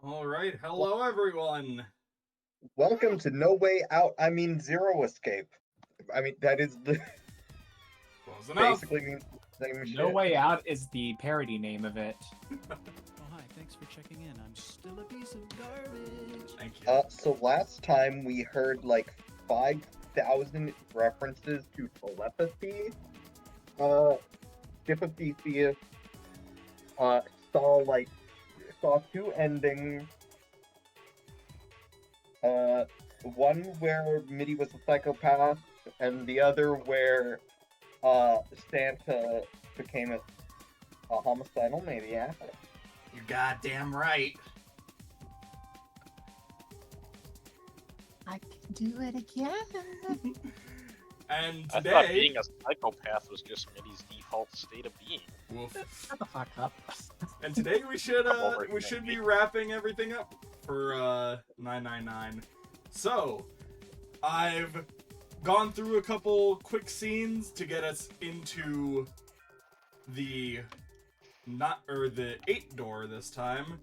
All right, Wel- hello everyone. Welcome to No Way Out. I mean, Zero Escape. I mean, that is the Close enough. basically means the same No shit. Way Out is the parody name of it. Oh, hi, thanks for checking in. I'm still a piece of garbage. Thank you. So last time we heard like 5,000 references to telepathy. Uh, Sympathy Theus, uh, saw like, saw two endings. Uh, One where Mitty was a psychopath, and the other where, Santa became a homicidal maniac. You goddamn right. I can do it again. And I thought today, being a psychopath was just Mitty's default state of being. woof. Shut the fuck up. And today we should Come over, be Nick. wrapping everything up for 999. So, I've gone through a couple quick scenes to get us into the the 8 door this time.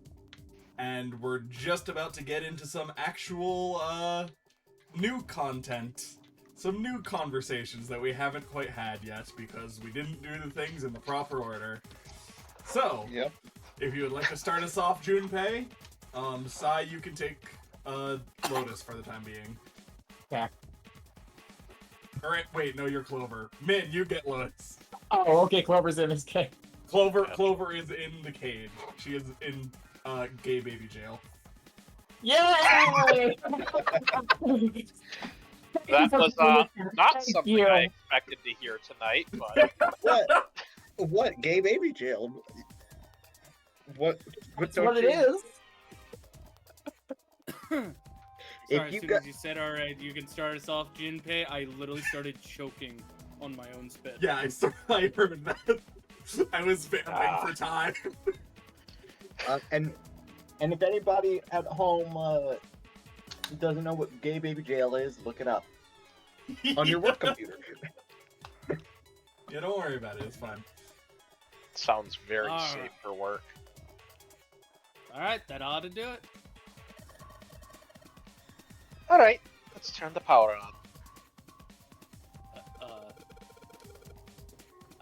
And we're just about to get into some actual new content. Some new conversations that we haven't quite had yet because we didn't do the things in the proper order. So, Yep. if you would like to start us off, Junpei, Sai, you can take Lotus for the time being. Okay. Alright, wait, no, you're Clover. Min, you get Lotus. Oh, okay, Clover's in this game. Clover is in the cage. She is in gay baby jail. Yay! That was not Thank something you. I expected to hear tonight, but What? What? Gay baby jail? What? That's what it is. If Sorry, you as soon got- as you said, all right, you can start us off, Jinpei, I literally started choking on my own spit. Yeah, I heard that. I was vamping for time. And if anybody at home doesn't know what gay baby jail is, look it up on your work computer. Yeah, don't worry about it. It's fine. sounds very Alright. safe for work. All right, that ought to do it. Alright, let's turn the power on.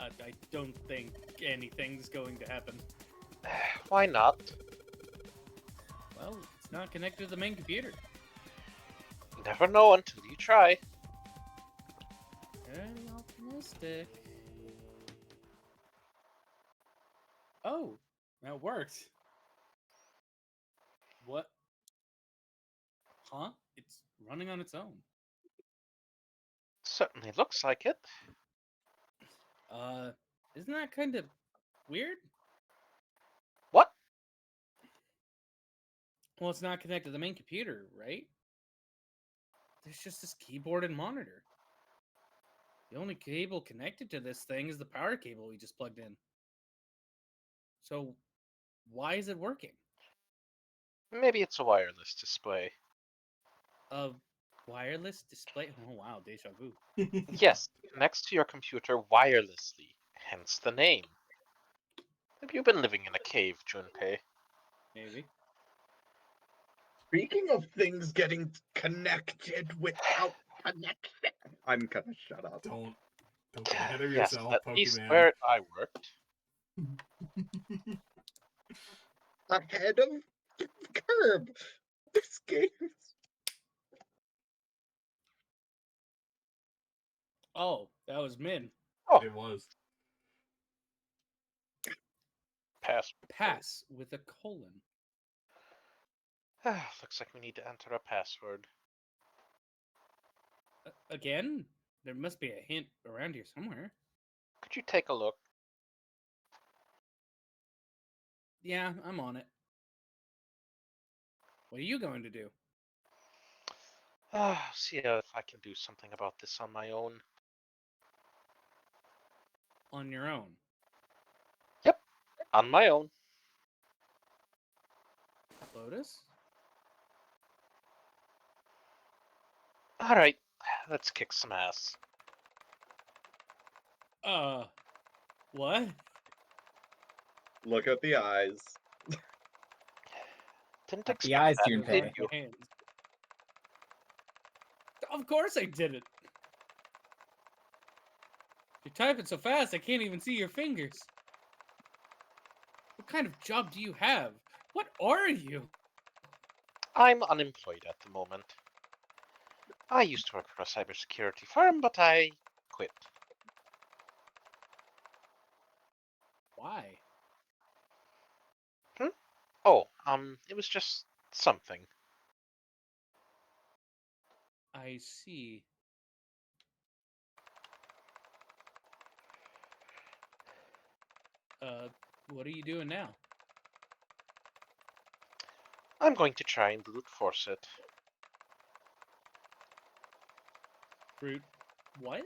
I don't think anything's going to happen. Why not? Well, it's not connected to the main computer. You never know until you try. Very optimistic. Oh, that worked. What? Huh? It's running on its own. Certainly looks like it. Isn't that kind of weird? What? Well, it's not connected to the main computer, right? There's just this keyboard and monitor. The only cable connected to this thing is the power cable we just plugged in. So, why is it working? Maybe it's a wireless display. A wireless display? Oh wow, deja vu. Yes, connects to your computer wirelessly, hence the name. Have you been living in a cave, Junpei? Maybe. Speaking of things getting connected without connection, I'm gonna shut up. Don't get ahead of Yes, yourself, at least Pokemon. where I worked. Ahead of the curb. This game. Oh, that was Min. It was. Pass. Pass with a colon. Looks like we need to enter a password. Again? There must be a hint around here somewhere. Could you take a look? Yeah, I'm on it. What are you going to do? See if I can do something about this on my own. On your own. On my own. Lotus? Alright, let's kick some ass. What? Look at the eyes. Didn't The expect eyes that, do did pay. you? Hands. Of course I did it. You're typing so fast I can't even see your fingers. What kind of job do you have? What are you? I'm unemployed at the moment. I used to work for a cybersecurity firm, but I quit. Why? Oh, it was just something. I see. What are you doing now? I'm going to try and brute force it. Brute. What?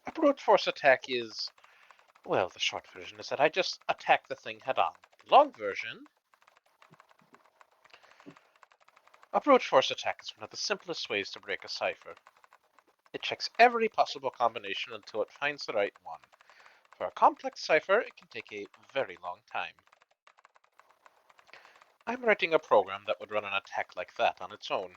A brute force attack is, well, the short version is that I just attack the thing head on. The long version, a brute force attack is one of the simplest ways to break a cipher. It checks every possible combination until it finds the right one. For a complex cipher, it can take a very long time. I'm writing a program that would run an attack like that on its own.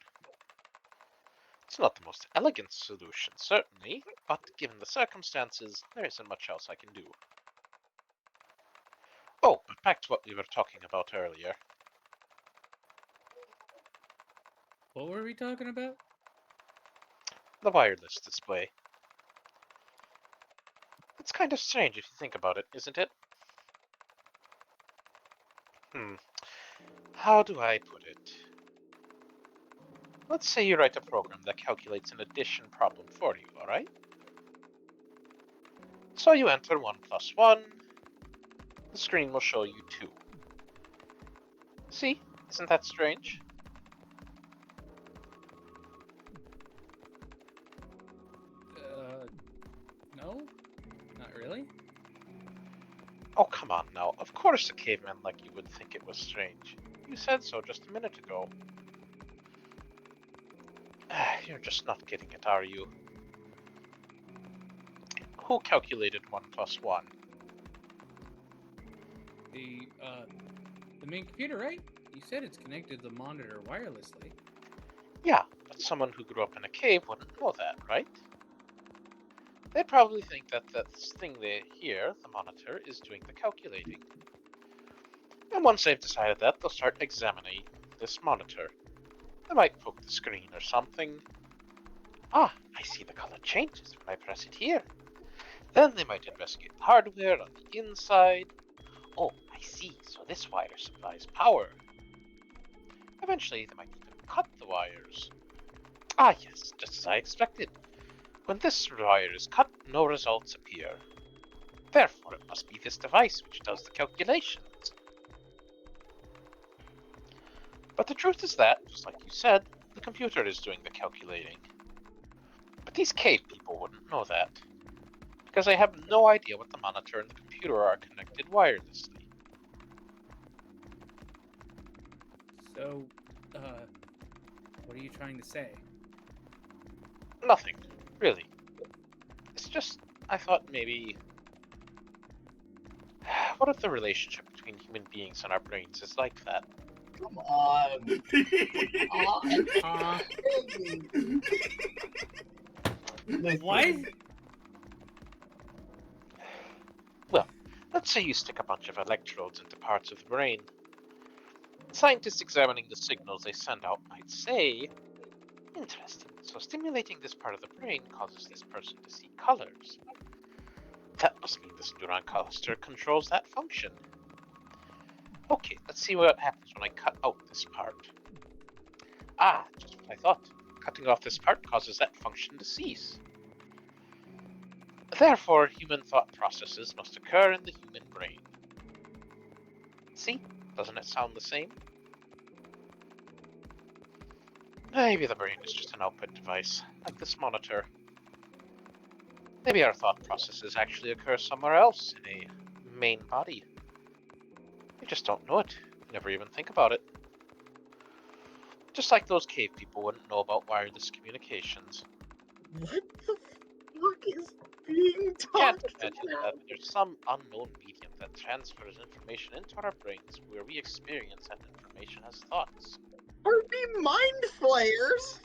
It's not the most elegant solution, certainly, but given the circumstances, there isn't much else I can do. Oh, but back to what we were talking about earlier. What were we talking about? The wireless display. It's kind of strange if you think about it, isn't it? How do I put it? Let's say you write a program that calculates an addition problem for you, alright? So you enter 1 plus 1, the screen will show you 2. See? Isn't that strange? No? Not really? Oh, come on now. Of course a caveman like you would think it was strange. You said so just a minute ago. You're just not getting it, are you? Who calculated 1 plus 1? The main computer, right? You said it's connected to the monitor wirelessly. Yeah, but someone who grew up in a cave wouldn't know that, right? They'd probably think that this thing they hear, the monitor, is doing the calculating. And once they've decided that, they'll start examining this monitor. They might poke the screen or something. Ah, I see the color changes when I press it here. Then they might investigate the hardware on the inside. Oh, I see, so this wire supplies power. Eventually, they might even cut the wires. Ah yes, just as I expected. When this wire is cut, no results appear. Therefore, it must be this device which does the calculations. But the truth is that, just like you said, the computer is doing the calculating. But these cave people wouldn't know that, because they have no idea what the monitor and the computer are connected wirelessly. So, what are you trying to say? Nothing, really. It's just, I thought maybe... What if the relationship between human beings and our brains is like that? Come on. Listen. What? Well, let's say you stick a bunch of electrodes into parts of the brain. Scientists examining the signals they send out might say, interesting, so stimulating this part of the brain causes this person to see colors. That must mean this neuron cluster controls that function. Okay, let's see what happens when I cut out this part. Ah, just what I thought. Cutting off this part causes that function to cease. Therefore, human thought processes must occur in the human brain. See? Doesn't it sound the same? Maybe the brain is just an output device, like this monitor. Maybe our thought processes actually occur somewhere else in a main body. We just don't know it. We never even think about it. Just like those cave people wouldn't know about wireless communications. What the fuck is being Can't talked imagine about? that there's some unknown medium that transfers information into our brains where we experience that information as thoughts. Are we mind flayers?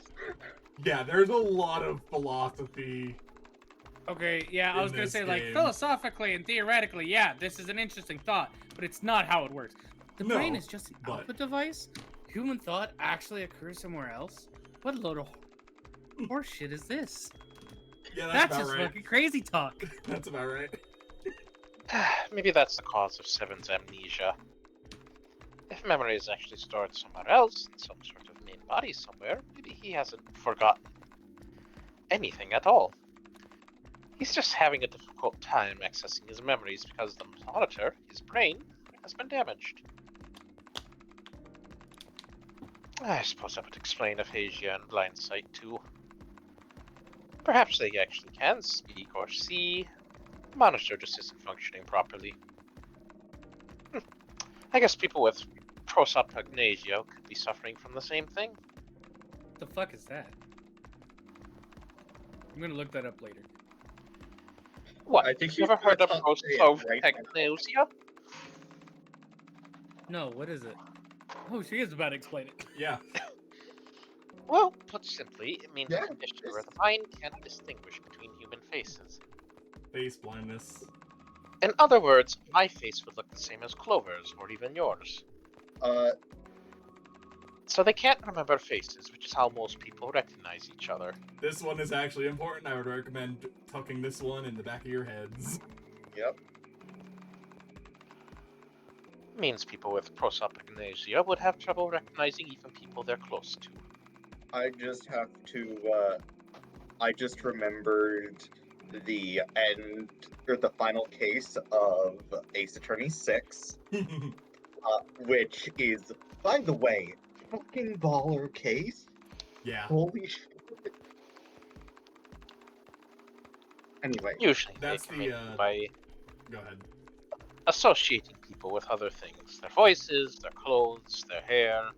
Yeah, there's a lot of philosophy. Okay, yeah, I In was gonna this say, like, game. philosophically and theoretically, yeah, this is an interesting thought, but it's not how it works. The brain No, is just the but- output device. Human thought actually occurs somewhere else. What load of horse shit is this? Yeah, That's about just right. fucking crazy talk. That's about right. Maybe that's the cause of Seven's amnesia. If memory is actually stored somewhere else, in some sort of main body somewhere, maybe he hasn't forgotten anything at all. He's just having a difficult time accessing his memories because the monitor, his brain, has been damaged. I suppose that would explain aphasia and blind sight too. Perhaps they actually can speak or see. The monitor just isn't functioning properly. I guess people with prosopagnosia could be suffering from the same thing. What the fuck is that? I'm gonna look that up later. What? I think You ever she's heard of gonna talk to you right now. prosopagnosia? No, what is it? Oh, she is about to explain it. Yeah. Well, put simply, it means Yeah, a condition where it's- the mind can't distinguish between human faces. Face blindness. In other words, my face would look the same as Clover's or even yours. So they can't remember faces, which is how most people recognize each other. This one is actually important. I would recommend tucking this one in the back of your heads. Yep. It means people with prosopagnosia would have trouble recognizing even people they're close to. I just have to, I just remembered the end, or the final case of Ace Attorney 6, which is, by the way, fucking baller case. Yeah. Holy shit. Anyway, Usually That's they can the, make it by Go ahead. associating people with other things. Their voices, their clothes, their hair.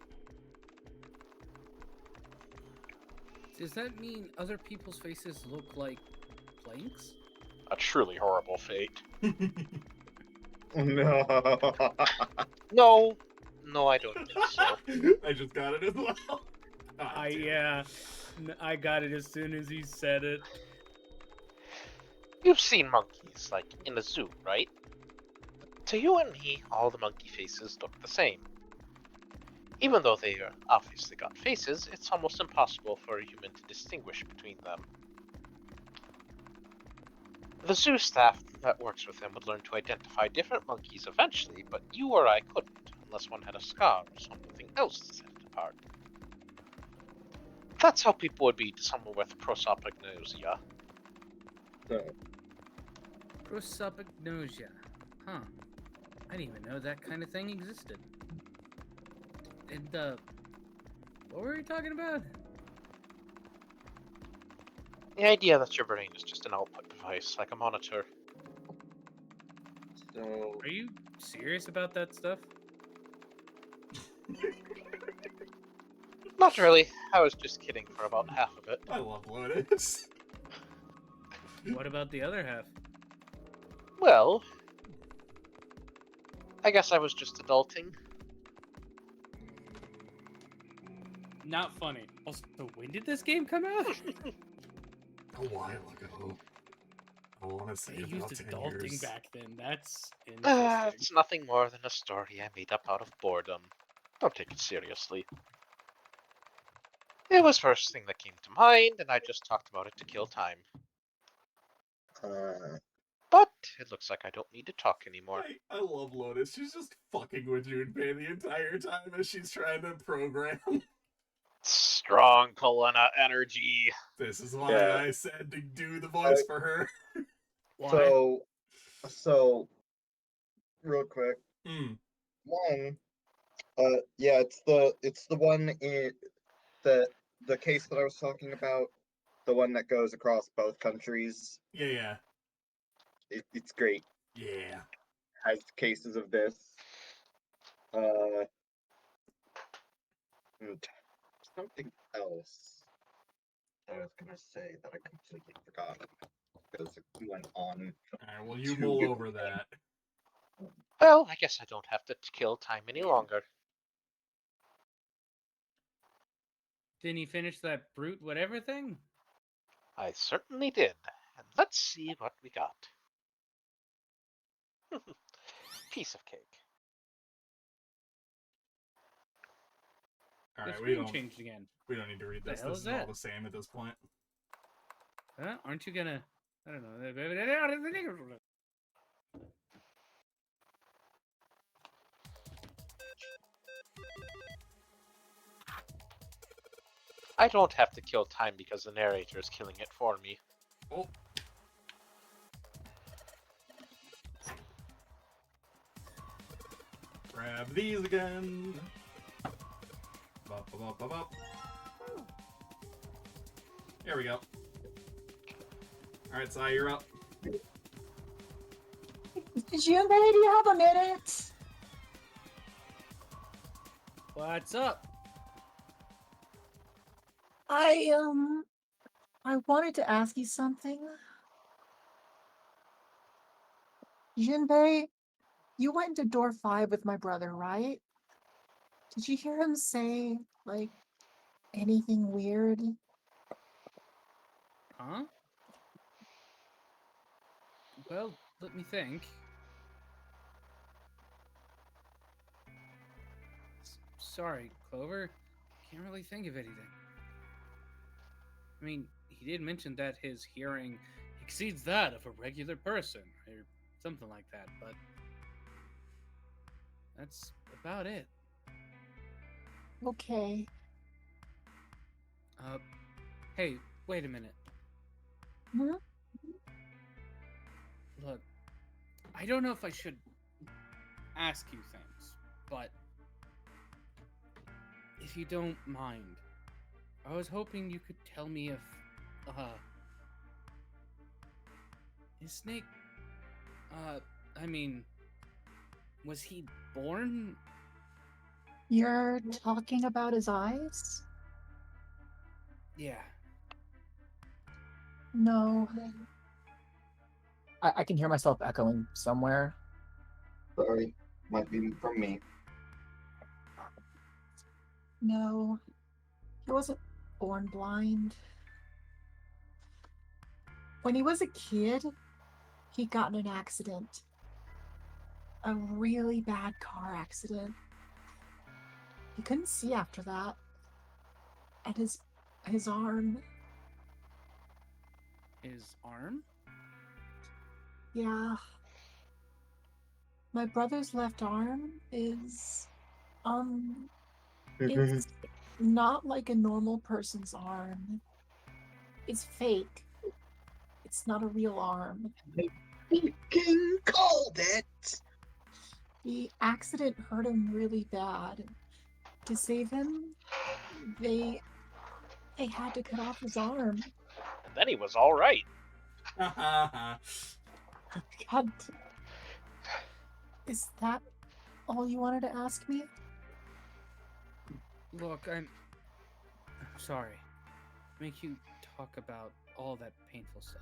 Does that mean other people's faces look like planks? A truly horrible fate. no. No, I don't think so. I just got it as well. Ah, damn it. Yeah, I got it as soon as he said it. You've seen monkeys, like in a zoo, right? To you and me, all the monkey faces look the same. Even though they are obviously got faces, it's almost impossible for a human to distinguish between them. The zoo staff that works with them would learn to identify different monkeys eventually, but you or I couldn't, unless one had a scar or something else to set it apart. That's how people would be to someone with prosopagnosia. So, Prosopagnosia. Huh. I didn't even know that kind of thing existed. And, what were we talking about? The idea that your brain is just an output device, like a monitor. so Are you serious about that stuff? Not really. I was just kidding for about half of it. I love Lotus. What about the other half? Well, I guess I was just adulting. Not funny. Also, when did this game come out? A while ago. I want to say They about used 10 adulting years. back then. That's interesting. It's nothing more than a story I made up out of boredom. Don't take it seriously. It was first thing that came to mind, and I just talked about it to kill time. But it looks like I don't need to talk anymore. I love Lotus. She's just fucking with Junpei the entire time as she's trying to program. Strong Kalena energy. This is why Yeah. I said to do the voice for her. Why? So, real quick, one, yeah, it's the one in the case that I was talking about, the one that goes across both countries. Yeah. It's great. Yeah. Has cases of this. And something else I was gonna say that I completely forgot. because it went on. Alright, well, you Too mull good. over that. Well, I guess I don't have to kill time any longer. Didn't you finish that brute whatever thing? I certainly did. And let's see what we got. Piece of cake. The Alright, screen changed again. we don't need to read The this. hell This is is all that? the same at this point. Huh? Aren't you gonna? I don't know. I don't have to kill time because the narrator is killing it for me. Oh. Grab these again. Bop, bop, bop, bop. Here we go. Alright, Sai, you're up. Junpei, do you have a minute? What's up? I wanted to ask you something. Junpei, you went into door 5 with my brother, right? Did you hear him say, like, anything weird? Huh? Well, let me think. Sorry, Clover. Can't really think of anything. I mean, he did mention that his hearing exceeds that of a regular person, or something like that, but that's about it. Okay. Hey, wait a minute. Hmm? Look, I don't know if I should ask you things, but if you don't mind, I was hoping you could tell me if, is Snake, I mean, was he born? You're talking about his eyes? Yeah. No. I can hear myself echoing somewhere. Sorry, might be from me. No. He wasn't born blind. When he was a kid, he got in an accident. A really bad car accident. He couldn't see after that. And his arm, His arm? yeah. My brother's left arm is it's not like a normal person's arm. It's fake. It's not a real arm. Fucking called it! The accident hurt him really bad. To save him, they had to cut off his arm. And then he was alright. God. Is that all you wanted to ask me? Look, I'm sorry. Make you talk about all that painful stuff.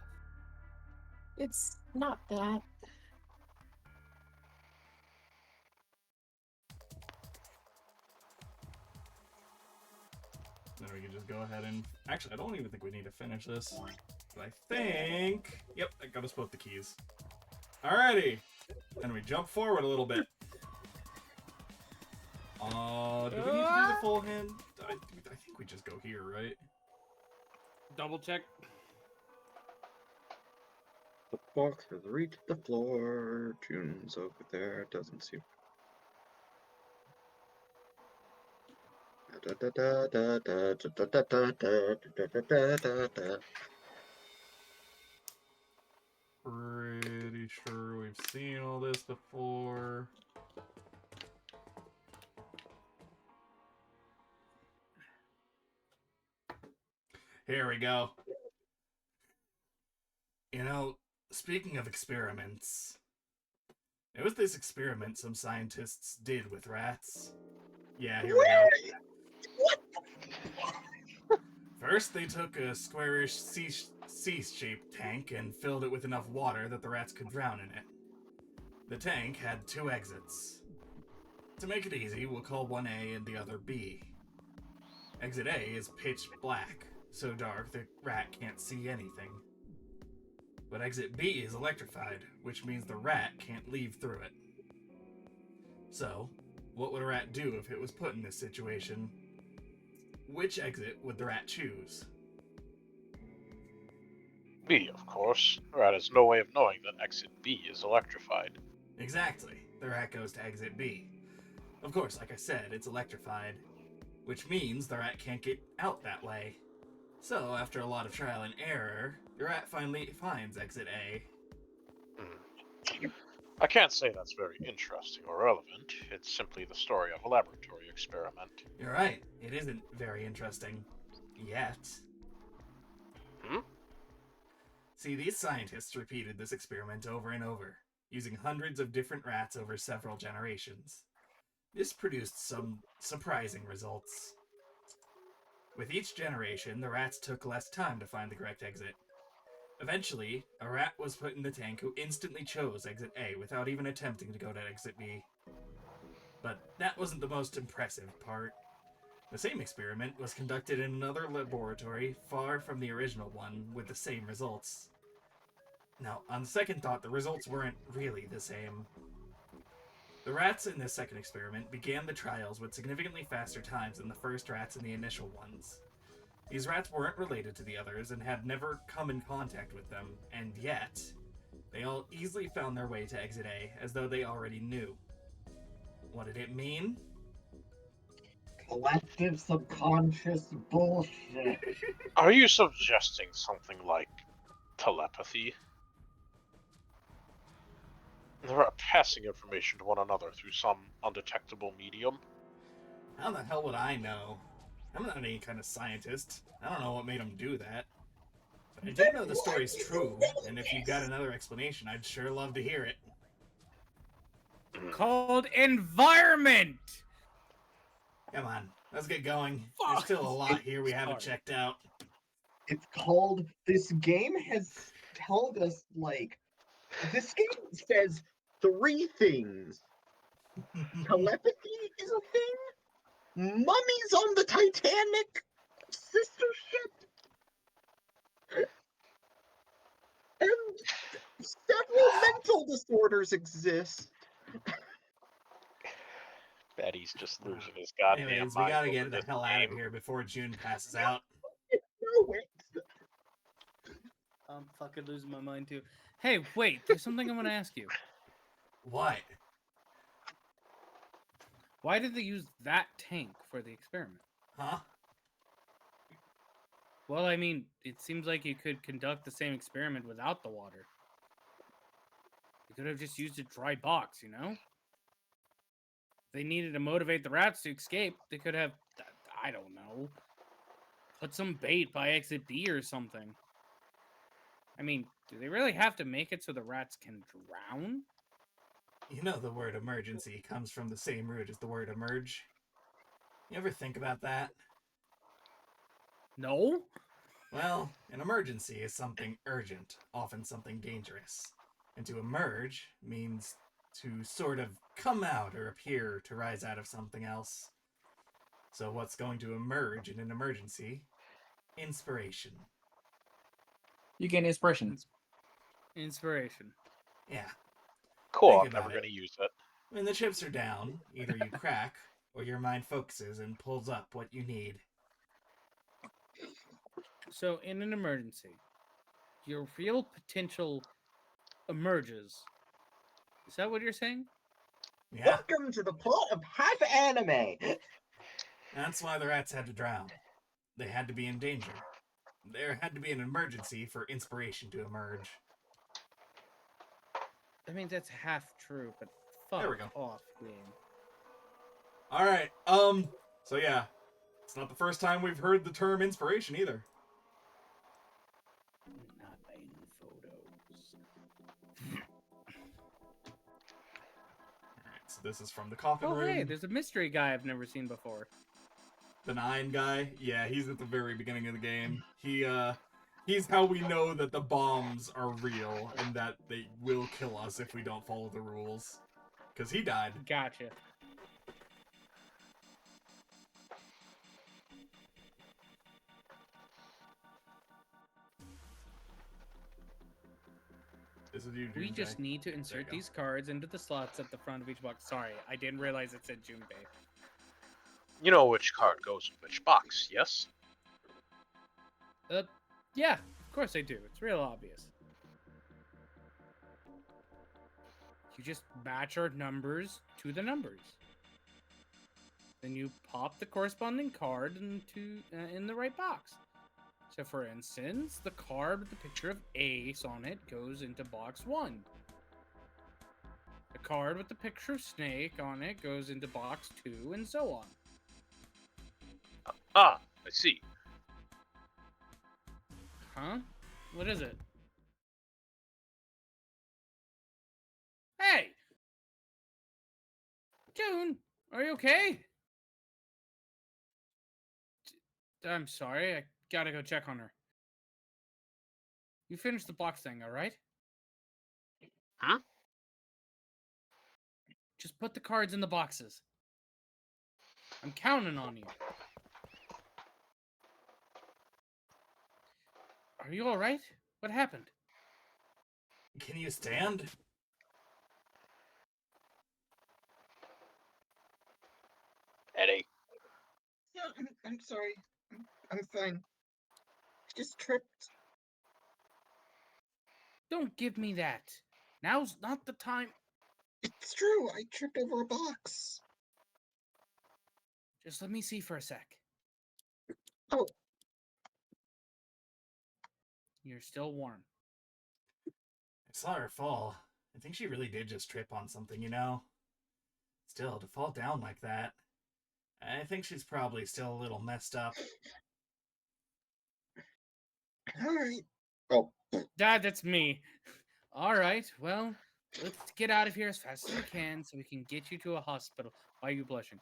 It's not that. Then we can just go ahead and... Actually, I don't even think we need to finish this. But I think... Yep, I got us both the keys. Alrighty. And we jump forward a little bit. Do we need to do the full hand? I think we just go here, right? Double check. The box has reached the floor. June's over there. Doesn't seem. Pretty sure we've seen all this before. Here we go. You know, speaking of experiments, it was this experiment some scientists did with rats. Yeah, here we go. What? First, they took a squarish C-shaped tank and filled it with enough water that the rats could drown in it. The tank had 2 exits. To make it easy, we'll call one A and the other B. Exit A is pitch black, so dark the rat can't see anything. But exit B is electrified, which means the rat can't leave through it. So, what would a rat do if it was put in this situation? Which exit would the rat choose? B, of course. The rat has no way of knowing that exit B is electrified. Exactly. The rat goes to exit B. Of course, like I said, it's electrified, which means the rat can't get out that way. So, after a lot of trial and error, the rat finally finds exit A. I can't say that's very interesting or relevant. It's simply the story of a laboratory experiment. You're right, it isn't very interesting. Yet. Hmm? See, these scientists repeated this experiment over and over, using hundreds of different rats over several generations. This produced some surprising results. With each generation, the rats took less time to find the correct exit. Eventually, a rat was put in the tank who instantly chose exit A without even attempting to go to exit B. But that wasn't the most impressive part. The same experiment was conducted in another laboratory far from the original one with the same results. Now, on second thought, the results weren't really the same. The rats in this second experiment began the trials with significantly faster times than the first rats in the initial ones. These rats weren't related to the others and had never come in contact with them, and yet, they all easily found their way to exit A as though they already knew. What did it mean? Collective subconscious bullshit. Are you suggesting something like telepathy? The rat passing information to one another through some undetectable medium? How the hell would I know? I'm not any kind of scientist. I don't know what made them do that. But I do know the story's true, and if you've got another explanation, I'd sure love to hear it. Called environment. Come on, let's get going. There's still a lot here we haven't checked out. It's called. This game has told us, like, this game says 3 things. Telepathy is a thing. Mummies on the Titanic sister ship. And several mental disorders exist. Betty's just losing his goddamn Anyways, we mind gotta over get the this hell out of game. here before June passes out. No, it. I'm fucking losing my mind too. Hey, wait, there's something I want to ask you. What? Why did they use that tank for the experiment? Huh? Well, I mean, it seems like you could conduct the same experiment without the water. You could have just used a dry box, you know? If they needed to motivate the rats to escape, they could have, I don't know, put some bait by exit B or something. I mean, do they really have to make it so the rats can drown? You know the word emergency comes from the same root as the word emerge. You ever think about that? No? Well, an emergency is something urgent, often something dangerous. And to emerge means to sort of come out or appear to rise out of something else. So what's going to emerge in an emergency? Inspiration. You gain inspiration. Inspiration. Yeah. Cool, Think I'm never about going to use it. When the chips are down, either you crack or your mind focuses and pulls up what you need. So, in an emergency, your real potential emerges. Is that what you're saying? Yeah, Welcome to the plot of half anime. that's why the rats had to drown. They had to be in danger. There had to be an emergency for inspiration to emerge. I mean, that's half true, but There we fuck go. off, game. Alright, so yeah. It's not the first time we've heard the term inspiration either. Not in photos. Alright, so this is from the coffin Oh, room. hey, there's a mystery guy I've never seen before. The 9 guy, yeah, he's at the very beginning of the game. He He's how we know that the bombs are real and that they will kill us if we don't follow the rules. Because he died. Gotcha. This is you, We Junpei. just need to insert go. these cards into the slots at the front of each box. Sorry, I didn't realize it said Junpei. You know which card goes in which box, yes? Yeah, of course I do. It's real obvious. You just match our numbers to the numbers. Then you pop the corresponding card into in the right box. So, for instance, the card with the picture of Ace on it goes into box 1. The card with the picture of Snake on it goes into box 2, and so on. Ah, I see. Huh? What is it? Hey! June, are you okay? I'm sorry, I gotta go check on her. You finished the box thing, alright? Huh? Just put the cards in the boxes. I'm counting on you. Are you alright? What happened? Can you stand? Eddie. Yeah, I'm sorry. I'm fine. I just tripped. Don't give me that. Now's not the time. It's true. I tripped over a box. Just let me see for a sec. Oh. You're still warm. I saw her fall. I think she really did just trip on something, you know? Still, to fall down like that. I think she's probably still a little messed up. Alright. Oh. Dad, that's me. Alright, well, let's get out of here as fast as we can so we can get you to a hospital. Why are you blushing?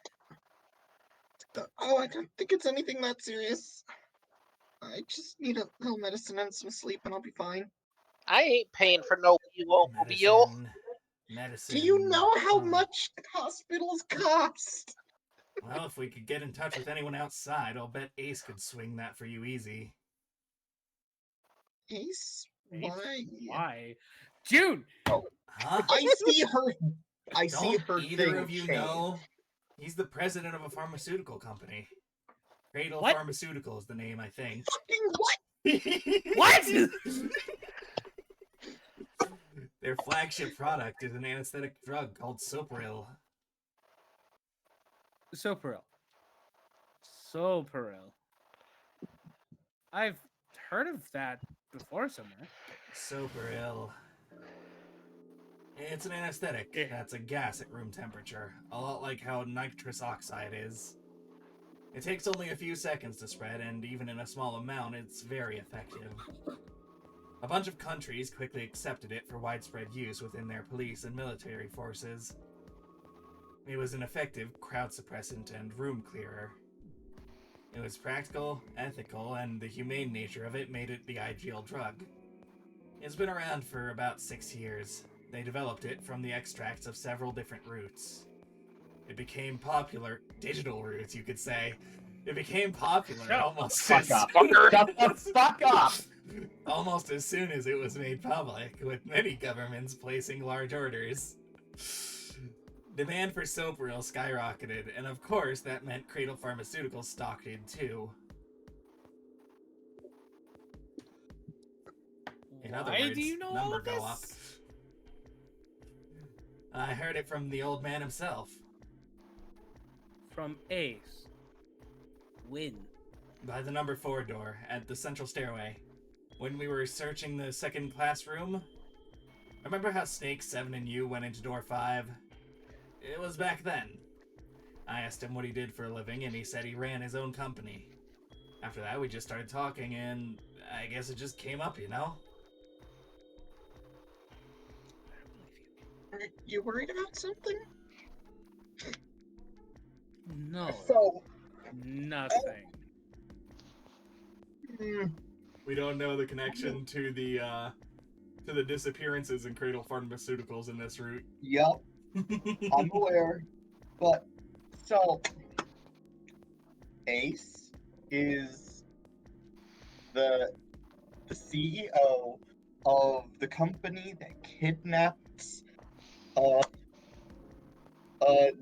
Oh, I don't think it's anything that serious. I just need a little medicine and some sleep and I'll be fine. I ain't paying for no bill. Medicine. Do you know how Hmm. much hospitals cost? Well, if we could get in touch with anyone outside, I'll bet Ace could swing that for you easy. Ace? Ace? Why? Why? June! Huh? I see her. I see Don't her either thing of you change. know? He's the president of a pharmaceutical company. Cradle What? Pharmaceutical is the name, I think. Fucking what? What? Their flagship product is an anesthetic drug called Sopril. Sopril. Sopril. I've heard of that before somewhere. Sopril. It's an anesthetic. Eh. That's a gas at room temperature. A lot like how nitrous oxide is. It takes only a few seconds to spread, and even in a small amount, it's very effective. A bunch of countries quickly accepted it for widespread use within their police and military forces. It was an effective crowd suppressant and room clearer. It was practical, ethical, and the humane nature of it made it the ideal drug. It's been around for about 6 years. They developed it from the extracts of several different roots. It became popular, digital roots, you could say. It became popular Shut almost Fuck as up. Fucker. Shut the fuck up! almost as soon as it was made public, with many governments placing large orders. Demand for Sopril skyrocketed, and of course that meant Cradle Pharmaceuticals stocked it too. In other Why words, do you know all number of go this? up. I heard it from the old man himself. From Ace. When? By the number 4 door at the central stairway. When we were searching the second classroom. Remember how Snake, 7, and you went into door 5? It was back then. I asked him what he did for a living, and he said he ran his own company. After that, we just started talking, and I guess it just came up, you know? Are you worried about something? No. So, Nothing. hmm, We don't know the connection to the disappearances in Cradle Pharmaceuticals in this route. Yup, I'm aware. But, so, Ace is the CEO of the company that kidnapped the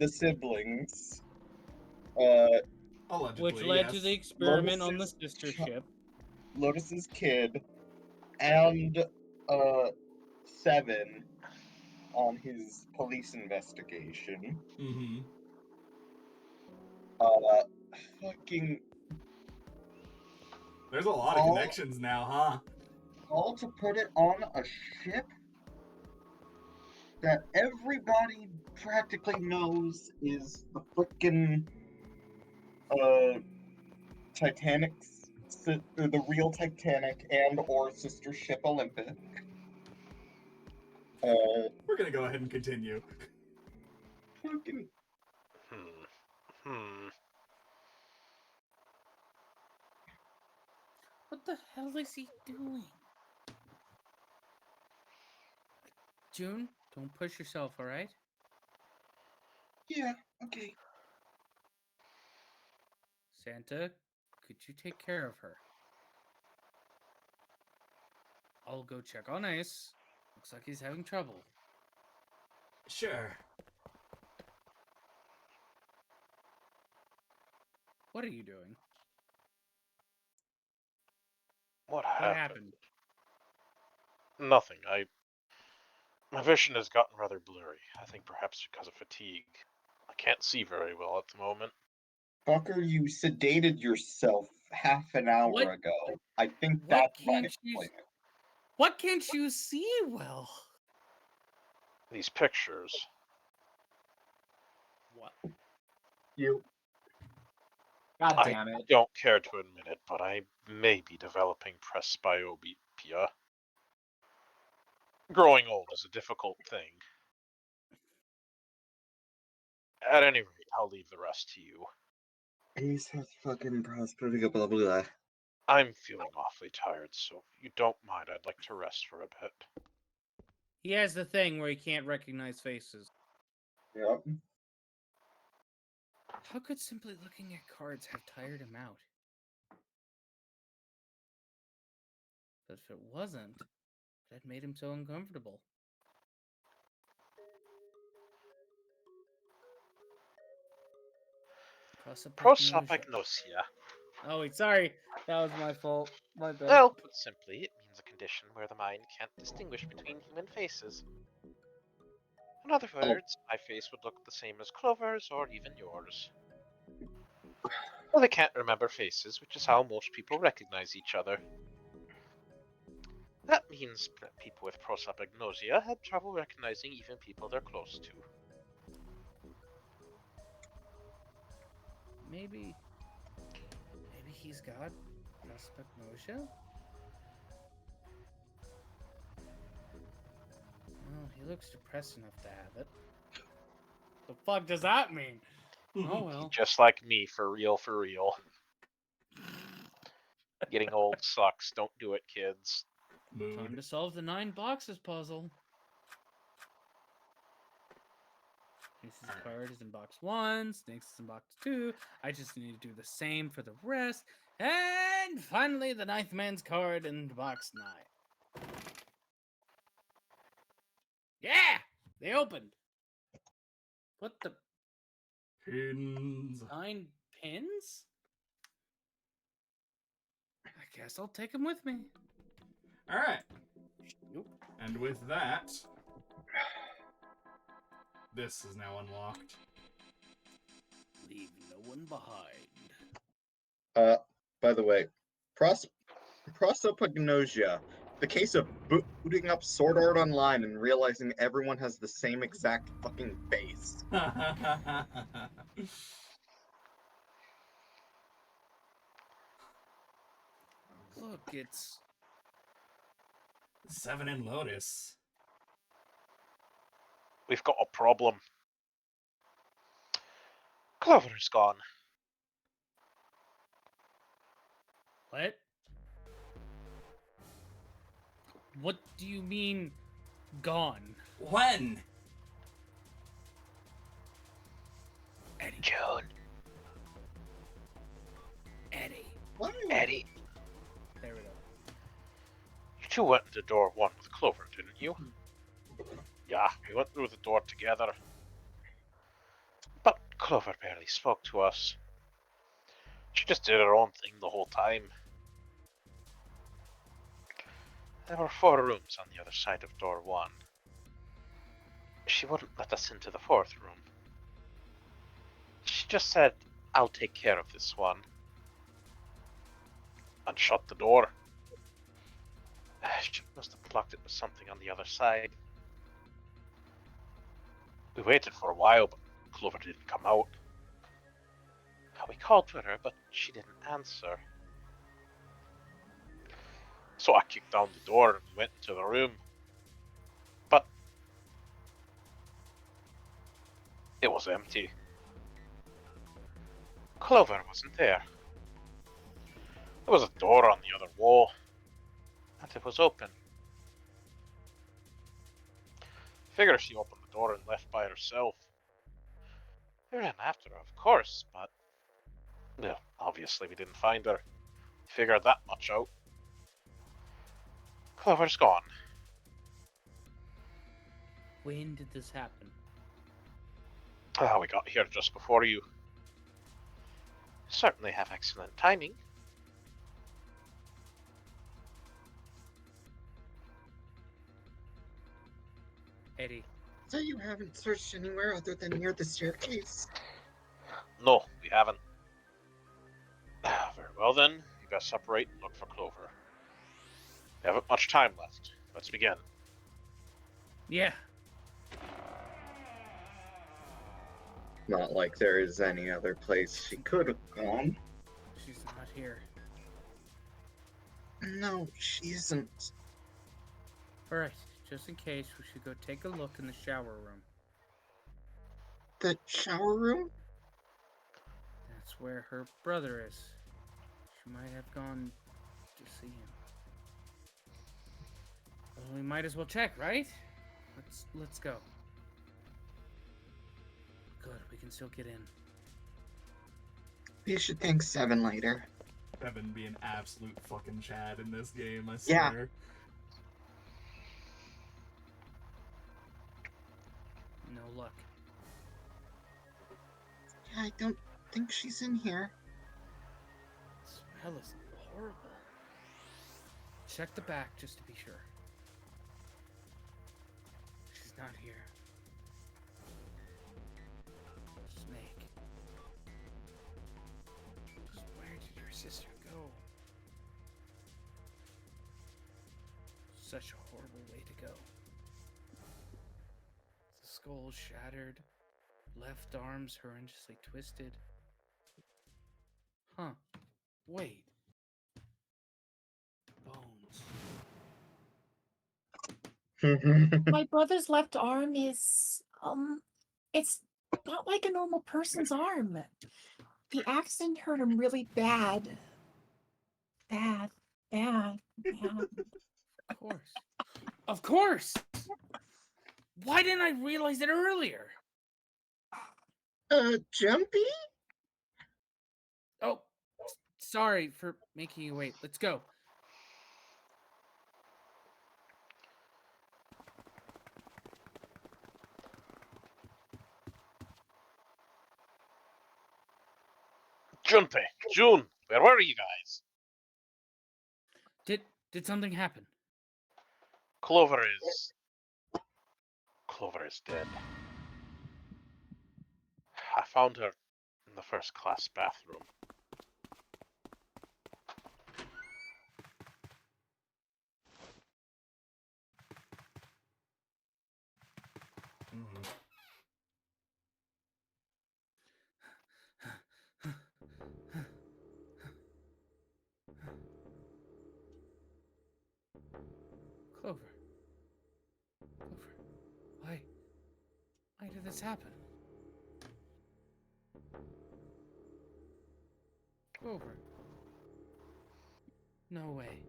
siblings. Allegedly, Which led to yes. the experiment on the Lotus's sister chi- ship. Lotus's kid and Seven on his police investigation. Mm-hmm. Fucking There's a lot of all, connections now, huh? all to put it on a ship that everybody practically knows is the frickin' Titanic's or the real Titanic and or sister ship Olympic. We're gonna go ahead and continue. Fucking What the hell is he doing? June, don't push yourself, alright? yeah, okay. Santa, could you take care of her? I'll go check on Ace. Looks like he's having trouble. Sure. What are you doing? What What happened? happened? Nothing. My vision has gotten rather blurry. I think perhaps because of fatigue. I can't see very well at the moment. Fucker, you sedated yourself half an hour What- ago. I think what that might can't you explain it. What can't you see well? These pictures. What? You God I damn it. don't care to admit it, but I may be developing presbyopia. Growing old is a difficult thing. At any rate, I'll leave the rest to you. Ace has fucking prosperity, blah blah blah. I'm feeling awfully tired, so if you don't mind, I'd like to rest for a bit. He has the thing where he can't recognize faces. Yep. How could simply looking at cards have tired him out? But if it wasn't, what had made him so uncomfortable? Prosopagnosia. Oh, wait, sorry. That was my fault. My bad. Well, put simply, it means a condition where the mind can't distinguish between human faces. In other words, my face would look the same as Clover's or even yours. Well, they can't remember faces, which is how most people recognize each other. That means that people with prosopagnosia have trouble recognizing even people they're close to. Maybe he's got prosopagnosia? Well, he looks depressed enough to have it. The fuck does that mean? Oh well. Just like me, for real, for real. Getting old sucks. Don't do it, kids. Time Mood. to solve the 9 boxes puzzle. Ace's card is in box 1, Snake's is in box 2. I just need to do the same for the rest. And finally, the 9th man's card in box 9. Yeah! They opened! What the? Pins. 9 pins? I guess I'll take them with me. Alright. Nope. And with that, this is now unlocked. Leave no one behind. By the way, prosopagnosia. The case of booting up Sword Art Online and realizing everyone has the same exact fucking face. Look, it's... Seven in Lotus. We've got a problem. Clover's gone. What? What do you mean, gone? When? Eddie. June, Eddie. What? Eddie, There we go. you two went into door 1 with Clover, didn't you? Yeah, we went through the door together. But Clover barely spoke to us. She just did her own thing the whole time. There were 4 rooms on the other side of door 1. She wouldn't let us into the 4th room. She just said, "I'll take care of this one," and shut the door. She must have blocked it with something on the other side. We waited for a while, but Clover didn't come out. We called to her, but she didn't answer. So I kicked down the door and went into the room. But it was empty. Clover wasn't there. There was a door on the other wall, and it was open. Figure she opened the door and left by herself. We ran after her, of course, but well, obviously we didn't find her. Figured that much out. Clover's gone. When did this happen? We got here just before you. Certainly have excellent timing. Eddie. So you haven't searched anywhere other than near the staircase? No, we haven't. Very well then, you best separate and look for Clover. We haven't much time left. Let's begin. Yeah. Not like there is any other place she could have gone. She's not here. No, she isn't. Alright, just in case, we should go take a look in the shower room. The shower room? That's where her brother is. She might have gone to see him. Well, we might as well check, right? Let's go. Good, we can still get in. You should thank Seven later. Evan being absolute fucking Chad in this game, I Yeah. swear. No luck. Yeah, I don't think she's in here. The smell is horrible. Check the back just to be sure. She's not here. Snake. Just where did your sister go? Such a horrible way to go. The skull shattered, left arms horrendously twisted. Huh. Wait. Bones. My brother's left arm is it's not like a normal person's arm. The accident hurt him really bad. Bad. Of course. Of course! Why didn't I realize it earlier? Jumpy? Oh, sorry for making you wait. Let's go. Junpei, June, where were you guys? Did something happen? Clover is dead. I found her in the first class bathroom. Mhm. Clover. Why did this happen? Clover. No way.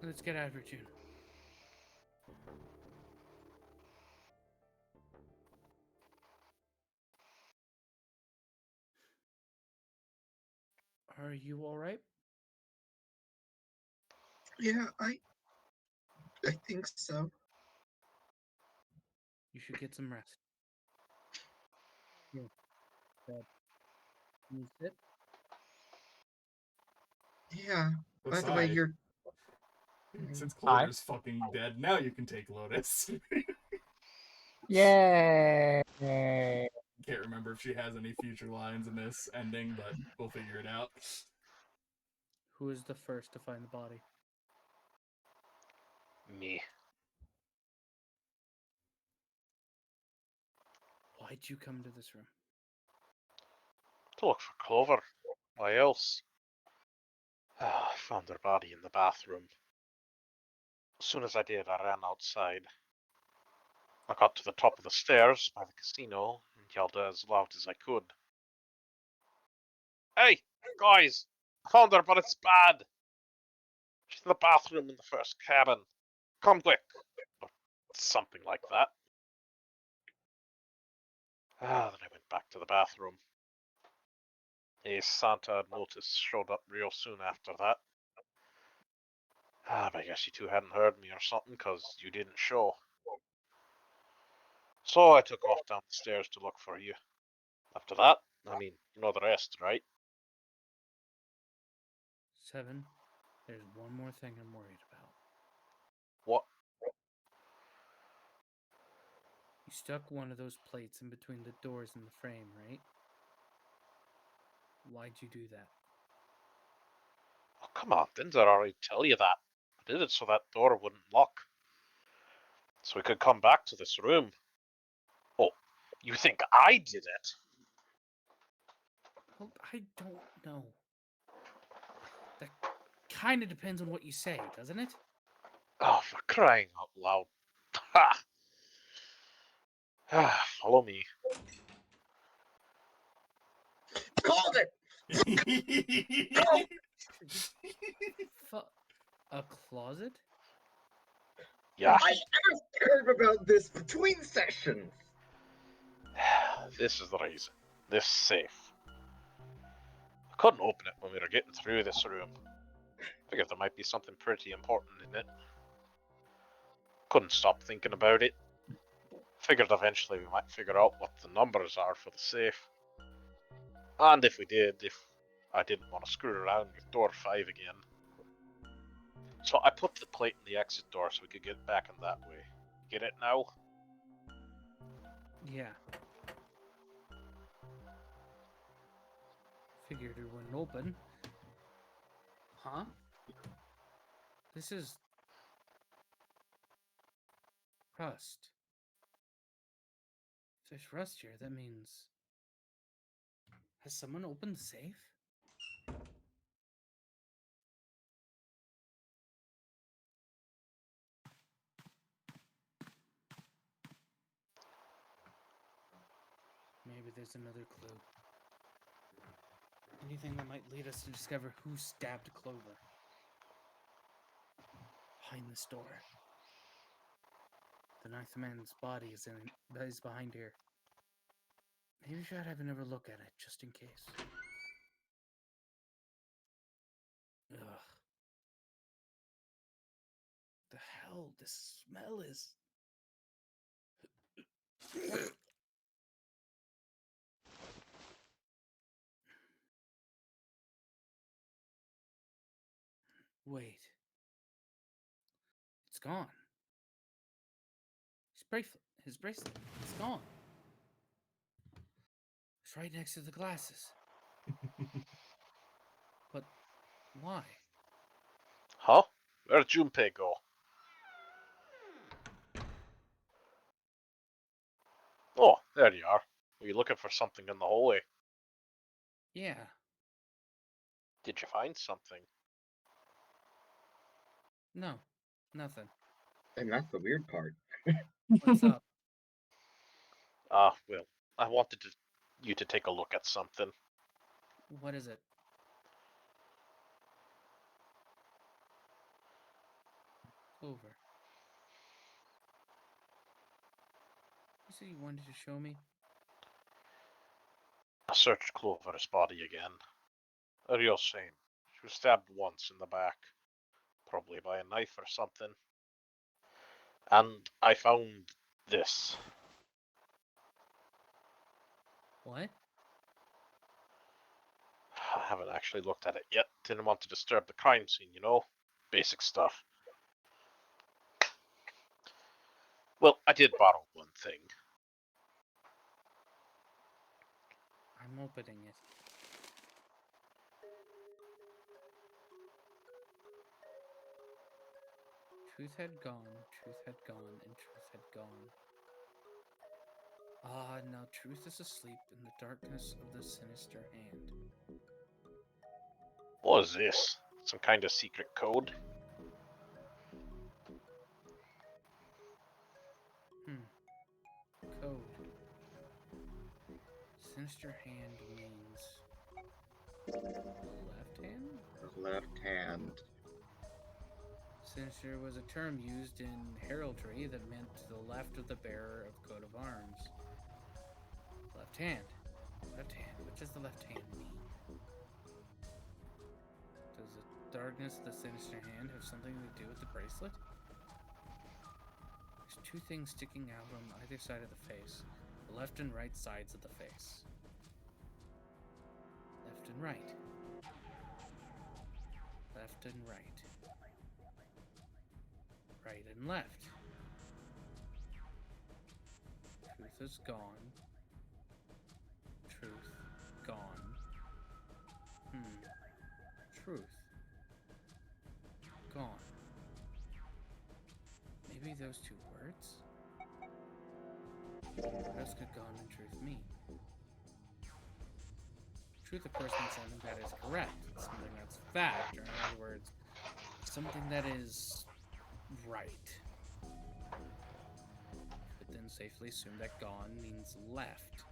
Let's get out of here, June. Are you all right? Yeah, I think so. You should get some rest. Here, Dad. Can you sit? Yeah. By the way, Aside, you're since Hi. Clover's fucking dead, now you can take Lotus. Yay! Can't remember if she has any future lines in this ending, but we'll figure it out. Who is the first to find the body? Me. Why'd you come to this room? To look for Clover. Why else? I found her body in the bathroom. As soon as I did, I ran outside. I got to the top of the stairs by the casino and yelled as loud as I could. Hey, guys! I found her, but it's bad! She's in the bathroom in the first cabin. Come quick! Or something like that. Then I went back to the bathroom. A Santa I'd noticed showed up real soon after that. But I guess you two hadn't heard me or something, cause you didn't show. So I took off down the stairs to look for you. After that, I mean, you know the rest, right? 7. There's one more thing I'm worried about. What? You stuck one of those plates in between the doors and the frame, right? Why'd you do that? Oh, come on, didn't I already tell you that? I did it so that door wouldn't lock. So we could come back to this room. Oh, you think I did it? Well, I don't know. That kind of depends on what you say, doesn't it? Oh, for crying out loud. Ha! Follow me. called it. A closet? Yeah, I asked Herb about this between sessions. this is the reason. This safe. I couldn't open it when we were getting through this room. Figured there might be something pretty important in it. Couldn't stop thinking about it. Figured eventually we might figure out what the numbers are for the safe. And if we did, if I didn't want to screw around with door 5 again. So I put the plate in the exit door so we could get back in that way. Get it now? Yeah. Figured it wouldn't open. Huh? This is rust. If there's rust here, that means... Has someone opened the safe? Maybe there's another clue. Anything that might lead us to discover who stabbed Clover. Behind this door. The ninth man's body is behind here. Maybe we should have another look at it, just in case. Ugh. The hell? This smell is... Wait. It's gone. His bracelet. It's gone. It's right next to the glasses. But why? Huh? Where'd Junpei go? Oh, there you are. Were you looking for something in the hallway? Yeah. Did you find something? No. Nothing. And that's the weird part. What's up? Well, I wanted you to take a look at something. What is it? Clover. You said you wanted to show me? I searched Clover's body again. A real shame. She was stabbed once in the back, probably by a knife or something. And I found this. What? I haven't actually looked at it yet. Didn't want to disturb the crime scene, you know? Basic stuff. Well, I did borrow one thing. I'm opening it. Truth had gone, truth had gone, and truth had gone. Ah, now truth is asleep in the darkness of the sinister hand. What is this? Some kind of secret code? Code. Sinister hand means left hand? Left hand. Sinister was a term used in heraldry that meant to the left of the bearer of coat of arms. Left hand. Left hand. What does the left hand mean? Does the darkness of the sinister hand have something to do with the bracelet? There's two things sticking out on either side of the face. The left and right sides of the face. Left and right. Left and right. Right and left. Truth is gone. Truth gone. Truth gone. Maybe those two words? What else could gone and truth mean? Truth, of course, means something that is correct, something that's fact, or in other words, something that is right. But then safely assume that gone means left.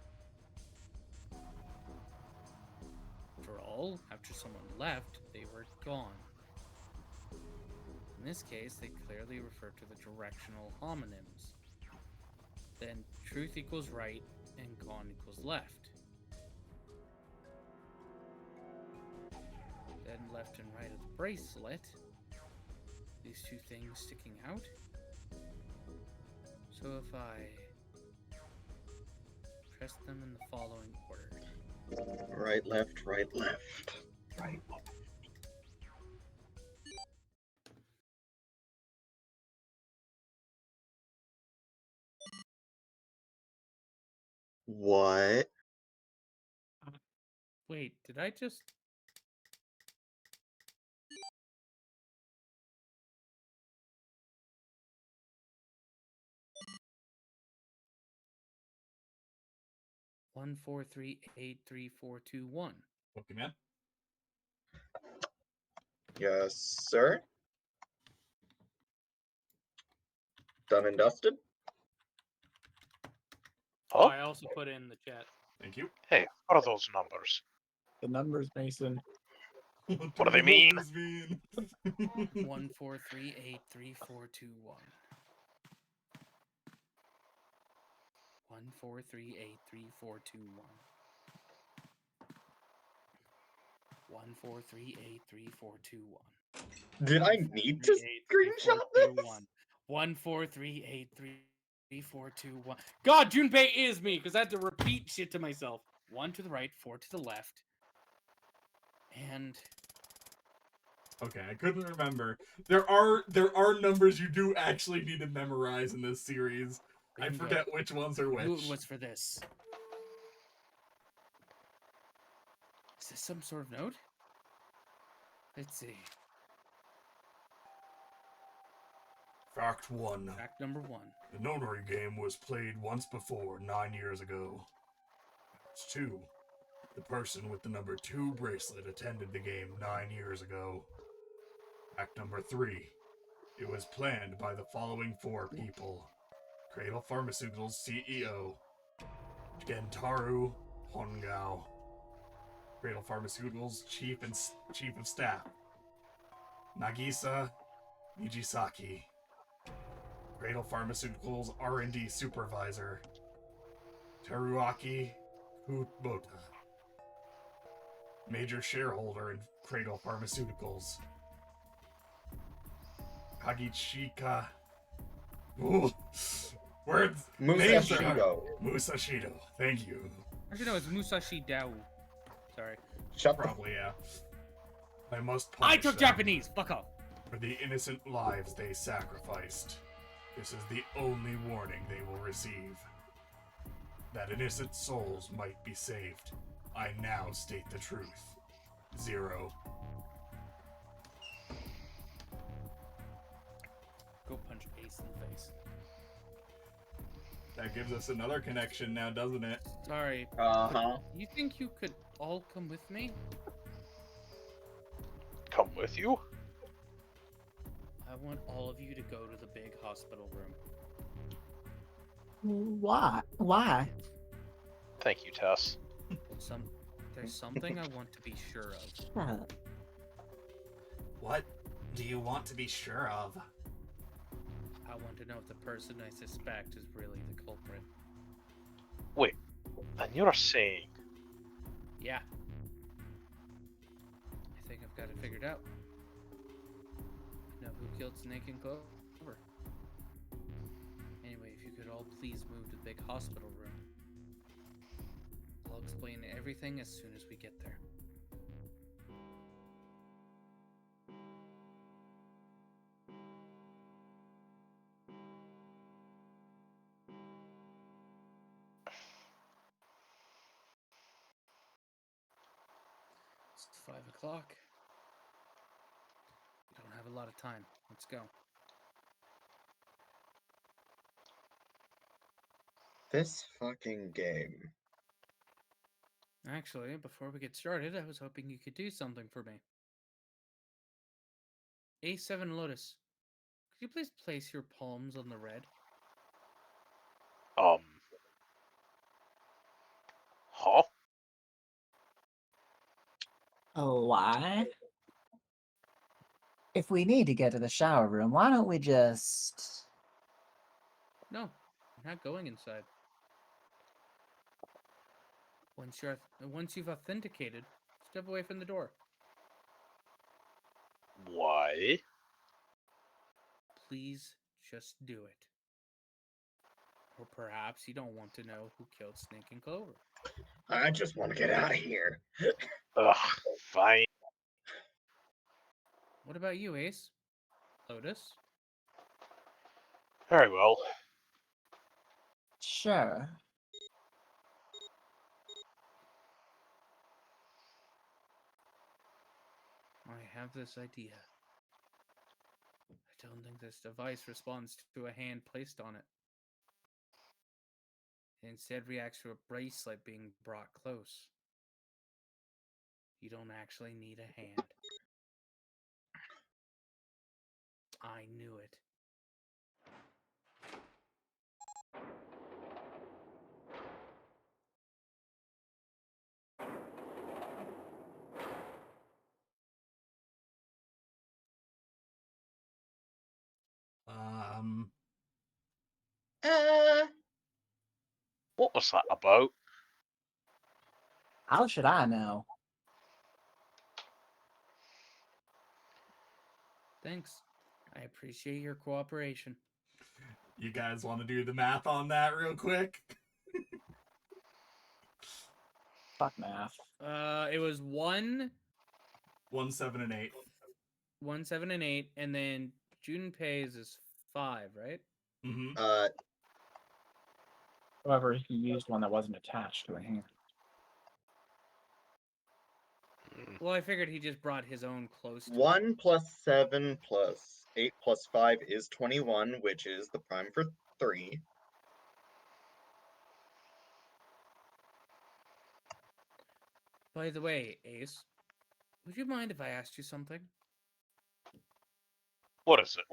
For all, after someone left, they were gone. In this case, they clearly refer to the directional homonyms. Then truth equals right and gone equals left. Then left and right of the bracelet. These two things sticking out. So if I press them in the following order. Right, left, right, left. Right. What? Wait, did I just... One, 4, 3, 8, 3, 4, 2, 1. Pokemon. Yes, sir. Done and dusted? Oh, Huh? I also put it in the chat. Thank you. Hey, what are those numbers? The numbers, Mason. What do they mean? numbers mean? 1, 4, 3, 8, 3, 4, 2, 1. 1, 4, 3, 8, 3, 4, 2, 1. 1, 4, 3, 8, 3, 4, 2, 1. Did I need to screenshot this? 1, 4, 3, 8, 3, 4, 2, 1. God, Junpei is me, because I had to repeat shit to myself. 1 to the right, 4 to the left. And Okay, I couldn't remember. There are numbers you do actually need to memorize in this series. I bingo. forget which ones are which. Who was for this? Is this some sort of note? Let's see. Fact 1. Fact number 1. The notary game was played once before, 9 years ago. Fact 2. The person with the number 2 bracelet attended the game 9 years ago. Fact number 3. It was planned by the following 4 people. Cradle Pharmaceuticals CEO, Gentaro Hongao. Cradle Pharmaceuticals Chief of Staff, Nagisa Nijisaki. Cradle Pharmaceuticals R&D Supervisor, Teruaki Kubota, major shareholder in Cradle Pharmaceuticals, Kagichika. Ooh, words. Names are hard. Musashido. Musashido. Thank you. Actually, no, it's Musashi Dao. Sorry. Shut the Probably, yeah. I must I punish took them Japanese. Fuck off. for the innocent lives they sacrificed. This is the only warning they will receive. That innocent souls might be saved. I now state the truth. 0. Go punch Ace in the face. That gives us another connection now, doesn't it? Sorry. Uh-huh. You think you could all come with me? Come with you? I want all of you to go to the big hospital room. Why? Why? Thank you, Tess. There's something I want to be sure of. What do you want to be sure of? I want to know if the person I suspect is really the culprit. Wait, and you're saying Yeah. I think I've got it figured out. Know who killed Snake and Clover. Anyway, if you could all please move to the big hospital room. I'll explain everything as soon as we get there. It's 5 o'clock. We don't have a lot of time. Let's go. This fucking game. Actually, before we get started, I was hoping you could do something for me. A7 Lotus, could you please place your palms on the red? Huh? Oh, why? If we need to get to the shower room, why don't we just... No, you're not going inside. Once you've authenticated, step away from the door. Why? Please just do it. Or perhaps you don't want to know who killed Snake and Clover. I just want to get out of here. Ugh, fine. What about you, Ace? Lotus? Very well. Sure. I have this idea. I don't think this device responds to a hand placed on it. It instead reacts to a bracelet being brought close. You don't actually need a hand. I knew it. What was that about? How should I know? Thanks. I appreciate your cooperation. You guys want to do the math on that real quick? Fuck math. It was 1, 1, 7, and 8. 1, 7, and 8, and then Junpei's is 5, right? Mm-hmm. However, he used one that wasn't attached to a hand. Well, I figured he just brought his own close to it. 1 plus 7 plus 8 plus 5 is 21, which is the prime for 3. By the way, Ace, would you mind if I asked you something? What is it?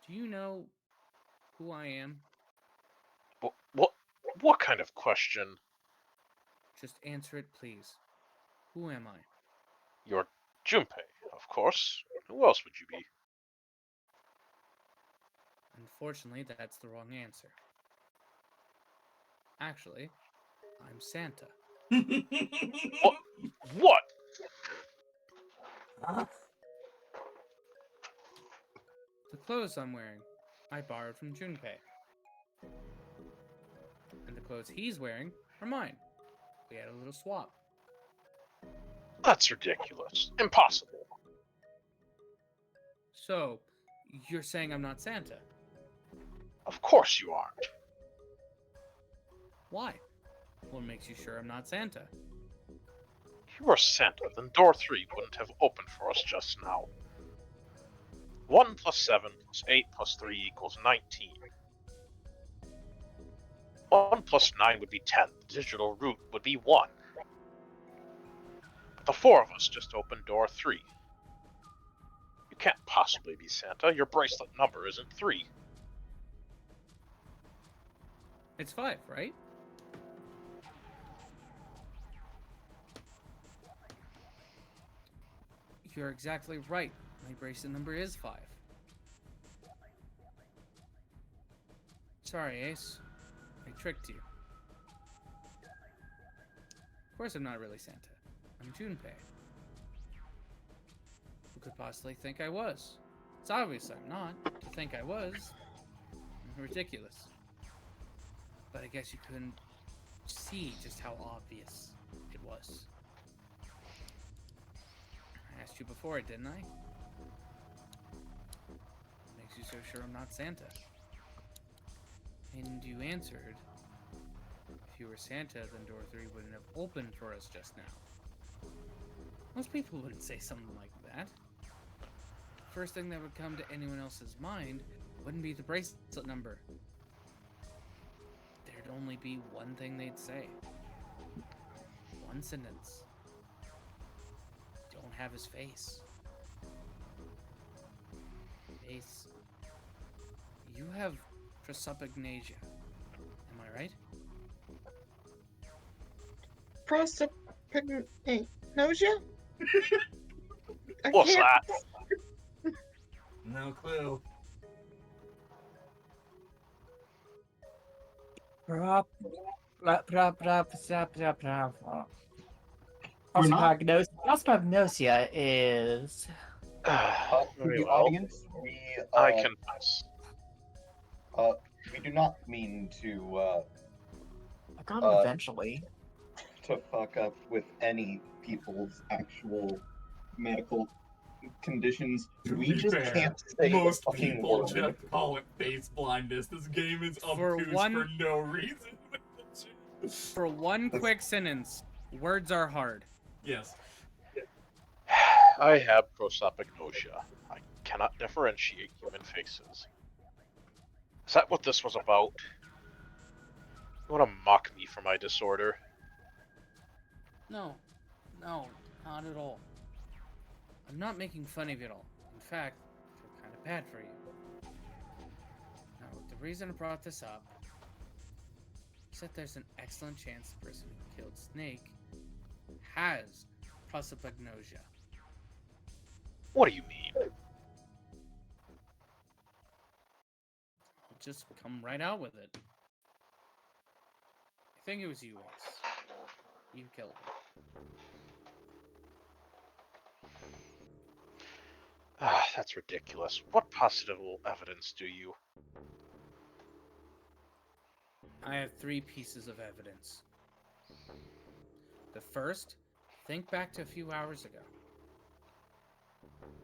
Do you know who I am? What kind of question? Just answer it, please. Who am I? You're Junpei, of course. Who else would you be? Unfortunately, that's the wrong answer. Actually, I'm Santa. What? The clothes I'm wearing, I borrowed from Junpei. And the clothes he's wearing are mine. We had a little swap. That's ridiculous. Impossible. So, you're saying I'm not Santa? Of course you aren't. Why? What makes you sure I'm not Santa? If you were Santa, then door 3 wouldn't have opened for us just now. 1 plus 7 plus 8 plus 3 equals 19. 1 plus 9 would be 10. The digital root would be 1. But the 4 of us just opened door 3. You can't possibly be Santa. Your bracelet number isn't 3. It's 5, right? You're exactly right. My bracelet number is 5. Sorry, Ace. I tricked you. Of course I'm not really Santa. I'm Junpei. Who could possibly think I was? It's obvious I'm not. To think I was... ridiculous. But I guess you couldn't see just how obvious it was. I asked you before, didn't I? What makes you so sure I'm not Santa? And you answered, if you were Santa, then door 3 wouldn't have opened for us just now. Most people wouldn't say something like that. The first thing that would come to anyone else's mind wouldn't be the bracelet number. There'd only be one thing they'd say. One sentence. Don't have his face. Face. You have prosopagnosia. Am I right? Prosopagnosia? I What's can't- that? No clue. Prosopagnosia is To Very the well. audience, I can pass. we do not mean to I got it eventually. to fuck up with any people's actual medical conditions. To We be just fair, can't say most the fucking people word. just call it face blindness. This game is For obtuse one- for no reason. For one quick sentence, words are hard. Yes. I have prosopagnosia. I cannot differentiate human faces. Is that what this was about? You want to mock me for my disorder? No, not at all. I'm not making fun of you at all. In fact, I feel kind of bad for you. Now, the reason I brought this up is that there's an excellent chance the person who killed Snake has prosopagnosia. What do you mean? I'll just come right out with it. I think it was you, Ace. You killed him. Ah, that's ridiculous. What possible evidence do you? I have 3 pieces of evidence. The first, think back to a few hours ago.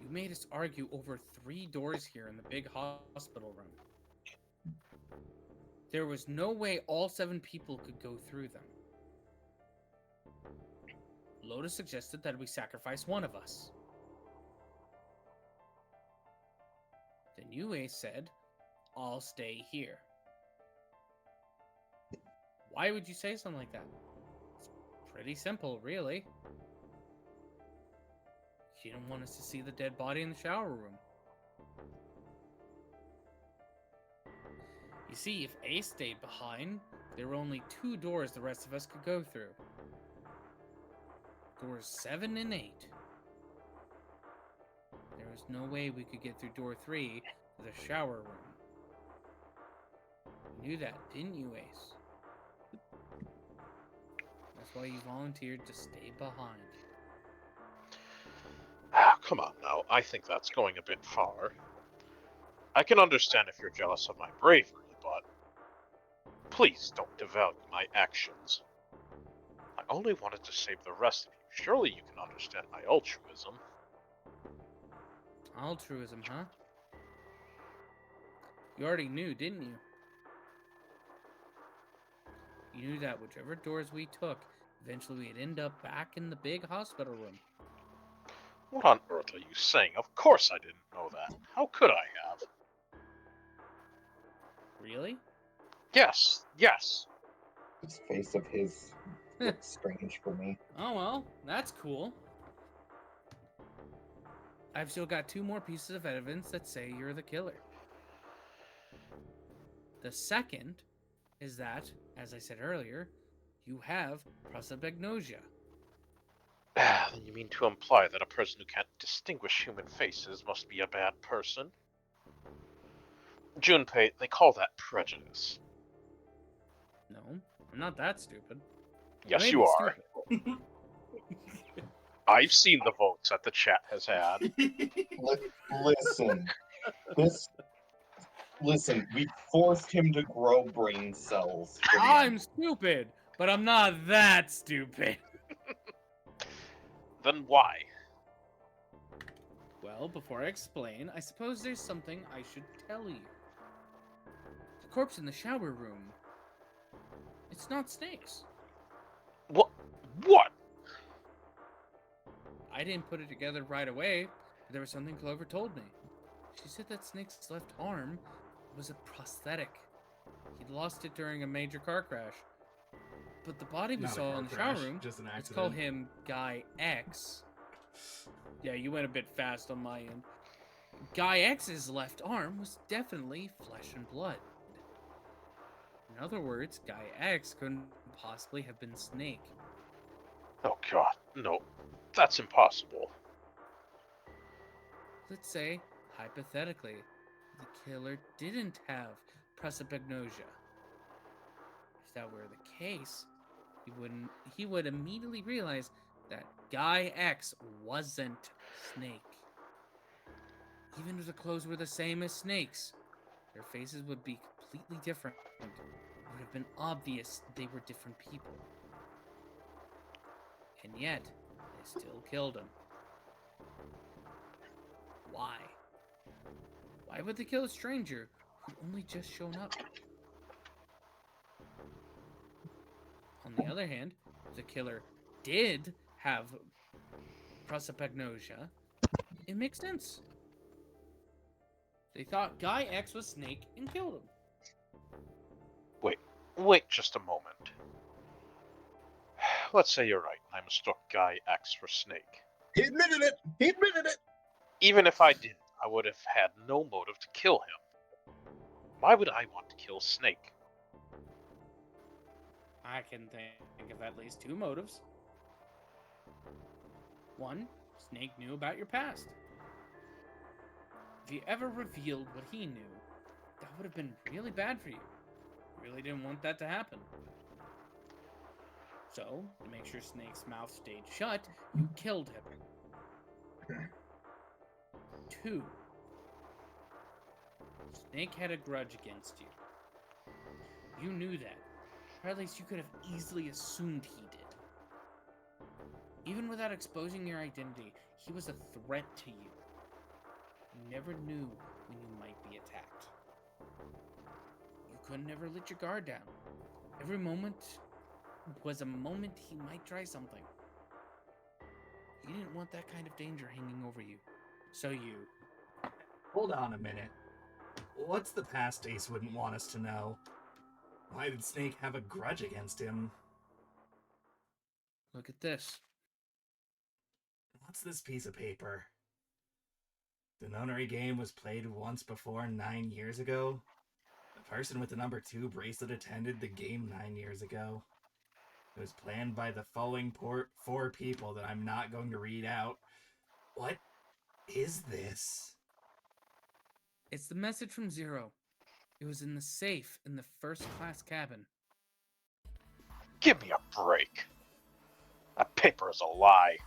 You made us argue over 3 doors here in the big hospital room. There was no way all 7 people could go through them. Lotus suggested that we sacrifice one of us. Then you, Ace, said, I'll stay here. Why would you say something like that? It's pretty simple, really. You didn't want us to see the dead body in the shower room. You see, if Ace stayed behind, there were only 2 doors the rest of us could go through. Doors 7 and 8. There was no way we could get through door 3 to the shower room. You knew that, didn't you, Ace? That's why you volunteered to stay behind. Come on now, I think that's going a bit far. I can understand if you're jealous of my bravery, but please don't devalue my actions. I only wanted to save the rest of you. Surely you can understand my altruism. Altruism, huh? You already knew, didn't you? You knew that whichever doors we took, eventually we'd end up back in the big hospital room. What on earth are you saying? Of course I didn't know that. How could I have? Really? Yes, yes. This face of his looks strange for me. Oh well, that's cool. I've still got 2 more pieces of evidence that say you're the killer. The second is that, as I said earlier, you have prosopagnosia. Then you mean to imply that a person who can't distinguish human faces must be a bad person? Junpei, they call that prejudice. No, I'm not that stupid. I Yes, may you be are. stupid. I've seen the votes that the chat has had. Listen, listen, we forced him to grow brain cells. For the I'm stupid, but I'm not that stupid. Then why? Well, before I explain, I suppose there's something I should tell you. The corpse in the shower room. It's not Snake's. What? What? I didn't put it together right away, but there was something Clover told me. She said that Snake's left arm was a prosthetic. He'd lost it during a major car crash. But the body we Not a saw car in the crash, shower room, just an let's call accident. him Guy X. Yeah, you went a bit fast on my end. Guy X's left arm was definitely flesh and blood. In other words, Guy X couldn't possibly have been Snake. Oh god, no. That's impossible. Let's say, hypothetically, the killer didn't have prosopagnosia. If that were the case, he would immediately realize that Guy X wasn't Snake. Even if the clothes were the same as Snake's, their faces would be completely different. It would have been obvious they were different people. And yet, they still killed him. Why? Why would they kill a stranger who'd only just shown up? On the other hand, if the killer did have prosopagnosia, it makes sense. They thought Guy X was Snake and killed him. Wait just a moment. Let's say you're right, and I mistook Guy X for Snake. He admitted it! He admitted it! Even if I didn't, I would have had no motive to kill him. Why would I want to kill Snake? I can think of at least 2 motives. 1, Snake knew about your past. If you ever revealed what he knew, that would have been really bad for you. You really didn't want that to happen. So, to make sure Snake's mouth stayed shut, you killed him. 2, Snake had a grudge against you. You knew that, or at least you could have easily assumed he did. Even without exposing your identity, he was a threat to you. You never knew when you might be attacked. You couldn't ever let your guard down. Every moment was a moment he might try something. You didn't want that kind of danger hanging over you. So you... Hold on a minute. What's the past Ace wouldn't want us to know? Why did Snake have a grudge against him? Look at this. What's this piece of paper? The nunnery game was played once before 9 years ago. The person with the number 2 bracelet attended the game 9 years ago. It was planned by the following 4 people that I'm not going to read out. What is this? It's the message from Zero. It was in the safe in the first class cabin. Give me a break. That paper is a lie.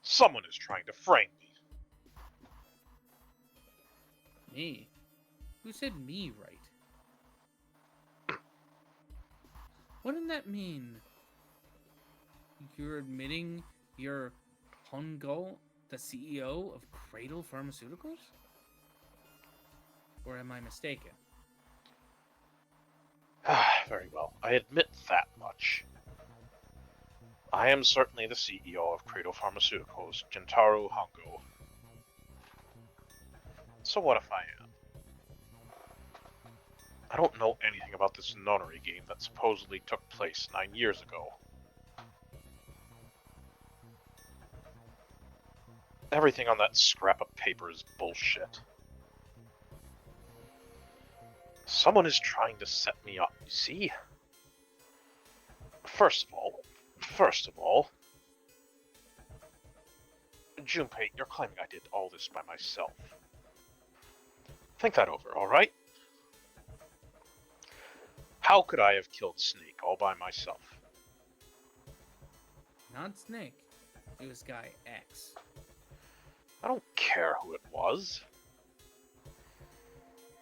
Someone is trying to frame me. Me? Who said me, right? Wouldn't that mean you're admitting you're Hongo, the CEO of Cradle Pharmaceuticals? Or am I mistaken? Very well, I admit that much. I am certainly the CEO of Cradle Pharmaceuticals, Gentaro Hongo. So what if I am? I don't know anything about this nonary game that supposedly took place 9 years ago. Everything on that scrap of paper is bullshit. Someone is trying to set me up, you see? First of all, Junpei, you're claiming I did all this by myself. Think that over, alright? How could I have killed Snake all by myself? Not Snake. It was Guy X. I don't care who it was.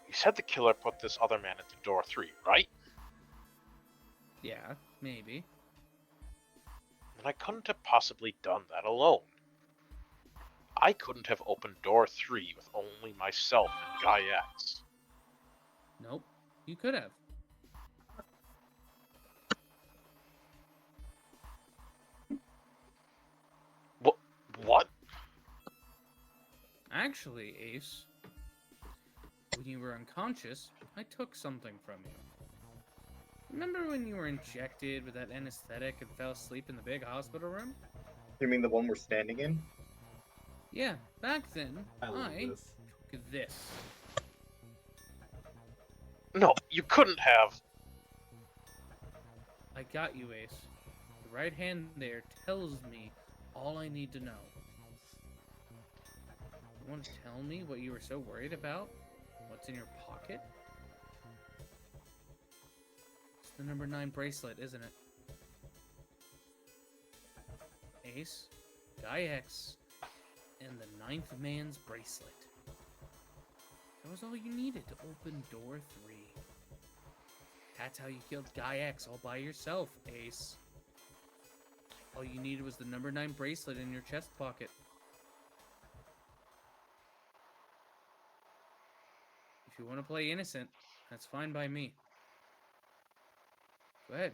You said the killer put this other man into door 3, right? Yeah, maybe. And I couldn't have possibly done that alone. I couldn't have opened door 3 with only myself and Guy X. Nope. You could have. What? Actually, Ace, when you were unconscious, I took something from you. Remember when you were injected with that anesthetic and fell asleep in the big hospital room? You mean the one we're standing in? Yeah, back then, I love I this. took this. No, you couldn't have. I got you, Ace. The right hand there tells me all I need to know. You want to tell me what you were so worried about? What's in your pocket? It's the number 9 bracelet, isn't it? Ace, Guy X, and the 9th man's bracelet. That was all you needed to open door 3. That's how you killed Guy X all by yourself, Ace. All you needed was the number 9 bracelet in your chest pocket. If you want to play innocent, that's fine by me. Go ahead.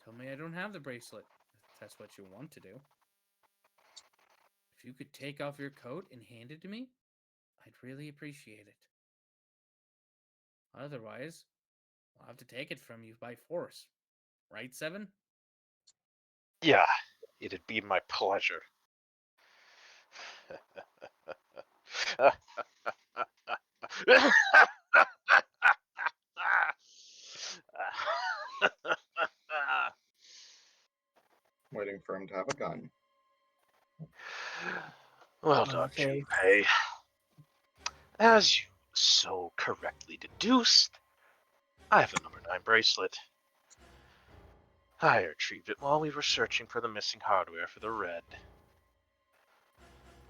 Tell me I don't have the bracelet, if that's what you want to do. If you could take off your coat and hand it to me, I'd really appreciate it. Otherwise, I'll have to take it from you by force. Right, Seven? Yeah, it'd be my pleasure. Waiting for him to have a gun. Well done, Okay. Junpei. As you so correctly deduced, I have the number 9 bracelet. I retrieved it while we were searching for the missing hardware for the Red.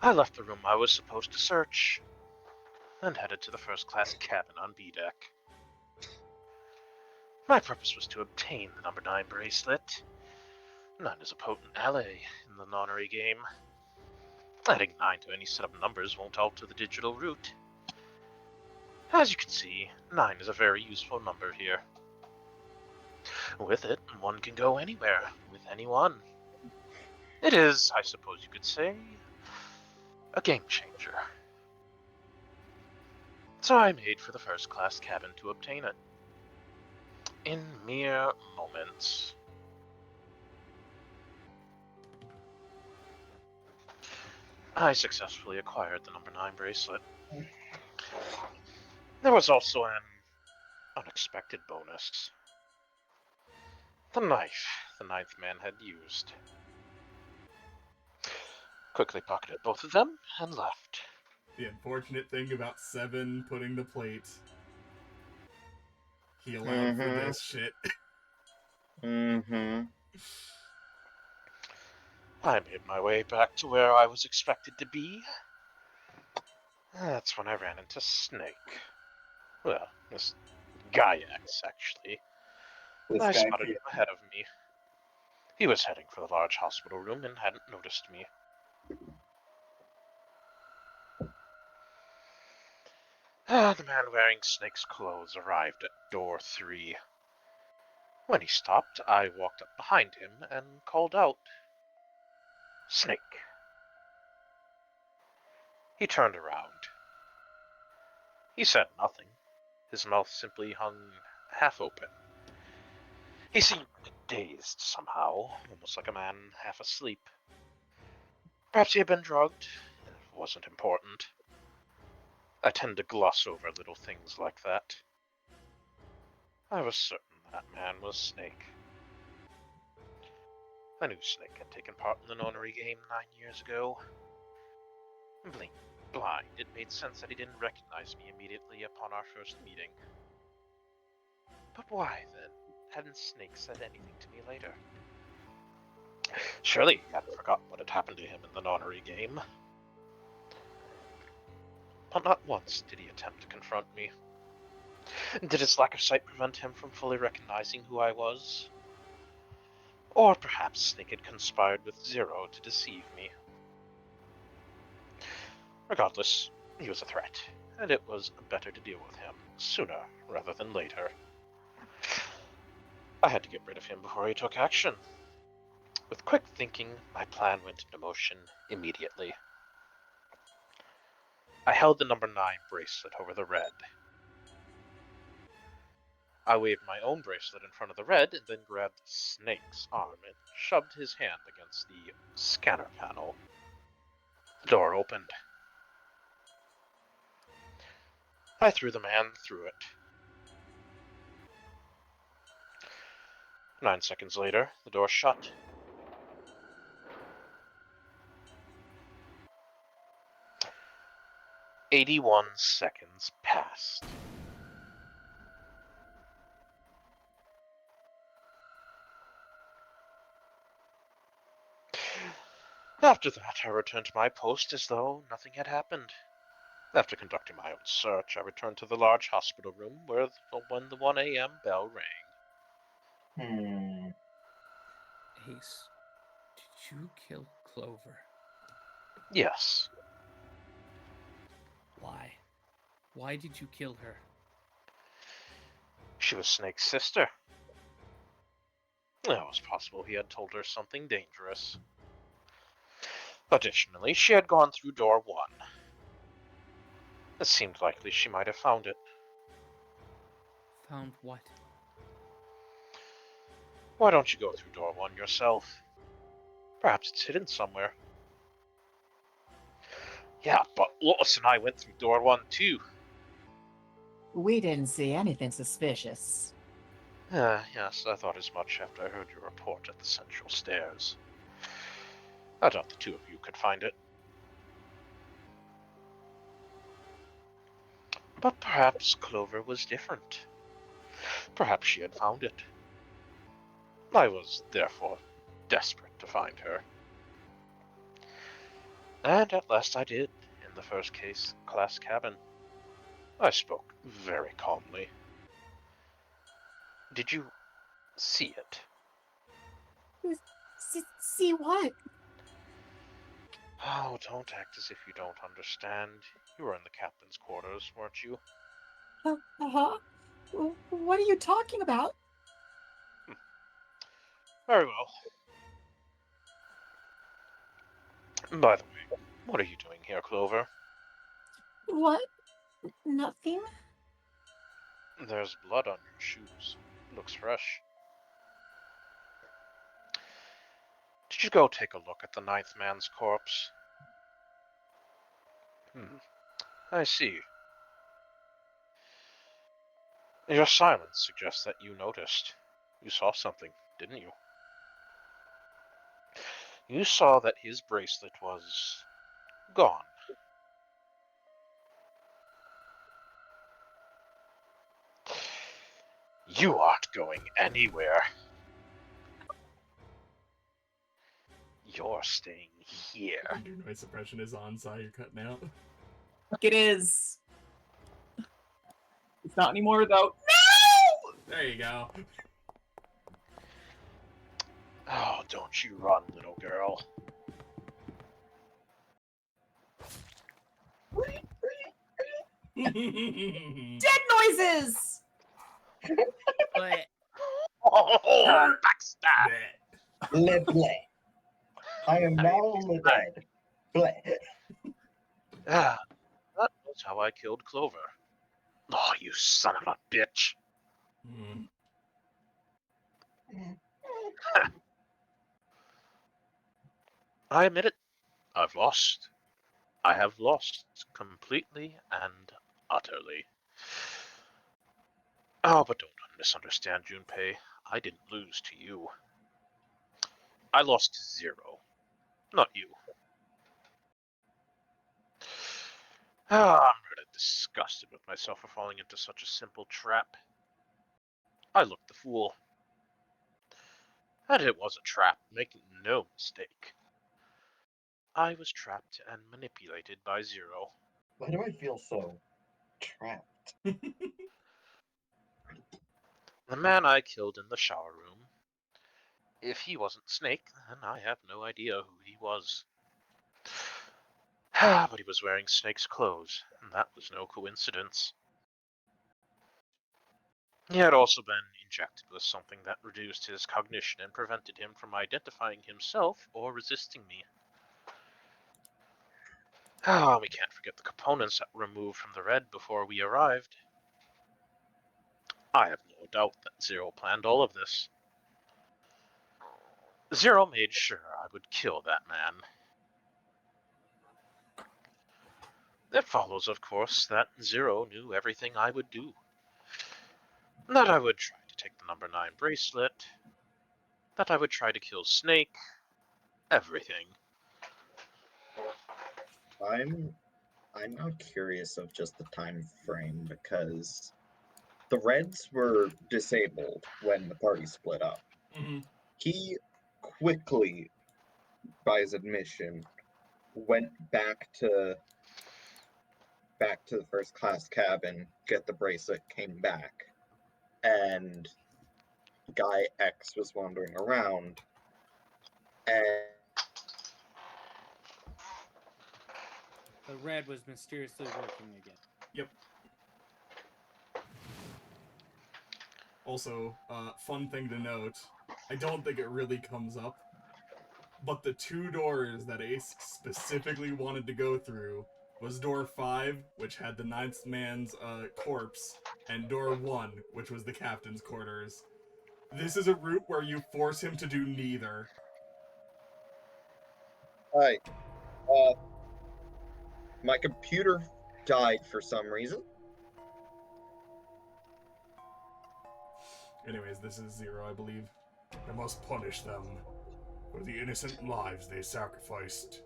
I left the room I was supposed to search, and headed to the first-class cabin on B-deck. My purpose was to obtain the number 9 bracelet. 9 is a potent ally in the nonary game. Adding 9 to any set of numbers won't alter the digital route. As you can see, 9 is a very useful number here. With it, one can go anywhere, with anyone. It is, I suppose you could say, a game changer. So I made for the first-class cabin to obtain it. In mere moments. I successfully acquired the number 9 bracelet. There was also an unexpected bonus. The knife the 9th man had used. Quickly pocketed both of them and left. The unfortunate thing about Seven putting the plate he allowed for this shit. Mm-hmm. I made my way back to where I was expected to be. That's when I ran into Snake. Well, this Gaiax, actually. This I guy spotted him ahead of me. He was heading for the large hospital room and hadn't noticed me. The man wearing Snake's clothes arrived at door 3. When he stopped, I walked up behind him and called out, "Snake." He turned around. He said nothing. His mouth simply hung half open. He seemed dazed somehow, almost like a man half asleep. Perhaps he had been drugged. It wasn't important. I tend to gloss over little things like that. I was certain that man was Snake. I knew Snake had taken part in the nonary game 9 years ago. Blind, it made sense that he didn't recognize me immediately upon our first meeting. But why, then, hadn't Snake said anything to me later? Surely he hadn't forgotten what had happened to him in the nonary game. But not once did he attempt to confront me. Did his lack of sight prevent him from fully recognizing who I was? Or perhaps Snake had conspired with Zero to deceive me. Regardless, he was a threat, and it was better to deal with him sooner rather than later. I had to get rid of him before he took action. With quick thinking, my plan went into motion immediately. I held the number 9 bracelet over the red. I waved my own bracelet in front of the red and then grabbed Snake's arm and shoved his hand against the scanner panel. The door opened. I threw the man through it. 9 seconds later, the door shut. "81 seconds passed. After that, I returned to my post as though nothing had happened. After conducting my own search, I returned to the large hospital room when the 1 a.m. bell rang. Ace, did you kill Clover? Yes. Why? Why did you kill her? She was Snake's sister. It was possible he had told her something dangerous. Additionally, she had gone through door 1. It seemed likely she might have found it. Found what? Why don't you go through door 1 yourself? Perhaps it's hidden somewhere. Yeah, but Lotus and I went through door 1 too. We didn't see anything suspicious. Yes, I thought as much after I heard your report at the central stairs. I doubt the two of you could find it. But perhaps Clover was different. Perhaps she had found it. I was, therefore, desperate to find her. And at last I did, in the first class cabin. I spoke very calmly. Did you see it? See what? Oh, don't act as if you don't understand. You were in the captain's quarters, weren't you? Uh-huh. What are you talking about? Very well. By the way, what are you doing here, Clover? What? Nothing? There's blood on your shoes. Looks fresh. Did you go take a look at the 9th man's corpse? I see. Your silence suggests that you noticed. You saw something, didn't you? You saw that his bracelet was gone. You aren't going anywhere. You're staying here. Your noise suppression is on, so you're cutting out. Look, it is. It's not anymore, though. There you go. Oh, don't you run, little girl. Dead noises! But Oh, backstab! Bleh, bleh. I am now dead. Bleh. Ah, that was how I killed Clover. Oh, you son of a bitch. Hmm. I admit it. I've lost. I have lost completely and utterly. Oh, but don't misunderstand, Junpei. I didn't lose to you. I lost to Zero, not you. Ah, I'm really disgusted with myself for falling into such a simple trap. I looked the fool. And it was a trap, make no mistake. I was trapped and manipulated by Zero. Why do I feel so trapped? The man I killed in the shower room. If he wasn't Snake, then I have no idea who he was. But he was wearing Snake's clothes, and that was no coincidence. He had also been injected with something that reduced his cognition and prevented him from identifying himself or resisting me. We can't forget the components that were removed from the Red before we arrived. I have no doubt that Zero planned all of this. Zero made sure I would kill that man. It follows, of course, that Zero knew everything I would do. That I would try to take the number 9 bracelet. That I would try to kill Snake. Everything. I'm now curious of just the time frame because the Reds were disabled when the party split up. Hmm. He quickly, by his admission, went back to the first class cabin, get the bracelet, came back, and Guy X was wandering around, and the red was mysteriously working again. Yep. Also, fun thing to note, I don't think it really comes up, but the 2 doors that Ace specifically wanted to go through was door 5, which had the 9th man's corpse, and door 1, which was the captain's quarters. This is a route where you force him to do neither. hi, my computer died for some reason. Anyways, this is Zero, I believe. I must punish them for the innocent lives they sacrificed.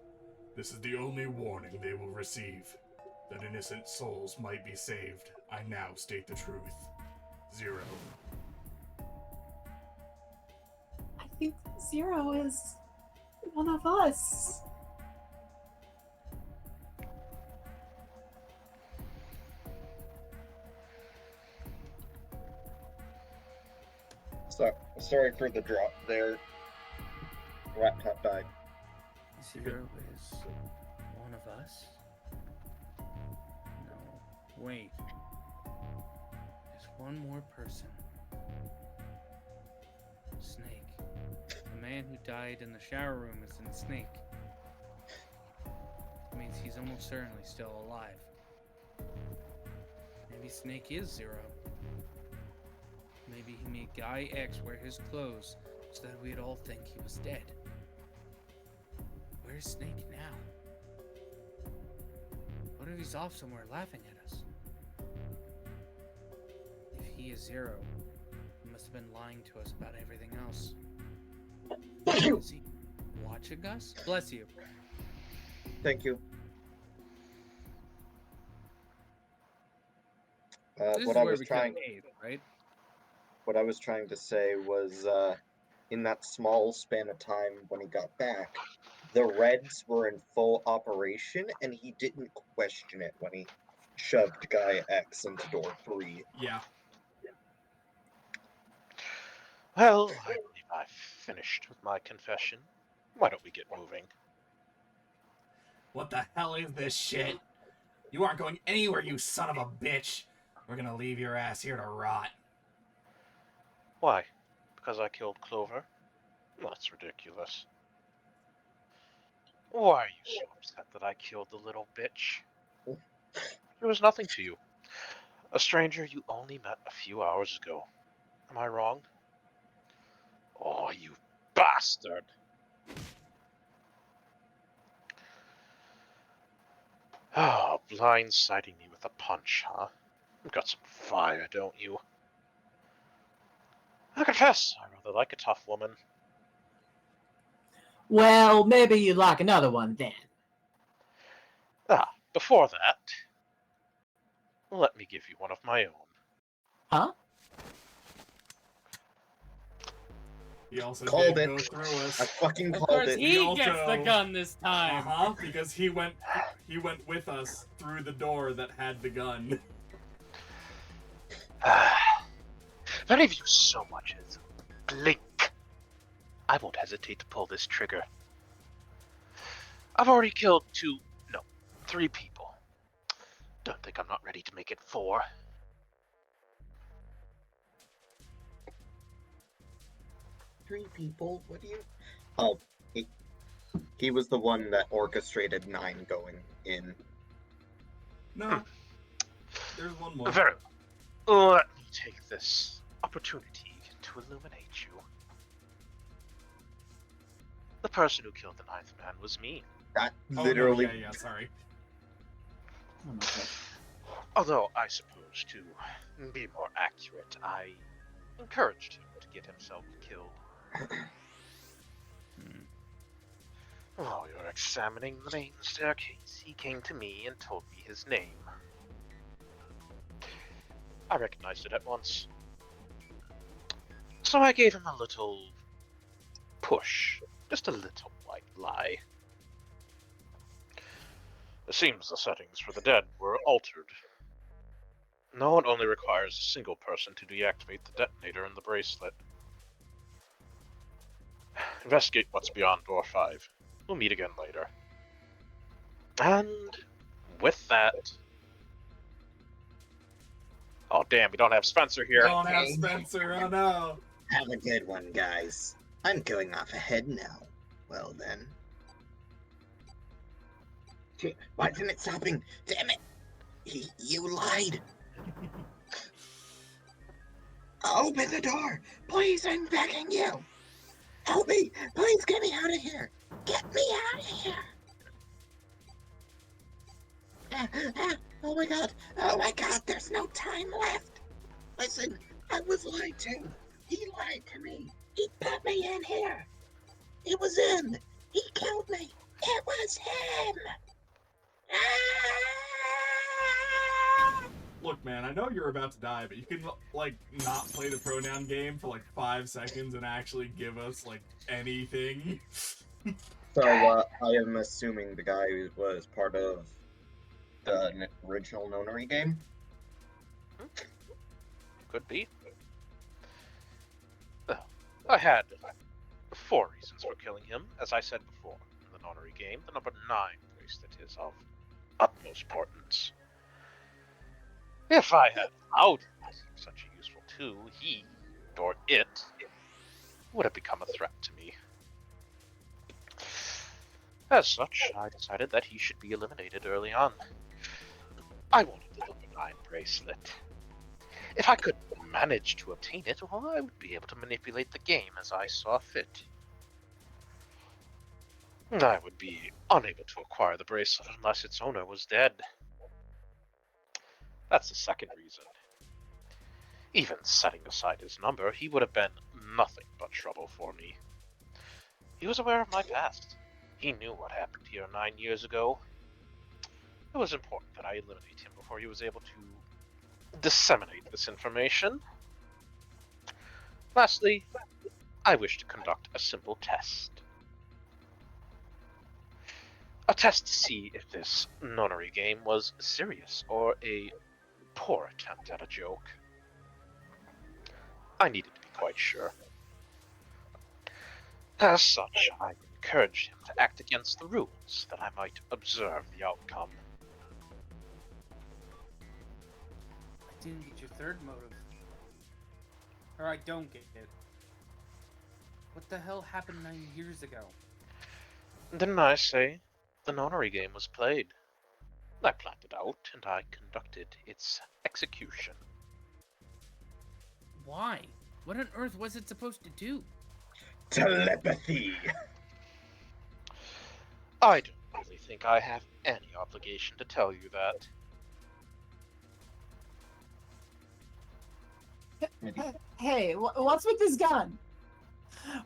This is the only warning they will receive. That innocent souls might be saved. I now state the truth. Zero. I think Zero is one of us. Sorry for the drop there. Laptop died. Zero is one of us? No. Wait. There's one more person. Snake. The man who died in the shower room is in Snake. That means he's almost certainly still alive. Maybe Snake is Zero. Maybe he made Guy X wear his clothes so that we'd all think he was dead. Where's Snake now? What if he's off somewhere laughing at us? If he is Zero, he must have been lying to us about everything else. Is he watching us? Bless you. Thank you. This is What I where was we trying. cut Abe, right? what I was trying to say was, in that small span of time when he got back, the Reds were in full operation, and he didn't question it when he shoved Guy X into door 3. Yeah. Well, I believe I've finished with my confession. Why don't we get moving? What the hell is this shit? You aren't going anywhere, you son of a bitch. We're gonna leave your ass here to rot. Why? Because I killed Clover? That's ridiculous. Why are you so upset that I killed the little bitch? It was nothing to you. A stranger you only met a few hours ago. Am I wrong? Oh, you bastard! Oh, blindsiding me with a punch, huh? You've got some fire, don't you? I confess, I rather like a tough woman. Well, maybe you'd like another one then. Ah, before that, let me give you one of my own. Huh? He also Called did it. go through I us. fucking Of called course, it. he also- gets the gun this time. Because he went with us through the door that had the gun. If any of you so much as blink, I won't hesitate to pull this trigger. I've already killed 3 people. Don't think I'm not ready to make it 4. Three people? What do you... Oh, he was the one that orchestrated 9 going in. No. There's one more. Very well. Let me take this opportunity to illuminate you. The person who killed the 9th man was me. That Oh, literally... No, yeah, sorry. Oh my God. Although I suppose, to be more accurate, I encouraged him to get himself killed. While you were examining the main staircase, he came to me and told me his name. I recognized it at once. So I gave him a little push. Just a little white lie. It seems the settings for the dead were altered. Now it only requires a single person to deactivate the detonator in the bracelet. Investigate what's beyond door 5. We'll meet again later. And with that... Oh damn, we don't have Spencer here. Don't have Spencer, oh no. Have a good one, guys. I'm going off ahead now. Well then. Why isn't it stopping? Damn it! You lied! Open the door! Please, I'm begging you! Help me! Please get me out of here! Get me out of here! Oh my god! Oh my god! There's no time left! Listen, I was lied to! He lied to me! He put me in here! It was him! He killed me! It was him! Ah! Look, man, I know you're about to die, but you can, like, not play the pronoun game for, like, 5 seconds and actually give us, like, anything. So, I am assuming the guy was part of the original Nonary game? Could be. Well, I had 4 reasons for killing him. As I said before, in the Nonary game, the number 9 bracelet is of utmost importance. If I had allowed him to seek such a useful tool, he, or it, would have become a threat to me. As such, I decided that he should be eliminated early on. I wanted the number 9 bracelet. If I could manage to obtain it, well, I would be able to manipulate the game as I saw fit. I would be unable to acquire the bracelet unless its owner was dead. That's the second reason. Even setting aside his number, he would have been nothing but trouble for me. He was aware of my past. He knew what happened here 9 years ago. It was important that I eliminate him before he was able to disseminate this information. Lastly, I wish to conduct a simple test. A test to see if this nonary game was serious or a poor attempt at a joke. I needed to be quite sure. As such, I encouraged him to act against the rules, that I might observe the outcome. I didn't get your third motive. Or I don't get it. What the hell happened 9 years ago? Didn't I say the nonary game was played? I planned it out, and I conducted its execution. Why? What on earth was it supposed to do? Telepathy. I don't really think I have any obligation to tell you that. Hey, what's with this gun?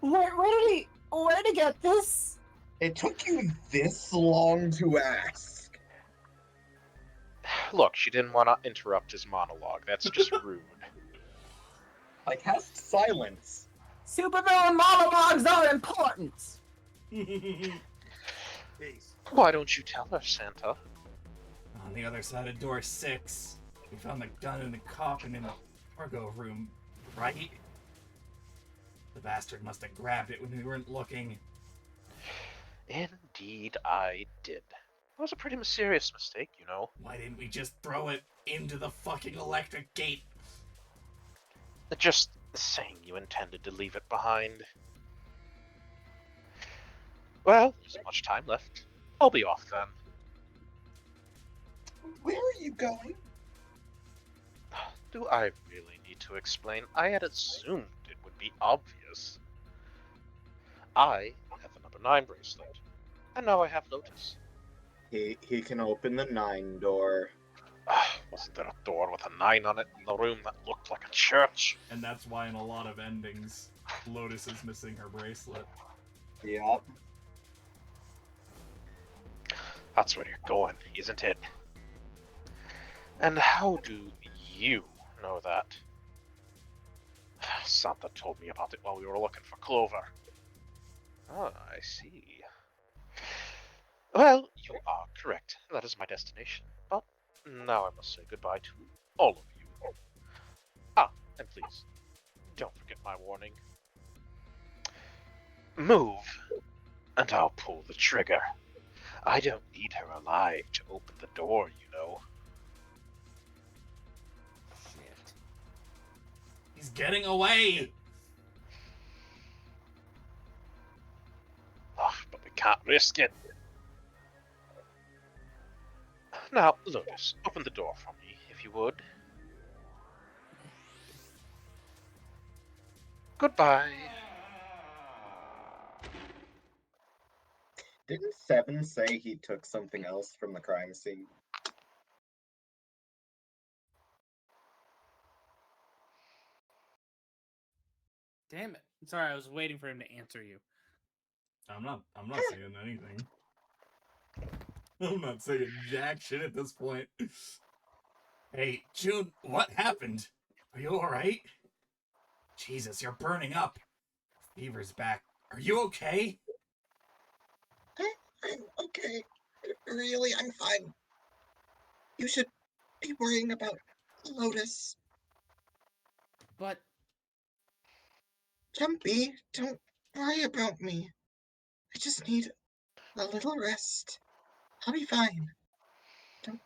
Where did he get this? It took you this long to ask. Look, she didn't want to interrupt his monologue. That's just rude. I cast silence. Supervillain monologues are important. Why don't you tell her, Santa? On the other side of door 6, we found the gun in the coffin in the cargo room, right? The bastard must have grabbed it when we weren't looking. Indeed, I did. It was a pretty mysterious mistake, you know. Why didn't we just throw it into the fucking electric gate? Just saying you intended to leave it behind. Well, there's not much time left. I'll be off then. Where are you going? Do I really need to explain? I had assumed it would be obvious. I have a number 9 bracelet, and now I have Lotus. He can open the 9 door. Wasn't there a door with a 9 on it in the room that looked like a church? And that's why in a lot of endings, Lotus is missing her bracelet. Yep. That's where you're going, isn't it? And how do you know that? Santa told me about it while we were looking for Clover. Ah, I see. Well, you are correct. That is my destination. But now I must say goodbye to all of you. Ah, and please, don't forget my warning. Move, and I'll pull the trigger. I don't need her alive to open the door, you know. Shit. He's getting away! But we can't risk it. Now, Lotus, open the door for me, if you would. Goodbye. Didn't Seven say he took something else from the crime scene? Damn it. Sorry, I was waiting for him to answer you. I'm not saying anything. I'm not saying jack shit at this point. Hey, June, what happened? Are you alright? Jesus, you're burning up. Fever's back. Are you okay? I'm okay. Really, I'm fine. You should be worrying about Lotus. But Jumpy, don't worry about me. I just need a little rest. I'll be fine. Don't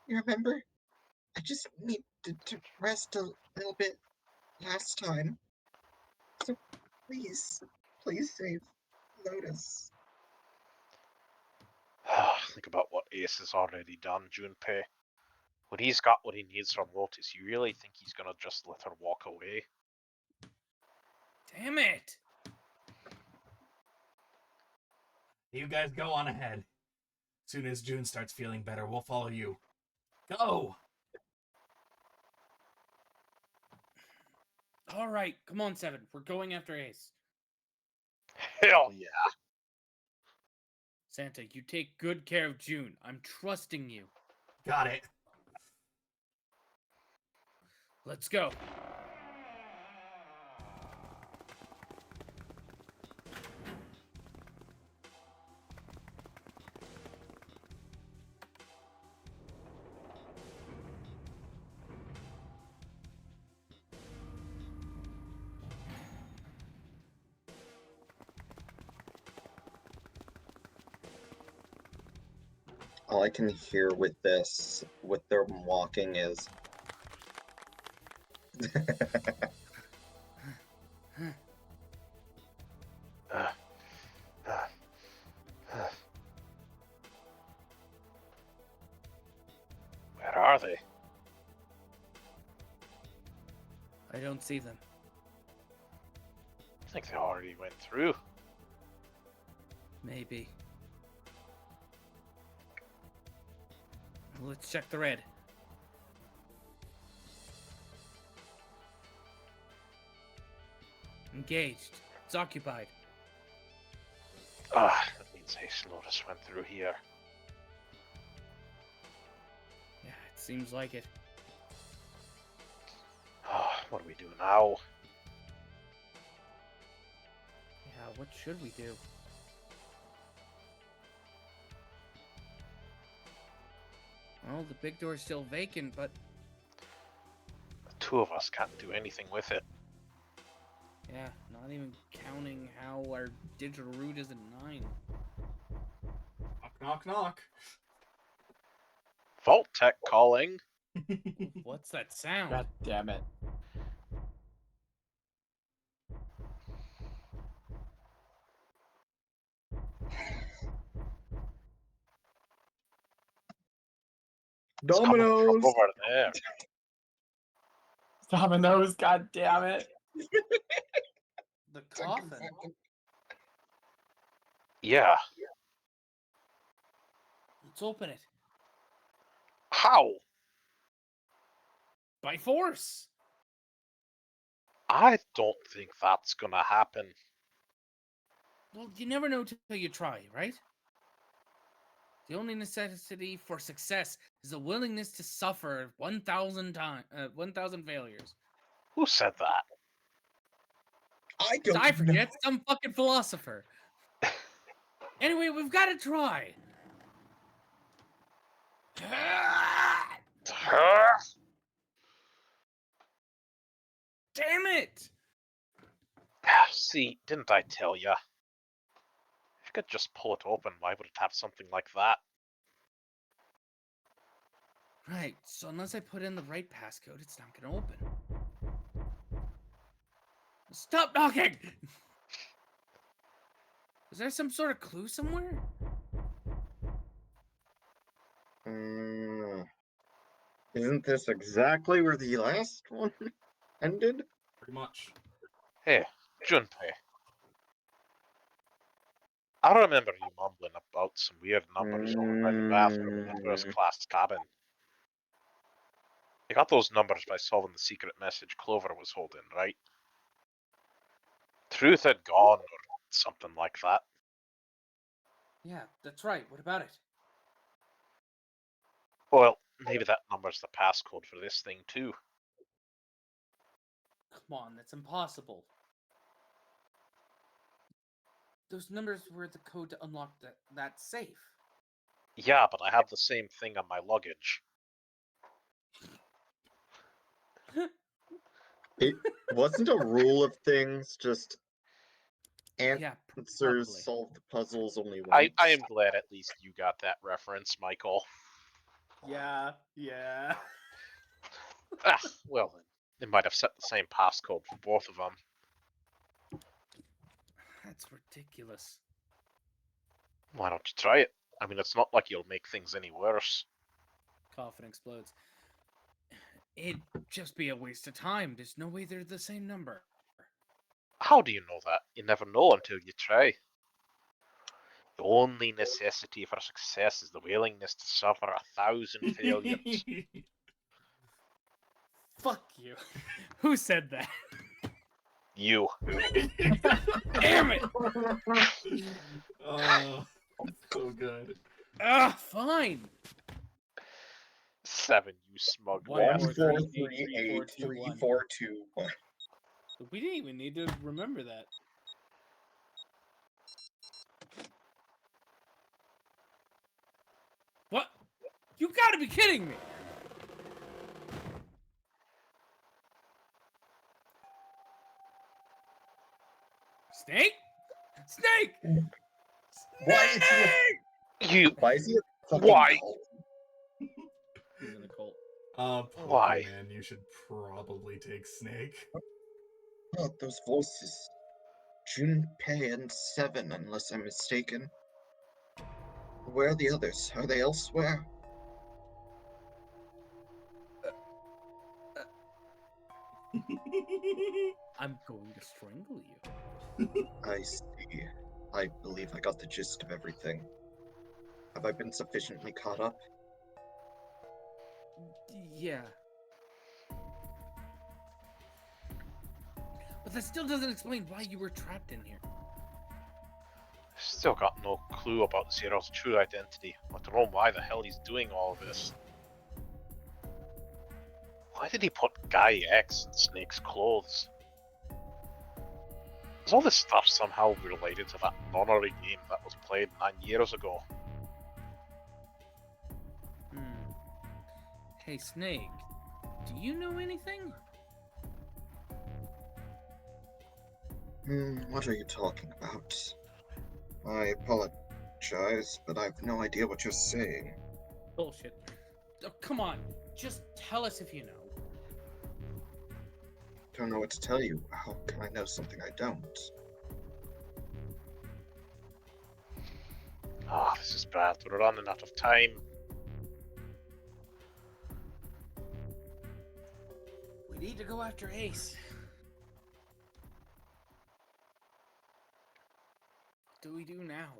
you remember? I just needed to rest a little bit last time. So please save Lotus. Think about what Ace has already done, Junpei. When he's got what he needs from Lotus, you really think he's gonna just let her walk away? damn it. You guys go on ahead. Soon as June starts feeling better, we'll follow you. Go! All right, come on, Seven. We're going after Ace. Hell yeah. Santa, you take good care of June. I'm trusting you. Got it. Let's go. All I can hear with this, with their walking, is. Where are they? I don't see them. I think they already went through. Maybe. Let's check the red. Engaged. It's occupied. Ah, that means Haste Lotus went through here. Yeah, it seems like it. Ah, what do we do now? Yeah, what should we do? Well, the big door's still vacant, but The two of us can't do anything with it. yeah, not even counting how our digital route is a 9. Knock, knock, knock. Vault Tech calling. What's that sound? God damn it. It's coming from Dominoes! over there. Dominoes, god damn it. The coffin. Yeah. Let's open it. How? By force! I don't think that's gonna happen. Well, you never know till you try, right? The only necessity for success is a willingness to suffer 1,000 failures. Who said that? I So don't I know. forget, some fucking philosopher. Anyway, we've got to try. Damn it! See, didn't I tell ya? If you could just pull it open, why would it have something like that? Right, so unless I put in the right passcode, it's not gonna open. Stop knocking! Is there some sort of clue somewhere? Isn't this exactly where the last one ended? Pretty much. Hey, Junpei. I remember you mumbling about some weird numbers over by the bathroom in the first class cabin. You got those numbers by solving the secret message Clover was holding, right? Truth had gone, or something like that. Yeah, that's right. What about it? Well, maybe that number's the passcode for this thing, too. Come on, that's impossible. Those numbers were the code to unlock that safe. Yeah, but I have the same thing on my luggage. It wasn't a rule of things, just Yeah, answers probably. solve the puzzles only once. I am glad at least you got that reference, Michael. Yeah, yeah. Ah, well then. They might have set the same passcode for both of them. That's ridiculous. Why don't you try it? I mean, it's not like you'll make things any worse. Coffin explodes. It'd just be a waste of time. There's no way they're the same number. How do you know that? You never know until you try. The only necessity for success is the willingness to suffer 1,000 failures. Fuck you. Who said that? You. Damn it! Oh, so good. Ah, fine. 7, you smug One, bastard. 4, 1, 4, 3, 3, 8, 8, 3, 3, 1. 4, 2, 1. We didn't even need to remember that. What? You gotta be kidding me! Snake? Snake! Why is he You. Why is he at fucking Why? cult. He's in a cult. Why? Man, you should probably take Snake. Oh, those voices. Junpei and Seven, unless I'm mistaken. Where are the others? Are they elsewhere? I'm going to strangle you. I see. I believe I got the gist of everything. Have I been sufficiently caught up? Yeah. But that still doesn't explain why you were trapped in here. Still got no clue about Zero's true identity, let alone why the hell he's doing all of this. Why did he put Guy X in Snake's clothes? Is all this stuff somehow related to that nonary game that was played 9 years ago? Hey, Snake, do you know anything? What are you talking about? I apologize, but I have no idea what you're saying. Bullshit. Oh, come on, just tell us if you know. Don't know what to tell you. How can I know something I don't? Ah, this is bad. We're running out of time. We need to go after Ace. What do we do now?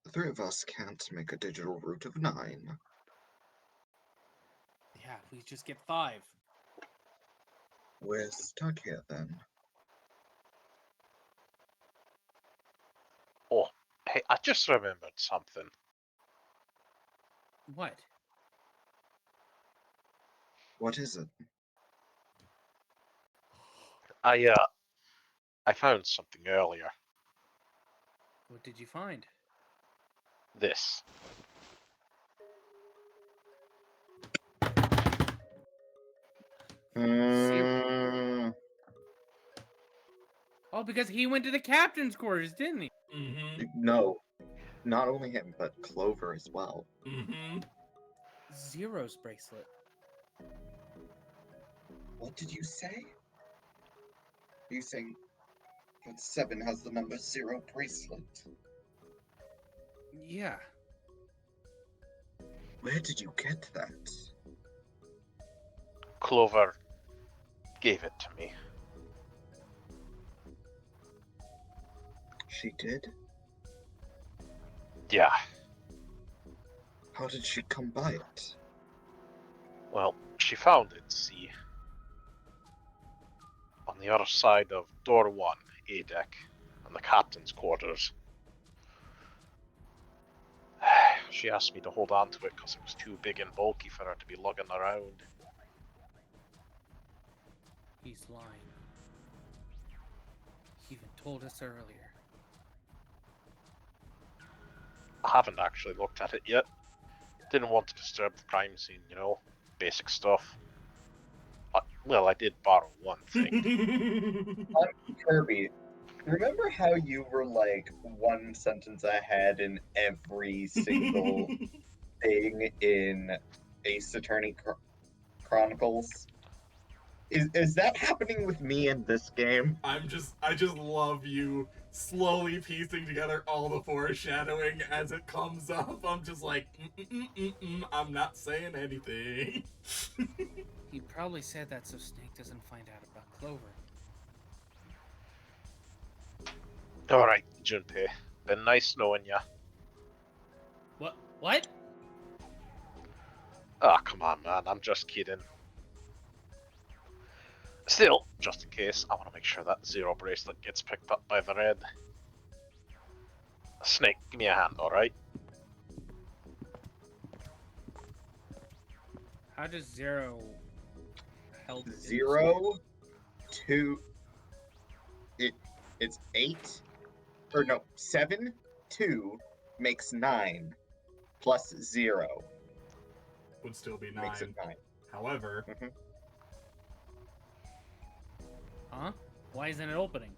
The three of us can't make a digital route of 9. Yeah, we just get 5. We're stuck here then. Oh, hey, I just remembered something. What? What is it? I found something earlier. What did you find? This. Oh, because he went to the captain's quarters, didn't he? Mm-hmm. No. Not only him, but Clover as well. Mm-hmm. Zero's bracelet. What did you say? Are you saying that 7 has the number 0 bracelet? Yeah. Where did you get that? Clover gave it to me. She did? Yeah. How did she come by it? Well, she found it, see. On the other side of door 1, A deck, in the captain's quarters. She asked me to hold on to it because it was too big and bulky for her to be lugging around. He's lying. He even told us earlier. I haven't actually looked at it yet. Didn't want to disturb the crime scene, you know? Basic stuff. Well, I did borrow one thing. Kirby, remember how you were like one sentence ahead in every single thing in Ace Attorney Chronicles? Is that happening with me in this game? I just love you slowly piecing together all the foreshadowing as it comes up. I'm just like, I'm not saying anything. He probably said that so Snake doesn't find out about Clover. Alright, Junpei. Been nice knowing ya. What? What? Ah, come on, man. I'm just kidding. Still, just in case, I want to make sure that 0 bracelet gets picked up by the red. Snake, give me a hand, alright? How does 0 help? 0, 2. It's 8. Or no, 7, 2 makes 9. Plus 0 Would still be 9. makes it 9. However, Huh? Why isn't it opening?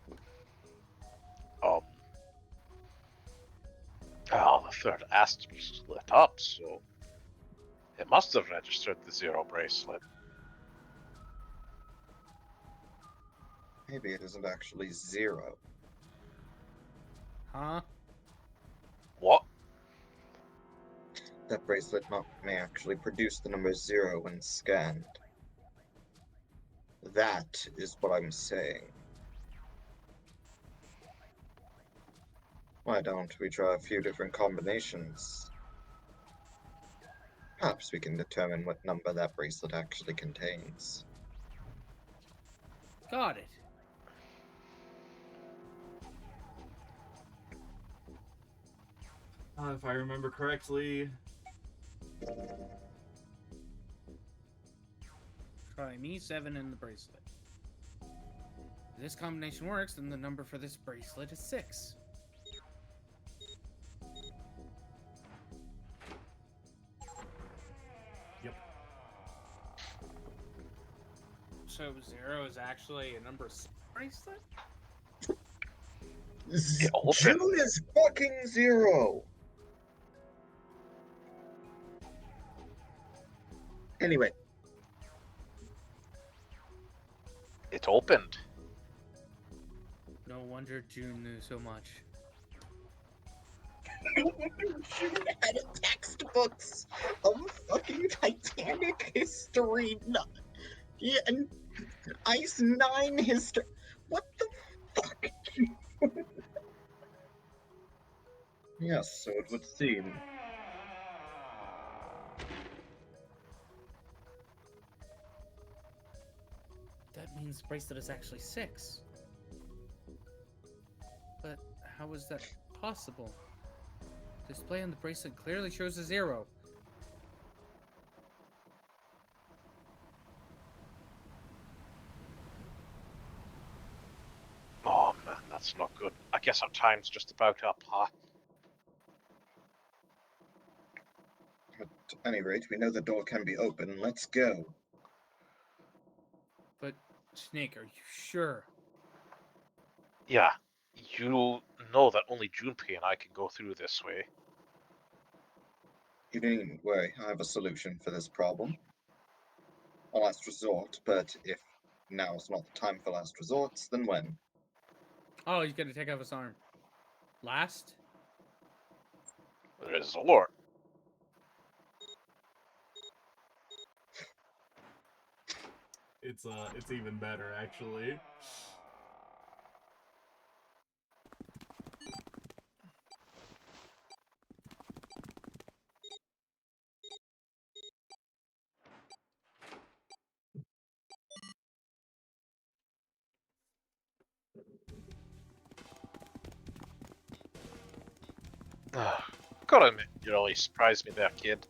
Oh, the third astral lit up, so it must have registered the zero bracelet. Maybe it isn't actually 0. Huh? What? That bracelet may actually produce the number 0 when scanned. That is what I'm saying. Why don't we try a few different combinations? Perhaps we can determine what number that bracelet actually contains. Got it. If I remember correctly, Try me 7 in the bracelet. If this combination works, then the number for this bracelet is 6. Yep. So 0 is actually a number 6 bracelet? June is fucking 0! Anyway, It opened. No wonder June knew so much. June had textbooks of fucking Titanic history. Yeah, and Ice 9 history. What the fuck? Yes, so it would seem. That means the bracelet is actually 6. But how is that possible? Display on the bracelet clearly shows a 0. Oh man, that's not good. I guess our time's just about up, huh? At any rate, we know the door can be open. Let's go. But, Snake, are you sure? Yeah, you know that only Junpei and I can go through this way. You needn't worry, I have a solution for this problem. A last resort, but if now's not the time for last resorts, then when? Oh, he's gonna take off his arm. Last? Resort. it's even better actually. Gotta admit, you really surprised me there, kid.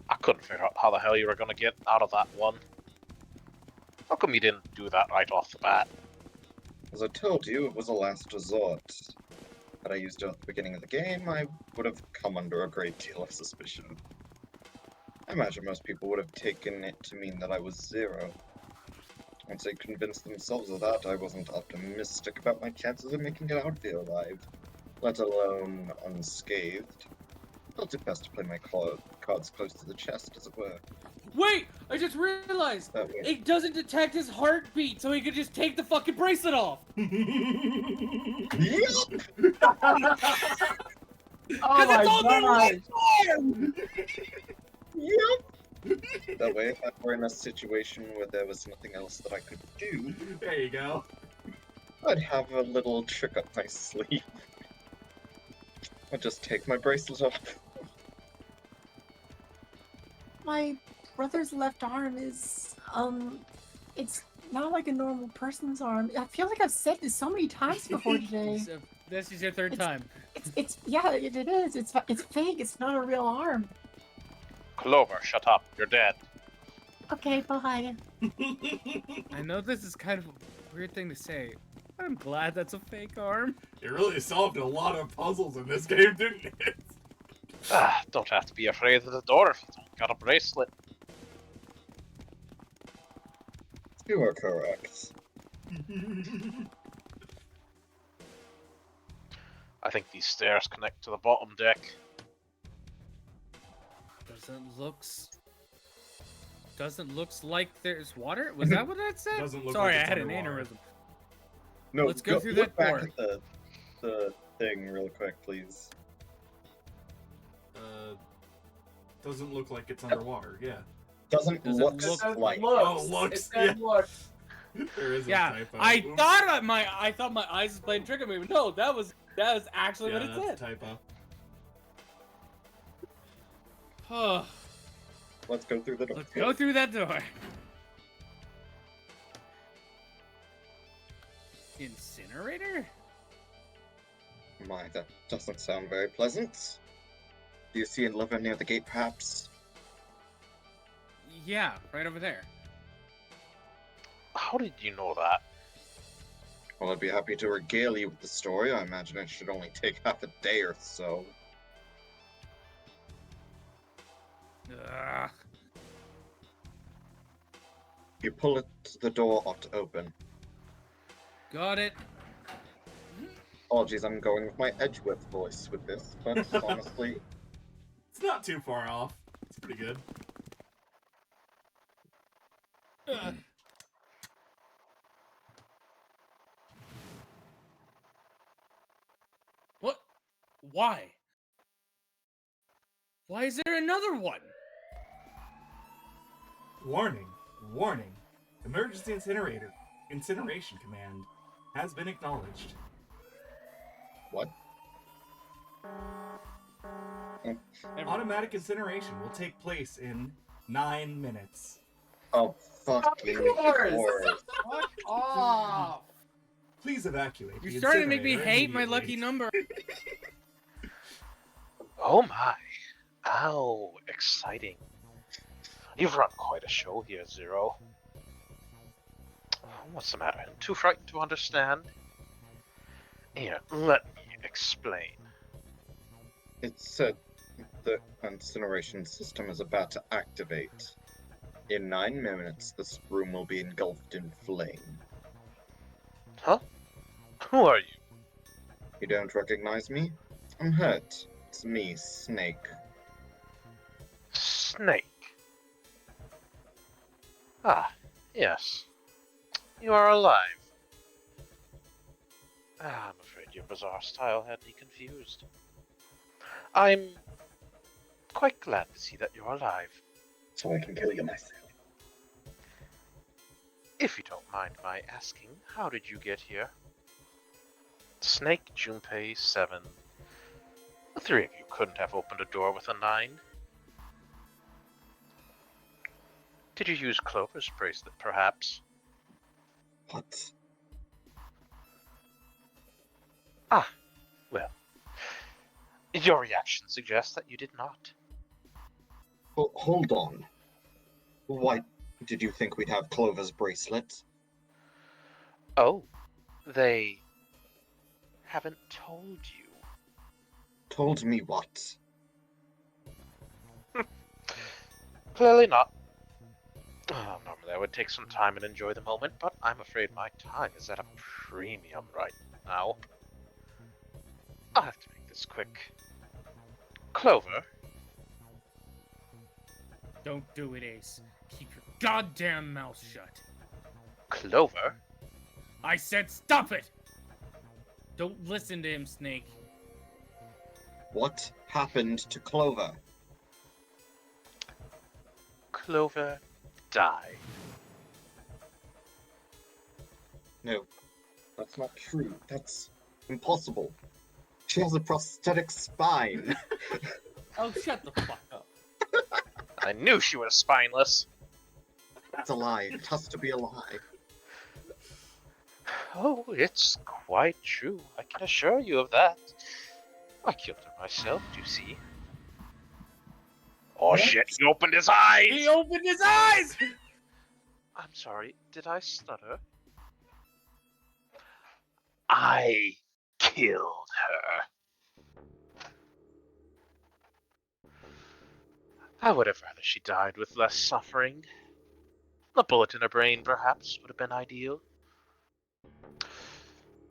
I couldn't figure out how the hell you were gonna get out of that one. How come you didn't do that right off the bat? As I told you, it was a last resort. Had I used it at the beginning of the game, I would have come under a great deal of suspicion. I imagine most people would have taken it to mean that I was 0. Once they convinced themselves of that, I wasn't optimistic about my chances of making it out here alive, let alone unscathed. Felt it best to play my cards close to the chest, as it were. Wait! I just realized! That way. It doesn't detect his heartbeat, so he could just take the fucking bracelet off! Yup! Oh my god! Yup! That way, if I were in a situation where there was nothing else that I could do, There you go. I'd have a little trick up my sleeve. I'd just take my bracelet off. My brother's left arm is, it's not like a normal person's arm. I feel like I've said this so many times before today. So, this is your third It's- time. Yeah, it is. It's fake. It's not a real arm. Clover, shut up. You're dead. Okay, bye. I know this is kind of a weird thing to say. but I'm glad that's a fake arm. It really solved a lot of puzzles in this game, didn't it? Don't have to be afraid of the door if you don't got a bracelet. You are correct. I think these stairs connect to the bottom deck. Doesn't looks like there's water. Was that what that said? Doesn't look Sorry, like I it's had an underwater. aneurysm. No, Let's go through look that back door. at the thing real quick, please. Doesn't look like it's underwater. Yeah. Doesn't Does it look look- like. Oh, looks. It said Yeah. looks. There is Yeah, a typo. I Oops. thought my eyes was playing trick on me, but no, that was actually Yeah, what it that's said. a typo. Oh, Let's go through the door. let's go through that door. Incinerator? My, that doesn't sound very pleasant. Do you see a lever near the gate, perhaps? Yeah, right over there. How did you know that? Well, I'd be happy to regale you with the story. I imagine it should only take half a day or so. Ugh. You pull it, the door ought to open. Got it. Apologies, I'm going with my Edgeworth voice with this, but honestly, It's not too far off. It's pretty good. What? Why? Why is there another one? Warning. Warning. Emergency incineration command has been acknowledged. what? Automatic incineration will take place in 9 minutes. Oh, fucking course. course. Fuck off. Please evacuate. You're the starting to make me incinerator hate my lucky immediately. number. Oh my. How exciting. You've run quite a show here, Zero. What's the matter? Too frightened to understand? Here, let me explain. It said the incineration system is about to activate. In 9 minutes, this room will be engulfed in flame. Huh? Who are you? You don't recognize me? I'm hurt. It's me, Snake. Snake. Ah, yes. You are alive. I'm afraid your bizarre style had me confused. I'm quite glad to see that you're alive. So I can kill you myself. If you don't mind my asking, how did you get here? Snake, Junpei, 7. The three of you couldn't have opened a door with a 9. Did you use Clover's bracelet, perhaps? What? Ah, well. Your reaction suggests that you did not. Oh, hold on. Why did you think we'd have Clover's bracelet? Oh, they haven't told you. Told me what? Clearly not. Normally I would take some time and enjoy the moment, but I'm afraid my time is at a premium right now. I'll have to make this quick. Clover, Don't do it, Ace. Keep your goddamn mouth shut. Clover, I said stop it! Don't listen to him, Snake. What happened to Clover? Clover died. No, that's not true. That's impossible. She has a prosthetic spine. Oh, shut the fuck up. I knew she was spineless. That's a lie. It has to be a lie. Oh, it's quite true. I can assure you of that. I killed her myself, you see. Oh shit, he opened his eyes! He opened his eyes! I'm sorry, did I stutter? I killed her. I would have rather she died with less suffering. A bullet in her brain, perhaps, would have been ideal.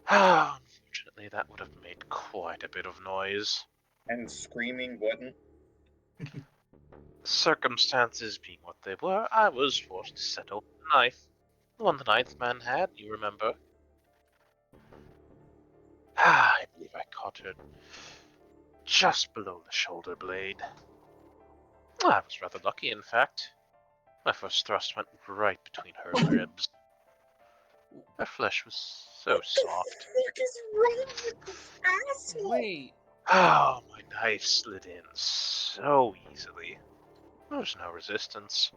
Unfortunately, Unfortunately, that would have made quite a bit of noise. And screaming wouldn't. Circumstances being what they were, I was forced to set open the knife. The one the ninth man had, you remember. I believe I caught her just below the shoulder blade. I was rather lucky, in fact. My first thrust went right between her ribs. Her flesh was so soft. What is wrong with this asshole? Wait, Oh, my knife slid in so easily. There was no resistance.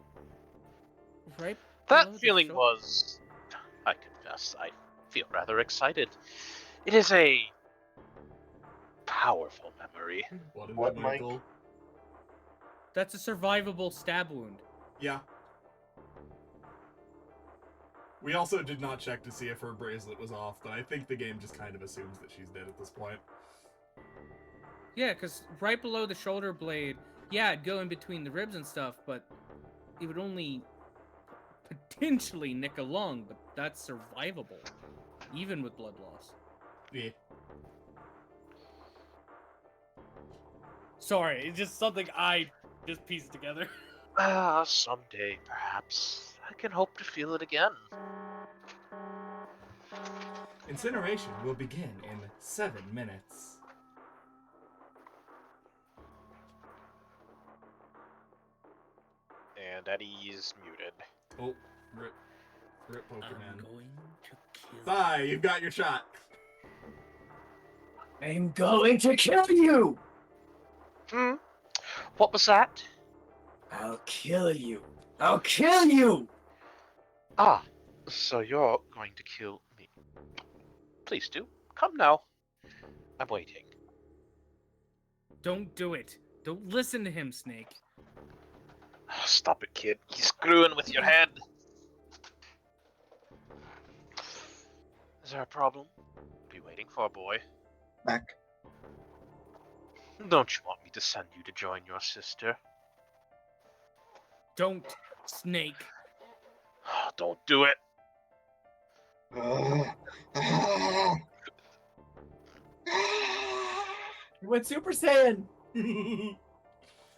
right? That below the feeling shoulder? was, I confess, I feel rather excited. It is a powerful memory. What is What, it, Mike? Michael? That's a survivable stab wound. Yeah. We also did not check to see if her bracelet was off, but I think the game just kind of assumes that she's dead at this point. Yeah, because right below the shoulder blade, yeah, it'd go in between the ribs and stuff, but it would only potentially nick a lung, but that's survivable, even with blood loss. Yeah. Sorry, it's just something I just pieced together. Someday, perhaps, I can hope to feel it again. Incineration will begin in 7 minutes. And Eddie's muted. Oh, rip. Rip I'm Pokemon. going to kill Sai, you've got your shot. I'm going to kill you! Hmm? What was that? I'll kill you. I'll kill you! Ah, so you're going to kill me. Please do. Come now. I'm waiting. Don't do it. Don't listen to him, Snake. Stop it, kid. He's screwing with your head. Is there a problem? Be waiting for a boy. Back. Don't you want me to send you to join your sister? Don't, Snake. Don't do it. You went Super Saiyan!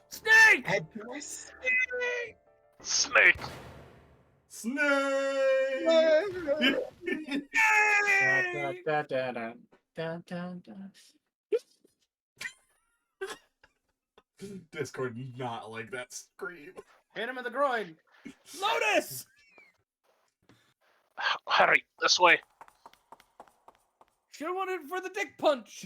Snake! Headless. Snake! Snake! Da, da, da, da, da, da, da. Discord did not like that scream. Hit him in the groin. Lotus! Hurry, this way. Should've wanted for the dick punch.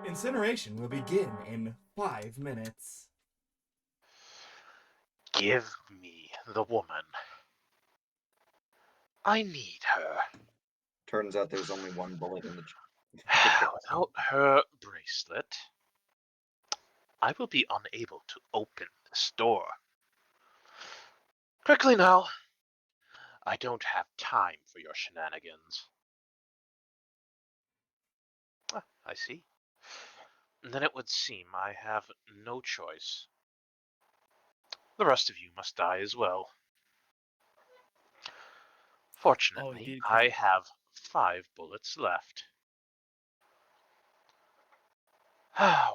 Incineration will begin in 5 minutes. Give me the woman. I need her. Turns out there's only one bullet in the. Without her bracelet, I will be unable to open this door. Quickly now. I don't have time for your shenanigans. Ah, I see. Then it would seem I have no choice. The rest of you must die as well. Fortunately, did I you? have 5 bullets left.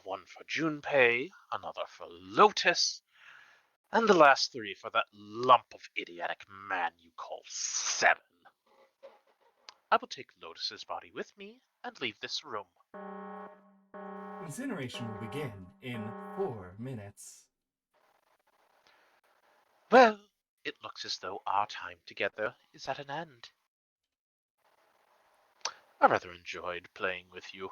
One for Junpei, another for Lotus, and the last 3 for that lump of idiotic man you call Seven. I will take Lotus's body with me and leave this room. Incineration will begin in 4 minutes. Well, it looks as though our time together is at an end. I rather enjoyed playing with you.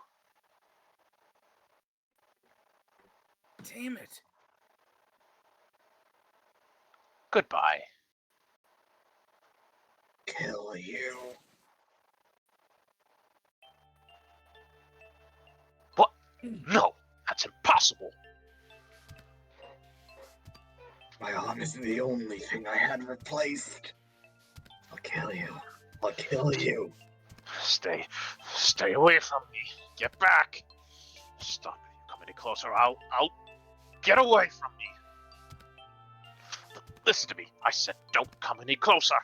Damn it. Goodbye. Kill you. What? No, that's impossible. My arm is the only thing I had replaced. I'll kill you. I'll kill you. Stay away from me. Get back. Stop. If you come any closer, I'll get away from me. Listen to me. I said don't come any closer.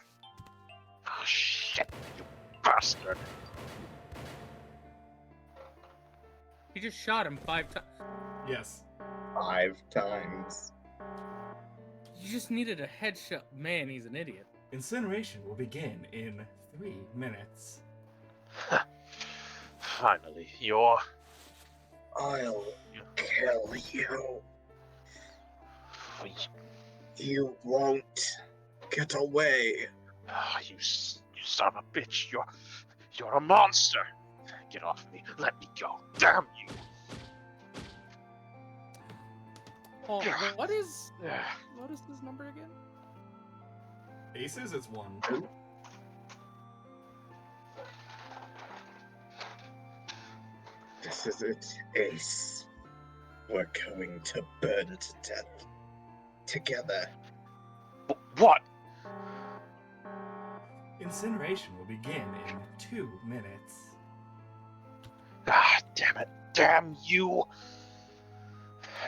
Oh, shit, you bastard. He just shot him 5 times. Yes. 5 times. You just needed a headshot. Man, he's an idiot. Incineration will begin in 3 minutes. Finally, you're... I'll kill you. You won't get away. You son of a bitch, you're a monster. Get off me, let me go, damn you. Oh, Yeah. what is Yeah. his number again? Aces, it's 1. This is it, Ace. We're going to burn to death. Together. What? Incineration will begin in 2 minutes. Ah, damn it, damn you.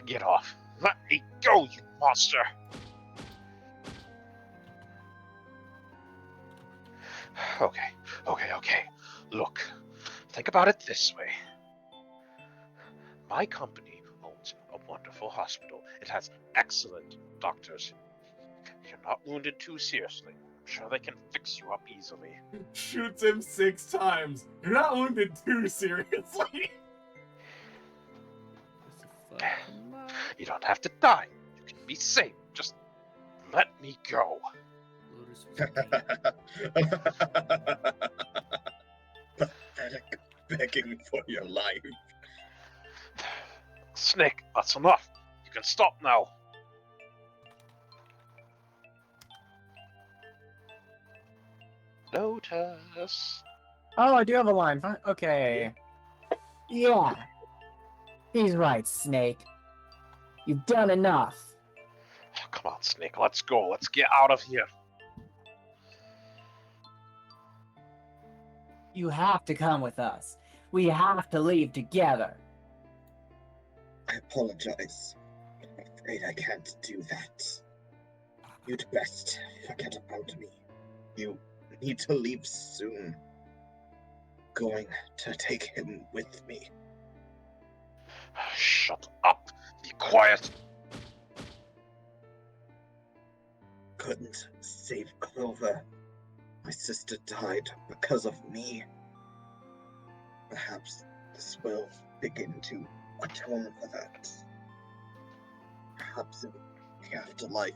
Get off, let me go, you monster. Okay. Look, think about it this way. My company owns a wonderful hospital. It has excellent doctors. You're not wounded too seriously. I'm sure they can fix you up easily. Shoots him 6 times. You're not wounded too seriously. You don't have to die. You can be safe. Just let me go. Lotus was a king. Pathetic begging for your life. Snake, that's enough. You can stop now. Lotus. Oh, I do have a line. Fine. Okay. Yeah. He's right, Snake. You've done enough. Oh, come on, Snake, let's go. Let's get out of here. You have to come with us. We have to leave together. I apologize. I'm afraid I can't do that. You'd best forget about me. You need to leave soon. Going to take him with me. Shut up. Be quiet. Couldn't save Clover. My sister died because of me. Perhaps this will begin to atone for that. Perhaps in the afterlife,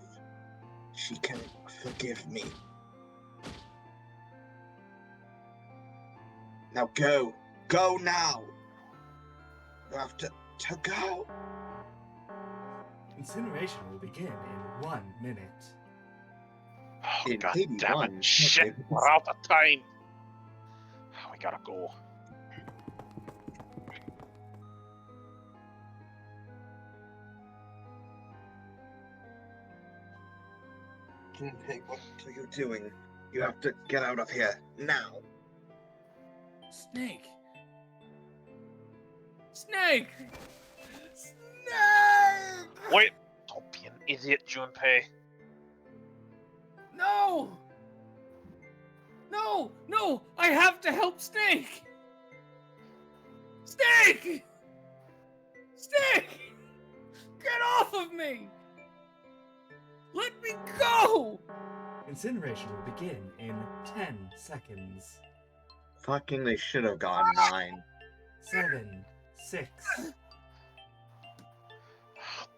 she can forgive me. Now go! Go now! You have to go! Incineration will begin in 1 minute. Oh, In God 81 damn it. Shit, seconds. we're out of time. We gotta go. Junpei, what are you doing? You have to get out of here, now! Snake. Snake. Wait! Don't be an idiot, Junpei. No! No! I have to help Snake! Snake! Snake! Get off of me! Let me go! Incineration will begin in 10 seconds. Fucking, they should have gone 9. 7, 6,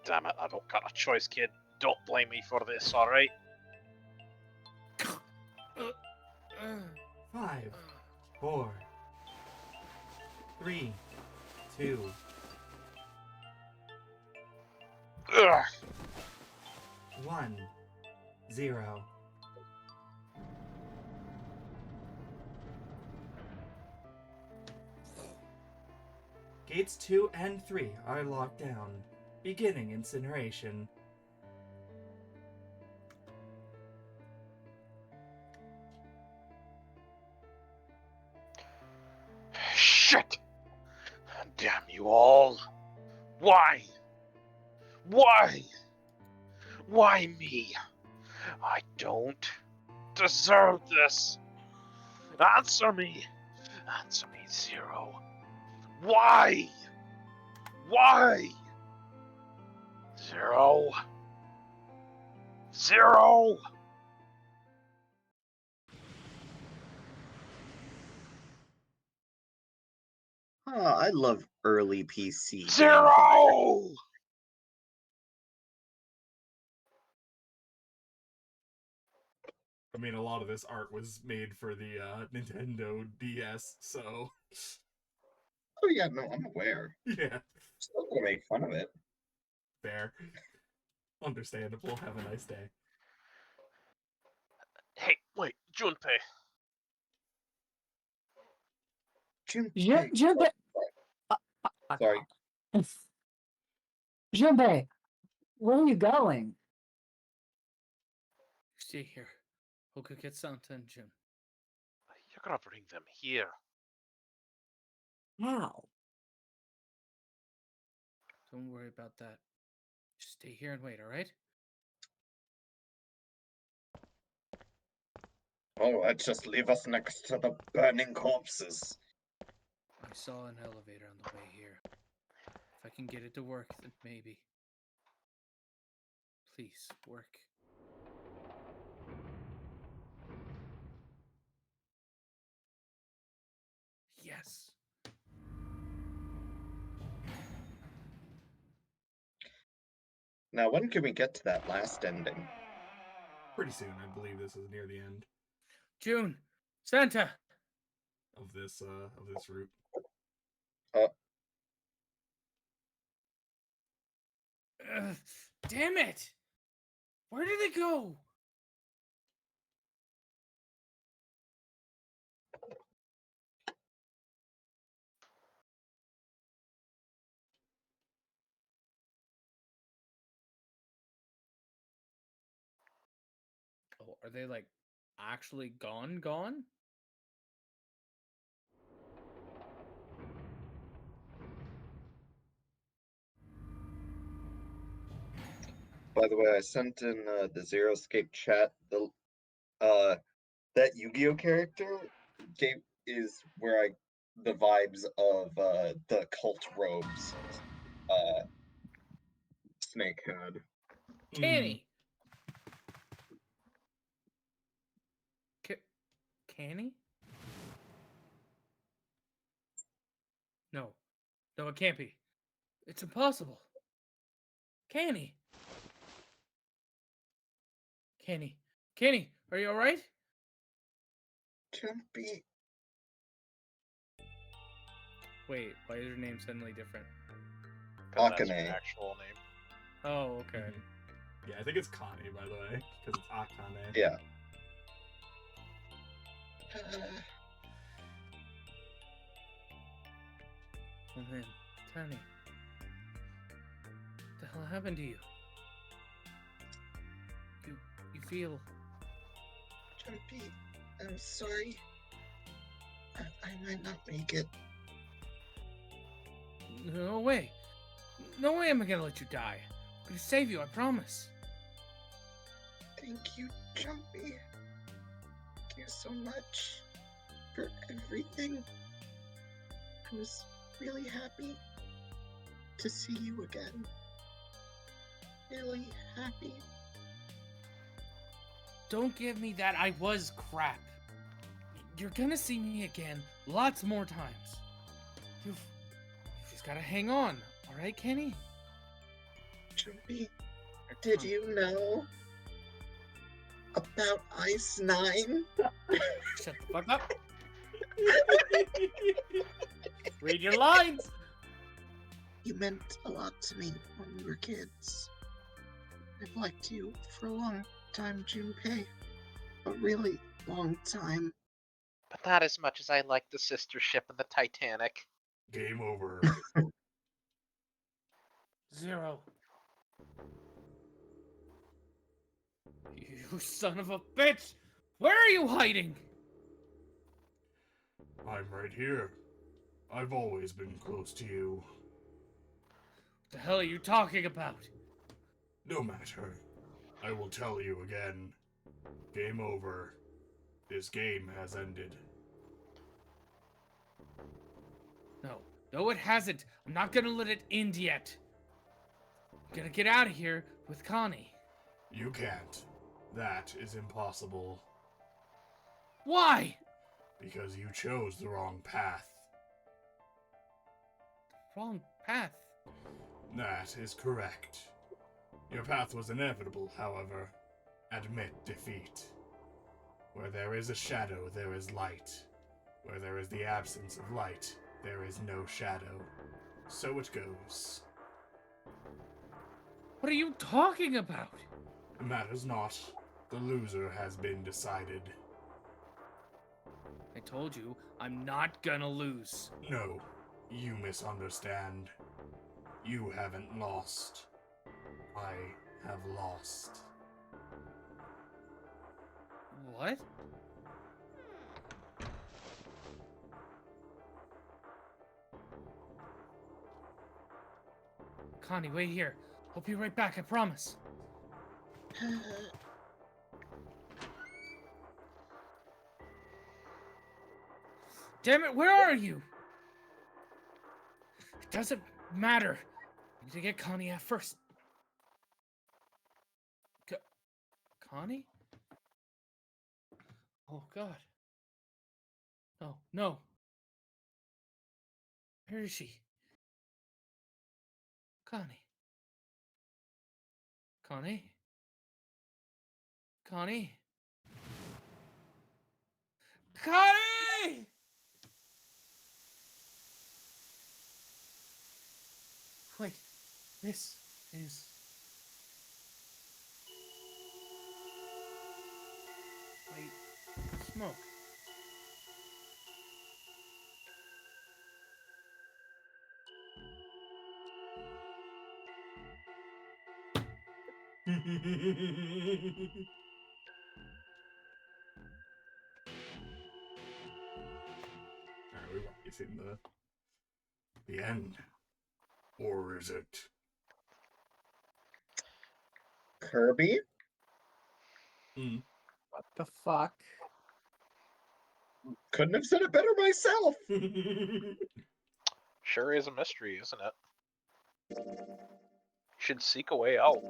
Damn it, I don't got a choice, kid. Don't blame me for this, alright? 5, 4, 3, 2, Ugh. 1, 0. Gates 2 and 3 are locked down, beginning incineration. Shit! Damn you all! Why? Why? Why me? I don't deserve this. Answer me! Answer me, Zero. Why? Why? Zero. Zero! I love early PC. gameplay. Zero! I mean, a lot of this art was made for the Nintendo DS, so Oh yeah, no, I'm aware. yeah, Still gonna make fun of it. fair. Understandable. Have a nice day. Hey, wait, Junpei. Junpei. Junpei. Sorry. Junpei, where are you going? Stay here. We'll go get Santa and Jim. You're gonna bring them here. How? Don't worry about that. Just stay here and wait, alright? Oh, just leave us next to the burning corpses. I saw an elevator on the way here. If I can get it to work, then maybe. Please, work. Yes. Now, when can we get to that last ending? Pretty soon, I believe this is near the end June! Santa! of this route. Damn it! Where did it go? Oh, are they like actually gone? By the way, I sent in the Zero Escape chat. The that Yu-Gi-Oh character is where the vibes of the cult robes Snake had. Canny! Canny? No. No, it can't be. It's impossible. Canny! Canny, are you alright? Jumpy. Wait, why is your name suddenly different? 'Cause that's her Akane. actual name. Oh, okay. Yeah, I think it's Kane, by the way, because it's Akane. Yeah. Oh man, Tiny. What the hell happened to you? You feel... Jumpy, I'm sorry. I might not make it. No way. No way am I gonna let you die. I'm gonna save you, I promise. Thank you, Jumpy. Thank you so much for everything. I was really happy to see you again. Really happy. Don't give me that I was crap. You're gonna see me again lots more times. You've just gotta hang on, alright, Kenny? Jumpy, did you know about Ice 9? Shut the fuck up. Read your lines. You meant a lot to me when we were kids. I've liked you for a long time, Junpei. A really long time. But not as much as I like the sister ship of the Titanic. Game over. Zero. You son of a bitch! Where are you hiding? I'm right here. I've always been close to you. What the hell are you talking about? No matter. I will tell you again. Game over. This game has ended. No. No, it hasn't. I'm not gonna let it end yet. I'm gonna get out of here with Connie. You can't. That is impossible. Why? Because you chose the wrong path. Wrong path. That is correct. Your path was inevitable, however. Admit defeat. Where there is a shadow, there is light. Where there is the absence of light, there is no shadow. So it goes. What are you talking about? It matters not. The loser has been decided. I told you, I'm not gonna lose. No, you misunderstand. You haven't lost. I have lost. What? Connie, wait here. I'll be right back, I promise. Damn it, where are you? It doesn't matter. I need to get Connie out first. Connie? Oh, God. Oh, no. Where is she? Connie. Connie? Connie? Connie! Wait, this is... Wait, smoke. Alright, we've already seen the end. Or is it? Kirby? What the fuck? Couldn't have said it better myself. Sure is a mystery, isn't it? Should seek a way out.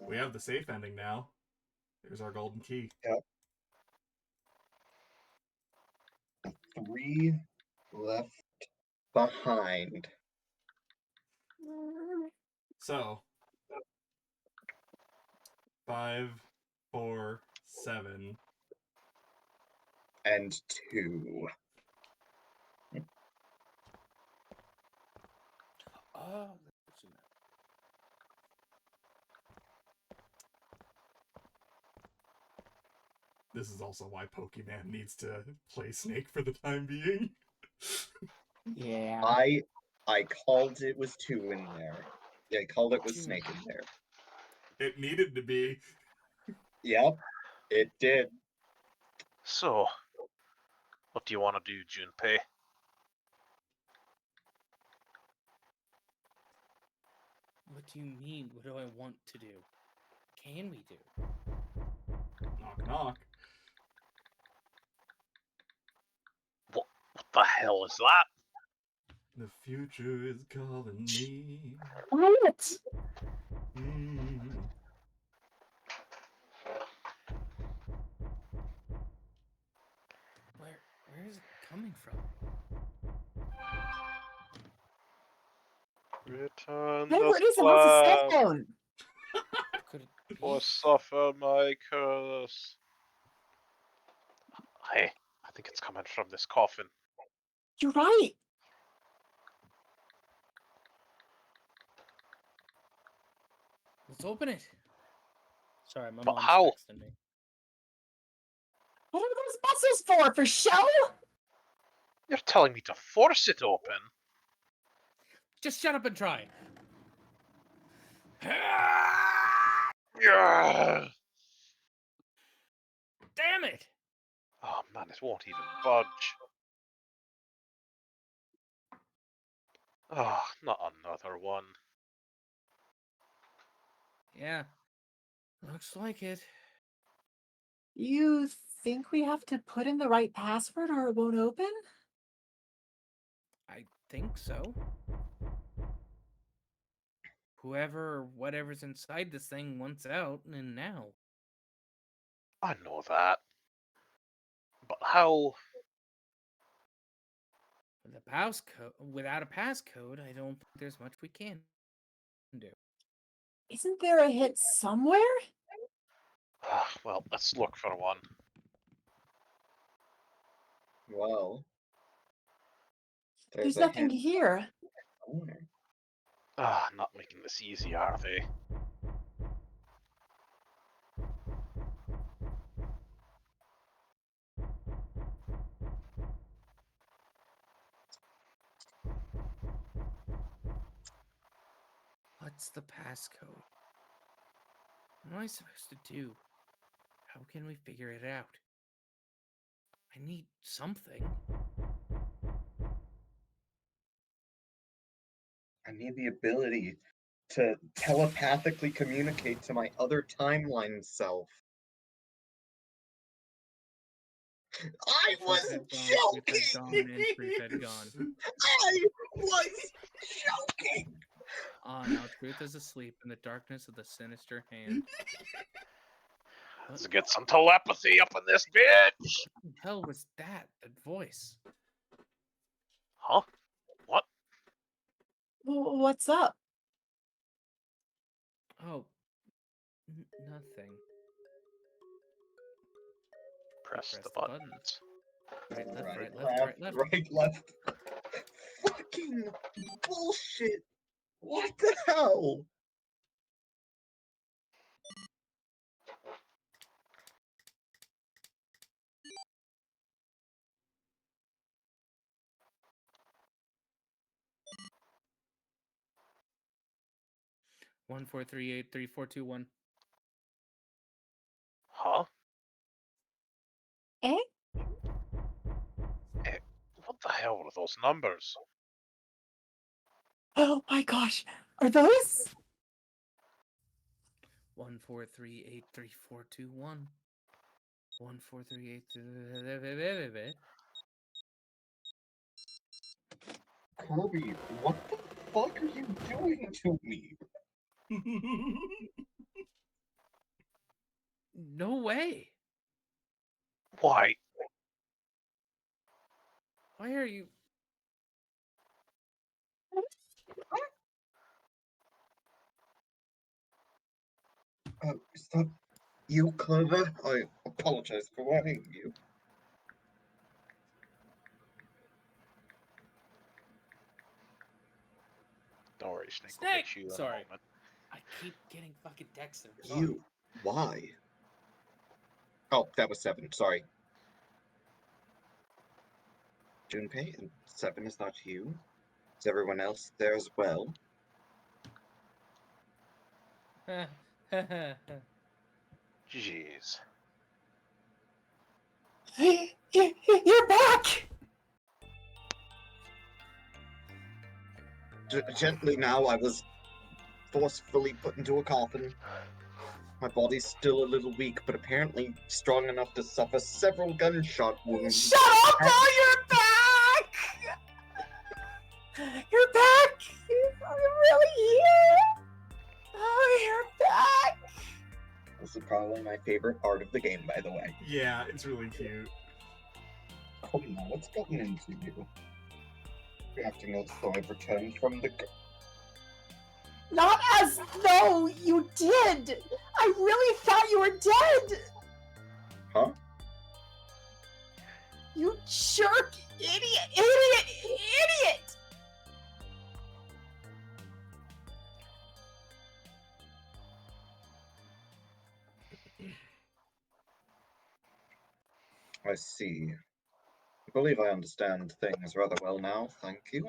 We have the safe ending now. There's our golden key. 3 left behind. So 5, 4, 7. And 2. Oh, This is also why Pokemon needs to play Snake for the time being. Yeah. I called it was 2 in there. Yeah, I called it was Snake in there. It needed to be. Yep, it did. So, what do you want to do, Junpei? what do you mean? What do I want to do? Can we do? Knock, knock. What the hell is that? The future is calling me. What? Mm. Where is it coming from? Return Hey, the what is it? What's the cell slab, phone? Could it be? or suffer my curse. Hey, I think it's coming from this coffin. You're right. Let's open it. Sorry, my But mom's how? texting me. What are those muscles for? For show? You're telling me to force it open? Just shut up and try. Yeah. Damn it! Oh man, it won't even budge. Oh, not another one. Yeah, looks like it. You think we have to put in the right password or it won't open? I think so. Whoever or whatever's inside this thing wants out, and now. I know that. But how? With a passcode, without a passcode, I don't think there's much we can do. Isn't there a hit somewhere? Well, let's look for one. Well, There's a nothing hint here. somewhere. Not making this easy, are they? What's the passcode? What am I supposed to do? How can we figure it out? I need something. I need the ability to telepathically communicate to my other timeline self. I was joking! And Truth had gone. I was joking! Now Truth is asleep in the darkness of the sinister hand. Let's get some telepathy up in this bitch! What the hell was that? That voice? Huh? What? What's up? Oh, nothing. Press the buttons. Right, left, Right, right, left, right, left. right, left. Fucking bullshit! What the hell? One 4383421. Huh? Eh? What the hell were those numbers? Oh my gosh. Are those? 1438341. 14383. Kirby, what the fuck are you doing to me? No way. Why? Why are you? Is that you, Clover? I apologize for worrying you. Don't worry, Snake. We'll Snake! fix you in a Sorry. moment. I keep getting fucking texts. You? Why? Oh, that was 7, sorry. Junpei, and 7 is not you? Is everyone else there as well? Jeez. You're back! Gently now, I was forcefully put into a coffin. My body's still a little weak, but apparently strong enough to suffer several gunshot wounds. Shut up! Oh, you're back! You're back! You're really here! Oh, you're back! This is probably my favorite part of the game, by the way. Yeah, it's really cute. Oh no, what's gotten into you? You're acting as though I've returned from the... Not as though you did! I really thought you were dead! Huh? You jerk! Idiot! Idiot! Idiot! I see. I believe I understand things rather well now, thank you.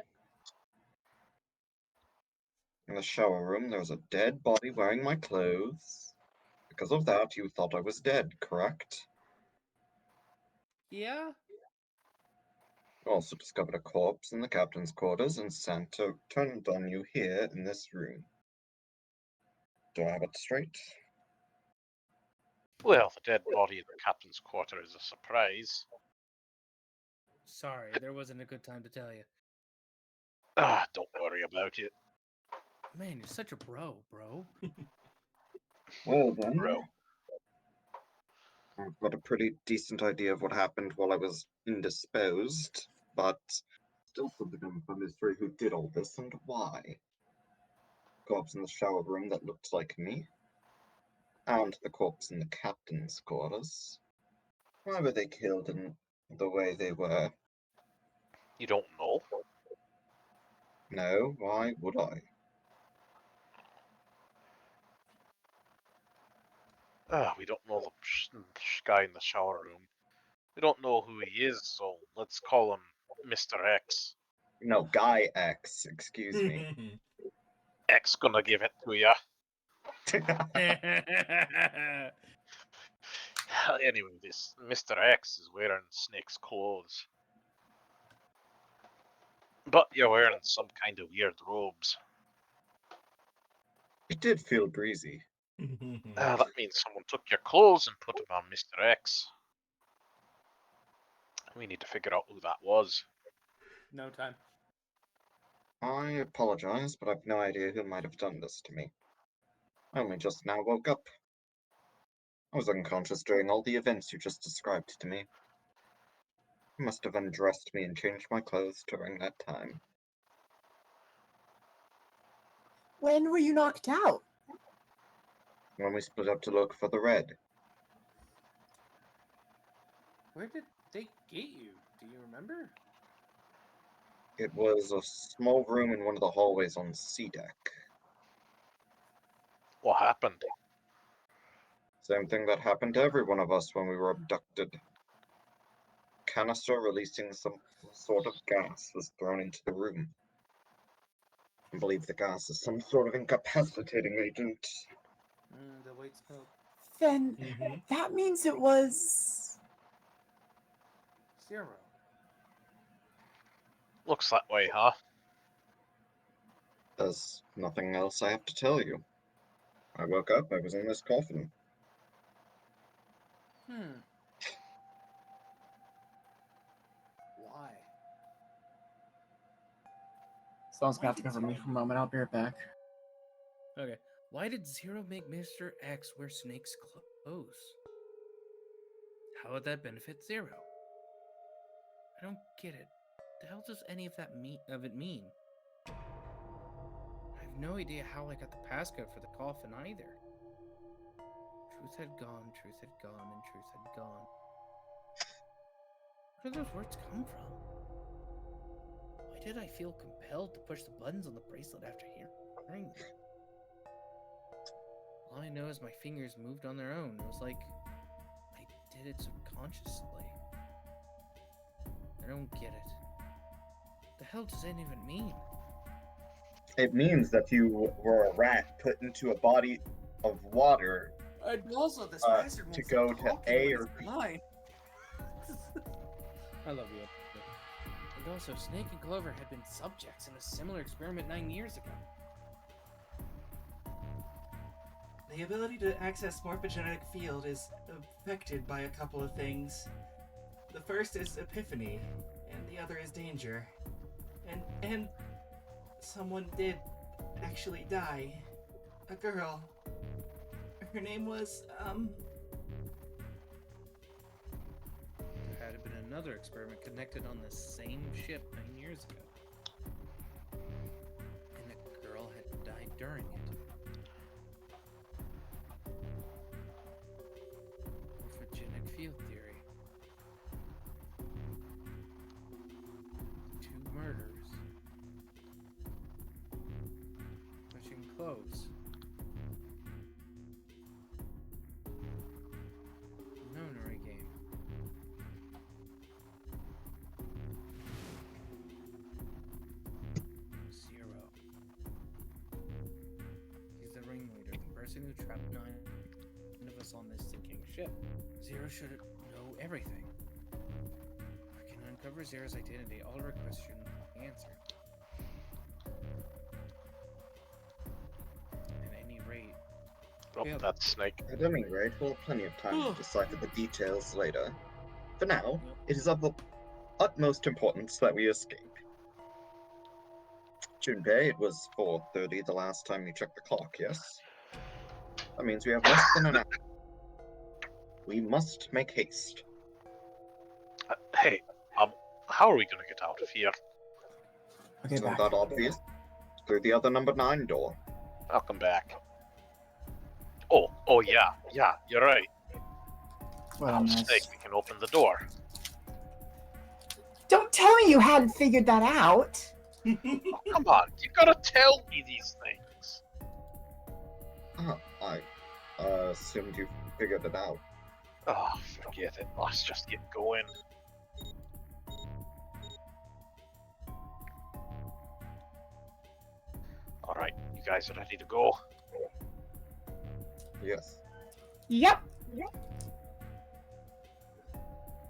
In the shower room, there was a dead body wearing my clothes. Because of that, you thought I was dead, correct? Yeah? You also discovered a corpse in the captain's quarters, and Santa turned on you here in this room. Do I have it straight? Well, the dead body in the captain's quarter is a surprise. Sorry, there wasn't a good time to tell you. Ah, don't worry about it, Man, you're such a bro. Well then, bro. I've got a pretty decent idea of what happened while I was indisposed, but still something of a mystery who did all this and why. Corpse in the shower room that looked like me, and the corpse in the captain's quarters. Why were they killed in the way they were? You don't know? No, why would I? Ah, we don't know the guy in the shower room. We don't know who he is, so let's call him Mr. X. No, Guy X, excuse me. X gonna give it to ya. Anyway, this Mr. X is wearing Snake's clothes. But you're wearing some kind of weird robes. It did feel breezy. That means someone took your clothes and put them on Mr. X. We need to figure out who that was. No time. I apologize, but I've no idea who might have done this to me. I only just now woke up. I was unconscious during all the events you just described to me. You must have undressed me and changed my clothes during that time. When were you knocked out? When we split up to look for the red. Where did they get you? Do you remember? It was a small room in one of the hallways on C deck. What happened? Same thing that happened to every one of us when we were abducted. Canister releasing some sort of gas was thrown into the room. I believe the gas is some sort of incapacitating agent. The white smoke. Then that means it was. 0. Looks that way, huh? There's nothing else I have to tell you. I woke up, I was in this coffin. Why? Someone's gonna have to cover me for a moment. I'll be right back. Okay. Why did Zero make Mr. X wear Snake's clothes? How would that benefit Zero? I don't get it. The hell does any of that mean? I have no idea how I got the passcode for the coffin either. Truth had gone, and truth had gone. Where do those words come from? Why did I feel compelled to push the buttons on the bracelet after hearing them? All I know is my fingers moved on their own. It was like I did it subconsciously. I don't get it. What the hell does that even mean? It means that you were a rat put into a body of water And also, this bastard to go to A or B. I love you. And also, Snake and Clover had been subjects in a similar experiment 9 years ago. The ability to access morphogenetic field is affected by a couple of things. The first is epiphany, and the other is danger. And someone did actually die. A girl. Her name was, There had been another experiment connected on the same ship 9 years ago. And a girl had died during it. Morphogenic field theory. 2 murders. Switching clothes. Nonary game. Zero. He's the ringleader, the person who trapped 9 of us on this sinking ship. Zero should know everything. If we can uncover Zero's identity, all our questions will be answered. At any rate, Oh, Yeah. that's Snake. At any rate, we'll have plenty of time to decipher the details later. For now, Yep. it is of the utmost importance that we escape. Junpei, it was 4:30 the last time you checked the clock, yes? That means we have less than an hour. We must make haste. Hey, how are we gonna get out of here? Okay, Isn't back. that obvious? Through the other number 9 door. I'll come back. Oh yeah, you're right. What Now, a Snake, mess. we can open the door. Don't tell me you hadn't figured that out. Oh, come on, you gotta tell me these things. I assumed you figured it out. Oh, forget it. Let's just get going. Alright, you guys are ready to go? Yes. Yep.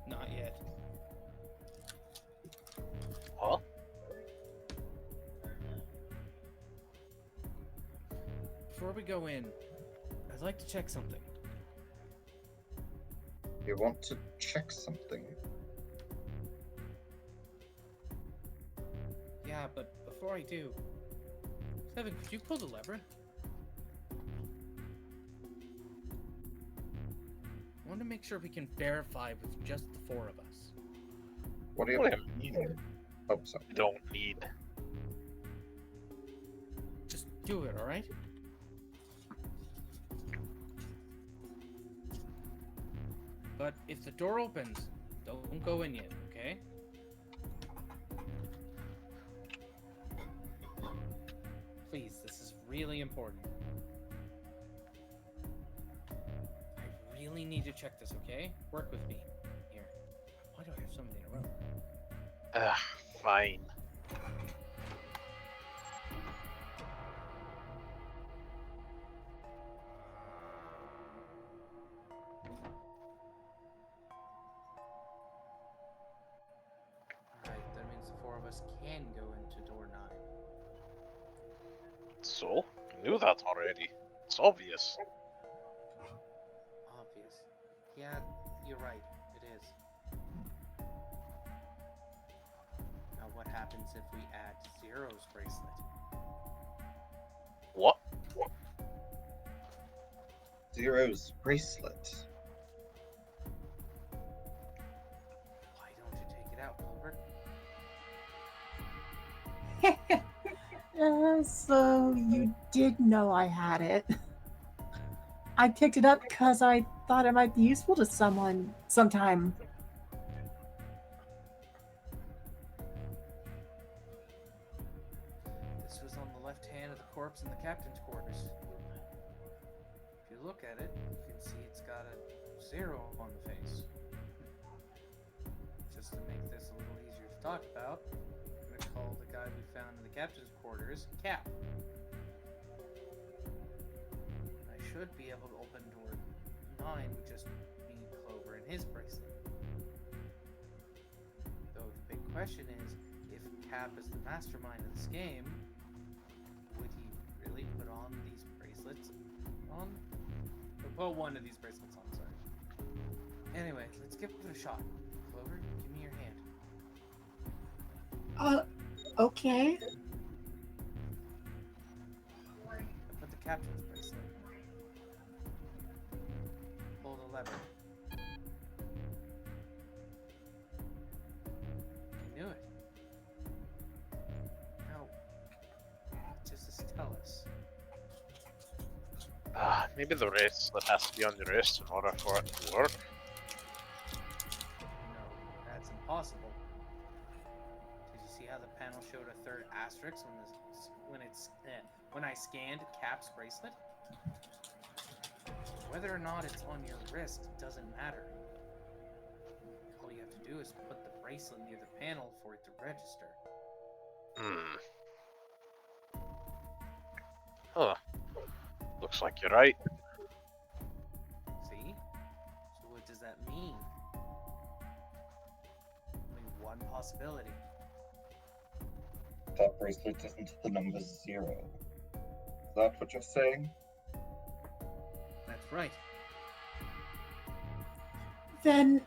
Not yet. Huh? Before we go in, I'd like to check something. You want to check something? Yeah, but before I do, Seven, could you pull the lever? I want to make sure we can verify with just the 4 of us. What do you What do mean? Oh, sorry. You don't need. Just do it, alright? But if the door opens, don't go in yet, okay? Please, this is really important. I really need to check this, okay? Work with me. Here. Why do I have so many in a row? Fine. Alright, that means the 4 of us can go into door 9. So? I knew that already. It's obvious. Obvious. Yeah, you're right. It is. Now what happens if we add Zero's bracelet? What? Zero's bracelet. Why don't you take it out, Clover? So you did know I had it. I picked it up because I thought it might be useful to someone sometime. This was on the left hand of the corpse in the captain's quarters. If you look at it, you can see it's got a 0 on the face. Just to make this a little easier to talk about, I'm going to call the guy we found in the captain's quarters Cap. I should be able to open door 9 with just me, Clover, and his bracelet. Though the big question is, if Cap is the mastermind of this game, would he really put on these bracelets on? Well, one of these bracelets on, sorry. Anyway, let's give it a shot. Clover, give me your hand. Okay. I put the captain's bracelet. Pull the lever. I knew it. Now, what does this tell us? Maybe the bracelet has to be on your wrist in order for it to work. No, that's impossible. Did you see how the panel showed a third asterisk when I scanned Cap's bracelet? Whether or not it's on your wrist doesn't matter. All you have to do is put the bracelet near the panel for it to register. Huh. Looks like you're right. See? So what does that mean? Only one possibility. That bracelet isn't the number 0. Is that what you're saying? right. Then,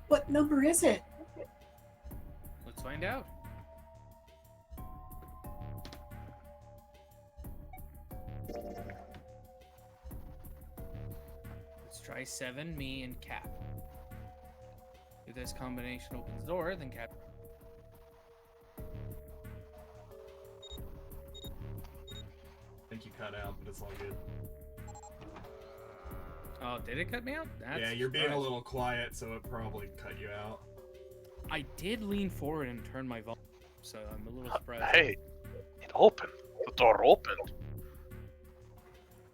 what number is it? Let's find out. Let's try 7, me, and Cap. If this combination opens the door, then Cap. I think you cut out, but it's all good. Oh, did it cut me out? Yeah, you're being a surprising. little quiet, so it probably cut you out. I did lean forward and turn my volume, so I'm a little surprised. Hey, it opened. The door opened.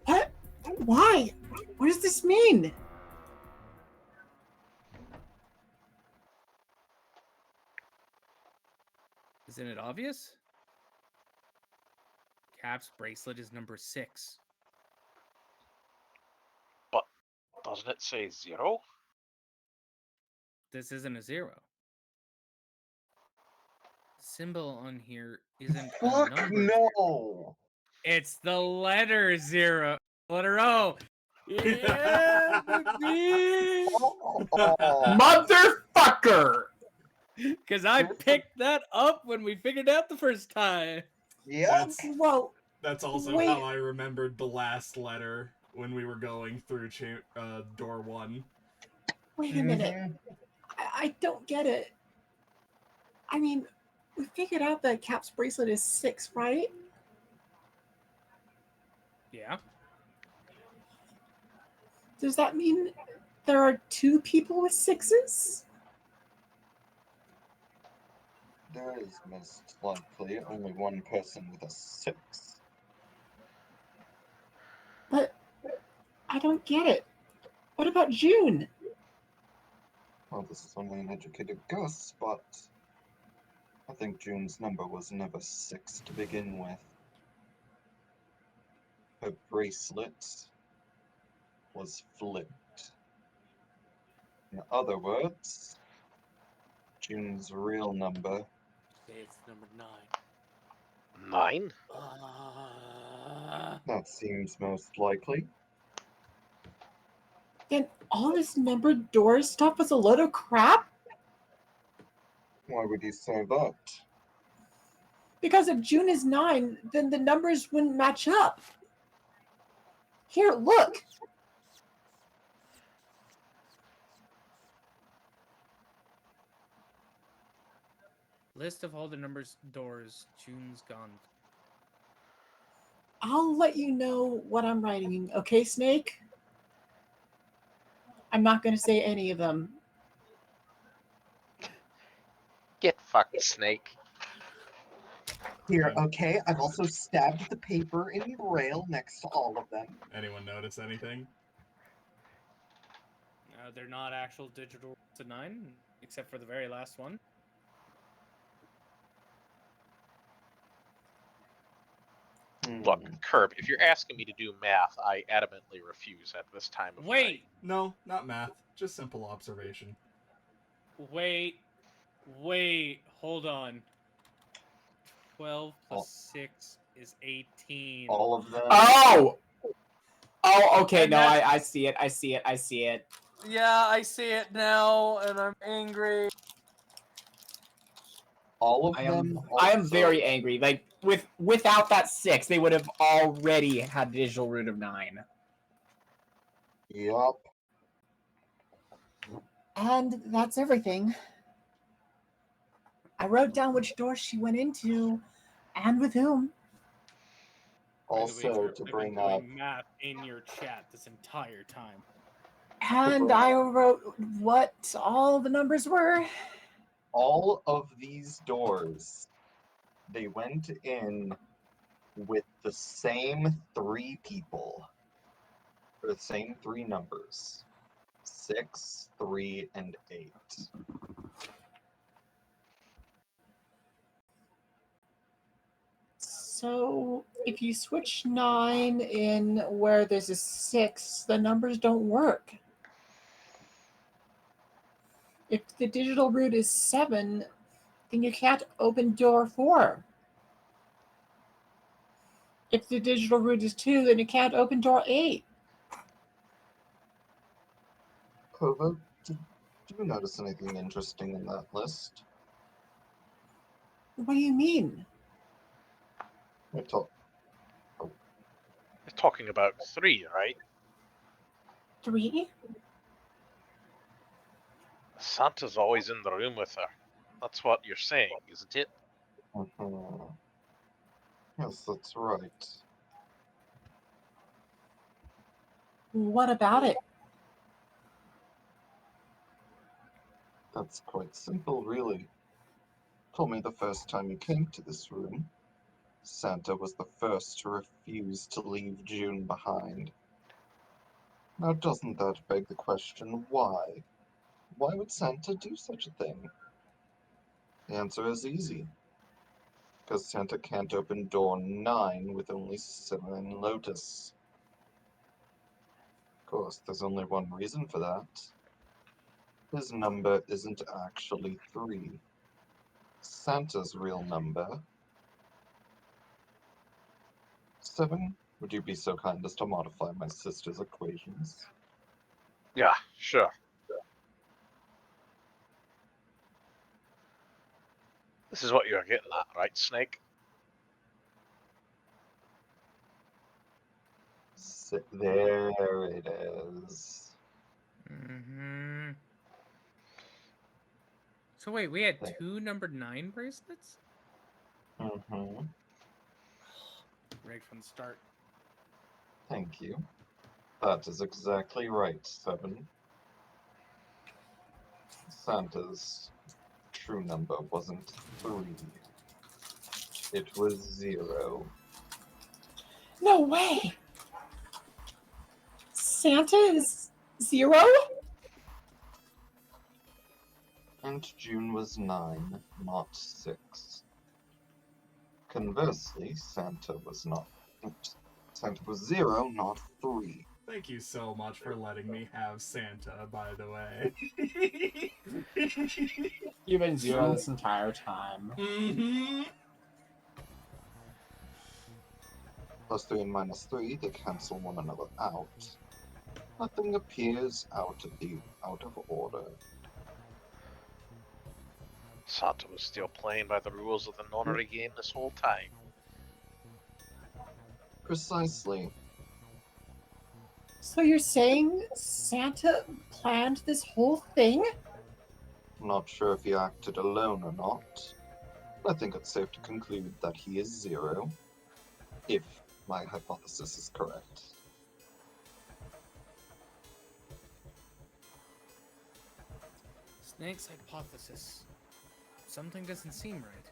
What? Why? What does this mean? Isn't it obvious? Cap's bracelet is number 6. Doesn't it say 0? This isn't a 0. The symbol on here isn't a Fuck number. no! It's the letter 0. Letter O. Yeah, baby! Motherfucker! Because I picked that up when we figured out the first time. Yep. Whoa, That's also Wait. how I remembered the last letter when we were going through door 1. wait a minute. I don't get it. I mean, we figured out that Cap's bracelet is 6, right? Yeah. Does that mean there are 2 people with 6s? There is most likely only one person with a 6. But I don't get it. What about June? Well, this is only an educated guess, but I think June's number was never 6 to begin with. Her bracelet was flipped. In other words, June's real number. It's number 9. 9? That seems most likely. Then all this numbered door stuff was a load of crap? Why would you say that? Because if June is 9, then the numbers wouldn't match up. Here, look. List of all the numbers doors June's gone. I'll let you know what I'm writing, okay, Snake? I'm not going to say any of them. Get fucked, Snake. Here, okay, I've also stabbed the paper in braille next to all of them. Anyone notice anything? They're not actual digital to 9, except for the very last one. Look, Curb, if you're asking me to do math, I adamantly refuse at this time of Wait, No, not math. Just simple observation. wait, hold on. 12 plus 6 is 18. All of them. Oh! Oh, okay, And no, that- I see it, I see it, I see it. Yeah, I see it now, and I'm angry. All of I them. am also- very angry. Like, without that 6, they would have already had digital root of 9. Yup. And that's everything. I wrote down which door she went into and with whom. Also, to bring up, math in your chat this entire time. And I wrote what all the numbers were. all of these doors, they went in with the same 3 people. Or the same 3 numbers. 6, 3, and 8. So if you switch 9 in where there's a 6, the numbers don't work. If the digital root is 7, then you can't open door 4. If the digital root is 2, then you can't open door 8. Kova, did you notice anything interesting in that list? What do you mean? I thought, You're talking about 3, right? 3? Santa's always in the room with her. That's what you're saying, isn't it? mhm. Yes, that's right. What about it? That's quite simple, really. Told me the first time you came to this room, Santa was the first to refuse to leave June behind. Now, doesn't that beg the question, why? Why would Santa do such a thing? The answer is easy. Because Santa can't open door 9 with only 7 Lotus. Of course, there's only one reason for that. His number isn't actually 3. Santa's real number. 7? Would you be so kind as to modify my sister's equations? Yeah, sure. This is what you're getting at, right, Snake? There it is. Mm-hmm. So wait, we had There. 2 number 9 bracelets? Mm-hmm. Right from the start. Thank you. That is exactly right, 7. Santa's true number wasn't 3. It was 0. No way! Santa is 0? And June was 9, not 6. Conversely, Santa was 0, not 3. Thank you so much for letting me have Santa, by the way. You've been 0 this entire time. Mm-hmm. +3 and -3, they cancel one another out. Nothing appears out of order. Santa was still playing by the rules of the nonary game this whole time. Precisely. So you're saying Santa planned this whole thing? Not sure if he acted alone or not. I think it's safe to conclude that he is 0, if my hypothesis is correct. Snake's hypothesis. Something doesn't seem right.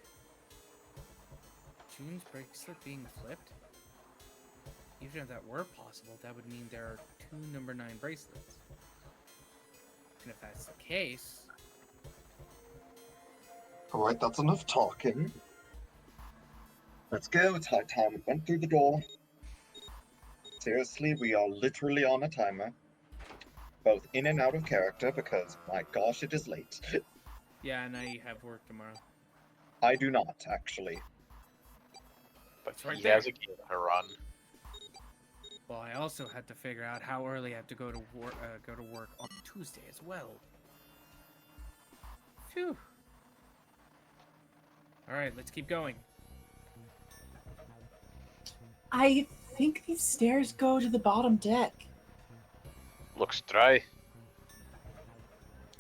June's bracelet being flipped? Even if that were possible, that would mean there are 2 number 9 bracelets. And if that's the case... Alright, that's enough talking. Let's go, it's high time we went through the door. Seriously, we are literally on a timer. Both in and out of character, because my gosh, it is late. Yeah, and I have work tomorrow. I do not, actually. But It's right he there. has a game to run. Well, I also had to figure out how early I have to go to work on Tuesday as well. Phew. Alright, let's keep going. I think these stairs go to the bottom deck. Looks dry.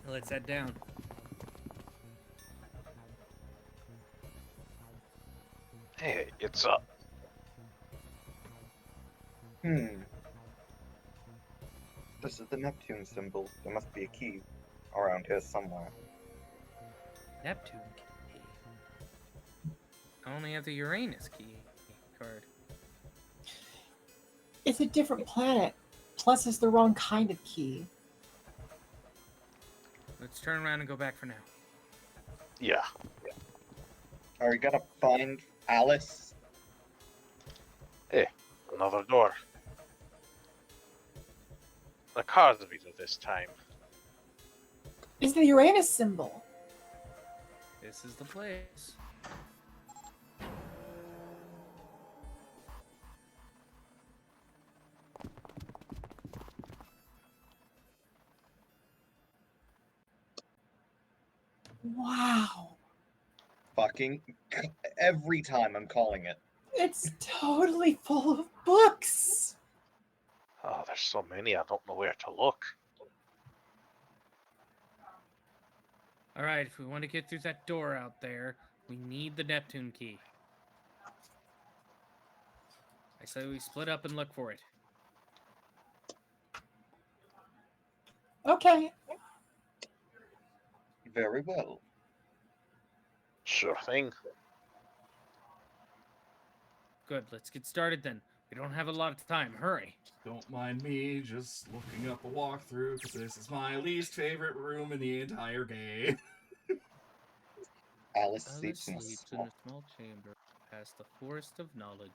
Let's head down. Hey, it's up. This is the Neptune symbol. There must be a key around here somewhere. Neptune key. I only have the Uranus key card. It's a different planet. Plus, it's the wrong kind of key. Let's turn around and go back for now. Yeah. Are we gonna find Alice? Hey, another door. The card reader this time. It's the Uranus symbol. This is the place. Wow. Fucking every time I'm calling it. It's totally full of books. Oh, there's so many, I don't know where to look. All right, if we want to get through that door out there, we need the Neptune key. I say we split up and look for it. Okay. Very well. Sure thing. Good, let's get started then. We don't have a lot of time. Hurry. Don't mind me just looking up a walkthrough, because this is my least favorite room in the entire game. Alice Alice sleeps in a sleeps in small. a small chamber past the forest of knowledge.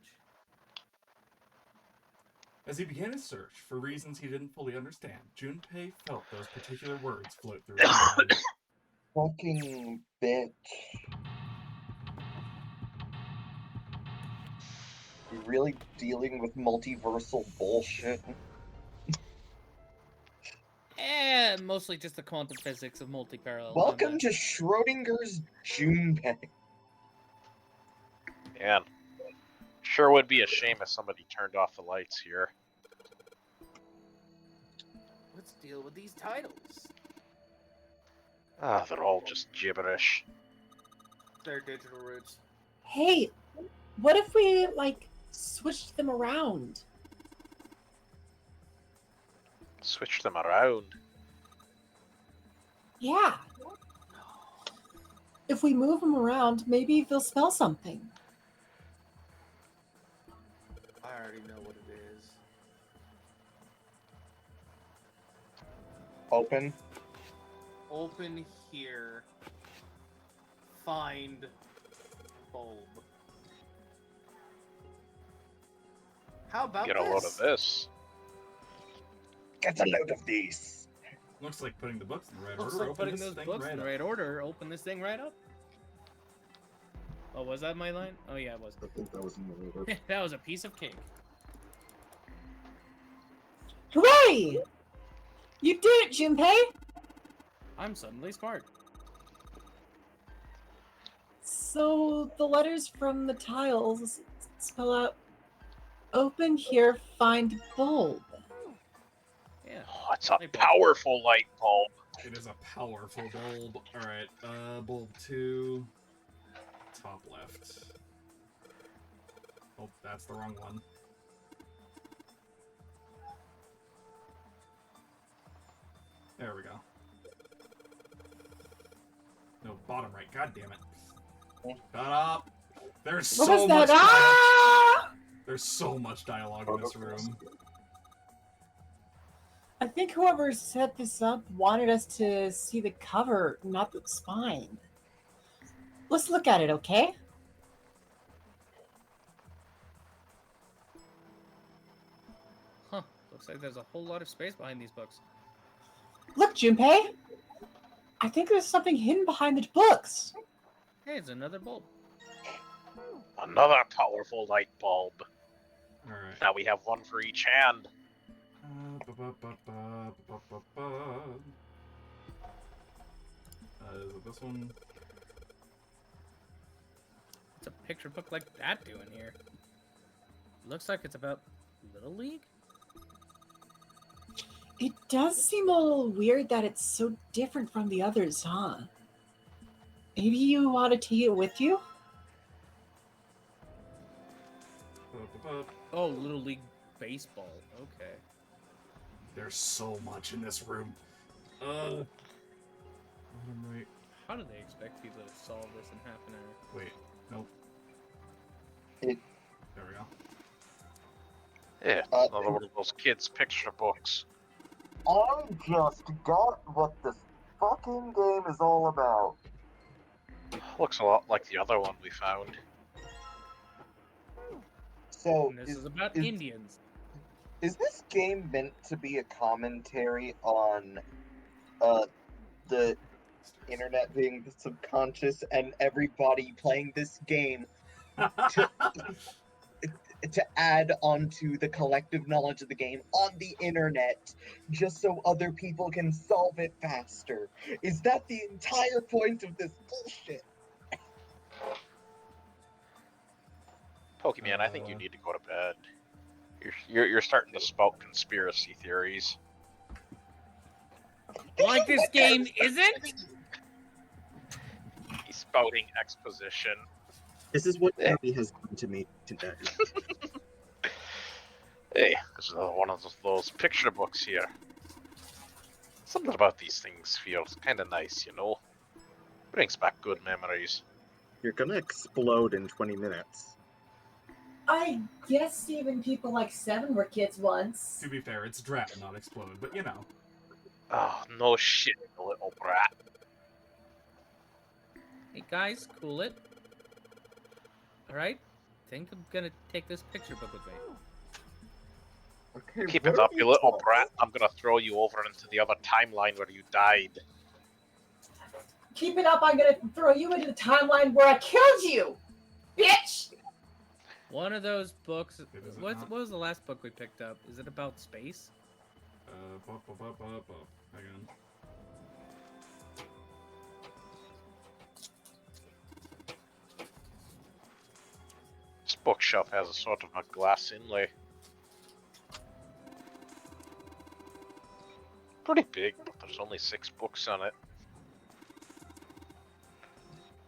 As he began his search, for reasons he didn't fully understand, Junpei felt those particular words float through his mind. Fucking bitch. You really dealing with multiversal bullshit? Mostly just the quantum physics of multi-parallel. Welcome to Schrodinger's Junpei. Man, sure would be a shame if somebody turned off the lights here. Let's deal with these titles. Ah, they're all just gibberish. They're digital roots. Hey, what if we, like, switched them around? Switch them around. Yeah. If we move them around, maybe they'll spell something. I already know what it is. Open. Open here. Find bulb. How about Get a load of this. Get a load of these. Looks like putting the books in the right Looks order. like Open putting this those thing books right in the up. right order. Open this thing right up. Oh, was that my line? Oh yeah, it was. I think that was in the order. That was a piece of cake. Hooray! You did it, Junpei! I'm suddenly smart. So the letters from the tiles spell out open here, find bulb. Yeah. Oh, it's a Light bulb. powerful light bulb. It is a powerful bulb. Alright, bulb 2. Top left. Oh, that's the wrong one. There we go. No, bottom right. God damn it. Shut up. There's What so was much that? Ah! There's so much dialogue in this room. I think whoever set this up wanted us to see the cover, not the spine. Let's look at it, okay? Huh. Looks like there's a whole lot of space behind these books. Look, Junpei! I think there's something hidden behind the books. Hey, it's another bulb. Another powerful light bulb. Alright. Now we have one for each hand. Is it this one? What's a picture book like that doing here? Looks like it's about Little League? It does seem a little weird that it's so different from the others, huh? Maybe you want to take it with you? Oh, Little League Baseball. Okay. There's so much in this room. Bottom right. How do they expect you to solve this in half an hour? Wait, nope. It- There we go. Yeah, another one of those kids' picture books. I just got what this fucking game is all about. Looks a lot like the other one we found. So, And this is about is- Indians. is this game meant to be a commentary on the internet being the subconscious and everybody playing this game to add onto the collective knowledge of the game on the internet, just so other people can solve it faster. Is that the entire point of this bullshit? Pokemon, I think you need to go to bed. You're starting to spout conspiracy theories. Like this game isn't? He's spouting exposition. This is what Abby has done to me today. Hey, this is one of those picture books here. Something about these things feels kind of nice, you know? Brings back good memories. You're gonna explode in 20 minutes. I guess even people like Seven were kids once. To be fair, it's Drat, not Explode, but you know. Oh, no shit, you little brat. Hey guys, cool it. Alright? Think I'm gonna take this picture book with me. Okay, Keep what it are up, you little talking brat. I'm gonna throw you over into the other timeline where you died. Keep it up, I'm gonna throw you into the timeline where I killed you! Bitch! One of those books. It is What not. was the last book we picked up? Is it about space? Hang on. This bookshelf has a sort of a glass inlay. Pretty big, but there's only 6 books on it.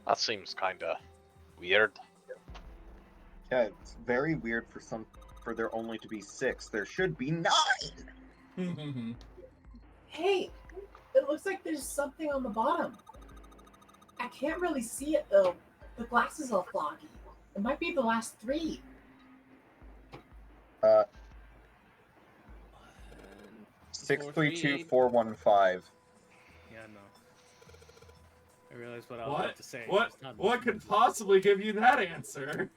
That seems kinda weird. Yeah, it's very weird for there only to be 6. There should be 9! Hey, it looks like there's something on the bottom. I can't really see it though. The glass is all foggy. It might be the last 3. 632415. Yeah, no. I realized what I was What? about to say. What? It's not What could possibly give you that answer?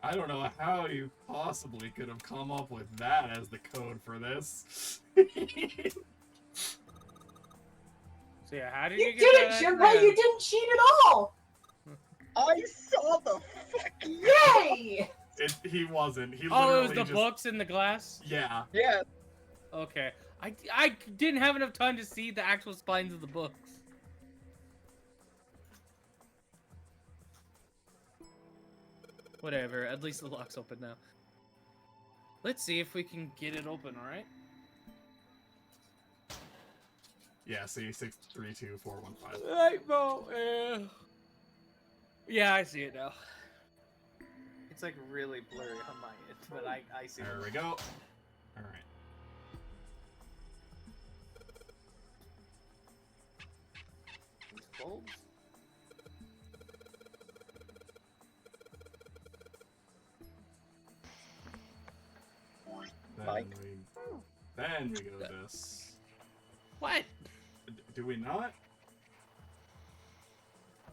I don't know how you possibly could have come up with that as the code for this. So yeah, how did You you get did it, that? Junpei! You didn't cheat at all! I saw the fucking... Yay! He wasn't. He Oh, it was literally the just... books in the glass? Yeah. Yeah, Okay. I didn't have enough time to see the actual spines of the books. Whatever, at least the lock's open now. Let's see if we can get it open, alright? Yeah, see, 632415. Right, bro. Yeah, I see it now. It's like really blurry on my end, but I see There it. we go. Alright. These bulbs? Mike? Then we go to this. What? Do we not?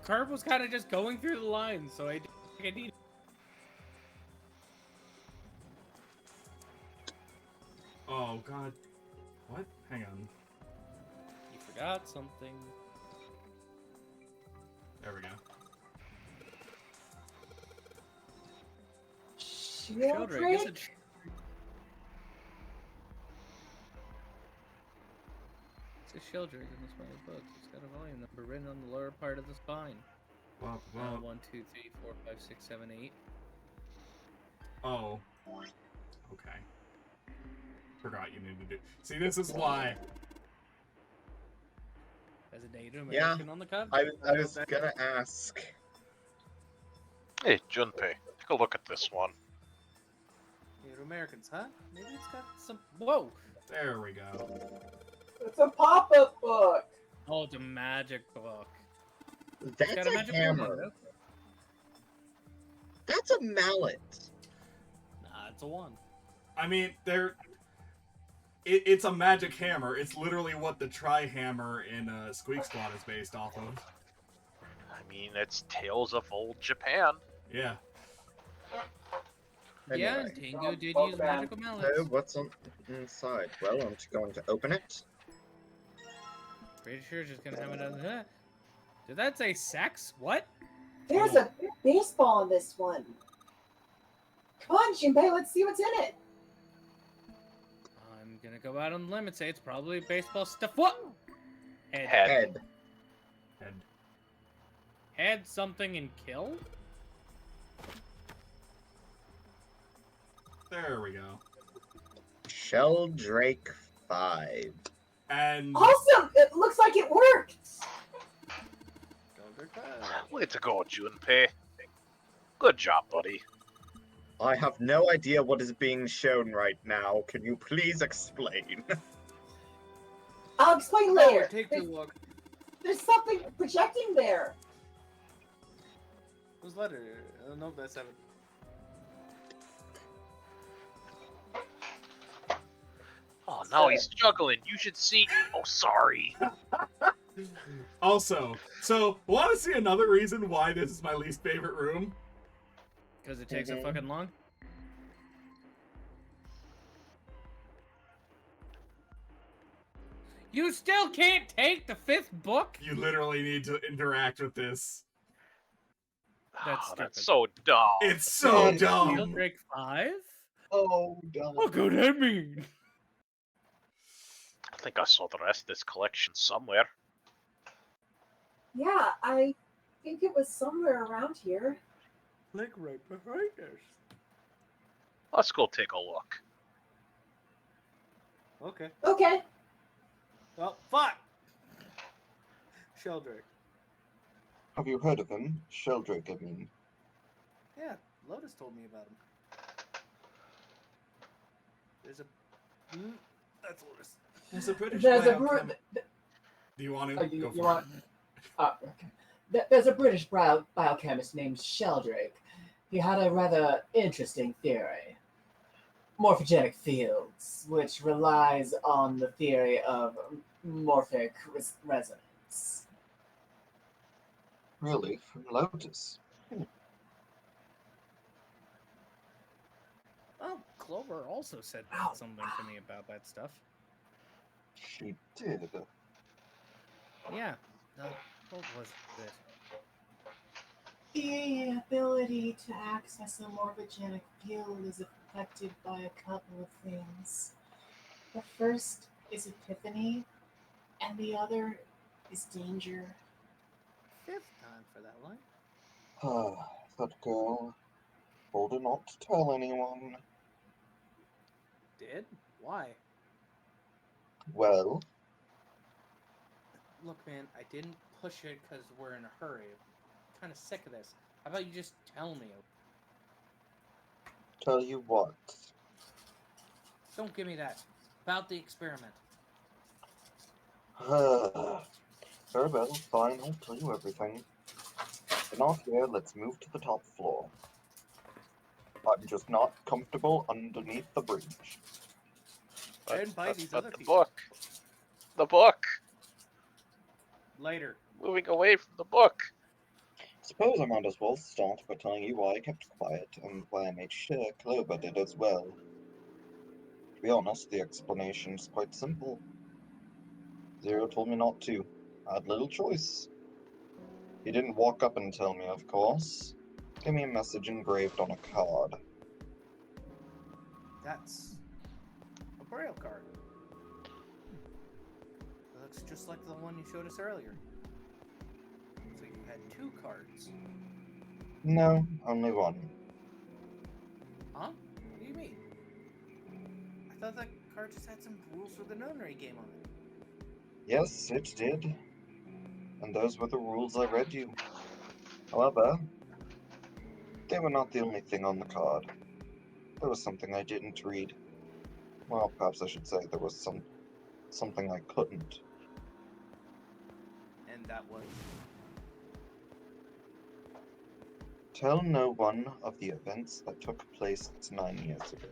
Curb was kind of just going through the lines, so I didn't think I needed. Oh, God. What? Hang on. You forgot something. There we go. Shieldrig, is it? It's a Shieldrig in this one of the books. It's got a volume number written on the lower part of the spine. Well, well. 1, 2, 3, 4, 5, 6, 7, 8. Oh. Okay. Forgot you needed to do. See, this is why. As a Native Yeah, American on the cover. I was gonna ask. Hey, Junpei, take a look at this one. Native Americans, huh? Maybe it's got some. Whoa! There we go. It's a pop-up book! Oh, it's a magic book. That's Got a magic hammer. wand, okay. That's a mallet. Nah, it's a wand. I mean, it's a magic hammer. It's literally what the Tri-Hammer in Squeak Squad is based off of. I mean, it's Tales of Old Japan. Yeah. Yeah, Anyway. and Tengu did use magical mallets. So what's on inside? Well, I'm just going to open it. Pretty sure it's just gonna have it as Did that say sex? What? There's a baseball in this one. Come on, Jinbei, let's see what's in it. I'm gonna go out on the limb and say it's probably baseball stuff. What? Head. Head. And Head something and kill? there we go. Sheldrake 5. And Awesome! It looks like it worked. Way to go, Junpei. Good job, buddy. I have no idea what is being shown right now. Can you please explain? I'll explain later. Take a look. There's something projecting there. Whose letter? No, that's 7. Oh, now he's juggling. You should see. Oh, sorry. also, so want to see another reason why this is my least favorite room? Because it takes so fucking long? You still can't take the 5th book? You literally need to interact with this. That's Oh, stupid. that's so dumb. It's so dumb. Sheldrake 5? Oh, dumb. What could that mean? I think I saw the rest of this collection somewhere. Yeah, I think it was somewhere around here. Like right behind us. Let's go take a look. Okay. Okay. Oh, fuck! Sheldrake. Have you heard of him? Sheldrake, I mean. Yeah, Lotus told me about him. There's a... that's Lotus. There's a British There's a biochemist. Do you want to Oh, go you for want? it? Okay. There's a British biochemist named Sheldrake. He had a rather interesting theory. Morphogenic fields, which relies on the theory of morphic resonance. Really? From Lotus? Oh, Clover also said Ow. something to me about that stuff. She did. Yeah. What was it? The ability to access a morphogenic field is affected by a couple of things. The first is epiphany, and the other is danger. 5th time for that line. Ah, that girl. Told her not to tell anyone. Did? Why? Well, Look, man, I didn't push it because we're in a hurry. I'm kind of sick of this. How about you just tell me? tell you what. Don't give me that. About the experiment. Very well, fine, I'll tell you everything. Enough here, let's move to the top floor. I'm just not comfortable underneath the bridge. And by these other the people. book. The book. Later. Moving away from the book. Suppose I might as well start by telling you why I kept quiet, and why I made sure Clover did as well. To be honest, the explanation's quite simple. Zero told me not to. I had little choice. He didn't walk up and tell me, of course. Gave me a message engraved on a card. That's a Braille card. It looks just like the one you showed us earlier. So you had 2 cards. No, only one. Huh? What do you mean? I thought that card just had some rules for the nonary game on it. Yes, it did. And those were the rules I read you. However, they were not the only thing on the card. There was something I didn't read. Well, perhaps I should say there was something I couldn't. And that was... Tell no one of the events that took place 9 years ago.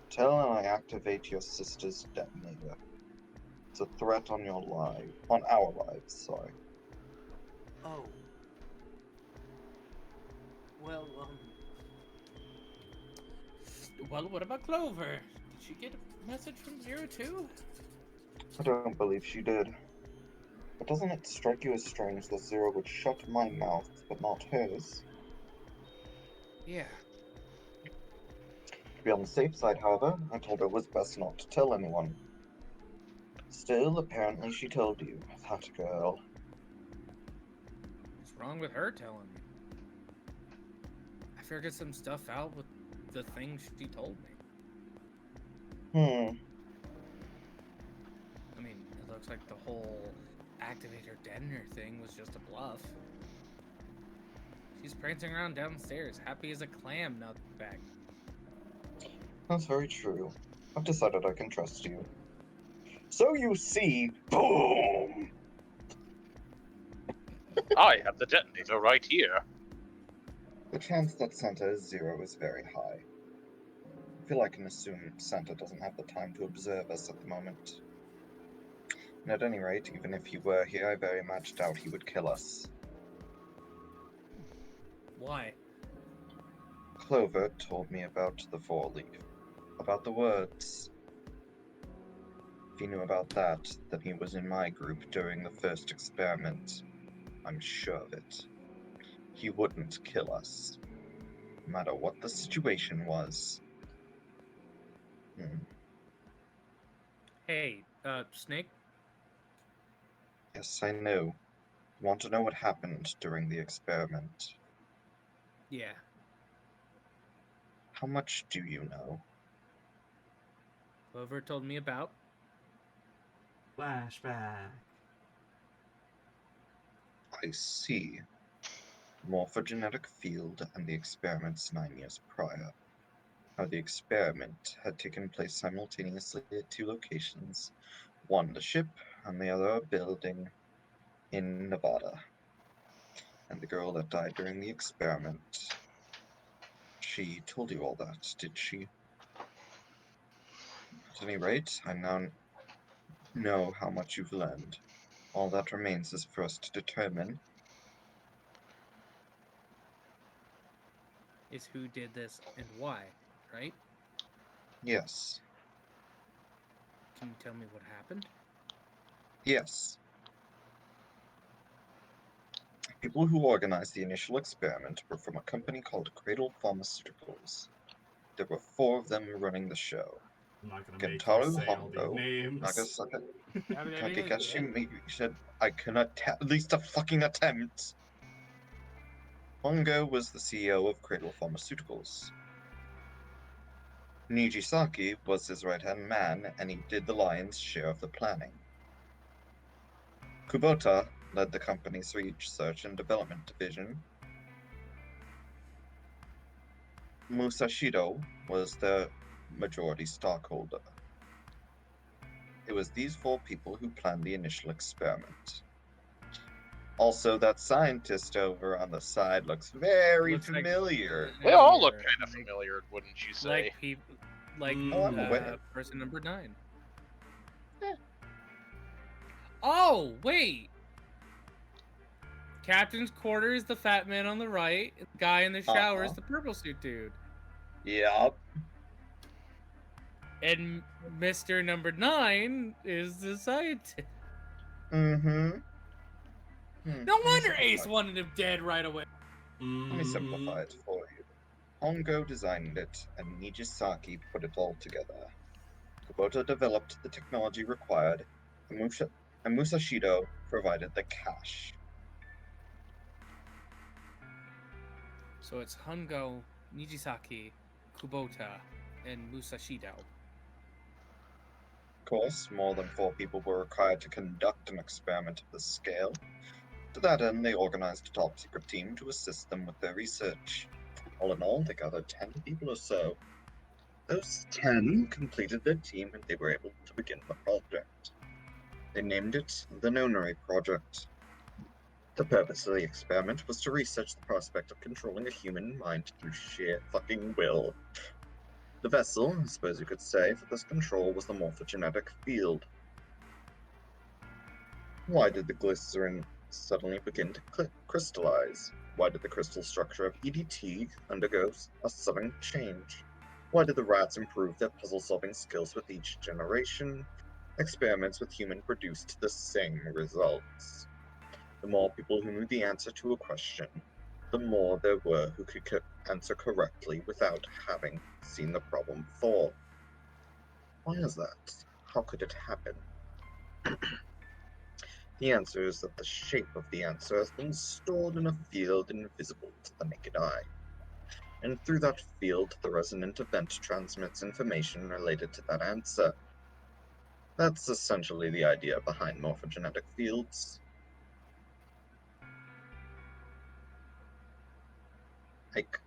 Tell and I activate your sister's detonator. It's a threat on your life, on our lives, sorry. Oh. Well, Well, what about Clover? Did she get a message from Zero too? I don't believe she did. But doesn't it strike you as strange that Zero would shut my mouth, but not hers? Yeah. To be on the safe side, however, I told her it was best not to tell anyone. Still, apparently she told you, that girl. What's wrong with her telling me? I figured some stuff out with the things she told me. I mean, it looks like the whole activator detonator thing was just a bluff. She's prancing around downstairs, happy as a clam now back. That's very true. I've decided I can trust you. So you see, boom! I have the detonator right here. The chance that Santa is Zero is very high. I feel I can assume Santa doesn't have the time to observe us at the moment. And at any rate, even if he were here, I very much doubt he would kill us. Why? Clover told me about the four-leaf. About the words. If he knew about that, then he was in my group during the first experiment. I'm sure of it. He wouldn't kill us. No matter what the situation was. Hey, Snake? Yes, I know. Want to know what happened during the experiment? Yeah. How much do you know? Clover told me about. Flashback. I see. Morphogenetic field and the experiments 9 years prior. How the experiment had taken place simultaneously at two locations, one the ship and the other a building in Nevada. And the girl that died during the experiment, she told you all that, did she? At any rate, I now know how much you've learned. All that remains is for us to determine Is who did this and why, right? yes. Can you tell me what happened? Yes. People who organized the initial experiment were from a company called Cradle Pharmaceuticals. There were 4 of them running the show. I'm not gonna make you Gentaro say all these Hongo, names. Nagasaka, Takegashi, maybe you should. I can at least a fucking attempt. Hongo was the CEO of Cradle Pharmaceuticals. Nijisaki was his right-hand man, and he did the lion's share of the planning. Kubota led the company's research and development division. Musashido was the majority stockholder. It was these 4 people who planned the initial experiment. Also, that scientist over on the side looks very Looks like- familiar. They all look Familiar, kind of like- familiar, wouldn't you say? Like people, like Oh, I'm aware. person number 9. Oh wait, Captain's quarters, the fat man on the right. The guy in the shower is Uh-huh. the purple suit dude, Yep. and Mr. Number 9 is the scientist. Mm-hmm. No wonder Ace wanted him dead right away. Let me simplify it for you. Hongo designed it, and Nijisaki put it all together. Kubota developed the technology required, and Musashido provided the cash. So it's Hongo, Nijisaki, Kubota, and Musashido. Of course, more than 4 people were required to conduct an experiment of this scale. To that end, they organized a top-secret team to assist them with their research. All in all, they gathered 10 people or so. Those 10 completed their team and they were able to begin the project. They named it the Nonary Project. The purpose of the experiment was to research the prospect of controlling a human mind through sheer fucking will. The vessel, I suppose you could say, for this control was the morphogenetic field. Why did the glycerin suddenly begin to crystallize? Why did the crystal structure of EDT undergo a sudden change? Why did the rats improve their puzzle-solving skills with each generation? experiments with human produced the same results. The more people who knew the answer to a question, the more there were who could answer correctly without having seen the problem before. Why is that? How could it happen? The answer is that the shape of the answer has been stored in a field invisible to the naked eye. And through that field, the resonant event transmits information related to that answer. That's essentially the idea behind morphogenetic fields. Like,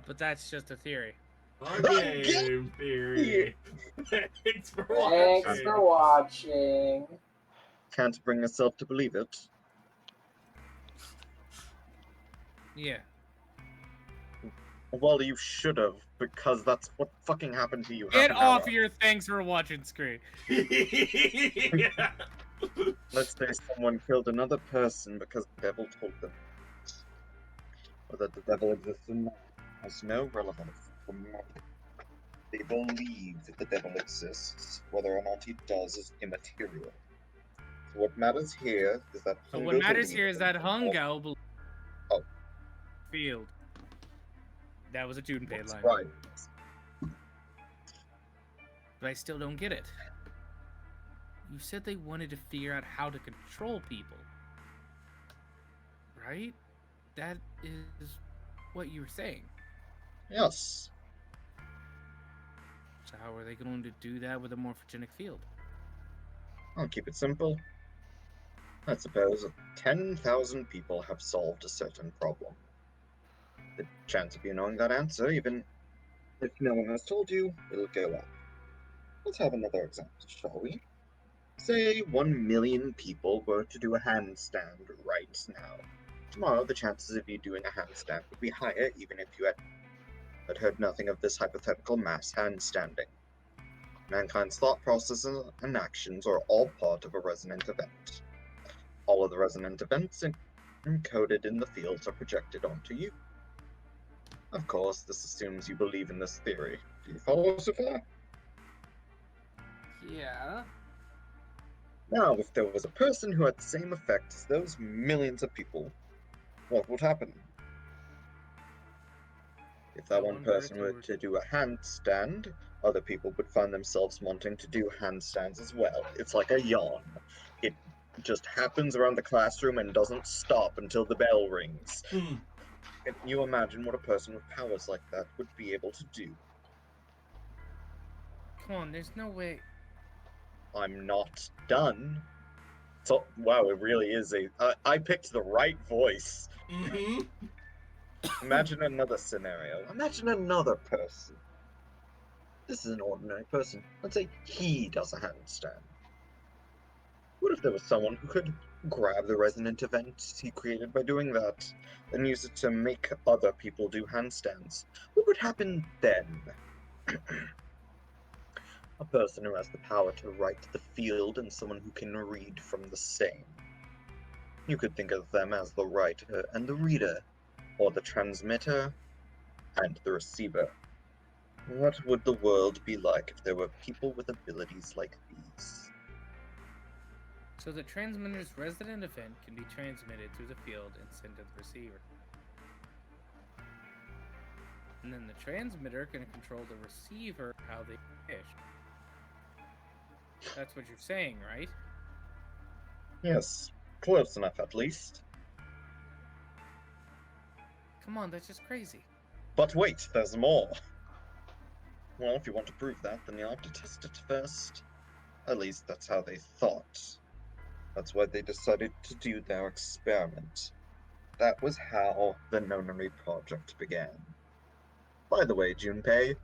But that's just a theory. A game theory. Thanks for Thanks for watching. can't bring yourself to believe it. Yeah. Well, you should have, because that's what fucking happened to you. Get half an hour off your thanks for watching screen. Yeah. Let's say someone killed another person because the devil told them. Whether the devil exists or not has no relevance. They believe that the devil exists. Whether or not he does is immaterial. So what matters here is that. So Hungo what matters here is believes that in all- Hungo Oh. field. That was a Junpei That's line. right. But I still don't get it. You said they wanted to figure out how to control people. Right? That is what you were saying. Yes. So how are they going to do that with a morphogenic field? I'll keep it simple. Let's suppose 10,000 people have solved a certain problem. The chance of you knowing that answer, even if no one has told you, will go up. Let's have another example, shall we? Say 1 million people were to do a handstand right now. Tomorrow, the chances of you doing a handstand would be higher even if you had heard nothing of this hypothetical mass handstanding. Mankind's thought processes and actions are all part of a resonant event. All of the resonant events encoded in the fields are projected onto you. Of course, this assumes you believe in this theory. Do you follow so far? Yeah. Now, if there was a person who had the same effect as those millions of people, what would happen? If that one person were to do a handstand, other people would find themselves wanting to do handstands as well. It's like a yawn. It just happens around the classroom and doesn't stop until the bell rings. Hmm. Can you imagine what a person with powers like that would be able to do? Come on, there's no way. I'm not done. So, wow, it really is I picked the right voice. Mm-hmm. Imagine another scenario. Imagine another person. This is an ordinary person. Let's say he does a handstand. What if there was someone who could grab the resonant event he created by doing that, and use it to make other people do handstands? What would happen then? A person who has the power to write the field and someone who can read from the same. You could think of them as the writer and the reader, or the transmitter and the receiver. What would the world be like if there were people with abilities like these? So the transmitter's resonant event can be transmitted through the field and sent to the receiver. And then the transmitter can control the receiver how they wish. That's what you're saying, right? Yes, close enough at least. Come on, that's just crazy. But wait, there's more. Well, if you want to prove that, then you'll have to test it first. At least that's how they thought. That's why they decided to do their experiment. That was how the Nonary Project began. By the way, Junpei,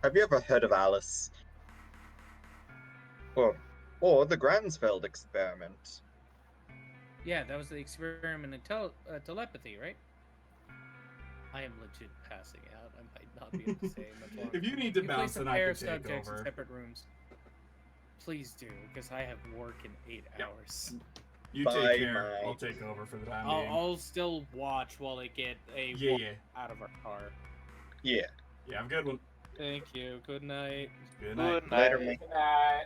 have you ever heard of Alice? Or the Gransfeld experiment? Yeah, that was the experiment in telepathy, right? I am legit passing out. I might not be able to say much longer. If you need to You bounce, place a then I pair can of take subjects in over. separate rooms. Please do, because I have work in 8 hours. You Bye, take care. Mike. I'll take over for the time I'll, being. I'll still watch while they get a Yeah, walk yeah. out of our car. Yeah. Yeah, have a good one. Thank you. Good night. Good night. Good Later, night. mate. Good night.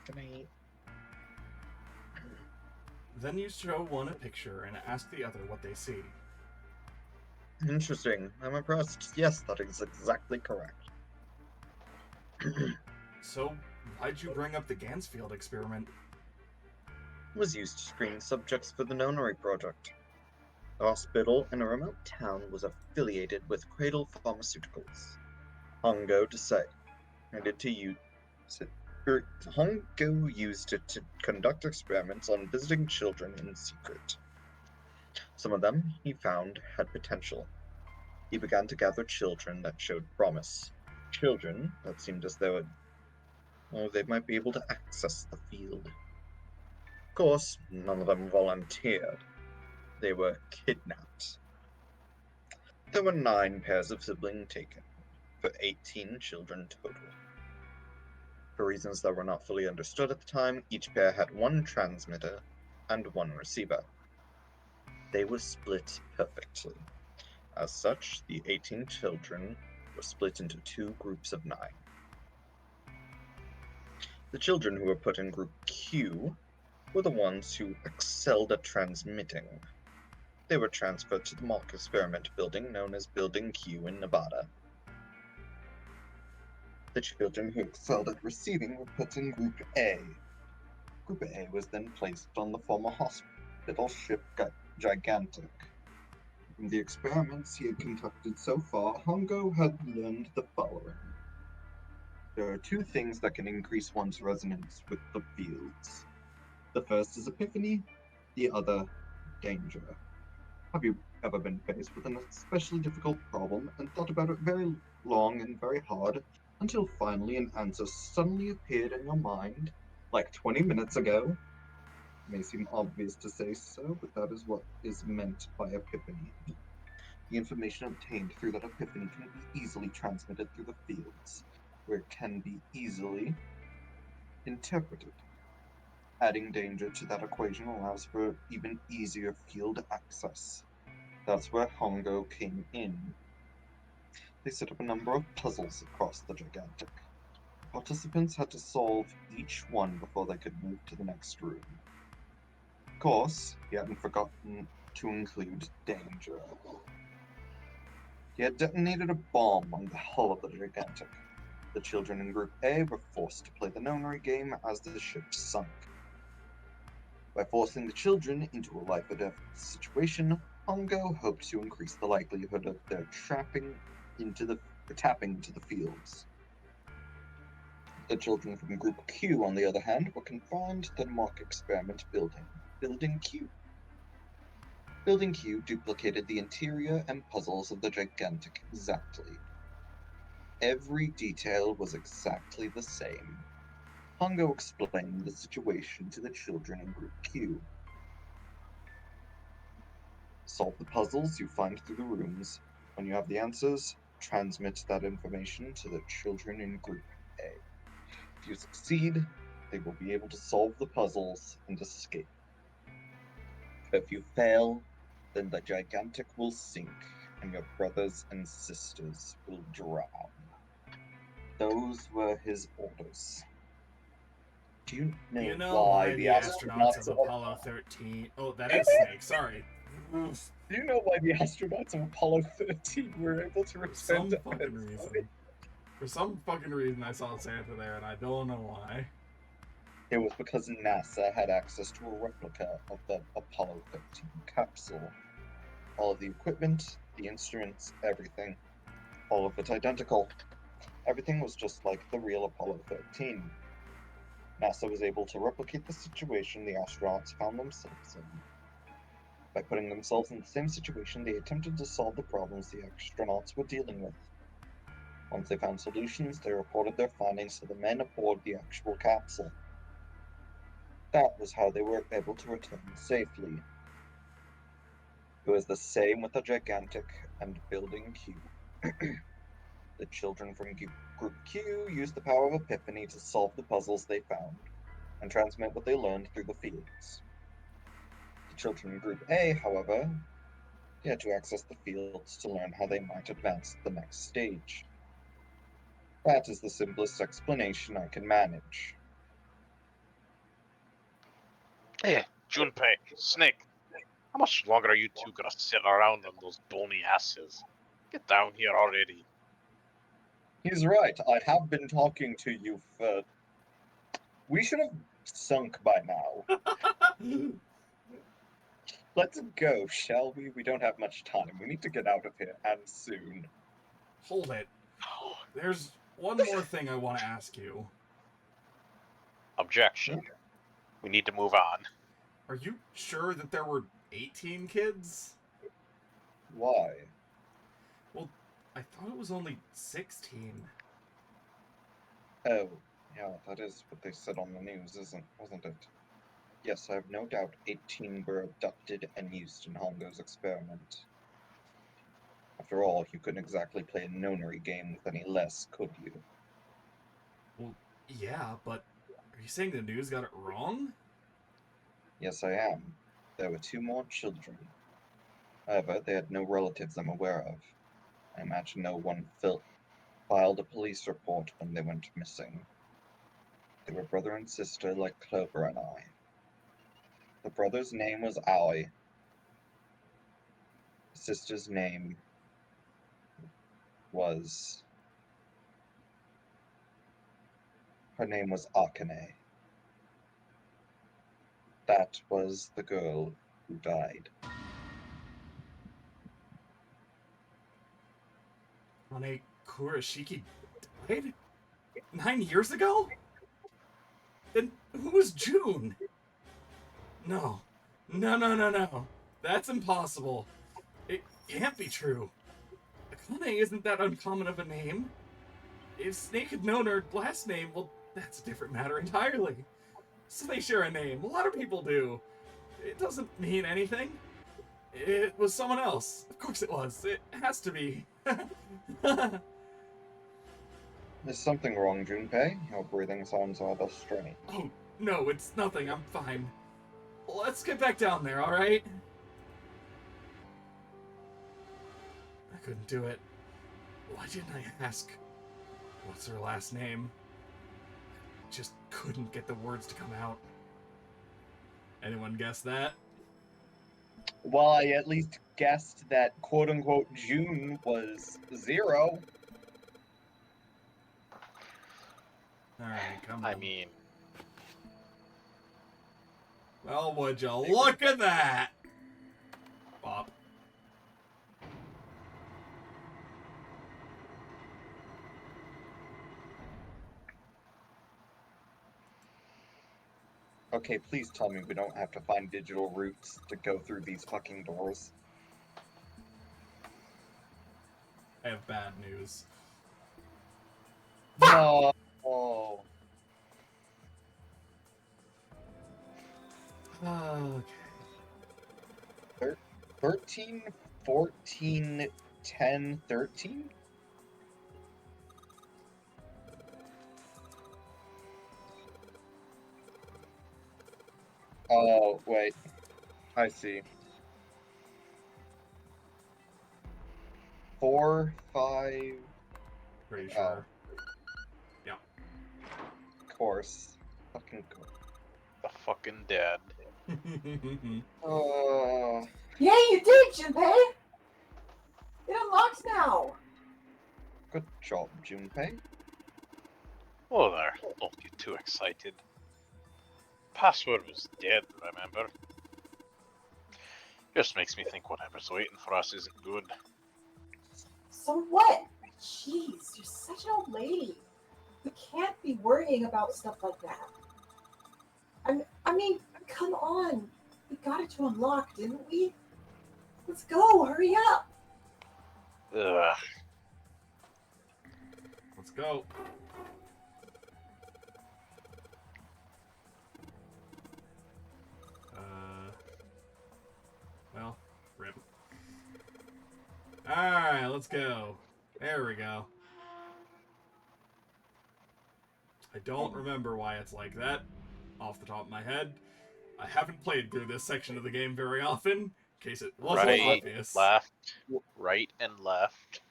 Good night. Then you show one a picture and ask the other what they see. Interesting. I'm impressed. Yes, that is exactly correct. So, why'd you bring up the Gansfield experiment? Was used to screen subjects for the Nonary project. The hospital in a remote town was affiliated with Cradle Pharmaceuticals. Hongo Hongo used it to conduct experiments on visiting children in secret. Some of them, he found, had potential. He began to gather children that showed promise. Children that seemed as though they might be able to access the field. Of course, none of them volunteered. They were kidnapped. There were 9 pairs of siblings taken, for 18 children total. For reasons that were not fully understood at the time, each pair had 1 transmitter and 1 receiver. They were split perfectly. As such, the 18 children were split into 2 groups of 9. The children who were put in Group Q were the ones who excelled at transmitting. They were transferred to the mock experiment building known as Building Q in Nevada. The children who excelled at receiving were put in Group A. Group A was then placed on the former hospital ship Gigantic. From the experiments he had conducted so far, Hongo had learned the following. There are 2 things that can increase one's resonance with the fields. The first is epiphany, the other, danger. Have you ever been faced with an especially difficult problem and thought about it very long and very hard until finally an answer suddenly appeared in your mind, like 20 minutes ago? It may seem obvious to say so, but that is what is meant by epiphany. The information obtained through that epiphany can be easily transmitted through the fields, where it can be easily interpreted. Adding danger to that equation allows for even easier field access. That's where Hongo came in. They set up a number of puzzles across the Gigantic. Participants had to solve each one before they could move to the next room. Of course, he hadn't forgotten to include danger. He had detonated a bomb on the hull of the Gigantic. The children in Group A were forced to play the Nonary game as the ship sunk. By forcing the children into a life-or-death situation, Hongo hoped to increase the likelihood of their tapping into the fields. The children from Group Q, on the other hand, were confined to the mock experiment building, Building Q. Building Q duplicated the interior and puzzles of the Gigantic exactly. Every detail was exactly the same. Hongo explained the situation to the children in Group Q. Solve the puzzles you find through the rooms. When you have the answers, transmit that information to the children in Group A. If you succeed, they will be able to solve the puzzles and escape. If you fail, then the Gigantic will sink, and your brothers and sisters will drown. Those were his orders. Do you know, You know why the astronauts of of Apollo 13... Oh, that is Snake, sorry. Oof. Do you know why the astronauts of Apollo 13 were able to For return some to fucking Earth? reason. For some fucking reason I saw Santa there, and I don't know why. It was because NASA had access to a replica of the Apollo 13 capsule. All of the equipment, the instruments, everything. All of it identical. Everything was just like the real Apollo 13. NASA was able to replicate the situation the astronauts found themselves in. By putting themselves in the same situation, they attempted to solve the problems the astronauts were dealing with. Once they found solutions, they reported their findings to the men aboard the actual capsule. That was how they were able to return safely. It was the same with the Gigantic and Building Q. The children from Group Q used the power of Epiphany to solve the puzzles they found, and transmit what they learned through the fields. The children in Group A, however, they had to access the fields to learn how they might advance to the next stage. That is the simplest explanation I can manage. Hey, Junpei, Snake, how much longer are you two gonna sit around on those bony asses? Get down here already. He's right. I have been talking to you for. We should have sunk by now. Let's go, shall we? We don't have much time. We need to get out of here, and soon. Hold it. There's one more thing I want to ask you. Objection. We need to move on. Are you sure that there were 18 kids? Why? Well, I thought it was only 16. Oh, yeah, that is what they said on the news, wasn't it? Yes, I have no doubt 18 were abducted and used in Hongo's experiment. After all, you couldn't exactly play a nonary game with any less, could you? Well, yeah, but are you saying the news got it wrong? Yes, I am. There were 2 more children. However, they had no relatives I'm aware of. I imagine no one filed a police report when they went missing. They were brother and sister like Clover and I. The brother's name was Aoi. The sister's name was... Her name was Akane. That was the girl who died. Akane Kurashiki died? 9 years ago? Then who was June? No. No. That's impossible. It can't be true. Akane isn't that uncommon of a name. If Snake had known her last name, well, that's a different matter entirely. So they share a name. A lot of people do. It doesn't mean anything. It was someone else. Of course it was. It has to be. There's something wrong, Junpei. Your breathing sounds rather strange. Oh, no, it's nothing. I'm fine. Let's get back down there, alright? I couldn't do it. Why didn't I ask? What's her last name? I just couldn't get the words to come out. Anyone guess that? Well, I at least guessed that quote-unquote June was 0. Alright, come on. I mean, Well, would you look at that? Bob. Okay, please tell me we don't have to find digital routes to go through these fucking doors. I have bad news. No. Oh. Okay. 13, 14, 10, 13? Oh, wait. I see. 4, 5... Pretty sure. Yeah. Of course. Fucking cool. the fucking dead. Oh. Yay, you did, Junpei! It unlocks now! Good job, Junpei. Oh there, don't get too excited. Password was dead, remember? Just makes me think whatever's waiting for us isn't good. So what? Jeez, you're such an old lady. We can't be worrying about stuff like that. I mean, come on. We got it to unlock, didn't we? Let's go, hurry up. Ugh. Let's go. Well, rip. Alright, let's go. There we go. I don't remember why it's like that, off the top of my head. I haven't played through this section of the game very often, in case it wasn't Right, obvious. left, right, and left.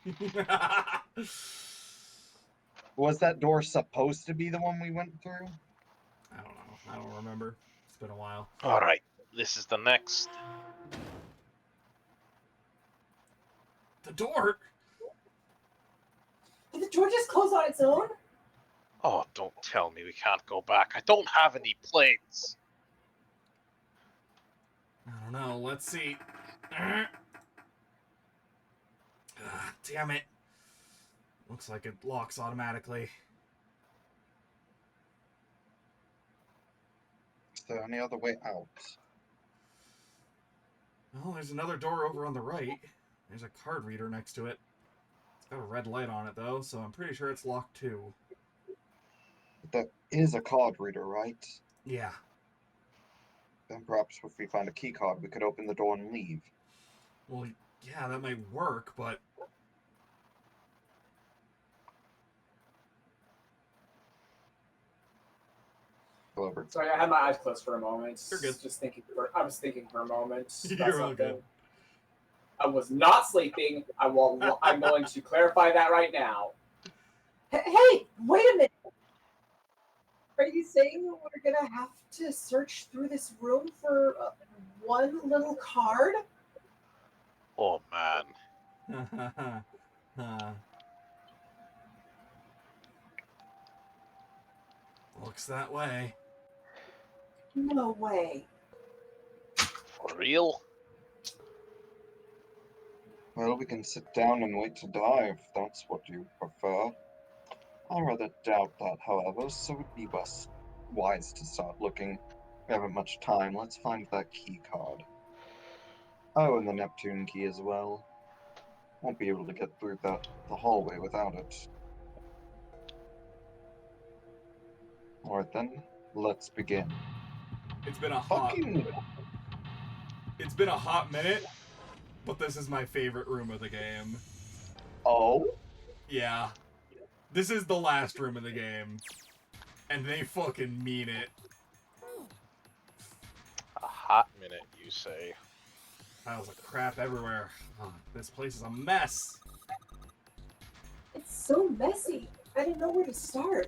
Was that door supposed to be the one we went through? I don't know. I don't remember. It's been a while. All right, this is the next. The door. Did the door just close on its own? Oh, don't tell me we can't go back. I don't have any plates. I don't know. Let's see. Ah, damn it. Looks like it locks automatically. Is there any other way out? Well, there's another door over on the right. There's a card reader next to it. It's got a red light on it, though, so I'm pretty sure it's locked, too. That is a card reader, right? Yeah. Then perhaps if we find a key card, we could open the door and leave. Well, yeah, that might work, but... Clover. Sorry, I had my eyes closed for a moment. You're good. I was thinking for a moment about You're all something. good. I was not sleeping. I'm going to clarify that right now. Hey, wait a minute. Are you saying we're gonna have to search through this room for one little card? Oh man. Looks that way. No way. For real? Well, we can sit down and wait to die if that's what you prefer. I rather doubt that, however, so it'd be wise to start looking. We haven't much time. Let's find that key card. Oh, and the Neptune key as well. Won't be able to get through the hallway without it. Alright then, let's begin. It's been a hot minute, but this is my favorite room of the game. Oh? Yeah. This is the last room of the game. And they fucking mean it. A hot minute, you say? Piles of crap everywhere. Oh, this place is a mess. It's so messy. I didn't know where to start.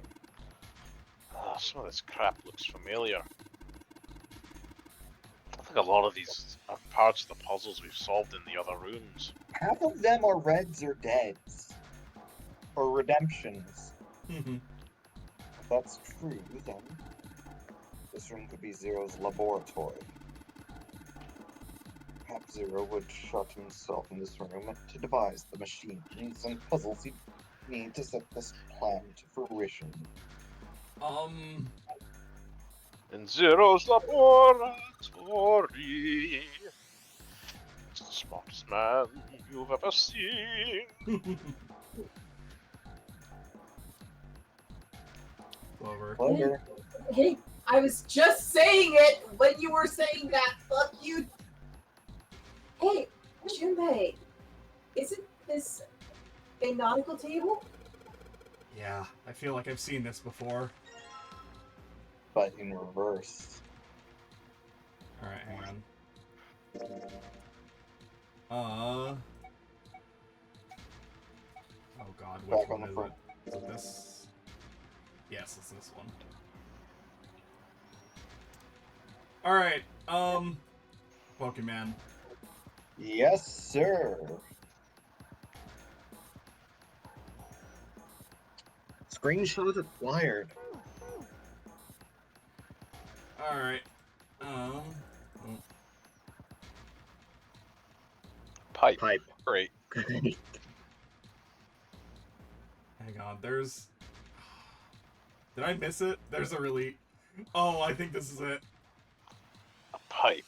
Oh, some of this crap looks familiar. I think a lot of these are parts of the puzzles we've solved in the other rooms. Half of them are reds or deads. Or redemptions. If that's true, then this room could be Zero's laboratory. Perhaps Zero would shut himself in this room to devise the machines and puzzles he'd need to set this plan to fruition. In Zero's laboratory. It's the smartest man you've ever seen. Clover. Clover. Hey, I was just saying it when you were saying that. Fuck you. Hey, Junpei, isn't this a nautical table? Yeah, I feel like I've seen this before. But in reverse. Alright, hang on. Oh god, which Back one on the is front. it? Is it this? Yes, it's this one. Alright, Pokemon. Yes, sir. Screenshot acquired. Alright. Pipe. Pipe. Great. Hang on, there's... Did I miss it? There's a really... Oh, I think this is it. A pipe.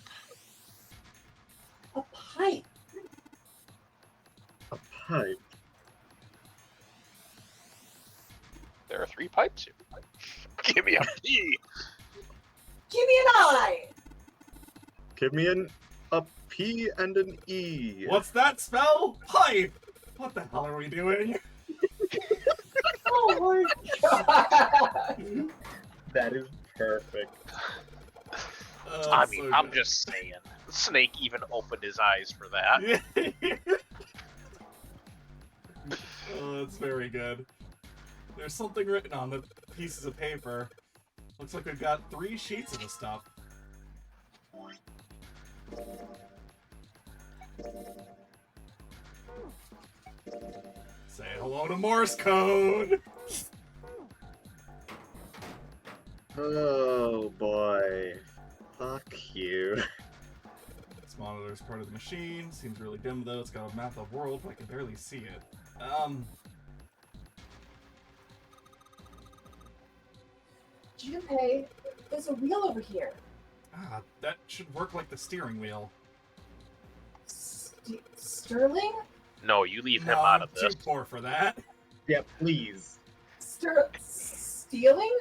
A pipe. A pipe. There are 3 pipes here. Give me a P. Give me an eye. Give me a P and an E. What's that spell? Pipe! What the hell are we doing? Oh my god. That is perfect. I That's mean, so I'm good. just saying. Snake even opened his eyes for that. Oh, that's very good. There's something written on the pieces of paper. Looks like we've got 3 sheets of the stuff. Say hello to Morse code! Oh boy. Fuck you. This monitor is part of the machine. Seems really dim though. It's got a map of the world, but I can barely see it. Junpei, there's a wheel over here. That should work like the steering wheel. Sterling? No, you leave him No, out of I'm this. too poor for that. Yeah, please. Stealing?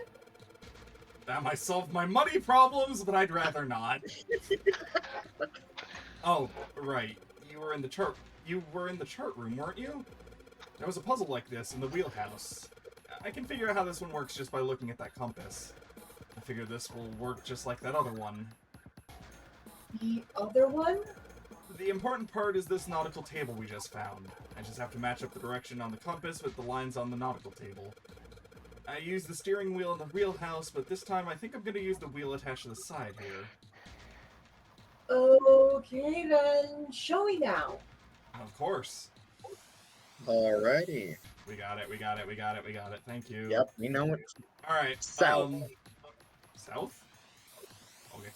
That might solve my money problems, but I'd rather not. Oh, right. You were in the chart room, weren't you? There was a puzzle like this in the wheelhouse. I can figure out how this one works just by looking at that compass. I figure this will work just like that other one. The other one? The important part is this nautical table we just found. I just have to match up the direction on the compass with the lines on the nautical table. I used the steering wheel in the wheelhouse, but this time I think I'm going to use the wheel attached to the side here. Okay then, show me now. Of course. Alrighty. We got it. Thank you. Yep, we know it. Alright, South. South? Okay.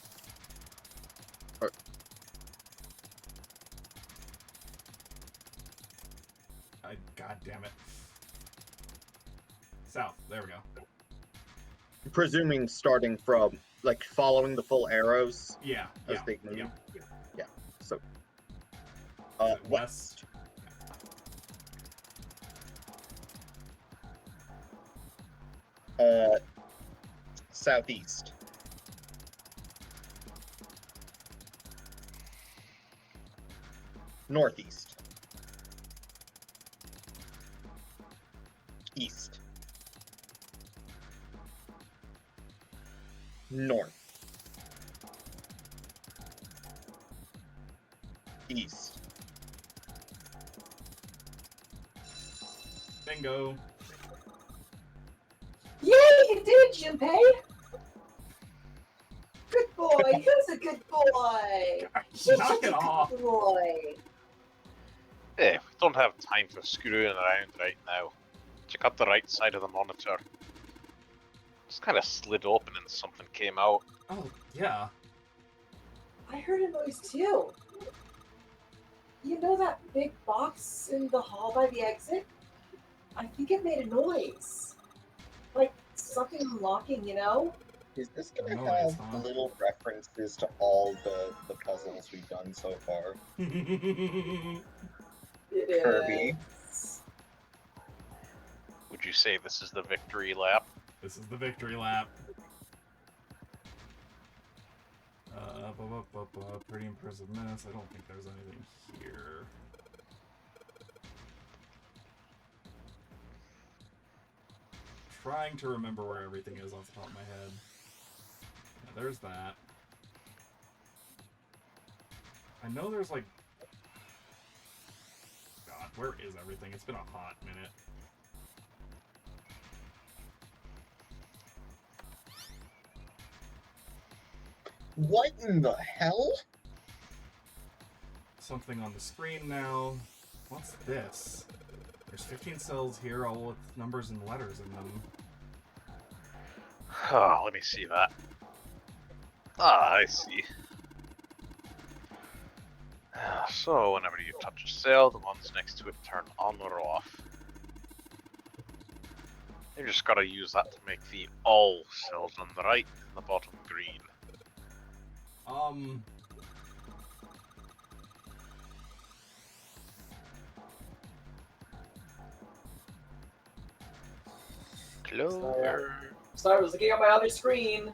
God damn it. South. There we go. Presuming starting from, like, following the full arrows Yeah. as Yeah. they move. Yeah. Yeah. So. West. Southeast. Northeast. East. North. East. Bingo. Yay, you did, Junpei! Good boy, who's a good boy? She's Knock such it a off. good boy. Hey, we don't have time for screwing around right now. Check out the right side of the monitor. Just kind of slid open and something came out. Oh, yeah. I heard a noise too. You know that big box in the hall by the exit? I think it made a noise. Like something unlocking, you know? Is this gonna No, have it's not. little references to all the puzzles we've done so far? It Kirby. is. Would you say this is the victory lap? This is the victory lap. Pretty impressive mess. I don't think there's anything here. Trying to remember where everything is off the top of my head. Yeah, there's that. I know there's like... God, where is everything? It's been a hot minute. What in the hell? Something on the screen now. What's this? There's 15 cells here, all with numbers and letters in them. Oh, let me see that. Ah, I see. So, whenever you touch a cell, the ones next to it turn on or off. You just gotta use that to make the all cells on the right and the bottom green. Clover. Sorry, I was looking at my other screen.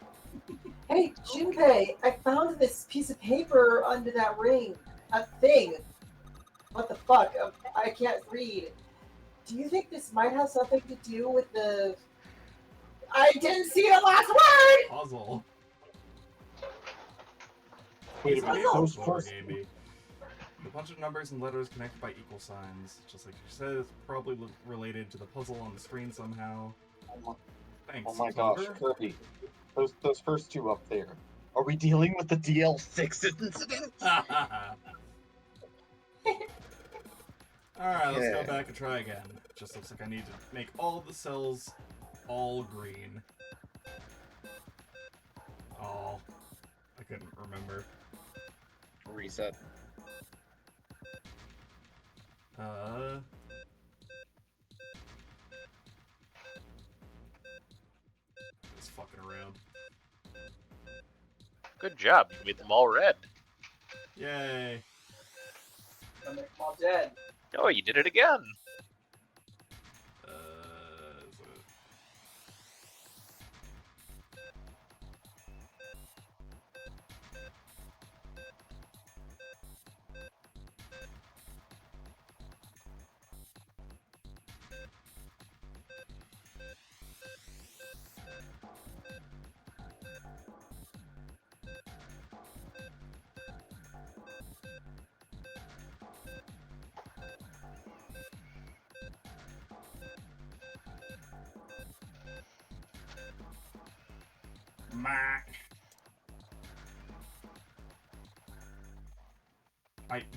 Hey, Junpei, I found this piece of paper under that ring. A thing. What the fuck? I can't read. Do you think this might have something to do with the... I didn't see the last word! Puzzle. Wait a minute, Puzzle. those first. The bunch of numbers and letters connected by equal signs. Just like you said, it's probably related to the puzzle on the screen somehow. Thanks. Oh my gosh, Kirby. Those first two up there. Are we dealing with the DL6 incident? Alright, let's go back and try again. Just looks like I need to make all the cells all green. Oh, I couldn't remember. Reset. Just fucking around. Good job, you made them all red. Yay. I make them all dead. Oh, you did it again. Is it...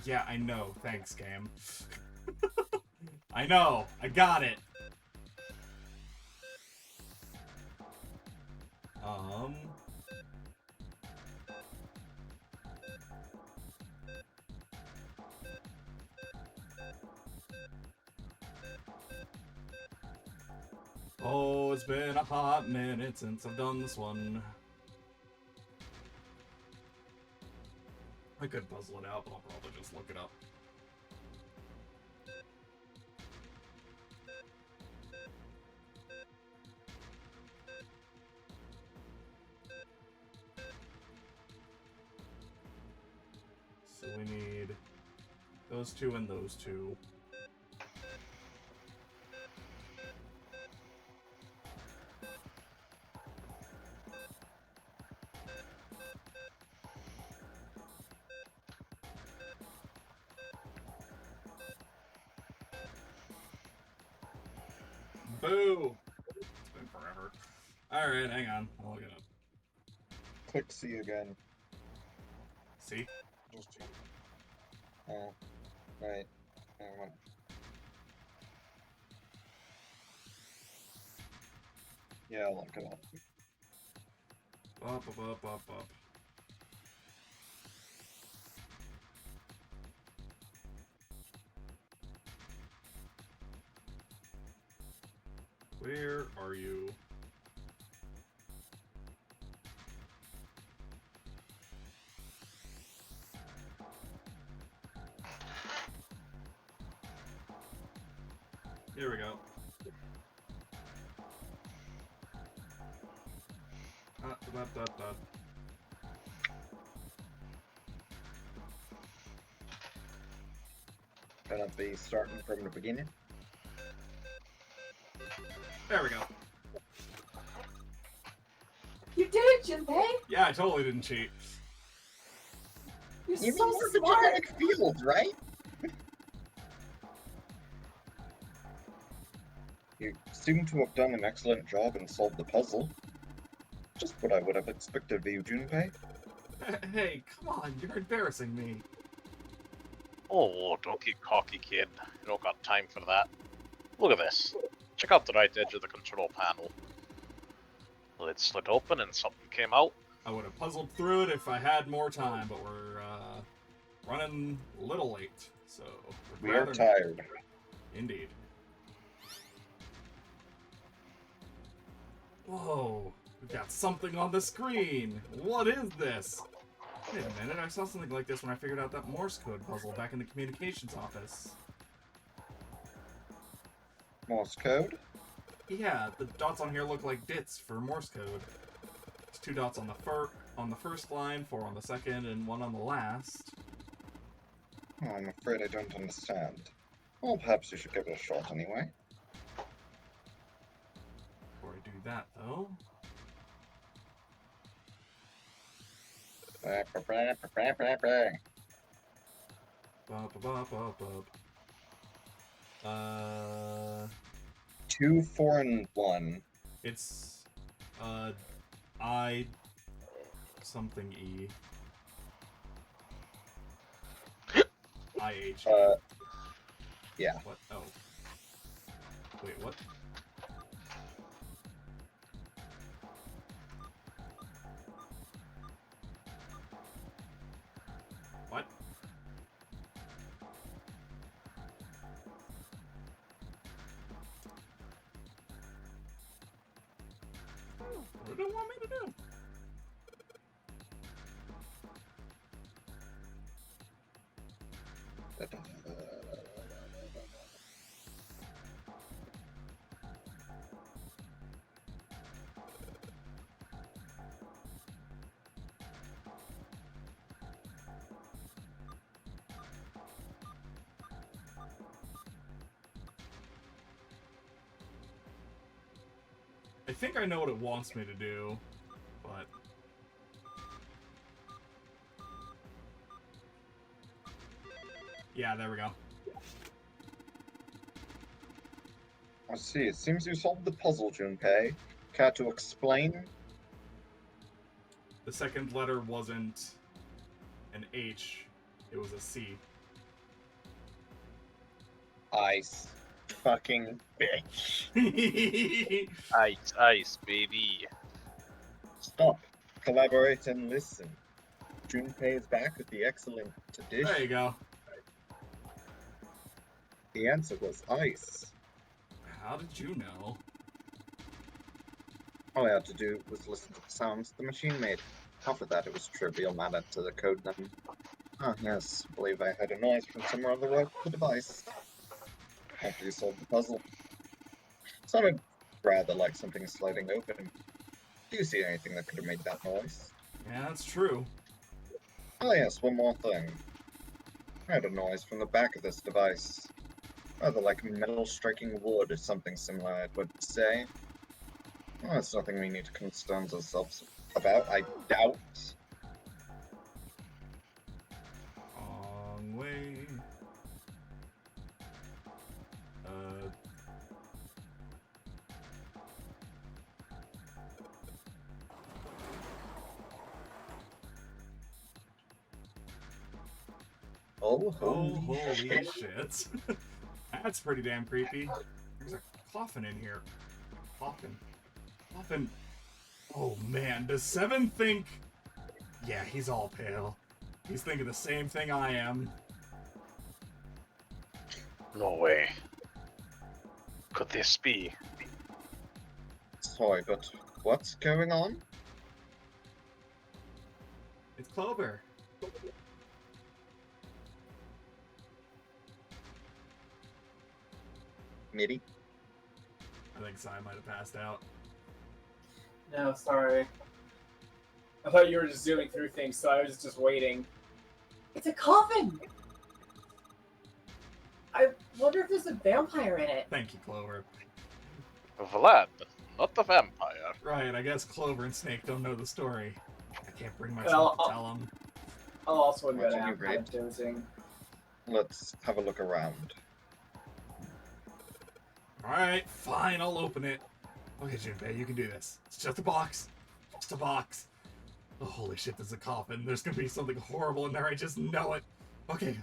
Yeah, I know. Thanks, game. I know. I got it. Oh, it's been a hot minute since I've done this one. I could puzzle it out, but I'll probably just look it up. So we need those two and those two. Boo! It's been forever. Alright, hang on. I'll look it up. Click C again. See? Just oh, right. Never mind. Yeah, I'll look it up. Up. Where are you? Here we go. Gonna be starting from the beginning. There we go. You did it, Junpei! Yeah, I totally didn't cheat. You're You so mean more smart! genetic fields, right? You seem to have done an excellent job and solved the puzzle. Just what I would have expected of you, Junpei. Hey, come on, you're embarrassing me. Oh, don't get cocky, kid. You don't got time for that. Look at this. Check out the right edge of the control panel. The lid slid open and something came out. I would have puzzled through it if I had more time, but we're running a little late, so... We are tired. Indeed. Whoa, we've got something on the screen! What is this? Wait a minute, I saw something like this when I figured out that Morse code puzzle back in the communications office. Morse code? Yeah, the dots on here look like dits for Morse code. There's 2 dots on the first line, 4 on the second, and 1 on the last. Oh, I'm afraid I don't understand. Well, perhaps you should give it a shot anyway. Before I do that, though... Two, 4, and 1. It's I something E. IH. Yeah. What? Oh. Wait, what? What? What do they want me to do? I think I know what it wants me to do, but... Yeah, there we go. I see. It seems you solved the puzzle, Junpei. Care to explain? The second letter wasn't an H, it was a C. Ice. Fucking bitch. Ice, ice, baby. Stop. Collaborate and listen. Junpei is back with the excellent addition. There you go. The answer was ice. How did you know? All I had to do was listen to the sounds the machine made. After that, it was trivial matter to decode them. Ah, yes, I believe I heard a noise from somewhere on the road with the device. After you solved the puzzle. Sounded rather like something sliding open. Do you see anything that could have made that noise? Yeah, that's true. Oh yes, one more thing. I heard a noise from the back of this device. Rather like metal striking wood or something similar, I would say. Well, it's nothing we need to concern ourselves about, I doubt. Wrong way. Oh, holy shit. That's pretty damn creepy. There's a coffin in here. Coffin. Oh man, does Seven think... Yeah, he's all pale. He's thinking the same thing I am. No way. Could this be? Sorry, but what's going on? It's Clover. Mitty? I think Sai might have passed out. No, sorry. I thought you were just zooming through things, so I was just waiting. It's a coffin! I wonder if there's a vampire in it. Thank you, Clover. Vlad, not the vampire. Right, I guess Clover and Snake don't know the story. I can't bring myself to tell them. I'll also admit Watching I'm you kind of read. dozing. Let's have a look around. Alright, fine, I'll open it. Okay, Junpei, you can do this. It's just a box. Just a box. Oh, holy shit, there's a coffin. There's gonna be something horrible in there, I just know it. Okay.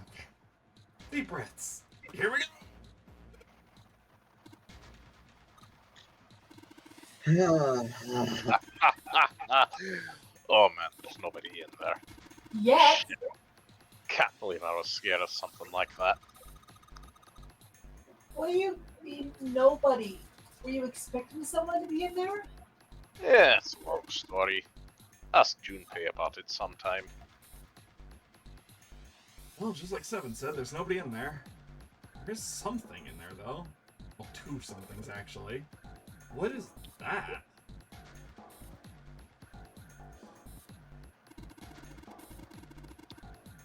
Deep breaths. Here we go. Oh man, there's nobody in there. Yes! Can't believe I was scared of something like that. What do you mean, nobody? Were you expecting someone to be in there? Yeah, it's more of a story. Ask Junpei about it sometime. Well, just like Seven said, there's nobody in there. There's something in there, though. Well, two somethings, actually. What is that?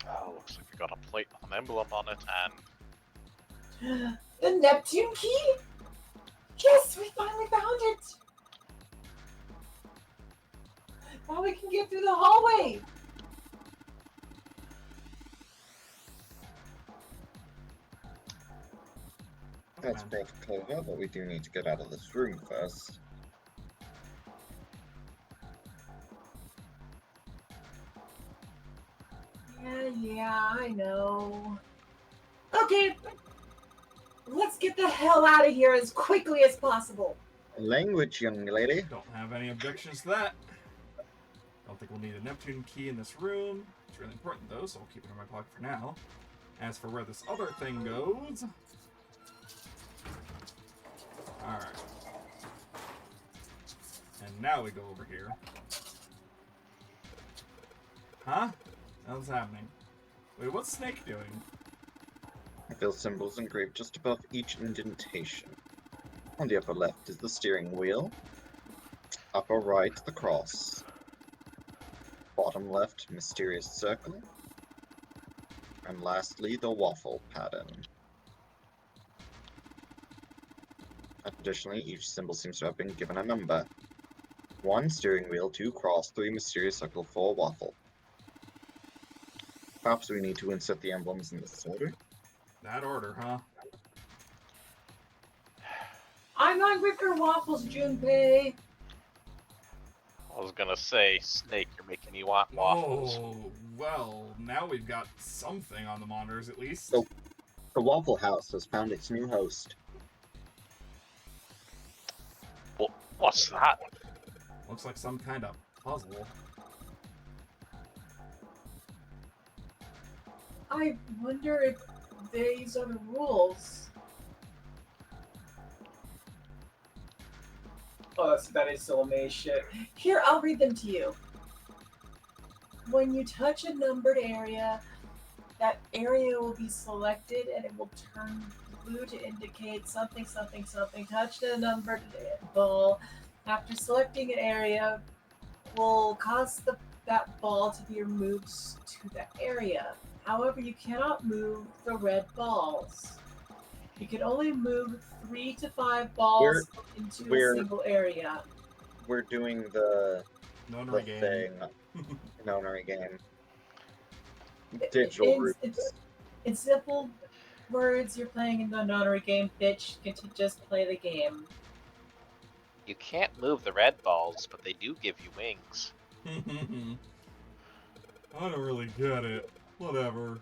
Oh, looks like we got a plate with an emblem on it, and The Neptune key? Yes, we finally found it! Now we can get through the hallway! That's Man. both clever, but we do need to get out of this room first. Yeah, I know. Okay, let's get the hell out of here as quickly as possible. Language, young lady. Don't have any objections to that. Don't think we'll need a Neptune key in this room. It's really important though, so I'll keep it in my pocket for now. As for where this other thing goes... Alright. And now we go over here. Huh? What's happening? Wait, what's Snake doing? I feel symbols engraved just above each indentation. On the upper left is the steering wheel. Upper right, the cross. Bottom left, mysterious circle. And lastly, the waffle pattern. Additionally, each symbol seems to have been given a number. 1 steering wheel, 2 cross, 3 mysterious circle, 4 waffle. Perhaps we need to insert the emblems in this order. That order, huh? I'm hungry for waffles, Junpei. I was gonna say, Snake, you're making me want waffles. Oh, well, now we've got something on the monitors at least. So, the Waffle House has found its new host. What's that? Looks like some kind of puzzle. I wonder if these are the rules. Oh, that is still May shit. Here, I'll read them to you. When you touch a numbered area, that area will be selected and it will turn blue to indicate something, something, something. Touch the numbered ball. After selecting an area, will cause that ball to be removed to that area. However, you cannot move the red balls. You can only move 3 to 5 balls into a single area. We're doing the Nonary game. thing. Nonary game. Digital roots. In simple words, you're playing in the nonary game, bitch. You can just play the game. You can't move the red balls, but they do give you wings. I don't really get it. Whatever.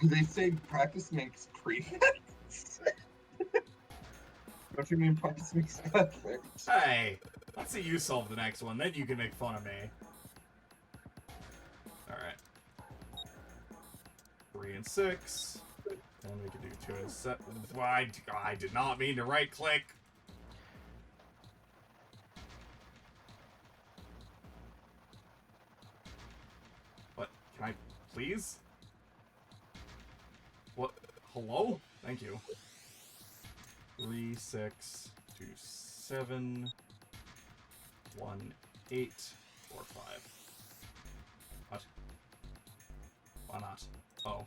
They say practice makes prefect? Don't you mean practice makes perfect? Hey, let's see you solve the next one, then you can make fun of me. Alright. 3 and 6. Then we can do 2 and 7. I did not mean to right click. What? Can I please? What? Hello? Thank you. 3, 6, 2, 7, 1, 8, 4, 5. What? Why not? Oh.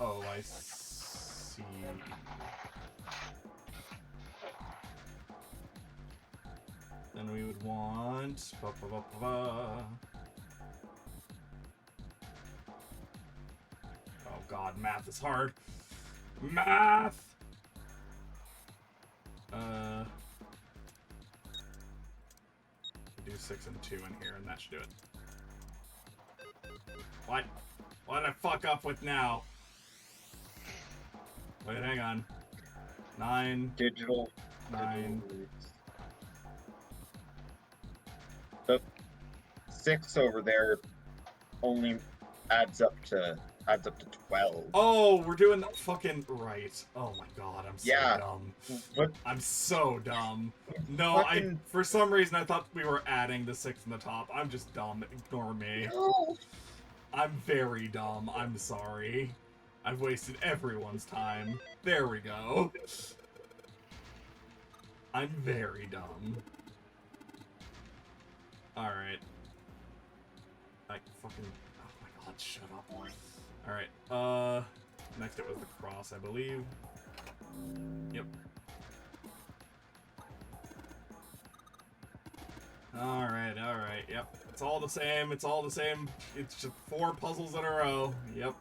Oh, I see. Then we would want... Oh god, math is hard. Math! Do 6 and 2 in here, and that should do it. What? What did I fuck up with now? Wait, hang on. 9. Digital. 9. The 6 over there only adds up to 12. Oh, we're doing the fucking right. Oh my god, I'm so Yeah. dumb. What? I'm so dumb. No, Fucking- for some reason I thought we were adding the 6 in the top. I'm just dumb. Ignore me. No. I'm very dumb. I'm sorry. I've wasted everyone's time. There we go. I'm very dumb. Alright. I fucking... Oh my god, shut up. Alright, next it was the cross, I believe. Yep. Alright, yep. It's all the same, it's just 4 puzzles in a row. Yep.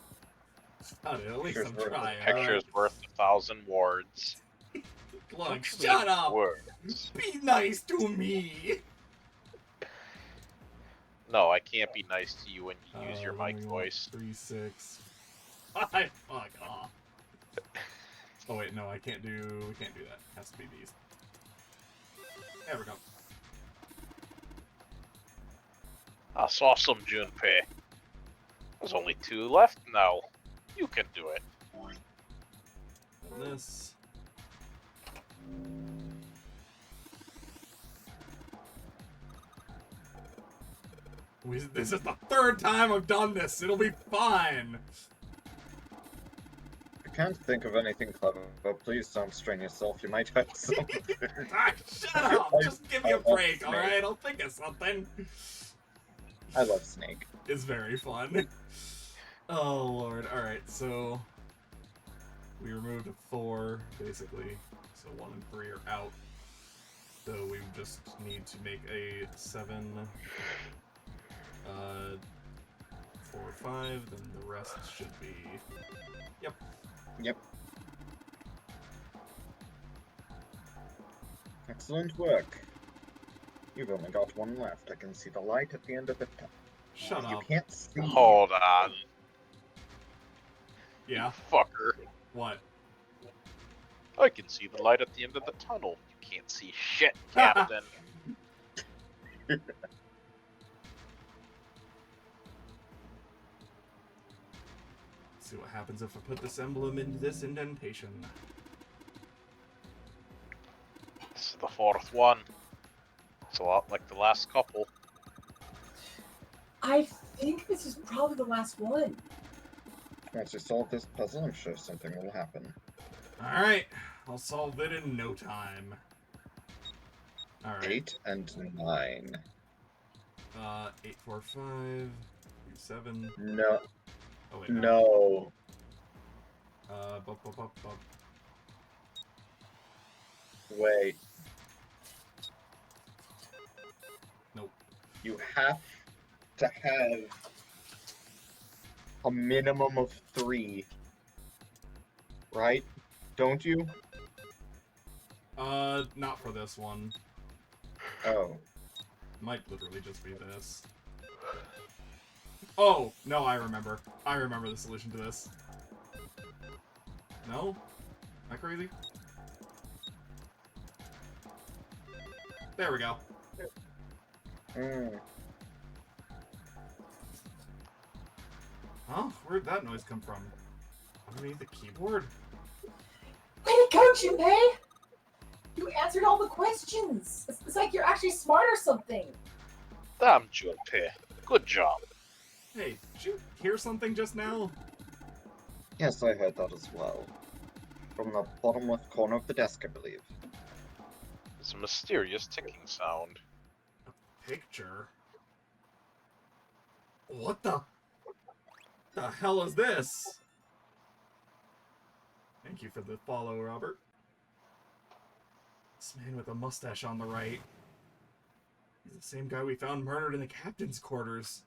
At least I'm trying. Picture's worth 1,000 words. Look, Which shut means up! words. Be nice to me! No, I can't be nice to you when you use your Then mic we want voice. 3, 6, 5. Fuck off. Oh wait, no, we can't do that. It has to be these. There we go. I saw some Junpei. There's only 2 left now. You can do it. And this. This is the 3rd time I've done this. It'll be fine. I can't think of anything clever, but please don't strain yourself. You might hurt something. Ah, shut up! Just give me a break, alright? I'll think of something. I love Snake. It's very fun. Oh lord. Alright, so we removed a 4, basically. So 1 and 3 are out. So we just need to make a 7, 4, 5, then the rest should be... Yep. Yep. Excellent work. You've only got 1 left. I can see the light at the end of the tunnel. Shut up. You can't see. Hold on. Yeah? Fucker. What? I can see the light at the end of the tunnel. You can't see shit, Captain. See what happens if I put this emblem into this indentation. This is the 4th one. It's a lot like the last couple. I think this is probably the last one. Once you solve this puzzle, I'm sure something will happen. Alright, I'll solve it in no time. Alright. 8 and 9. 8, 4, 5, 7. No. Oh, wait, no. Wait. Nope. You have to have a minimum of 3. Right? Don't you? Not for this one. Oh. Might literally just be this. Oh, no, I remember. I remember the solution to this. No? Am I crazy? There we go. Huh? Where'd that noise come from? Underneath the keyboard? Way to go, Junpei! You answered all the questions! It's like you're actually smart or something! Damn, Junpei. Good job. Hey, did you hear something just now? Yes, I heard that as well. From the bottom left corner of the desk, I believe. It's a mysterious ticking sound. Picture? What the hell is this? Thank you for the follow, Robert. This man with a mustache on the right. He's the same guy we found murdered in the captain's quarters.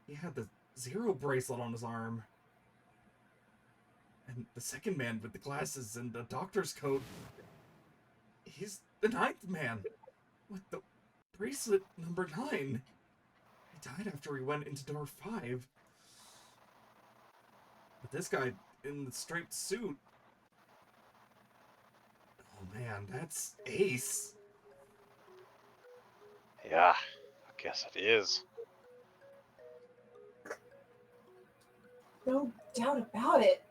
He had the Zero bracelet on his arm. And the second man with the glasses and the doctor's coat. He's the 9th man. With the bracelet number 9. He died after he went into door 5. But this guy in the striped suit. Oh man, that's Ace. Yeah, I guess it is. No doubt about it.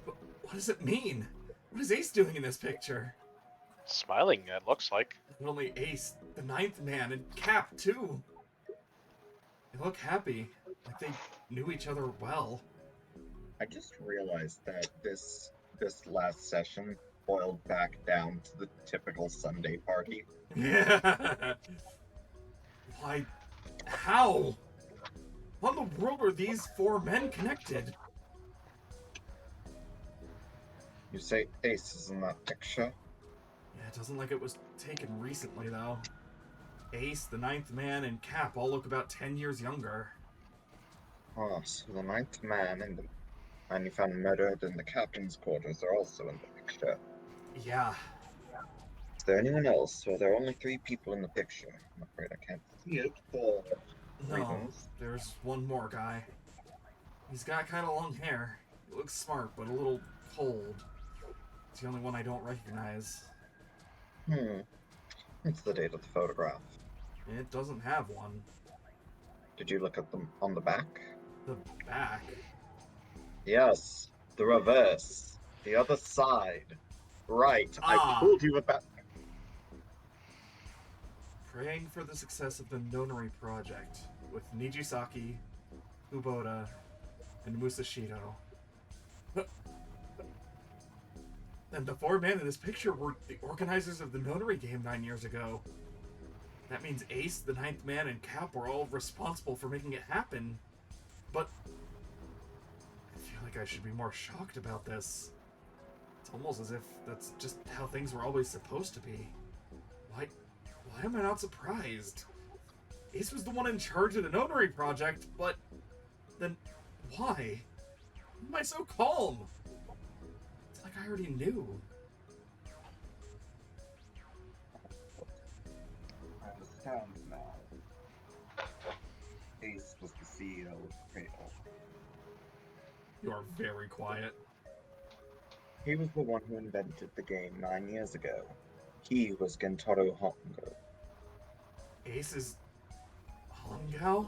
But what does it mean? What is Ace doing in this picture? Smiling, it looks like. Not only Ace, the 9th man, and Cap too. They look happy, like they knew each other well. I just realized that this last session boiled back down to the typical Sunday party. Yeah. Why? How? How in the world are these 4 men connected? You say Ace is in that picture? Yeah, It doesn't like it was taken recently, though. Ace, the Ninth Man, and Cap all look about 10 years younger. Oh, so the Ninth Man and the man you found murdered in the captain's quarters are also in the picture. Yeah. Is there anyone else? Well, there are only 3 people in the picture. I'm afraid I can't see it for No, reasons. there's one more guy. He's got kind of long hair. He looks smart, but a little cold. It's the only one I don't recognize. What's the date of the photograph? It doesn't have one. Did you look at them on the back? The back? Yes, the reverse. The other side. Right, I told you about... Praying for the success of the Nonary project with Nijisaki, Kubota, and Musashido. And the 4 men in this picture were the organizers of the Nonary game 9 years ago. That means Ace, the Ninth Man, and Cap were all responsible for making it happen. But I feel like I should be more shocked about this. It's almost as if that's just how things were always supposed to be. Why am I not surprised? Ace was the one in charge of the Nonary project, but then why? Why am I so calm? It's like I already knew. I understand now. Ace was the CEO of Cradle. You are very quiet. He was the one who invented the game 9 years ago. He was Gentaro Hongo. Ace is Hongao?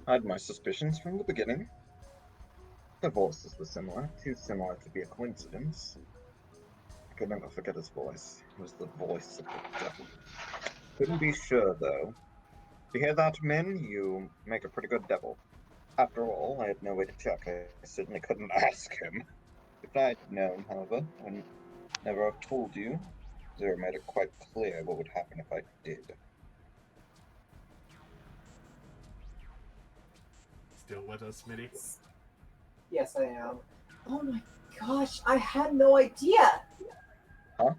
I had my suspicions from the beginning. Their voices were similar, too similar to be a coincidence. I could never forget his voice. It was the voice of the devil. Couldn't be sure, though. You hear that, Min? You make a pretty good devil. After all, I had no way to check. I certainly couldn't ask him. If I had known, however, I would never have told you. Zero made it quite clear what would happen if I did. Still with us, Smitty? Yes, I am. Oh my gosh, I had no idea. Huh?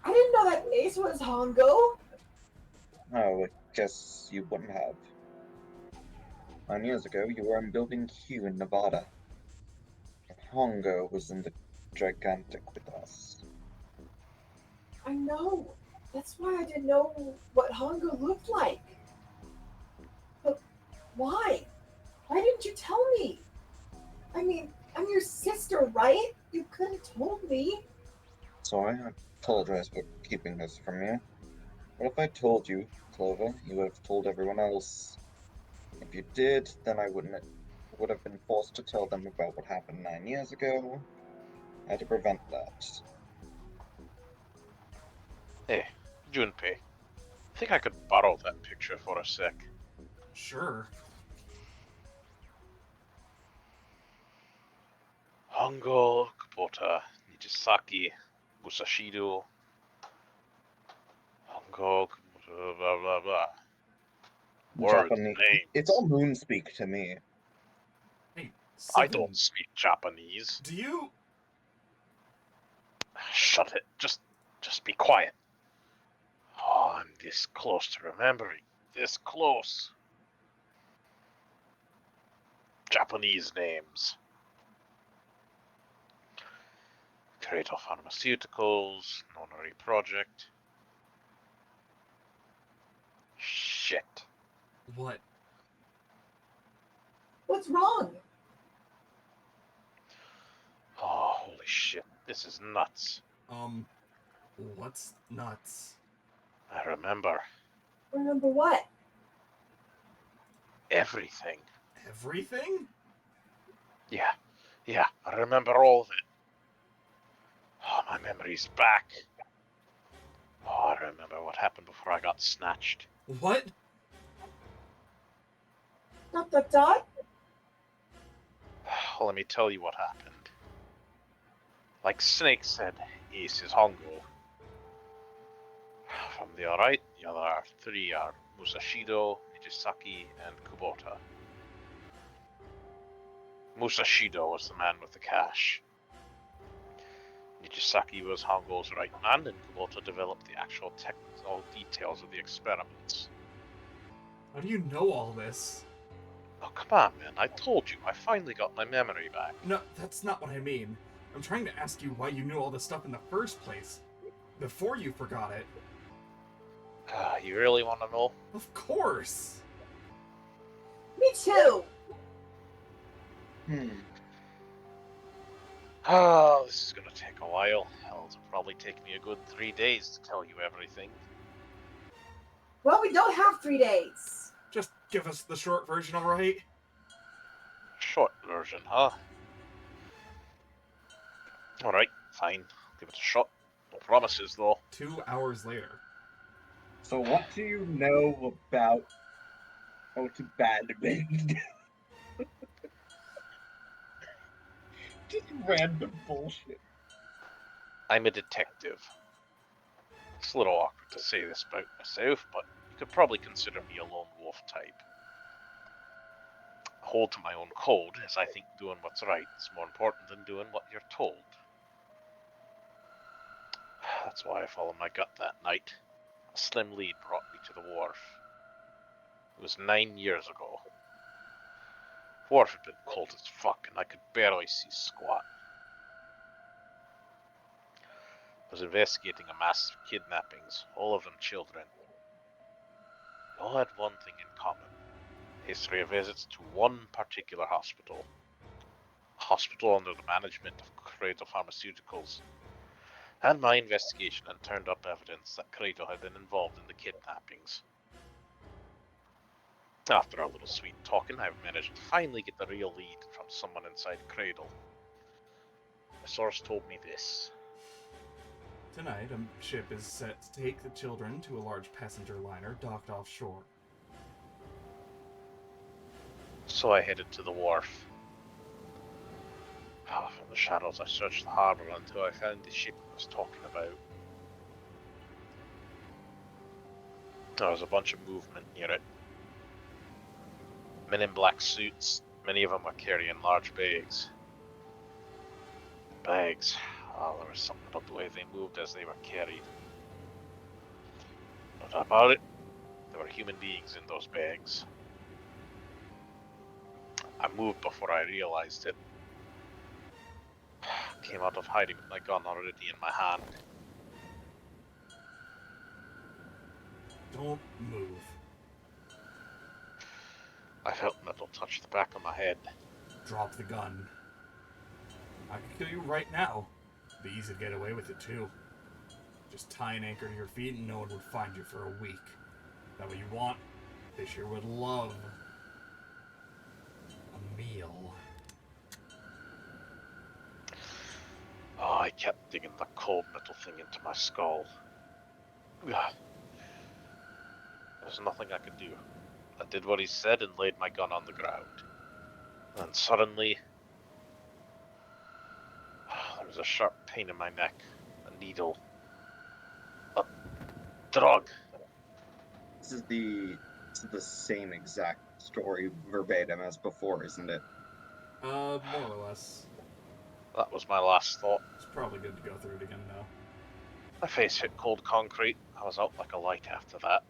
I didn't know that Ace was Hongo. Oh, I guess you wouldn't have. 9 years ago, you were in Building Q in Nevada. Hongo was in the Gigantic with us. I know. That's why I didn't know what Hongo looked like. But why? Why didn't you tell me? I mean, I'm your sister, right? You could have told me. Sorry, I apologize for keeping this from you. What if I told you, Clover, you would have told everyone else? If you did, then I would have been forced to tell them about what happened 9 years ago. I had to prevent that. Hey, Junpei. I think I could borrow that picture for a sec. Sure. Hongo, Kubota, Nijisaki, Musashido. Hongo, Kubota, blah blah blah. Words, Japanese. name. It's all moonspeak to me. Hey, I Seven, don't speak Japanese. do you? Shut it. Just be quiet. Oh, I'm this close to remembering. This close. Japanese names. Cradle Pharmaceuticals, Nonary Project. Shit. What? What's wrong? Oh, holy shit. This is nuts. What's nuts? I remember Remember what? everything. Everything? Yeah, I remember all of it. Oh, my memory's back. Oh, I remember what happened before I got snatched. What? Dot dot dot? Let me tell you what happened. Like Snake said, Ace is Hongo. From the right, the other 3 are Musashido, Nijisaki, and Kubota. Musashido was the man with the cash. Yusaki was Hongo's right man, and Kubota developed the actual technical details of the experiments. How do you know all this? Oh, come on, man. I told you. I finally got my memory back. No, that's not what I mean. I'm trying to ask you why you knew all this stuff in the first place. Before you forgot it. You really want to know? Of course! Me too. Oh, this is gonna take a while. Hell, it'll probably take me a good 3 days to tell you everything. Well, we don't have 3 days. Just give us the short version, alright? Short version, huh? Alright, fine. Give it a shot. No promises, though. 2 hours later. So what do you know about how to badminton? Just random bullshit. I'm a detective. It's a little awkward to say this about myself, but you could probably consider me a lone wolf type. I hold to my own code, as I think doing what's right is more important than doing what you're told. That's why I followed my gut that night. A slim lead brought me to the wharf. It was 9 years ago. The wharf had been cold as fuck, and I could barely see squat. I was investigating a mass of kidnappings, all of them children. They all had one thing in common: history of visits to one particular hospital. A hospital under the management of Cradle Pharmaceuticals. And my investigation had turned up evidence that Cradle had been involved in the kidnappings. After a little sweet talking, I've managed to finally get the real lead from someone inside Cradle. A source told me this. Tonight, a ship is set to take the children to a large passenger liner docked offshore. So I headed to the wharf. From the shadows, I searched the harbour until I found the ship I was talking about. There was a bunch of movement near it. Men in black suits, many of them were carrying large bags. Bags. Oh, there was something about the way they moved as they were carried. No doubt about it, there were human beings in those bags. I moved before I realized it. Came out of hiding with my gun already in my hand. Don't move. I felt metal touch the back of my head. Drop the gun. I could kill you right now. It'd be easy to get away with it, too. Just tie an anchor to your feet and no one would find you for a week. Is that what you want? Fisher would love a meal. Oh, I kept digging the cold metal thing into my skull. There was nothing I could do. I did what he said and laid my gun on the ground. And suddenly, there was a sharp pain in my neck, a needle, a drug. This is the same exact story verbatim as before, isn't it? More or less. That was my last thought. It's probably good to go through it again now. My face hit cold concrete. I was out like a light after that.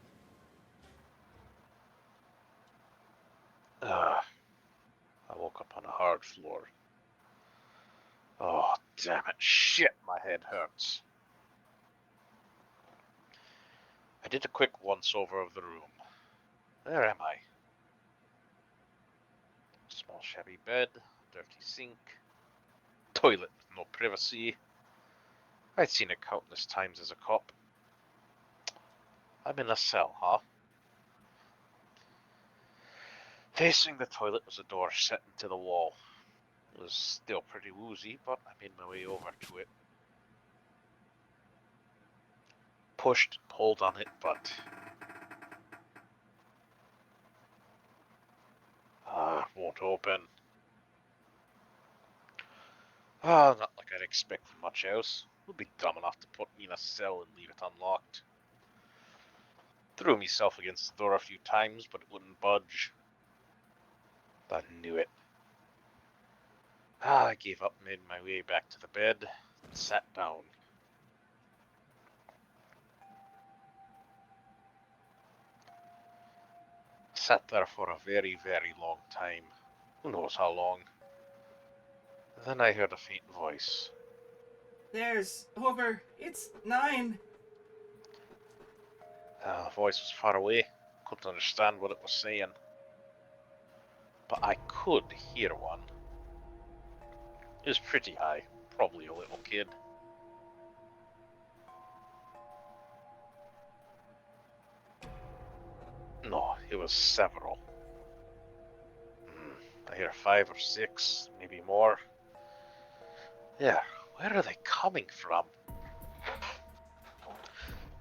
I woke up on a hard floor. Oh, damn it. Shit, my head hurts. I did a quick once-over of the room. Where am I? Small shabby bed, dirty sink, toilet with no privacy. I'd seen it countless times as a cop. I'm in a cell, huh? Facing the toilet was a door set into the wall. It was still pretty woozy, but I made my way over to it. Pushed, pulled on it, but... won't open. Not like I'd expect much else. Would be dumb enough to put me in a cell and leave it unlocked. Threw myself against the door a few times, but it wouldn't budge. I knew it. I gave up and made my way back to the bed. and sat down. Sat there for a very, very long time. Who knows how long. Then I heard a faint voice. There's over. It's 9. The voice was far away. Couldn't understand what it was saying. But I could hear one. It was pretty high. Probably a little kid. No, it was several. I hear 5 or 6, maybe more. Yeah, where are they coming from?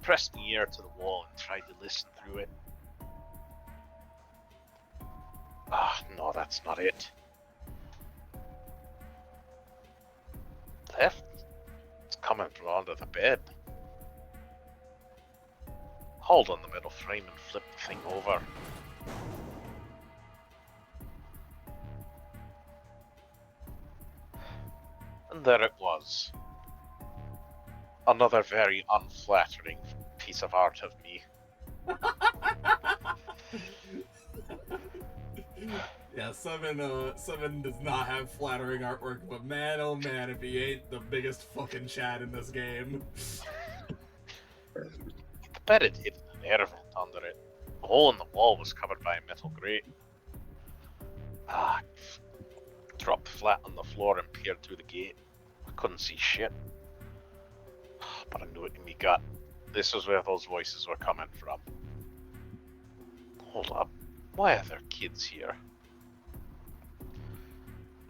Pressed the ear to the wall and tried to listen through it. Ah, no, that's not it. Left? It's coming from under the bed. Hold on the middle frame and flip the thing over. And there it was. Another very unflattering piece of art of me. Yeah, Seven does not have flattering artwork, but man, oh man, if he ain't the biggest fucking Chad in this game. I bet it hit an air vent under it. The hole in the wall was covered by a metal grate. Dropped flat on the floor and peered through the gate. I couldn't see shit. But I knew it in me gut. This was where those voices were coming from. Hold up. Why are there kids here?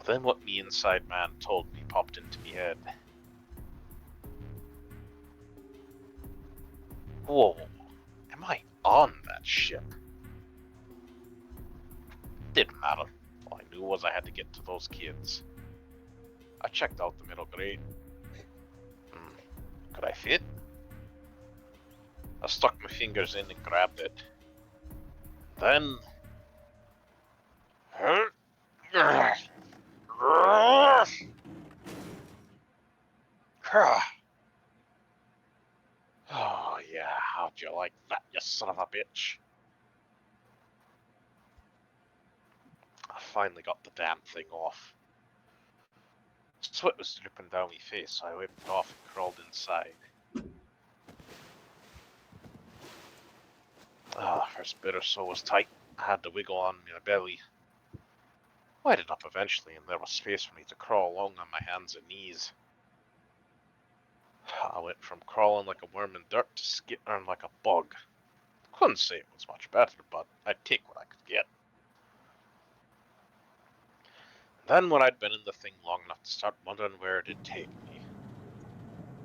Then what me inside man told me popped into me head. Whoa. Am I on that ship? Didn't matter. All I knew was I had to get to those kids. I checked out the middle grate. Could I fit? I stuck my fingers in and grabbed it. Then... Oh yeah, how'd you like that, you son of a bitch? I finally got the damn thing off. Sweat was dripping down my face, so I wiped it off and crawled inside. The first bit or so was tight. I had to wiggle on my belly. Wide enough eventually, and there was space for me to crawl along on my hands and knees. I went from crawling like a worm in dirt to skittering like a bug. Couldn't say it was much better, but I'd take what I could get. Then when I'd been in the thing long enough to start wondering where it'd take me.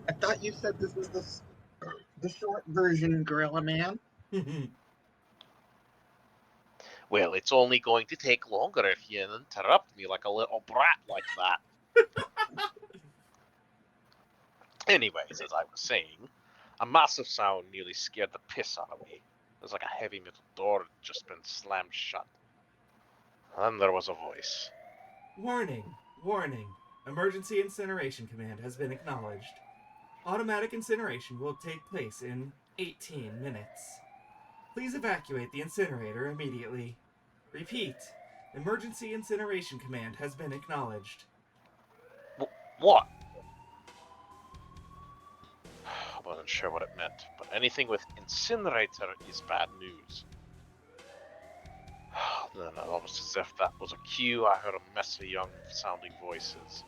I thought you said this was the short version, Gorilla Man. Well, it's only going to take longer if you interrupt me like a little brat like that. Anyways, as I was saying, a massive sound nearly scared the piss out of me. It was like a heavy metal door had just been slammed shut. And then there was a voice. Warning, warning. Emergency incineration command has been acknowledged. Automatic incineration will take place in 18 minutes. Please evacuate the incinerator immediately. Repeat, emergency incineration command has been acknowledged. What? I wasn't sure what it meant, but anything with incinerator is bad news. Then, almost as if that was a cue, I heard a mess of young-sounding voices.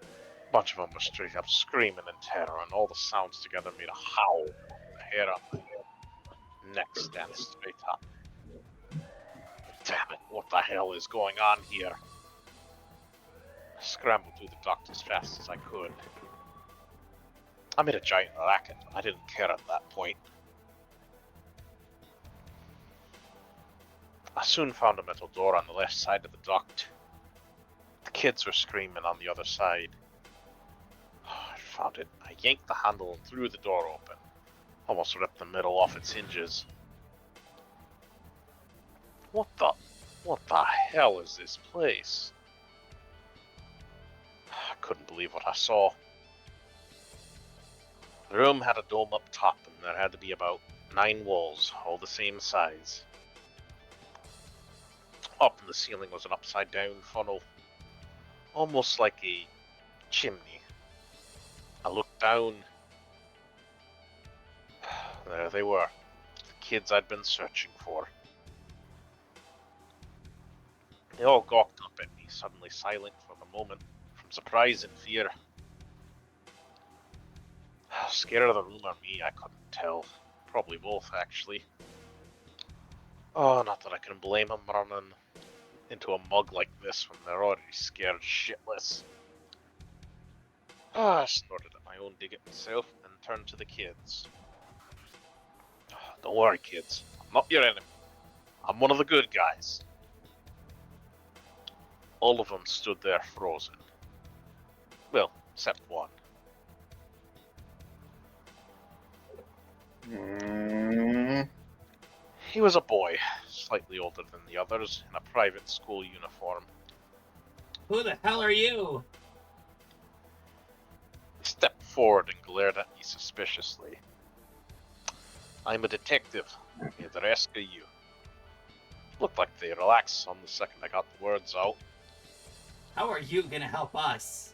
A bunch of them were straight up screaming in terror, and all the sounds together made a howl. The hair on my neck stand straight up. Damn it, what the hell is going on here? I scrambled through the duct as fast as I could. I made a giant racket, but I didn't care at that point. I soon found a metal door on the left side of the duct. The kids were screaming on the other side. I found it. I yanked the handle and threw the door open. Almost ripped the middle off its hinges. What the hell is this place? believe what I saw. The room had a dome up top, and there had to be about 9 walls, all the same size. Up in the ceiling was an upside-down funnel, almost like a chimney. I looked down. There they were, the kids I'd been searching for. They all gawked up at me, suddenly silent for the moment, from surprise and fear. Scared of the room or me, I couldn't tell. Probably both, actually. Oh, not that I can blame them running into a mug like this when they're already scared shitless. I snorted at my own dig at myself and turned to the kids. Don't worry, kids. I'm not your enemy. I'm one of the good guys. All of them stood there frozen. Well, except one. He was a boy, slightly older than the others, in a private school uniform. Who the hell are you? He stepped forward and glared at me suspiciously. I'm a detective, here to rescue you. Looked like they relaxed some the second I got the words out. How are you gonna help us?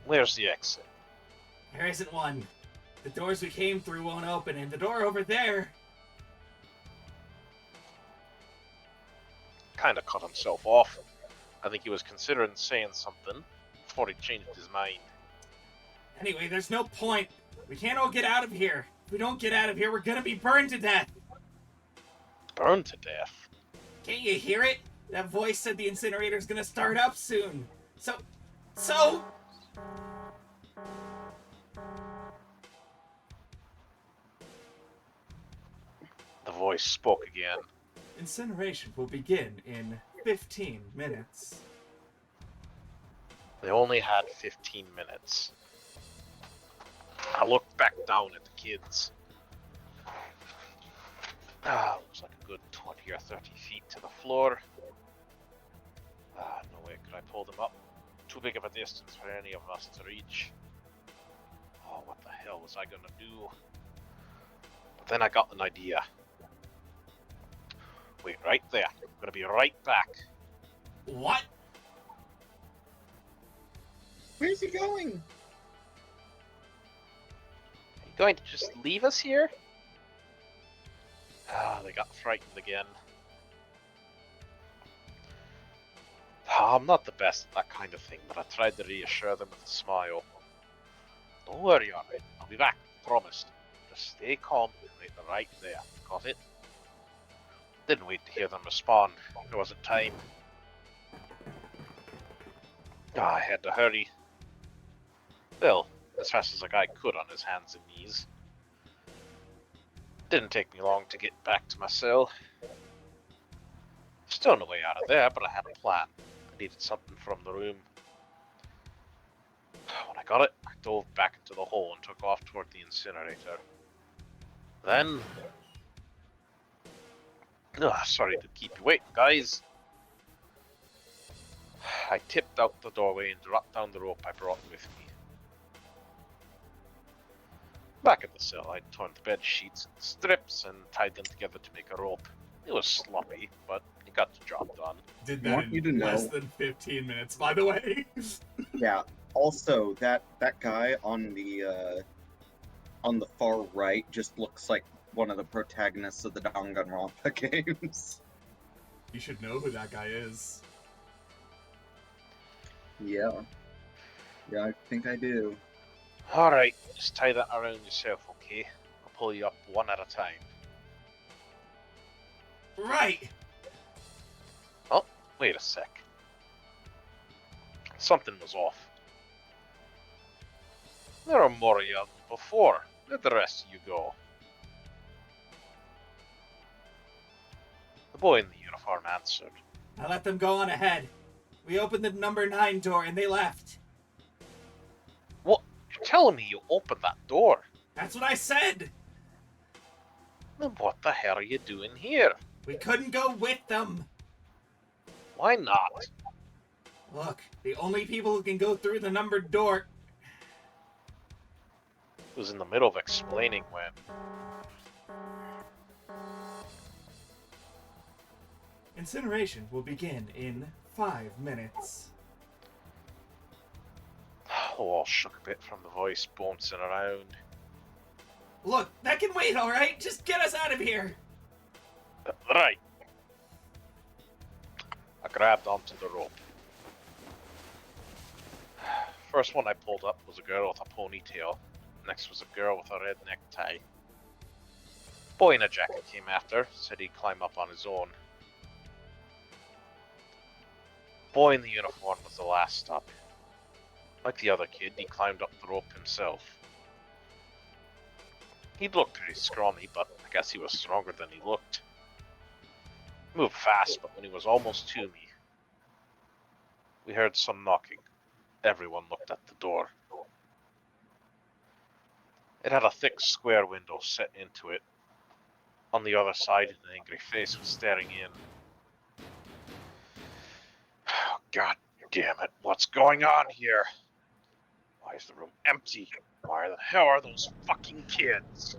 Where's the exit? There isn't one. The doors we came through won't open, and the door over there... Kinda cut himself off. I think he was considering saying something before he changed his mind. Anyway, there's no point. We can't all get out of here. If we don't get out of here, we're gonna be burned to death. Burned to death? Can't you hear it? That voice said the incinerator's gonna start up soon. So... The voice spoke again. Incineration will begin in 15 minutes. They only had 15 minutes. I looked back down at the kids. It was like a good 20 or 30 feet to the floor. No way could I pull them up. Too big of a distance for any of us to reach. Oh, what the hell was I gonna do? But then I got an idea. Wait right there. I'm gonna be right back. What? Where's he going? Are you going to just leave us here? They got frightened again. I'm not the best at that kind of thing, but I tried to reassure them with a smile. Don't worry, alright. I'll be back, promised. Just stay calm and wait right there. Got it? Didn't wait to hear them respond. There wasn't time. I had to hurry. Well, as fast as a guy could on his hands and knees. Didn't take me long to get back to my cell. Still no way out of there, but I had a plan. I needed something from the room. When I got it, I dove back into the hole and took off toward the incinerator. Then... sorry to keep you waiting, guys. I tipped out the doorway and dropped down the rope I brought with me. Back at the cell, I'd torn the bed sheets and strips and tied them together to make a rope. It was sloppy, but it got the job done. Did that in less than 15 minutes, by the way. Yeah. Also, that guy on the far right just looks like one of the protagonists of the Danganronpa games. You should know who that guy is. Yeah. Yeah, I think I do. Alright, just tie that around yourself, okay? I'll pull you up one at a time. Right! Oh, wait a sec. Something was off. There are more young before. Let the rest of you go. The boy in the uniform answered. I let them go on ahead. We opened the number 9 door and they left. What? You're telling me you opened that door? That's what I said! Then what the hell are you doing here? We couldn't go with them. Why not? Look, the only people who can go through the numbered door. Was in the middle of explaining when. Incineration will begin in 5 minutes. The wall shook a bit from the voice bouncing around. Look, that can wait, alright? Just get us out of here! Right. I grabbed onto the rope. First one I pulled up was a girl with a ponytail. Next was a girl with a red necktie. Boy in a jacket came after, said he'd climb up on his own. Boy in the uniform was the last stop. Like the other kid, he climbed up the rope himself. He'd looked pretty scrawny, but I guess he was stronger than he looked. He moved fast, but when he was almost to me, we heard some knocking. Everyone looked at the door. It had a thick square window set into it. On the other side, an angry face was staring in. God damn it, what's going on here? Why is the room empty? Why the hell are those fucking kids?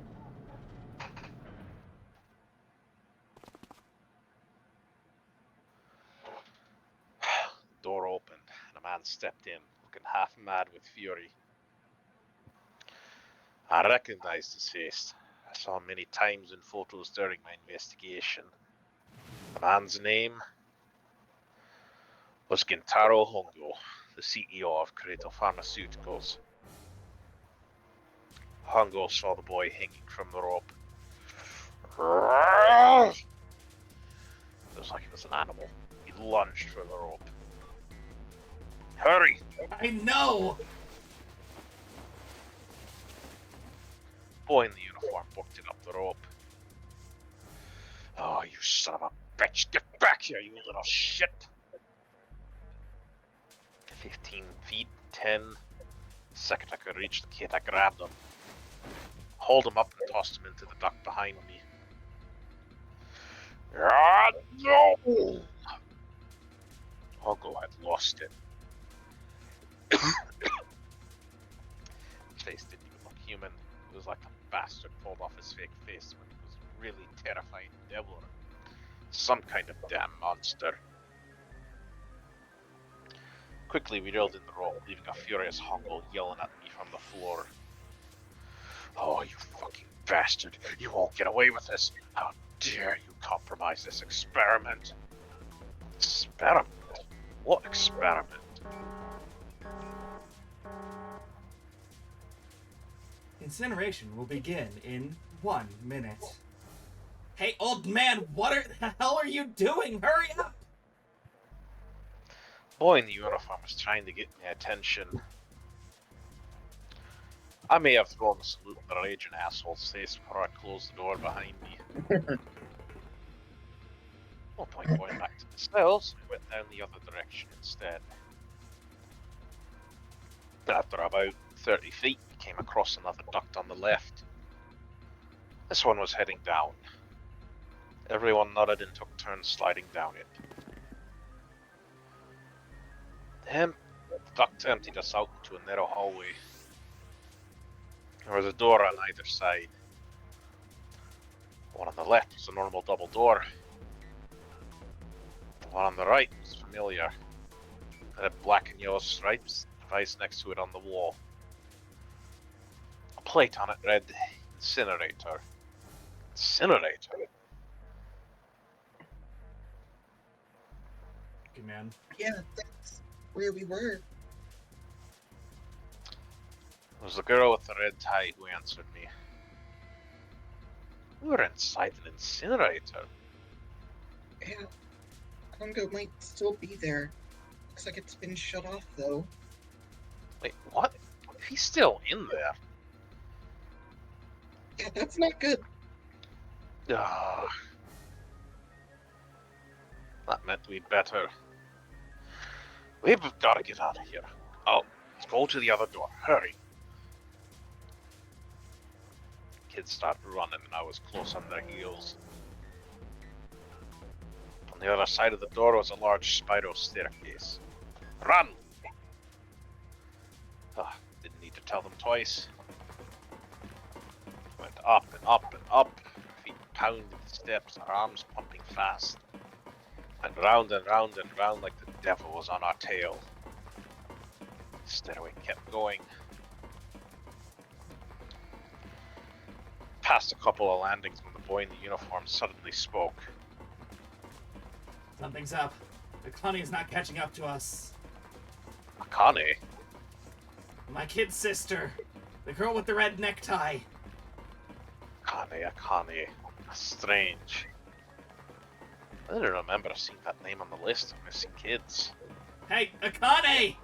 The door opened, and a man stepped in, looking half mad with fury. I recognized his face. I saw him many times in photos during my investigation. The man's name was Gentaro Hongo, the CEO of Creato Pharmaceuticals. Hongo saw the boy hanging from the rope. It was like he was an animal. He lunged for the rope. Hurry! I know! Boy in the uniform booked it up the rope. Oh, you son of a bitch! Get back here, you little shit! 15 feet, 10. The second I could reach the kid, I grabbed him. Hauled him up and tossed him into the duct behind me. Ah, no! Hongo had lost it. His face didn't even look human. It was like a bastard pulled off his fake face when he was a really terrifying devil. Some kind of damn monster. Quickly we reeled in the rope, leaving a furious Hongo yelling at me from the floor. Oh, you fucking bastard! You won't get away with this! How dare you compromise this experiment? Experiment? What experiment? Incineration will begin in 1 minute. Hey, old man, what the hell are you doing? Hurry up! Boy in the uniform was trying to get my attention. I may have thrown a salute in the raging asshole's face before I closed the door behind me. No point going back to the cells, we went down the other direction instead. After about 30 feet, we came across another duct on the left. This one was heading down. Everyone nodded and took turns sliding down it. The duct emptied us out into a narrow hallway. There was a door on either side. The one on the left was a normal double door. The one on the right was familiar. It had black and yellow stripes, a device next to it on the wall. A plate on it read, Incinerator. Incinerator? Good man. Yeah, that's where we were. It was the girl with the red tie who answered me. We were inside an incinerator. Yeah, Hongo might still be there. Looks like it's been shut off, though. Wait, what? He's still in there. Yeah, that's not good. Ah. That meant we'd better. We've got to get out of here. Oh, let's go to the other door. Hurry. Kids started running and I was close on their heels. On the other side of the door was a large spiral staircase. Run! Didn't need to tell them twice. Went up and up and up, feet pounding the steps, our arms pumping fast. And round and round and round like the devil was on our tail. The stairway kept going. Past a couple of landings when the boy in the uniform suddenly spoke. Something's up. Akane is not catching up to us. Akane? My kid's sister. The girl with the red necktie. Akane. Strange. I didn't remember seeing that name on the list of missing kids. Hey, Akane!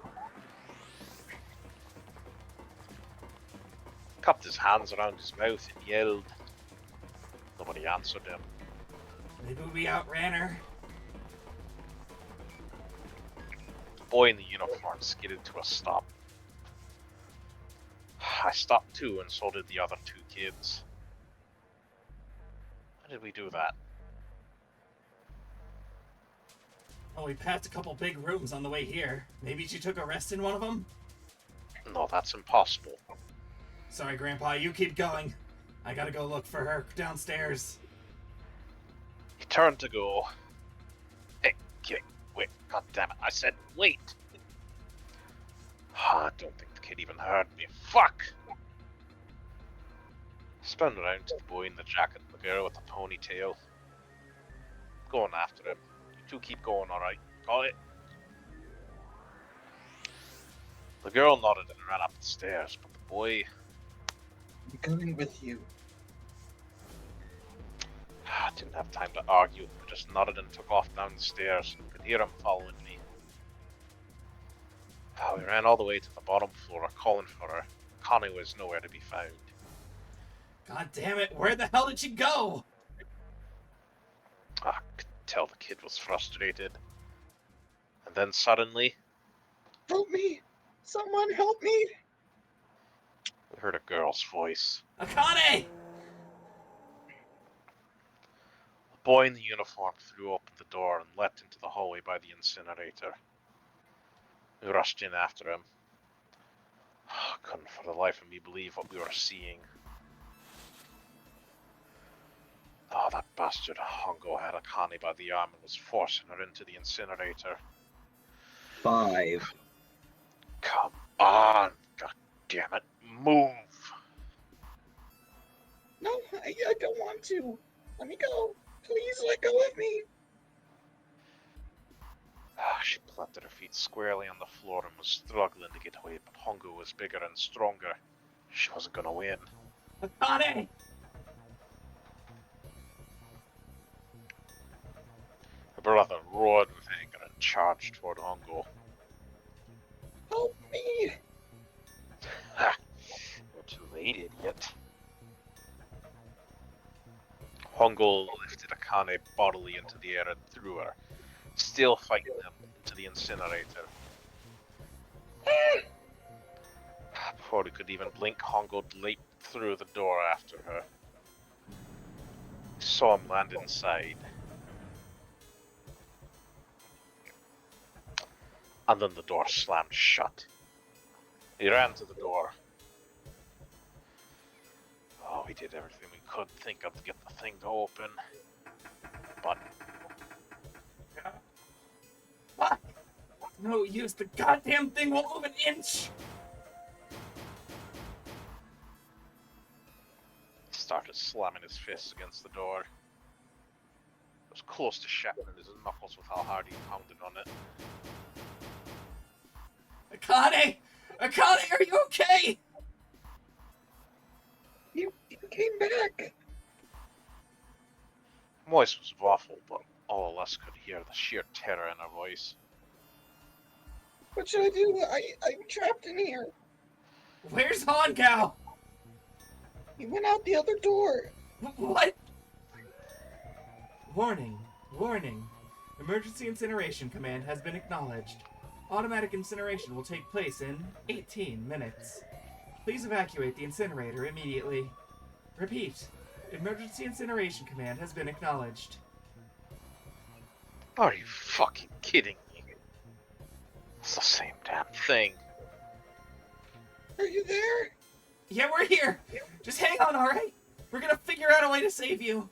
Cupped his hands around his mouth and yelled. Nobody answered him. Maybe we outran her. The boy in the uniform skidded to a stop. I stopped too, and so did the other two kids. How did we do that? Oh, we passed a couple big rooms on the way here. Maybe she took a rest in one of them? No, that's impossible. Sorry, Grandpa, you keep going. I gotta go look for her downstairs. He turned to go. Hey, kid, wait, god damn it, I said wait! I don't think the kid even heard me. Fuck! Spun around to the boy in the jacket and the girl with the ponytail. Going after him. You two keep going, alright? Got it? The girl nodded and ran up the stairs, but the boy... I'm coming with you. I didn't have time to argue. I just nodded and took off down the stairs. I could hear him following me. We ran all the way to the bottom floor, calling for her. Connie was nowhere to be found. God damn it, where the hell did she go? I could tell the kid was frustrated. And then suddenly... Help me! Someone help me! We heard a girl's voice. Akane! The boy in the uniform threw open the door and leapt into the hallway by the incinerator. We rushed in after him. I couldn't for the life of me believe what we were seeing. Oh, that bastard Hongo had Akane by the arm and was forcing her into the incinerator. 5. Come on, god damn it, move! No, I don't want to. Let me go. Please let go of me. She planted her feet squarely on the floor and was struggling to get away, but Hongo was bigger and stronger. She wasn't gonna win. Akane! Her brother roared with anger and charged toward Hongo. Help me! Ha! You're too late, idiot. Hongo lifted Akane bodily into the air and threw her, still fighting him, into the incinerator. Before he could even blink, Hongo leaped through the door after her. He saw him land inside. And then the door slammed shut. He ran to the door. Oh, we did everything we could think of to get the thing to open. But... What? No use, the goddamn thing won't move an inch! He started slamming his fists against the door. It was close to shattering his knuckles with how hard he pounded on it. Akane! Akane, are you okay? You came back. Voice was awful, but all of us could hear the sheer terror in her voice. What should I do? I'm trapped in here. Where's Hongao? He went out the other door. What? Warning. Warning. Emergency incineration command has been acknowledged. Automatic incineration will take place in 18 minutes. Please evacuate the incinerator immediately. Repeat. Emergency incineration command has been acknowledged. Are you fucking kidding me? It's the same damn thing. Are you there? Yeah, we're here. Just hang on, alright? We're gonna figure out a way to save you.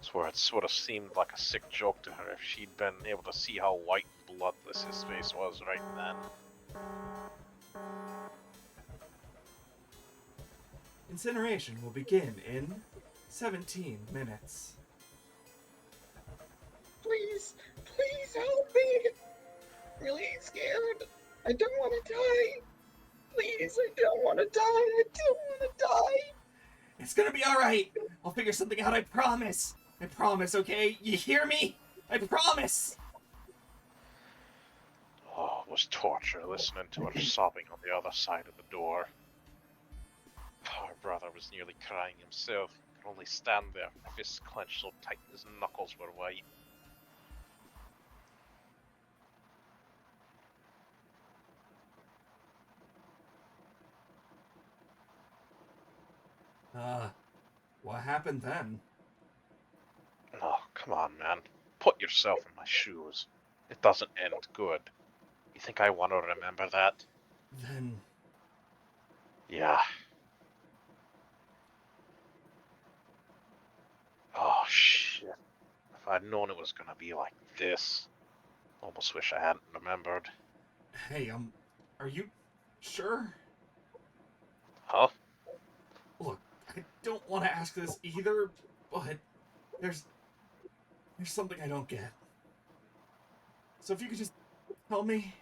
Swear it sort of seemed like a sick joke to her if she'd been able to see how white and bloodless his face was right then. Incineration will begin in 17 minutes. Please, please help me. Really scared. I don't want to die. Please, I don't want to die. I don't want to die. It's gonna be alright. I'll figure something out, I promise. I promise, okay? You hear me? I promise. Oh, it was torture listening to her sobbing on the other side of the door. Our brother was nearly crying himself. He could only stand there, fists clenched so tight his knuckles were white. What happened then? Oh, come on, man. Put yourself in my shoes. It doesn't end good. You think I want to remember that? Then... Yeah. Oh, shit. If I'd known it was gonna be like this. Almost wish I hadn't remembered. Hey, are you sure? Huh? Look, I don't want to ask this either, but there's something I don't get. So if you could just tell me,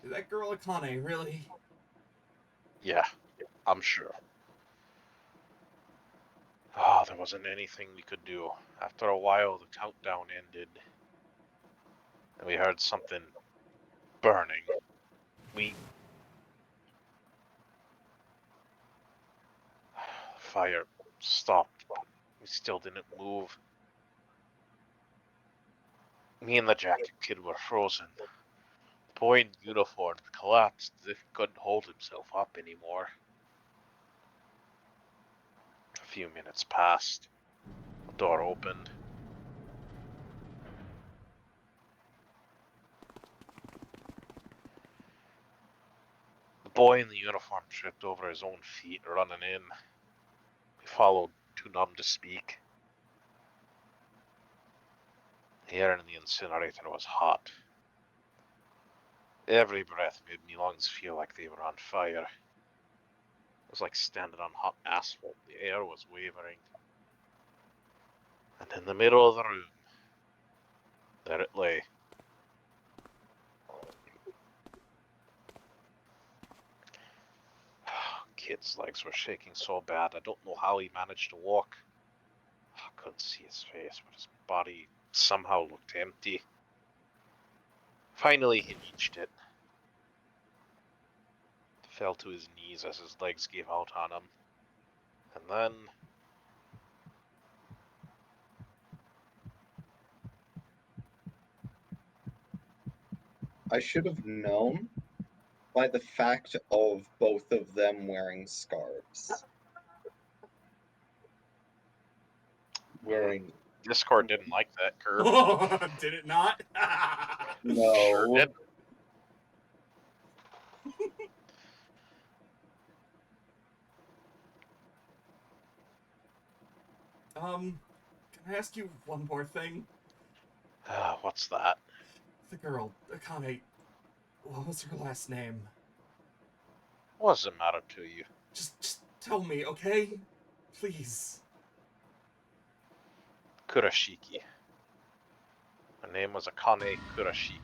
is that girl Akane really? Yeah, I'm sure. Ah, there wasn't anything we could do. After a while, the countdown ended. And we heard something burning. The fire stopped, but we still didn't move. Me and the jacket kid were frozen. The boy in uniform collapsed as if he couldn't hold himself up anymore. A few minutes passed. The door opened. The boy in the uniform tripped over his own feet running in. We followed, too numb to speak. The air in the incinerator was hot. Every breath made my lungs feel like they were on fire. It was like standing on hot asphalt. The air was wavering. And in the middle of the room, there it lay. Kid's legs were shaking so bad, I don't know how he managed to walk. I couldn't see his face, but his body somehow looked empty. Finally, he reached it. Fell to his knees as his legs gave out on him. And then... I should have known by the fact of both of them wearing scarves. Wearing... Discord didn't like that, Curb. Did it not? No. Sure did. Can I ask you one more thing? What's that? The girl, Akane, what was her last name? What does it matter to you? Just tell me, okay? Please. Kurashiki. Her name was Akane Kurashiki.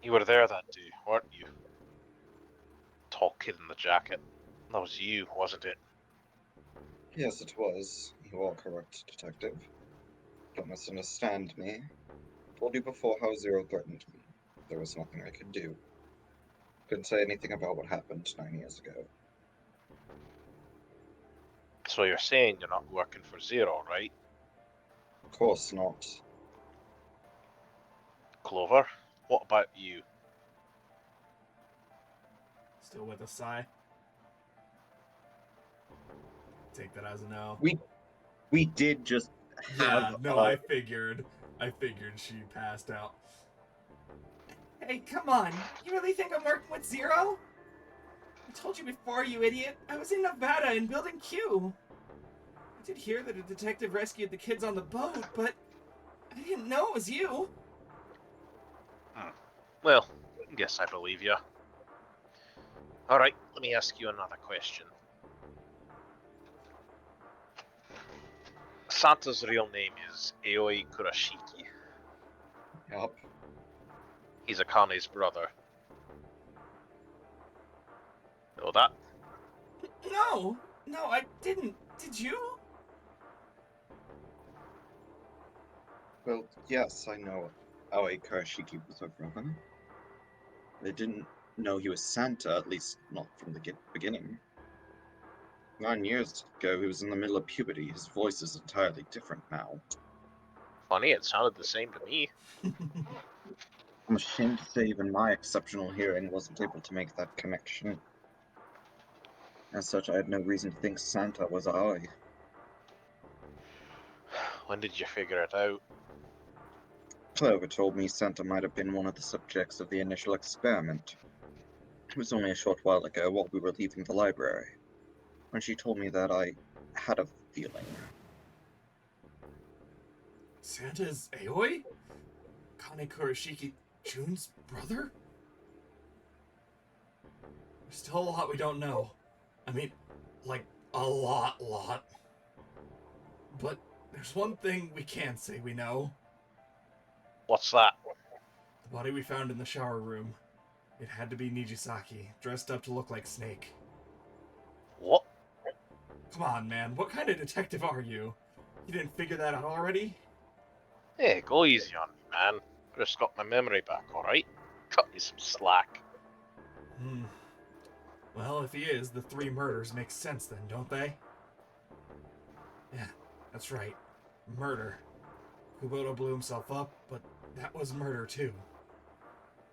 You were there that day, weren't you? Tall kid in the jacket. That was you, wasn't it? Yes, it was. You are correct, Detective. Don't misunderstand me. Told you before how Zero threatened me. There was nothing I could do. Couldn't say anything about what happened 9 years ago. So you're saying you're not working for Zero, right? Of course not. Clover, what about you? Still with a sigh. take that as a no. We did just Yeah, have. no, I figured she passed out. Hey, come on. You really think I'm working with Zero? I told you before, you idiot. I was in Nevada in Building Q. I did hear that a detective rescued the kids on the boat, but I didn't know it was you. Well, guess I believe you. Alright, let me ask you another question. Santa's real name is Aoi Kurashiki. Yup. He's Akane's brother. Know that? No, I didn't. Did you? Well, yes, I know Aoi Kurashiki was her brother. I didn't know he was Santa, at least not from the beginning. 9 years ago, he was in the middle of puberty. His voice is entirely different now. Funny, it sounded the same to me. I'm ashamed to say even my exceptional hearing wasn't able to make that connection. As such, I had no reason to think Santa was Aoi. When did you figure it out? Clover told me Santa might have been one of the subjects of the initial experiment. It was only a short while ago while we were leaving the library. When she told me that, I had a feeling. Santa is Aoi? Kane Kurashiki Jun's brother? There's still a lot we don't know. I mean, like, a lot. But there's one thing we can say we know. What's that? The body we found in the shower room. It had to be Nijisaki, dressed up to look like Snake. What? Come on, man. What kind of detective are you? You didn't figure that out already? Hey, go easy on me, man. Just got my memory back, alright? Cut me some slack. Well, if he is, the 3 murders make sense then, don't they? Yeah, that's right. Murder. Kubota blew himself up, but that was murder too.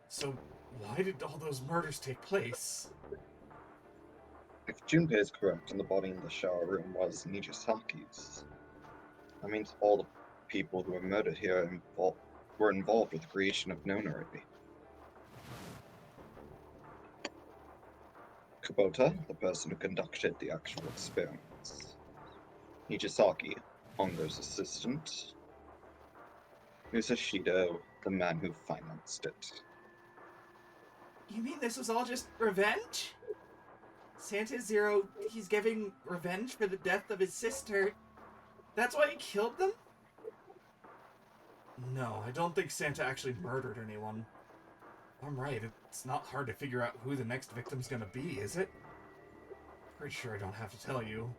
So, why did all those murders take place? If Junpei is correct and the body in the shower room was Nijisaki's, that means all the people who were murdered here were involved with the creation of Nonary. Kubota, the person who conducted the actual experiments. Nijisaki, Hongo's assistant. Musashido, the man who financed it. You mean this was all just revenge? Santa Zero, he's giving revenge for the death of his sister. That's why he killed them? No, I don't think Santa actually murdered anyone. I'm right, it's not hard to figure out who the next victim's gonna be, is it? Pretty sure I don't have to tell you.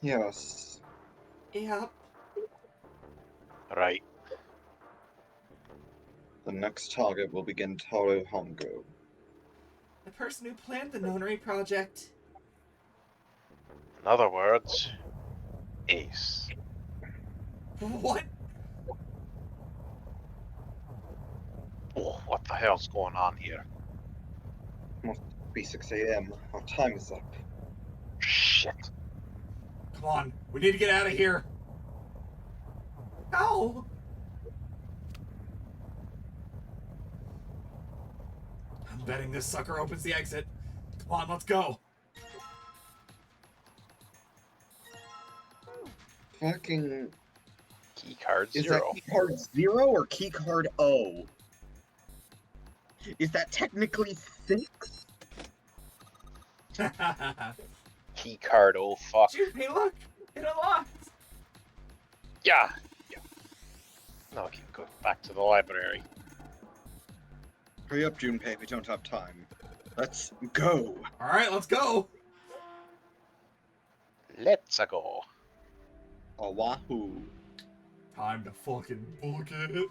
Yes. Yep. Right. The next target will be Gentaro Hongo. The person who planned the Nonary project. In other words, Ace. What? Oh, what the hell's going on here? Must be 6 a.m. Our time is up. Shit. Come on, we need to get out of here! How? I'm betting this sucker opens the exit. Come on, let's go! Fucking... Keycard 0. Is that keycard 0 or keycard O? Is that technically 6? Keycard, oh fuck. Hey, look! It unlocked! Yeah. Now I can go back to the library. Hurry up, Junpei, we don't have time. Let's go! Alright, let's go! Let's go. Oahu. Time to fucking book it.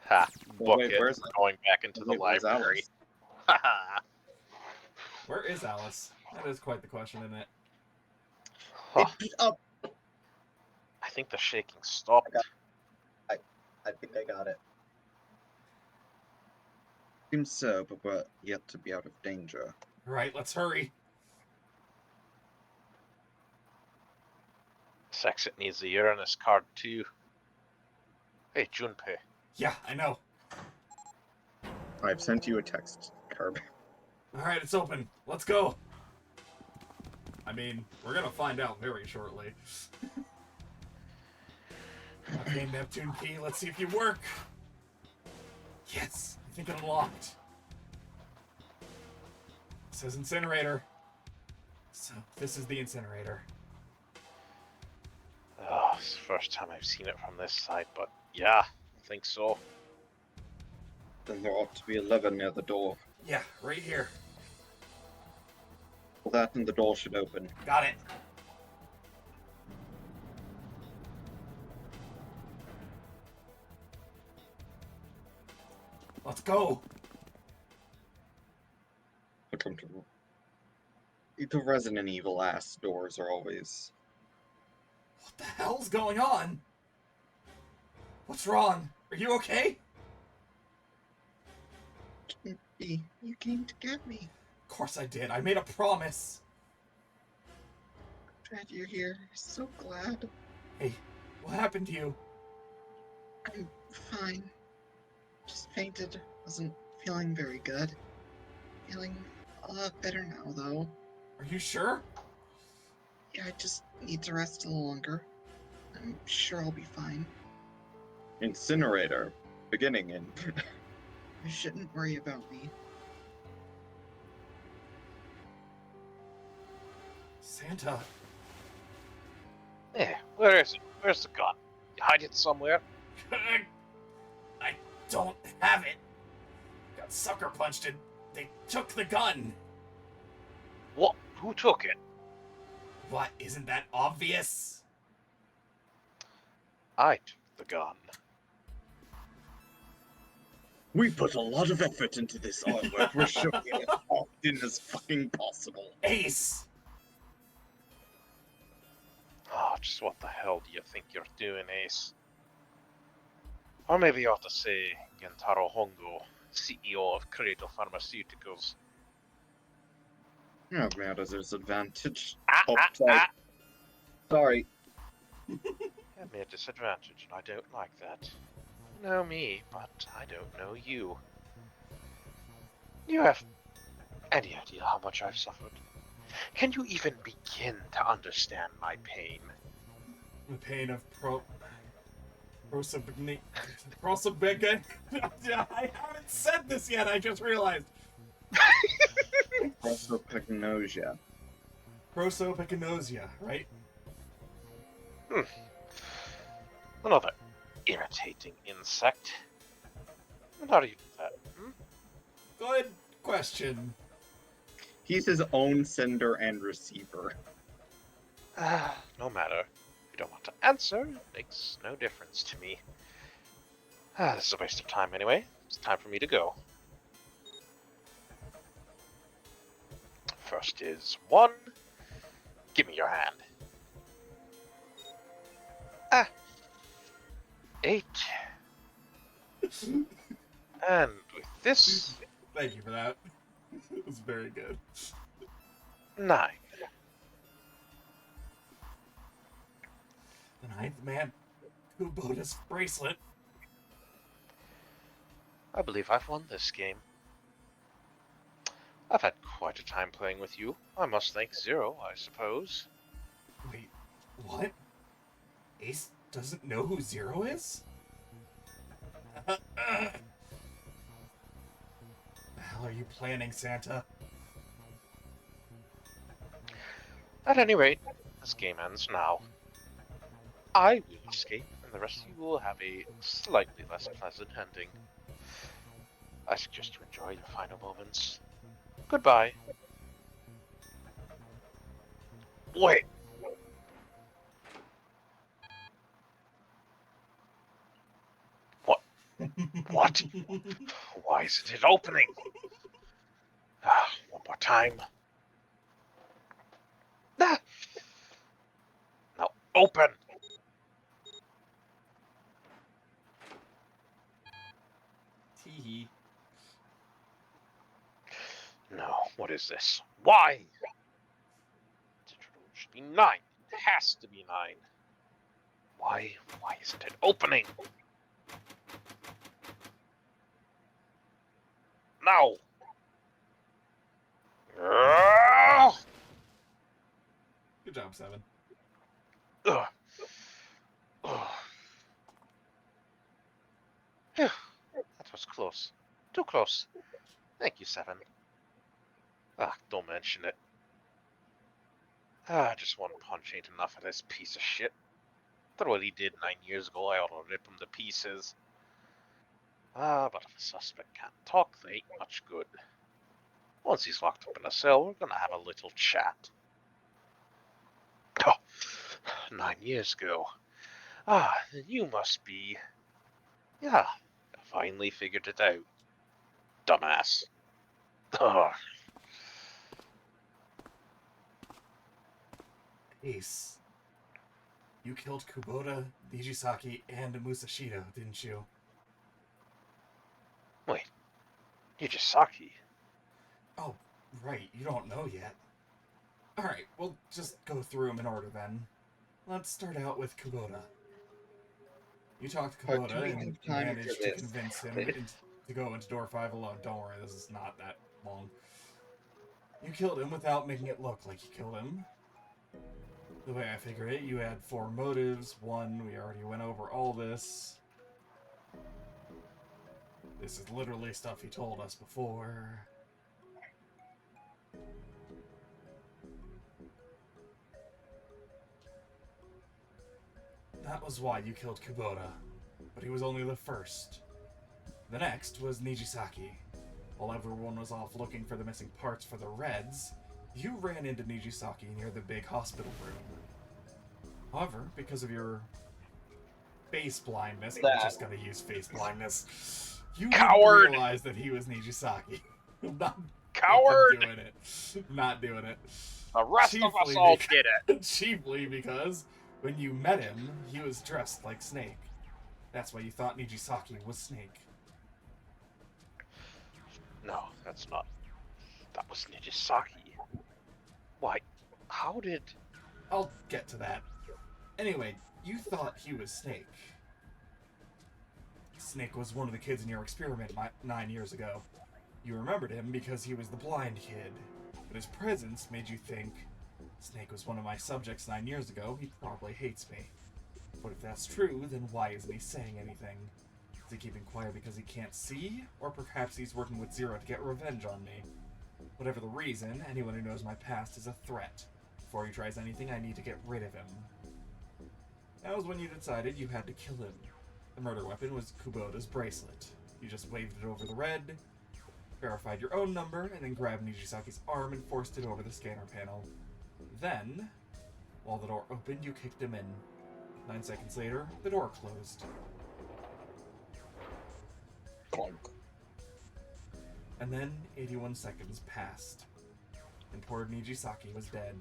Ha, book wait, it. where's- Going back into the wait, where's library. Alice? Haha. Where is Alice? That is quite the question, isn't it? Huh. Up. I think the shaking stopped. I think I got it. Seems so, but we're yet to be out of danger. Right, let's hurry. This exit needs a Uranus card too. Hey, Junpei. Yeah, I know. I've sent you a text, Carb. Alright, it's open. Let's go. I mean, we're gonna find out very shortly. Okay, Neptune key, let's see if you work. Yes, I think it unlocked. It says incinerator. So, this is the incinerator. Oh, it's the first time I've seen it from this side, but yeah, I think so. Then there ought to be a lever near the door. Yeah, right here. Well, that and the door should open. Got it. Let's go. The Resident Evil ass doors are always. What the hell's going on? What's wrong? Are you okay? You came to get me. Of course I did. I made a promise. Glad you're here. So glad. Hey, what happened to you? I'm fine. Just fainted. Wasn't feeling very good. Feeling a lot better now, though. Are you sure? Yeah, I just need to rest a little longer. I'm sure I'll be fine. Incinerator. Beginning in. You shouldn't worry about me. Santa. Eh, where is it? Where's the gun? You hide it somewhere? I don't have it. Got sucker punched and they took the gun. What? Who took it? What? Isn't that obvious? I took the gun. We put a lot of effort into this artwork. We're showing it as often as fucking possible. Ace! Oh, just what the hell do you think you're doing, Ace? Or maybe you ought to say Gentaro Hongo, CEO of Cradle Pharmaceuticals. Oh, man, there's a disadvantage. Ah, Oh, ah, sorry. ah. Sorry. Give me a disadvantage, and I don't like that. You know me, but I don't know you. Do you have any idea how much I've suffered? Can you even begin to understand my pain? The pain of prosopagnosia. I haven't said this yet, I just realized. Prosopagnosia. Prosopagnosia, right? Another irritating insect. And how do you do that? Good question. He's his own sender and receiver. No matter. If you don't want to answer, it makes no difference to me. This is a waste of time anyway. It's time for me to go. First is 1. Give me your hand. 8. And with this... Thank you for that. It was very good. 9. The ninth man Kubota's bracelet. I believe I've won this game. I've had quite a time playing with you. I must thank Zero, I suppose. Wait, what? Ace doesn't know who Zero is? The hell are you planning, Santa? At any rate, this game ends now. I will escape, and the rest of you will have a slightly less pleasant ending. I suggest you enjoy your final moments. Goodbye. Wait! What? What? Why isn't it opening? One more time. Ah! Now open! Teehee. No, what is this? Why? It should be 9. It has to be 9. Why isn't it opening? No! Ugh! Good job, 7. Ugh. Ugh. Phew. That was close. Too close. Thank you, 7. Ah, don't mention it. Just one punch ain't enough of this piece of shit. After what he did 9 years ago, I ought to rip him to pieces. But if a suspect can't talk, they ain't much good. Once he's locked up in a cell, we're gonna have a little chat. Oh, 9 years ago. Then you must be... Yeah, I finally figured it out. Dumbass. Ugh. Ace. You killed Kubota, Nijisaki, and Musashido, didn't you? Wait, Nijisaki? Oh, right, you don't know yet. Alright, we'll just go through them in order then. Let's start out with Kubota. You talked to But do Kubota we and have time managed for to this? convince him to go into door 5 alone. Don't worry, this is not that long. You killed him without making it look like you killed him. The way I figure it, you had 4 motives. 1, we already went over all this. This is literally stuff he told us before. That was why you killed Kubota, but he was only the first. The next was Nijisaki. While everyone was off looking for the missing parts for the Reds, you ran into Nijisaki near the big hospital room. However, because of your face blindness, I'm just gonna use face blindness, you Coward! didn't realize that he was Nijisaki. Not Coward! doing it. Not doing it. The rest of us all did it. Chiefly because when you met him, he was dressed like Snake. That's why you thought Nijisaki was Snake. No, that's not. That was Nijisaki. Why? How did... I'll get to that. Anyway, you thought he was Snake. Snake was one of the kids in your experiment 9 years ago. You remembered him because he was the blind kid. But his presence made you think, Snake was one of my subjects 9 years ago, he probably hates me. But if that's true, then why isn't he saying anything? Is he keeping quiet because he can't see? Or perhaps he's working with Zero to get revenge on me? Whatever the reason, anyone who knows my past is a threat. Before he tries anything, I need to get rid of him. That was when you decided you had to kill him. The murder weapon was Kubota's bracelet. You just waved it over the red, verified your own number, and then grabbed Nijisaki's arm and forced it over the scanner panel. Then, while the door opened, you kicked him in. 9 seconds later, the door closed. Clunk. And then 81 seconds passed, and poor Nijisaki was dead.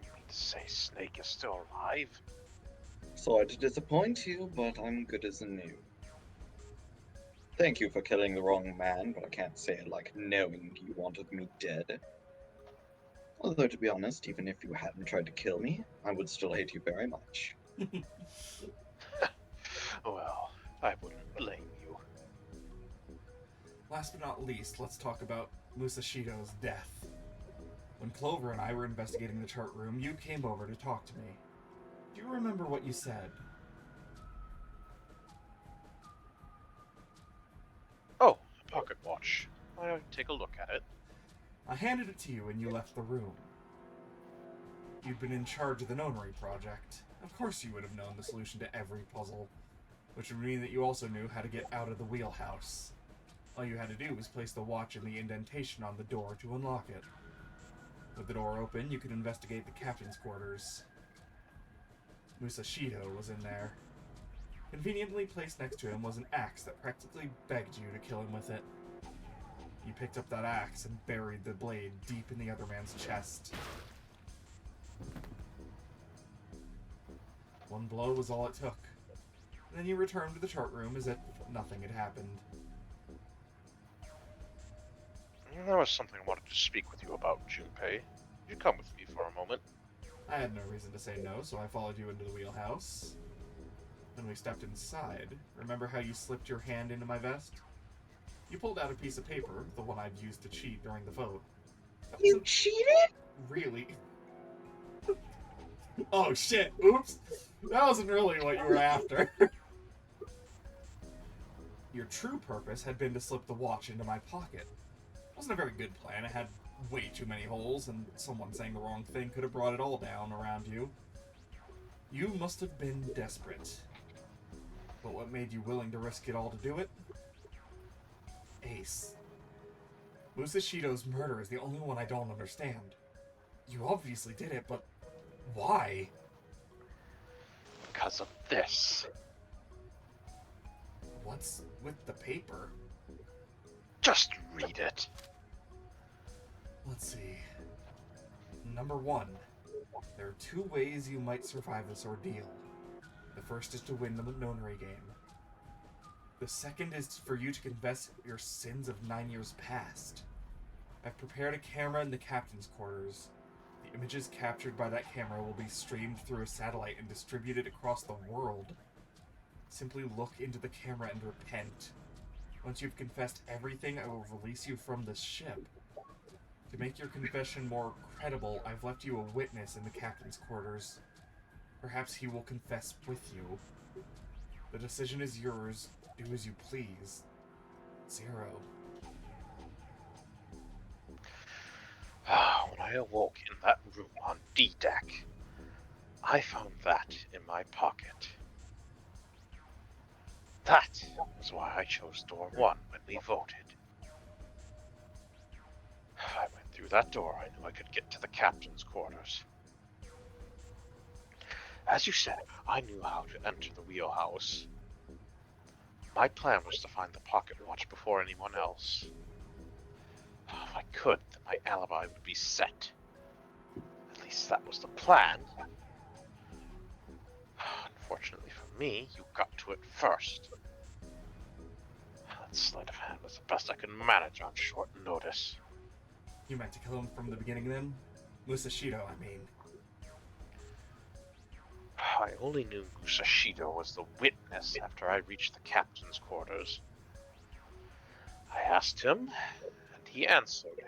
You mean to say Snake is still alive? Sorry to disappoint you, but I'm good as new. Thank you for killing the wrong man, but I can't say it like knowing you wanted me dead. Although, to be honest, even if you hadn't tried to kill me, I would still hate you very much. Well, I wouldn't blame you. Last but not least, let's talk about Musashido's death. When Clover and I were investigating the chart room, you came over to talk to me. Do you remember what you said? Oh, a pocket watch. I'll take a look at it. I handed it to you when you left the room. You'd been in charge of the Nonary project. Of course you would have known the solution to every puzzle, which would mean that you also knew how to get out of the wheelhouse. All you had to do was place the watch in the indentation on the door to unlock it. With the door open, you could investigate the captain's quarters. Musashido was in there. Conveniently placed next to him was an axe that practically begged you to kill him with it. You picked up that axe and buried the blade deep in the other man's chest. One blow was all it took. Then you returned to the chart room as if nothing had happened. There was something I wanted to speak with you about, Junpei. Could you come with me for a moment? I had no reason to say no, so I followed you into the wheelhouse. When we stepped inside, remember how you slipped your hand into my vest? You pulled out a piece of paper, the one I'd used to cheat during the vote. You cheated? Really? Oh shit, oops. That wasn't really what you were after. Your true purpose had been to slip the watch into my pocket. It wasn't a very good plan. It had way too many holes, and someone saying the wrong thing could have brought it all down around you. You must have been desperate. But what made you willing to risk it all to do it? Ace. Musashido's murder is the only one I don't understand. You obviously did it, but why? Because of this. What's with the paper? Just read it. Let's see. Number 1. There are 2 ways you might survive this ordeal. The first is to win the nonary game. The second is for you to confess your sins of 9 years past. I've prepared a camera in the captain's quarters. The images captured by that camera will be streamed through a satellite and distributed across the world. Simply look into the camera and repent. Once you've confessed everything, I will release you from this ship. To make your confession more credible, I've left you a witness in the captain's quarters. Perhaps he will confess with you. The decision is yours. Do as you please. Zero. When I awoke in that room on D-Deck, I found that in my pocket. That was why I chose door 1 when we voted. I went through that door. I knew I could get to the captain's quarters. As you said, I knew how to enter the wheelhouse. My plan was to find the pocket watch before anyone else. If I could, then my alibi would be set. At least that was the plan. Unfortunately for me, you got to it first. That sleight of hand was the best I could manage on short notice. You meant to kill him from the beginning then? Musashido, I mean. I only knew Musashido was the witness after I reached the captain's quarters. I asked him, and he answered.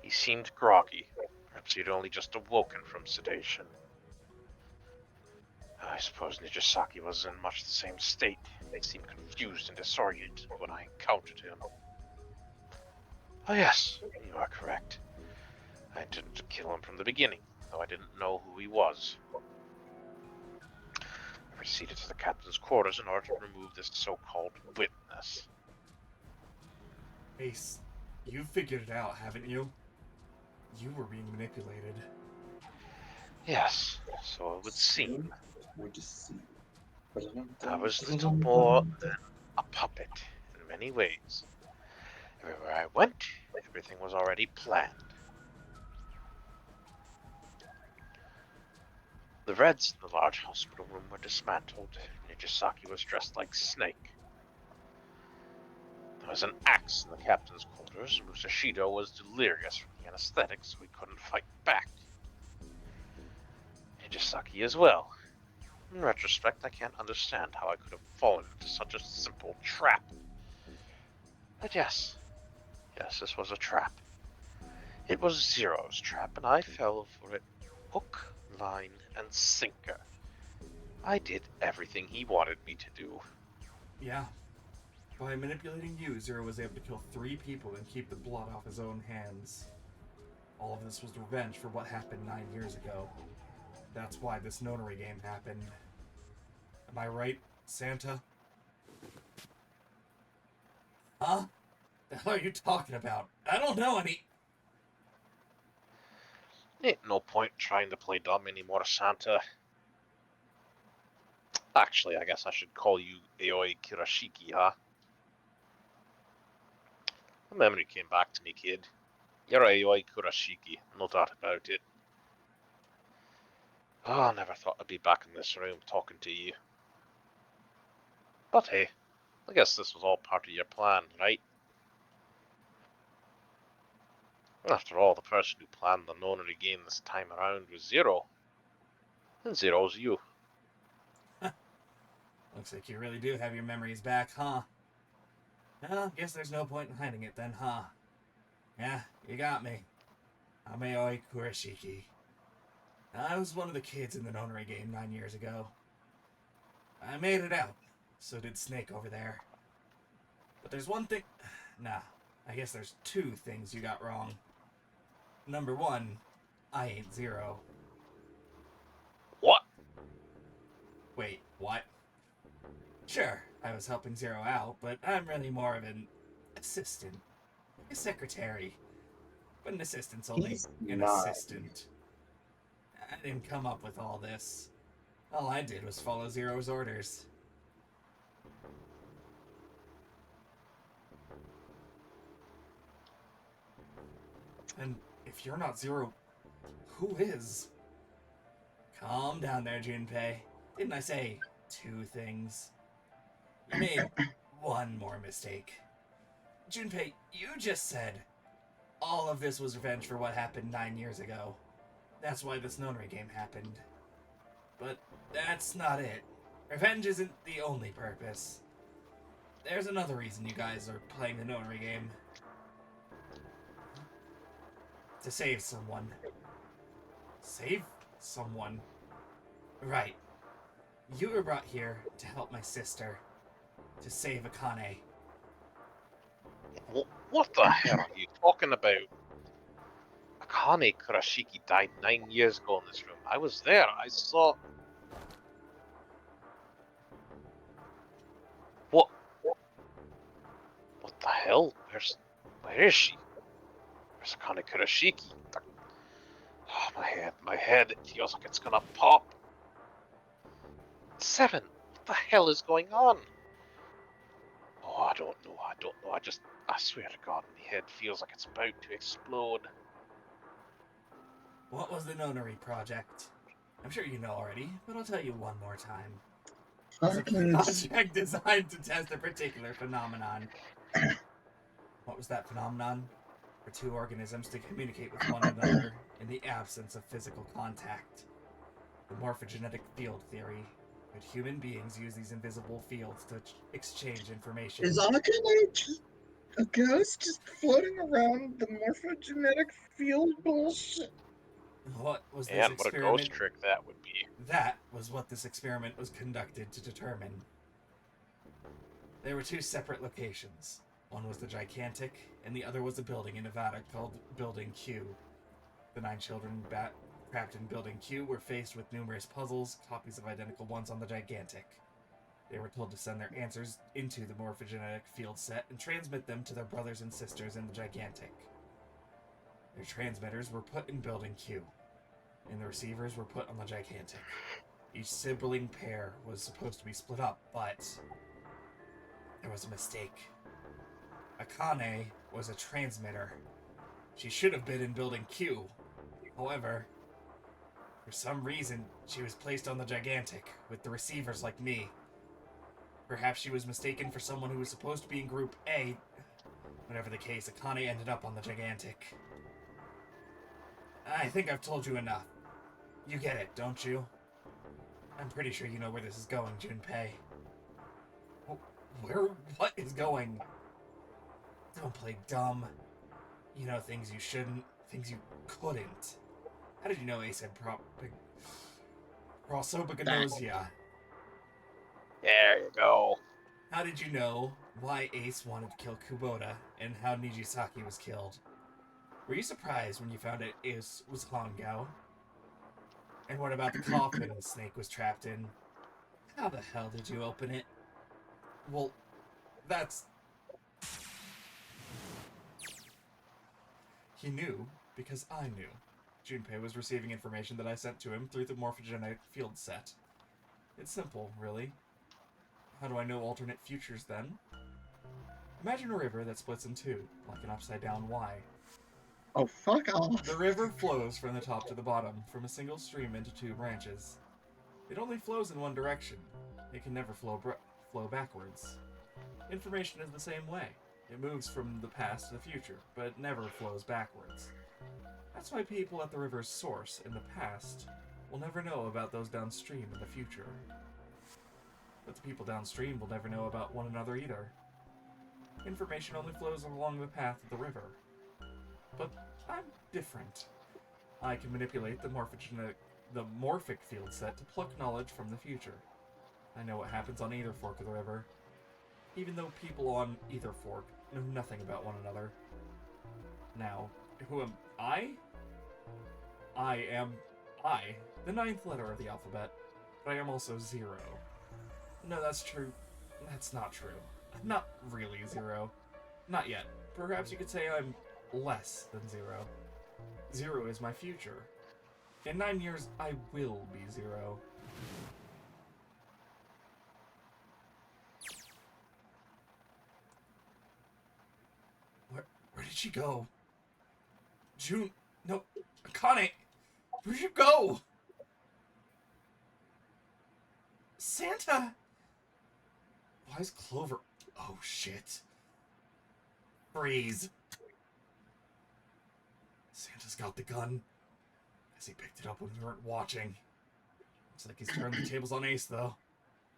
He seemed groggy. Perhaps he'd only just awoken from sedation. I suppose Nijisaki was in much the same state. He seemed confused and disoriented when I encountered him. Oh yes, you are correct. I intended to kill him from the beginning, though I didn't know who he was. I proceeded to the captain's quarters in order to remove this so-called witness. Ace, you figured it out, haven't you? You were being manipulated. Yes, so it would seem. We just see. I was little more than a puppet in many ways. Everywhere I went, everything was already planned. The Reds in the large hospital room were dismantled. Nijisaki was dressed like Snake. There was an axe in the captain's quarters. Musashido was delirious from the anesthetic, so he couldn't fight back. Nijisaki as well. In retrospect, I can't understand how I could have fallen into such a simple trap. But yes, this was a trap. It was Zero's trap, and I fell for it hook, line, and sinker. I did everything he wanted me to do. Yeah. By manipulating you, Zero was able to kill 3 people and keep the blood off his own hands. All of this was revenge for what happened 9 years ago. That's why this notary game happened. Am I right, Santa? Huh? The hell are you talking about? I don't know any... Ain't no point trying to play dumb anymore, Santa. Actually, I guess I should call you Aoi Kirashiki, huh? The memory came back to me, kid. You're Aoi Kurashiki, no doubt about it. Oh, I never thought I'd be back in this room talking to you. But hey, I guess this was all part of your plan, right? After all, the person who planned the nonary game this time around was Zero. And Zero's you. Looks like you really do have your memories back, huh? Well, guess there's no point in hiding it then, huh? Yeah, you got me. Ameoi Kurashiki. I was one of the kids in the nonary game 9 years ago. I made it out. So did Snake over there. But there's one thing... Nah, I guess there's two things you got wrong. Number one, I ain't Zero. What? Wait, what? Sure, I was helping Zero out, but I'm really more of an assistant. A secretary. But an assistant's only He's an not. assistant. I didn't come up with all this. All I did was follow Zero's orders. And if you're not Zero, who is? Calm down there, Junpei. Didn't I say two things? You made one more mistake. Junpei, you just said all of this was revenge for what happened 9 years ago. That's why this nonary game happened. But that's not it. Revenge isn't the only purpose. There's another reason you guys are playing the nonary game. To save someone. Save someone? Right. You were brought here to help my sister. To save Akane. What the hell are you talking about? Akane Kurashiki died 9 years ago in this room. I was there. I saw... What? What the hell? Where is she? Where's Akane Kurashiki? Oh, my head. It feels like it's gonna pop. 7. What the hell is going on? Oh, I don't know. I swear to God, my head feels like it's about to explode. What was the nonary project? I'm sure you know already, but I'll tell you one more time. It was a project designed to test a particular phenomenon. What was that phenomenon? For two organisms to communicate with one another in the absence of physical contact. The morphogenetic field theory. Could human beings use these invisible fields to exchange information? Is Akane just a ghost just floating around the morphogenetic field bullshit? What was this And what a experiment? ghost trick that would be. That was what this experiment was conducted to determine. There were two separate locations. One was the Gigantic, and the other was a building in Nevada called Building Q. The 9 children trapped in Building Q were faced with numerous puzzles, copies of identical ones on the Gigantic. They were told to send their answers into the morphogenetic field set and transmit them to their brothers and sisters in the Gigantic. Their transmitters were put in Building Q, and the receivers were put on the Gigantic. Each sibling pair was supposed to be split up, but there was a mistake. Akane was a transmitter. She should have been in Building Q. However, for some reason, she was placed on the Gigantic, with the receivers like me. Perhaps she was mistaken for someone who was supposed to be in Group A. Whatever the case, Akane ended up on the Gigantic. I think I've told you enough. You get it, don't you? I'm pretty sure you know where this is going, Junpei. What is going? Don't play dumb. You know things you shouldn't, things you couldn't. How did you know Ace had prosopagnosia? There you go. How did you know why Ace wanted to kill Kubota and how Nijisaki was killed? Were you surprised when you found out Ace was Hongao? And what about the coffin Snake was trapped in? How the hell did you open it? Well, that's... He knew because I knew. Junpei was receiving information that I sent to him through the morphogenetic field set. It's simple, really. How do I know alternate futures, then? Imagine a river that splits in two, like an upside-down Y. Oh, fuck off. The river flows from the top to the bottom, from a single stream into two branches. It only flows in one direction. It can never flow backwards. Information is the same way. It moves from the past to the future, but it never flows backwards. That's why people at the river's source in the past will never know about those downstream in the future. But the people downstream will never know about one another either. Information only flows along the path of the river. But I'm different. I can manipulate the morphic field set to pluck knowledge from the future. I know what happens on either fork of the river, even though people on either fork know nothing about one another. Now, who am I? I am I, the 9th letter of the alphabet, but I am also 0. No, that's true. That's not true. I'm not really 0. Not yet. Perhaps you could say I'm less than 0. 0 is my future. In 9 years, I will be 0. Where did she go? June? No, Akane! Where'd you go? Santa! Why is Clover... Oh, shit. Freeze. Santa's got the gun. Guess he picked it up when we weren't watching. Looks like he's turned the tables on Ace, though.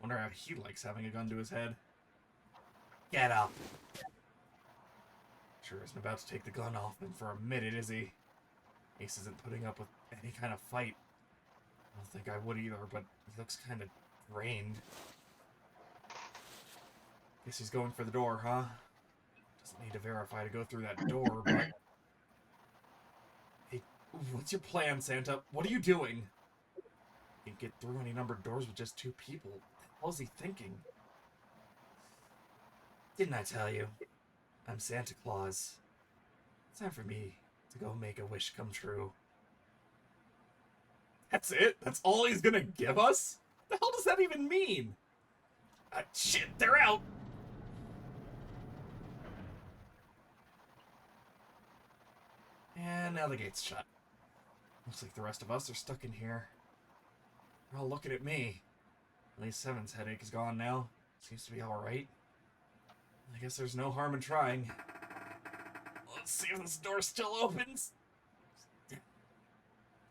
Wonder how he likes having a gun to his head. Get up. Sure isn't about to take the gun off him for a minute, is he? Ace isn't putting up with any kind of fight. I don't think I would either, but he looks kind of drained. Guess he's going for the door, huh? Doesn't need to verify to go through that door, but... Hey, what's your plan, Santa? What are you doing? Can't get through any numbered doors with just 2 people. What the hell is he thinking? Didn't I tell you? I'm Santa Claus. It's time for me to go make a wish come true. That's it? That's all he's gonna give us? The hell does that even mean? Shit, they're out! And now the gate's shut. Looks like the rest of us are stuck in here. They're all looking at me. At least Seven's headache is gone now. Seems to be alright. I guess there's no harm in trying. Let's see if this door still opens.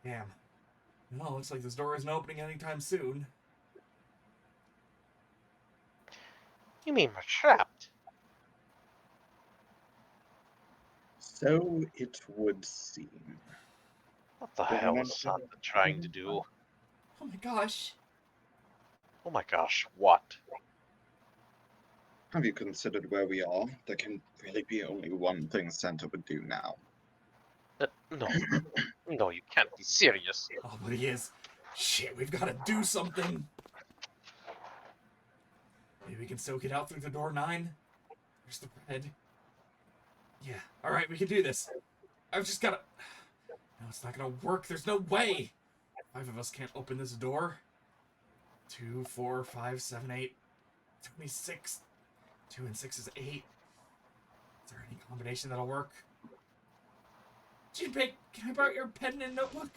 Damn. Well, looks like this door isn't opening anytime soon. You mean we're trapped? So it would seem. What the hell is Santa trying to do? Oh my gosh. Oh my gosh, what? Have you considered where we are? There can really be only one thing Santa would do now. No. No, you can't be serious. Oh, but he is. Shit, we've got to do something. Maybe we can still get out through the door 9? There's the bread. Yeah, alright, we can do this. I've just gotta... No, it's not gonna work. There's no way. 5 of us can't open this door. 2, 4, 5, 7, 8. 26. 2 and 6 is 8. Is there any combination that'll work? Jinpei, can I borrow your pen and notebook?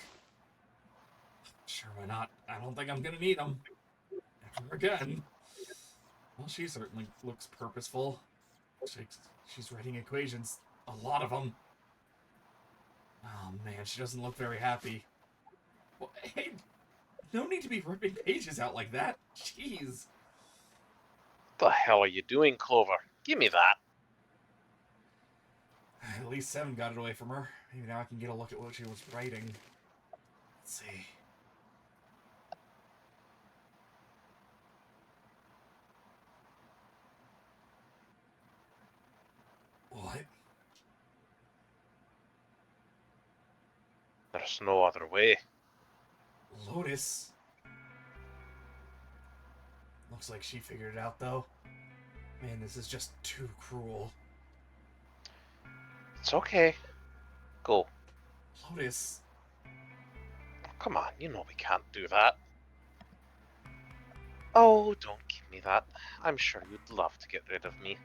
Sure, why not? I don't think I'm gonna need them. Never again. Well, she certainly looks purposeful. She's writing equations. A lot of them. Oh man, she doesn't look very happy. Well, hey, no need to be ripping pages out like that. Jeez. What the hell are you doing, Clover? Give me that. At least 7 got it away from her. Maybe now I can get a look at what she was writing. Let's see. What? There's no other way. Lotus? Looks like she figured it out, though. Man, this is just too cruel. It's okay. Go. Lotus. Come on, you know we can't do that. Oh, don't give me that. I'm sure you'd love to get rid of me.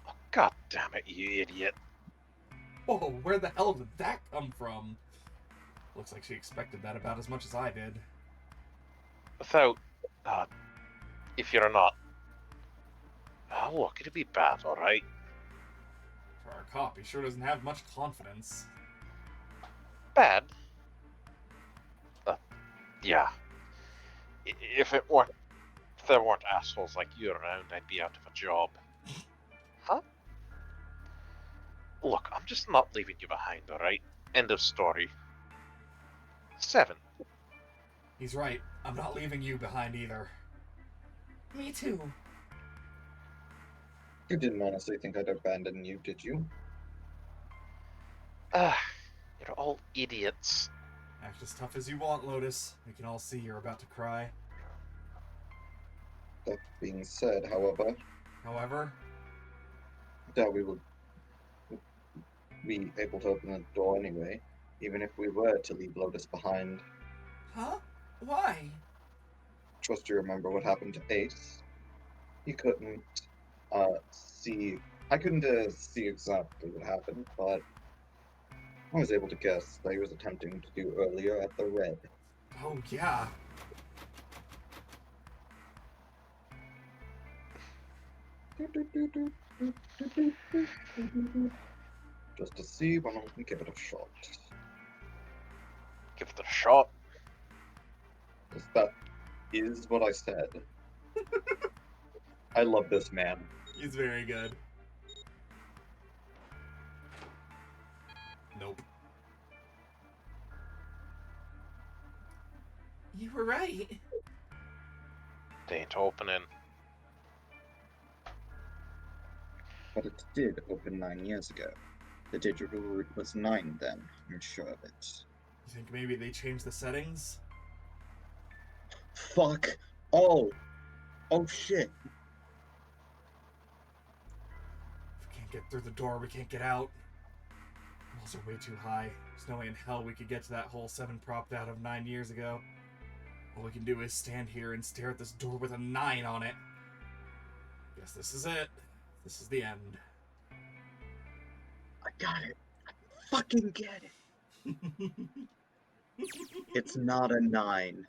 Oh, God damn it, you idiot. Whoa, where the hell did that come from? Looks like she expected that about as much as I did. Without, if you're not. Oh, look, it'd be bad, alright? For our cop, he sure doesn't have much confidence. Bad. Yeah. If there weren't assholes like you around, I'd be out of a job. Huh? Look, I'm just not leaving you behind, alright? End of story. 7. He's right. I'm not leaving you behind either. Me too. You didn't honestly think I'd abandon you, did you? You're all idiots. Act as tough as you want, Lotus. We can all see you're about to cry. That being said, however, I doubt we will be able to open the door anyway, even if we were to leave Lotus behind. Huh? Why? Trust you remember what happened to Ace. He couldn't see. I couldn't see exactly what happened, but I was able to guess that he was attempting to do earlier at the Red. Oh, yeah. Just to see when I can give it a shot. Give it a shot. Yes, that is what I said. I love this man. He's very good. Nope. You were right. They ain't opening. But it did open 9 years ago. The digital route was 9 then, I'm sure of it. You think maybe they changed the settings? Fuck! Oh shit! If we can't get through the door, we can't get out. Walls are way too high. There's no way in hell we could get to that hole 7 propped out of 9 years ago. All we can do is stand here and stare at this door with a 9 on it. Guess this is it. This is the end. I got it. I fucking get it. It's not a 9.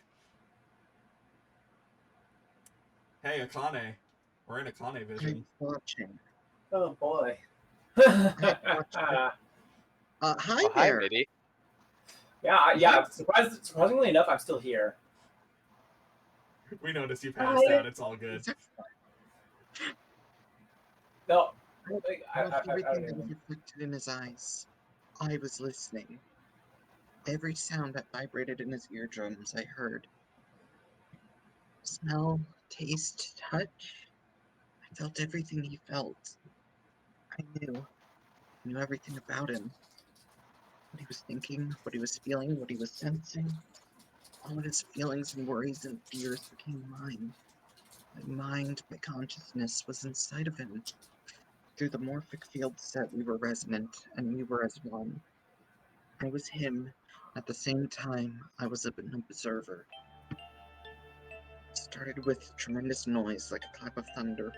Hey, Akane. We're in Akane vision. I'm watching. Oh boy. Hi Oh, hi, there. lady. Yeah. Surprisingly enough, I'm still here. We noticed you passed out. It's all good. No. I loved everything that was reflected in his eyes. I was listening. Every sound that vibrated in his eardrums, I heard. Smell, taste, touch. I felt everything he felt. I knew everything about him. What he was thinking, what he was feeling, what he was sensing. All of his feelings and worries and fears became mine. My mind, my consciousness was inside of him. Through the morphic field set, we were resonant, and we were as one. I was him. At the same time, I was an observer. It started with tremendous noise, like a clap of thunder.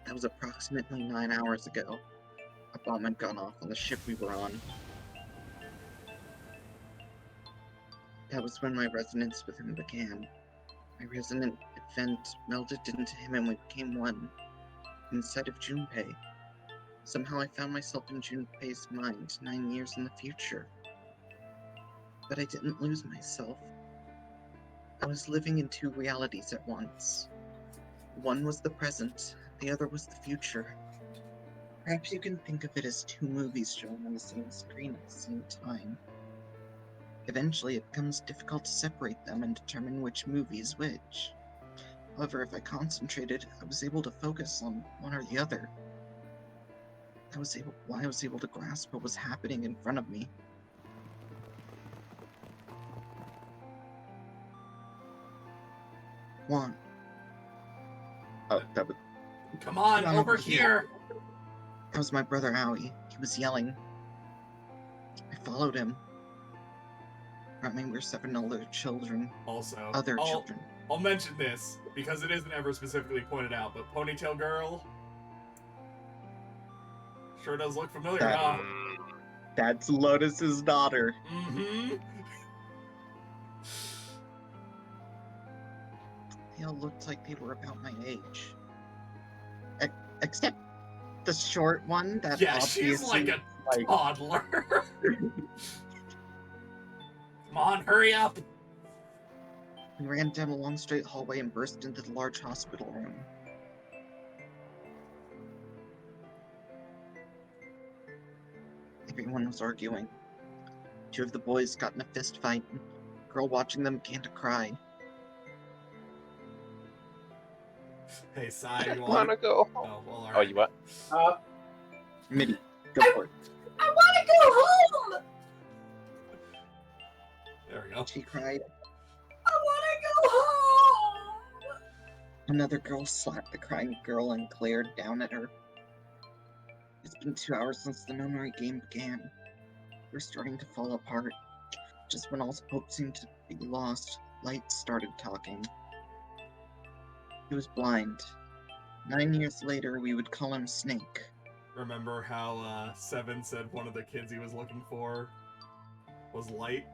That was approximately 9 hours ago. A bomb had gone off on the ship we were on. That was when my resonance with him began. My resonant event melded into him and we became one. Inside of Junpei. Somehow I found myself in Junpei's mind 9 years in the future. But I didn't lose myself. I was living in 2 realities at once. One was the present, the other was the future. Perhaps you can think of it as 2 movies shown on the same screen at the same time. Eventually, it becomes difficult to separate them and determine which movie is which. However, if I concentrated, I was able to focus on one or the other. I was able to grasp what was happening in front of me. Juan. Oh, that was... Come on, over here! That was my brother Aoi. He was yelling. I followed him. Apparently we're 7 other children. Also, Other children. I'll mention this, because it isn't ever specifically pointed out, but Ponytail Girl sure does look familiar, huh? That's Lotus's daughter. Mm-hmm. They all looked like they were about my age. Except The short one that Yeah, she's like a like toddler. Come on, hurry up. We ran down a long straight hallway and burst into the large hospital room. Everyone was arguing. Two of the boys got in a fist fight, and a girl watching them began to cry. Hey, Sai, you Wanna go home? Oh, well, Oh, you what? Mitty, go for it. I want to go home! There we go. She cried. I want to go home! Another girl slapped the crying girl and glared down at her. It's been 2 hours since the nunnery game began. We're starting to fall apart. Just when all hope seemed to be lost, Light started talking. He was blind. 9 years later, we would call him Snake. Remember how Seven said one of the kids he was looking for was Light?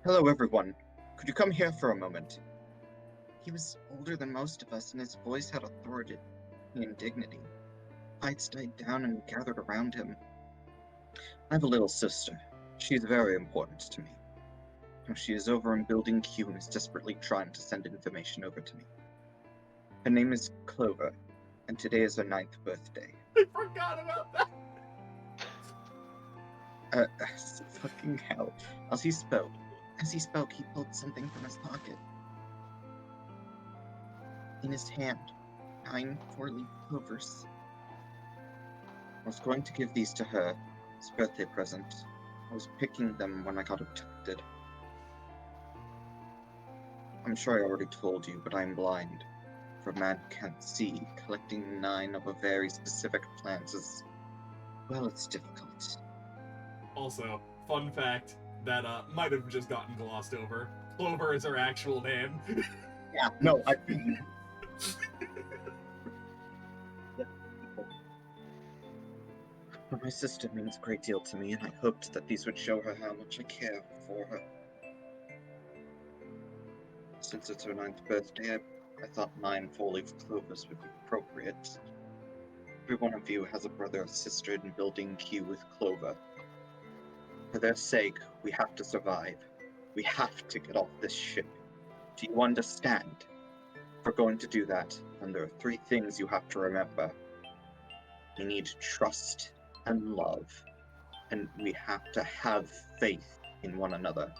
Hello, everyone. Could you come here for a moment? He was older than most of us, and his voice had authority and dignity. Lights died down and gathered around him. I have a little sister. She's very important to me. She is over in Building Q and is desperately trying to send information over to me. Her name is Clover, and today is her 9th birthday. I forgot about that. Fucking hell. As he spoke, he pulled something from his pocket. In his hand, 9 4-leaf clovers. I was going to give these to her as a birthday present. I was picking them when I got abducted. I'm sure I already told you, but I'm blind. For a man who can't see, collecting 9 of a very specific plant is, well, it's difficult. Also, fun fact that might have just gotten glossed over. Clover is her actual name. Yeah, no, I. My sister means a great deal to me, and I hoped that these would show her how much I care for her. Since it's her 9th birthday, I thought 9 4-leaf clovers would be appropriate. Every one of you has a brother or sister in Building Q with Clover. For their sake, we have to survive. We have to get off this ship. Do you understand? If we're going to do that, then there are 3 things you have to remember. We need trust and love, and we have to have faith in one another.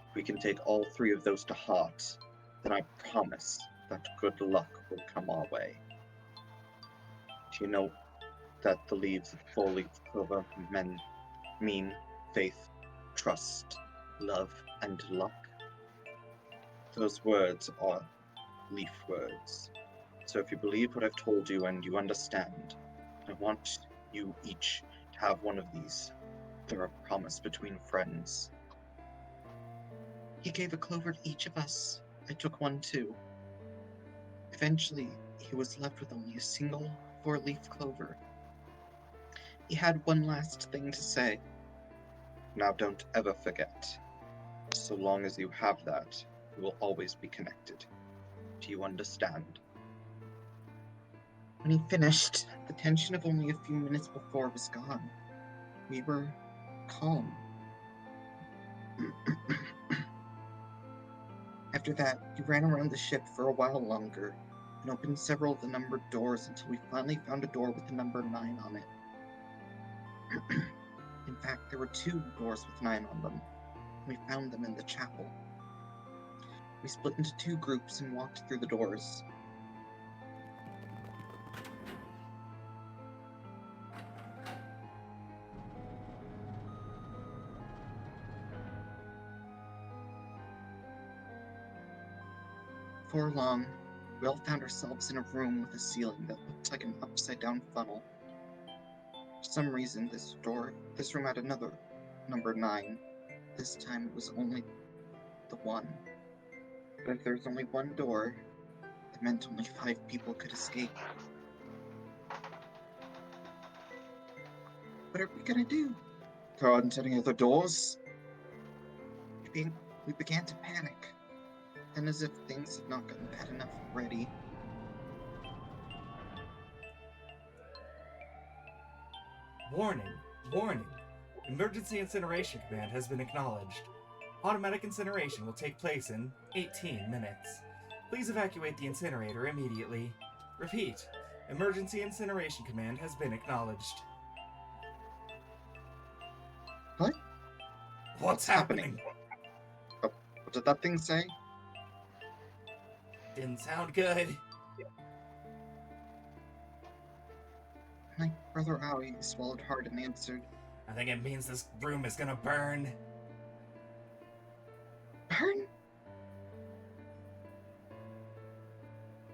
If we can take all 3 of those to heart, then I promise that good luck will come our way. Do you know that the leaves of 4-leaf clover mean faith, trust, love, and luck? Those words are leaf words. So if you believe what I've told you and you understand, I want you each to have one of these. They're a promise between friends. He gave a clover to each of us. I took one too. Eventually, he was left with only a single 4-leaf clover. He had one last thing to say. Now don't ever forget. So long as you have that, we will always be connected. Do you understand? When he finished, the tension of only a few minutes before was gone. We were calm. After that, we ran around the ship for a while longer and opened several of the numbered doors until we finally found a door with the number 9 on it. In fact, there were 2 doors with 9 on them. We found them in the chapel. We split into 2 groups and walked through the doors. Before long, we all found ourselves in a room with a ceiling that looked like an upside-down funnel. For some reason, this room had another number 9. This time it was only the 1. But if there's only one door, it meant only 5 people could escape. What are we gonna do? There aren't any other doors? We began to panic. and as if things had not gotten bad enough already. Warning, warning. Emergency incineration command has been acknowledged. Automatic incineration will take place in 18 minutes. Please evacuate the incinerator immediately. Repeat, emergency incineration command has been acknowledged. What? What's happening? Oh, what did that thing say? Didn't sound good. My brother Aoi swallowed hard and answered, I think it means this room is gonna burn. Burn?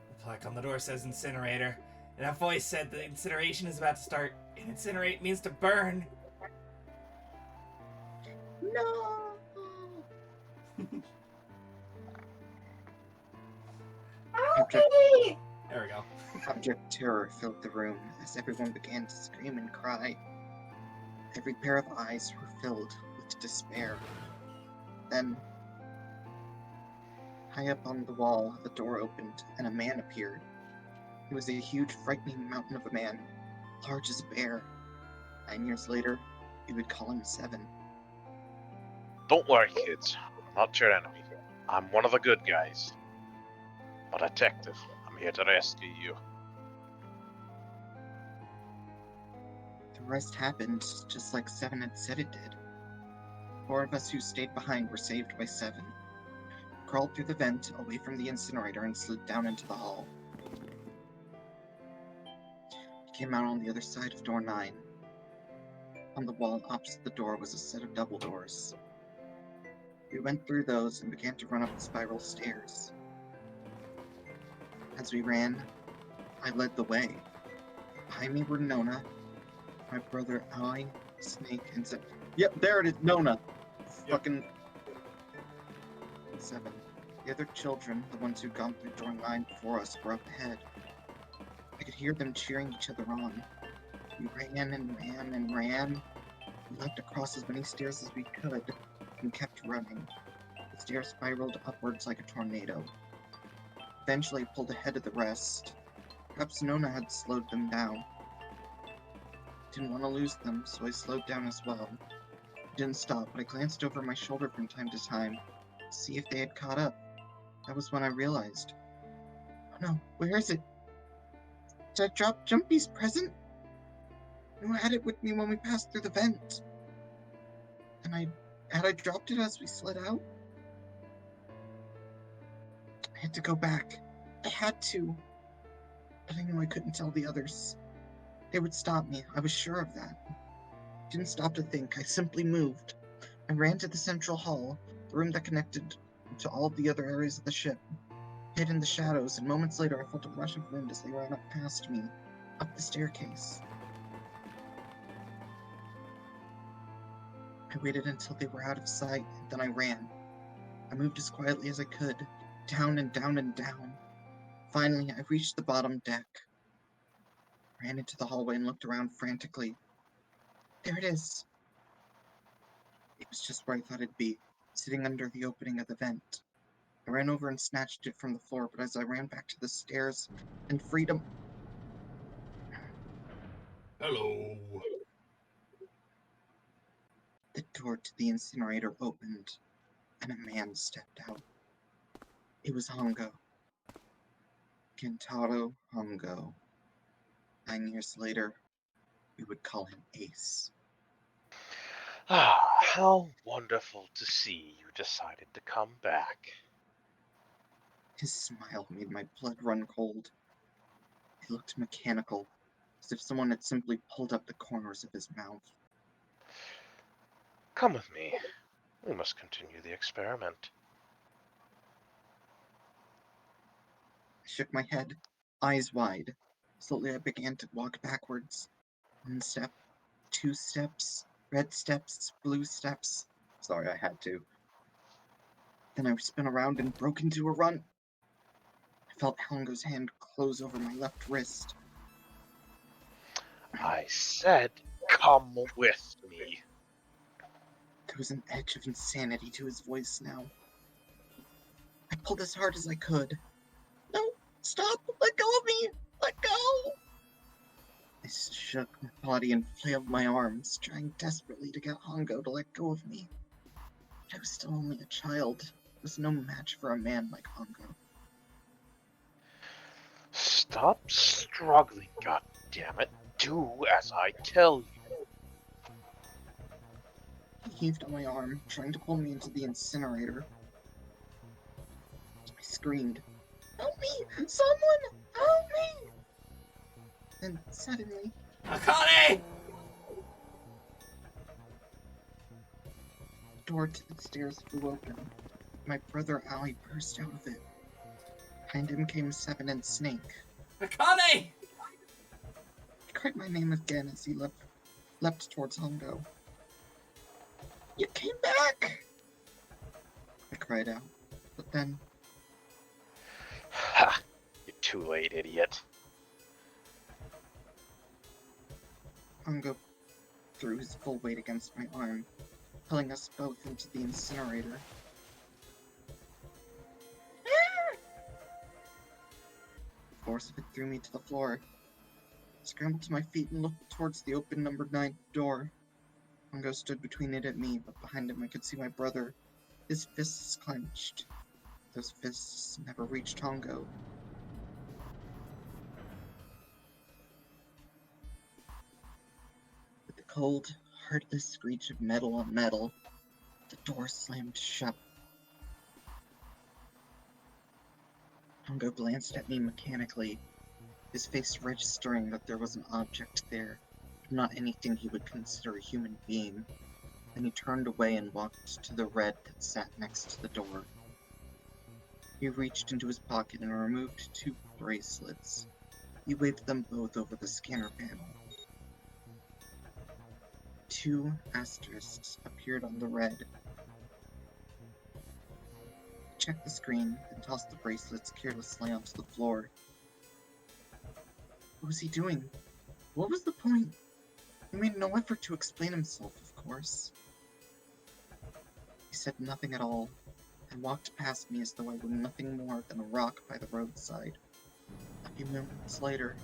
The plaque on the door says incinerator, and that voice said the incineration is about to start, and incinerate means to burn. No! Okay. There we go. Abject terror filled the room as everyone began to scream and cry. Every pair of eyes were filled with despair. Then, high up on the wall, the door opened and a man appeared. He was a huge, frightening mountain of a man, large as a bear. 9 years later, we would call him Seven. Don't worry, kids. I'm not your enemy. I'm one of the good guys. I'm a detective. I'm here to rescue you. The rest happened just like Seven had said it did. 4 of us who stayed behind were saved by Seven. We crawled through the vent away from the incinerator and slid down into the hall. We came out on the other side of door 9. On the wall opposite the door was a set of double doors. We went through those and began to run up the spiral stairs. As we ran, I led the way. Behind me were Nona, my brother Aoi, Snake, and Seven. Yep, there it is, Nona! Fucking... Seven. The other children, the ones who'd gone through door 9 before us, were up ahead. I could hear them cheering each other on. We ran and ran and ran. We leapt across as many stairs as we could, and kept running. The stairs spiraled upwards like a tornado. Eventually I pulled ahead of the rest. Perhaps Nona had slowed them down. Didn't want to lose them, so I slowed down as well. I didn't stop, but I glanced over my shoulder from time to time to see if they had caught up. That was when I realized. Oh no, where is it? Did I drop Jumpy's present? No, I had it with me when we passed through the vent. And had I dropped it as we slid out? I had to go back. I had to. But I knew I couldn't tell the others. They would stop me, I was sure of that. I didn't stop to think, I simply moved. I ran to the central hall, the room that connected to all the other areas of the ship. Hid in the shadows, and moments later I felt a rush of wind as they ran up past me, up the staircase. I waited until they were out of sight, and then I ran. I moved as quietly as I could, down and down and down. Finally, I reached the bottom deck. Ran into the hallway and looked around frantically. There it is. It was just where I thought it'd be, sitting under the opening of the vent. I ran over and snatched it from the floor, but as I ran back to the stairs and freedom... Hello. The door to the incinerator opened, and a man stepped out. It was Hongo. Kentaro Hongo. 9 years later, we would call him Ace. Ah, how wonderful to see you decided to come back. His smile made my blood run cold. He looked mechanical, as if someone had simply pulled up the corners of his mouth. Come with me. We must continue the experiment. I shook my head, eyes wide. Slowly I began to walk backwards. 1 step, 2 steps, red steps, blue steps. Sorry, I had to. Then I spun around and broke into a run. I felt Hongo's hand close over my left wrist. I said, come with me. There was an edge of insanity to his voice now. I pulled as hard as I could. No, stop! Let go of me! Let go! I shook my body and flailed my arms, trying desperately to get Hongo to let go of me. I was still only a child. I was no match for a man like Hongo. Stop struggling, goddammit. Do as I tell you. He heaved on my arm, trying to pull me into the incinerator. I screamed, "Help me! Someone! Help me!" Then suddenly, Akane! the door to the stairs flew open. My brother Ali burst out of it. Behind him came Seven and Snake. Akane! He cried my name again as he leapt towards Hongo. "You came back!" I cried out, but then Ha! You're too late, idiot. Hongo threw his full weight against my arm, pulling us both into the incinerator. The force of it threw me to the floor. I scrambled to my feet and looked towards the open number 9 door. Hongo stood between it and me, but behind him I could see my brother, his fists clenched. Those fists never reached Hongo. With the cold, heartless screech of metal on metal, the door slammed shut. Hongo glanced at me mechanically, his face registering that there was an object there, but not anything he would consider a human being. Then he turned away and walked to the red that sat next to the door. He reached into his pocket and removed 2 bracelets. He waved them both over the scanner panel. 2 asterisks appeared on the red. He checked the screen, then tossed the bracelets carelessly onto the floor. What was he doing? What was the point? He made no effort to explain himself, of course. He said nothing at all, and walked past me as though I were nothing more than a rock by the roadside. A few moments later,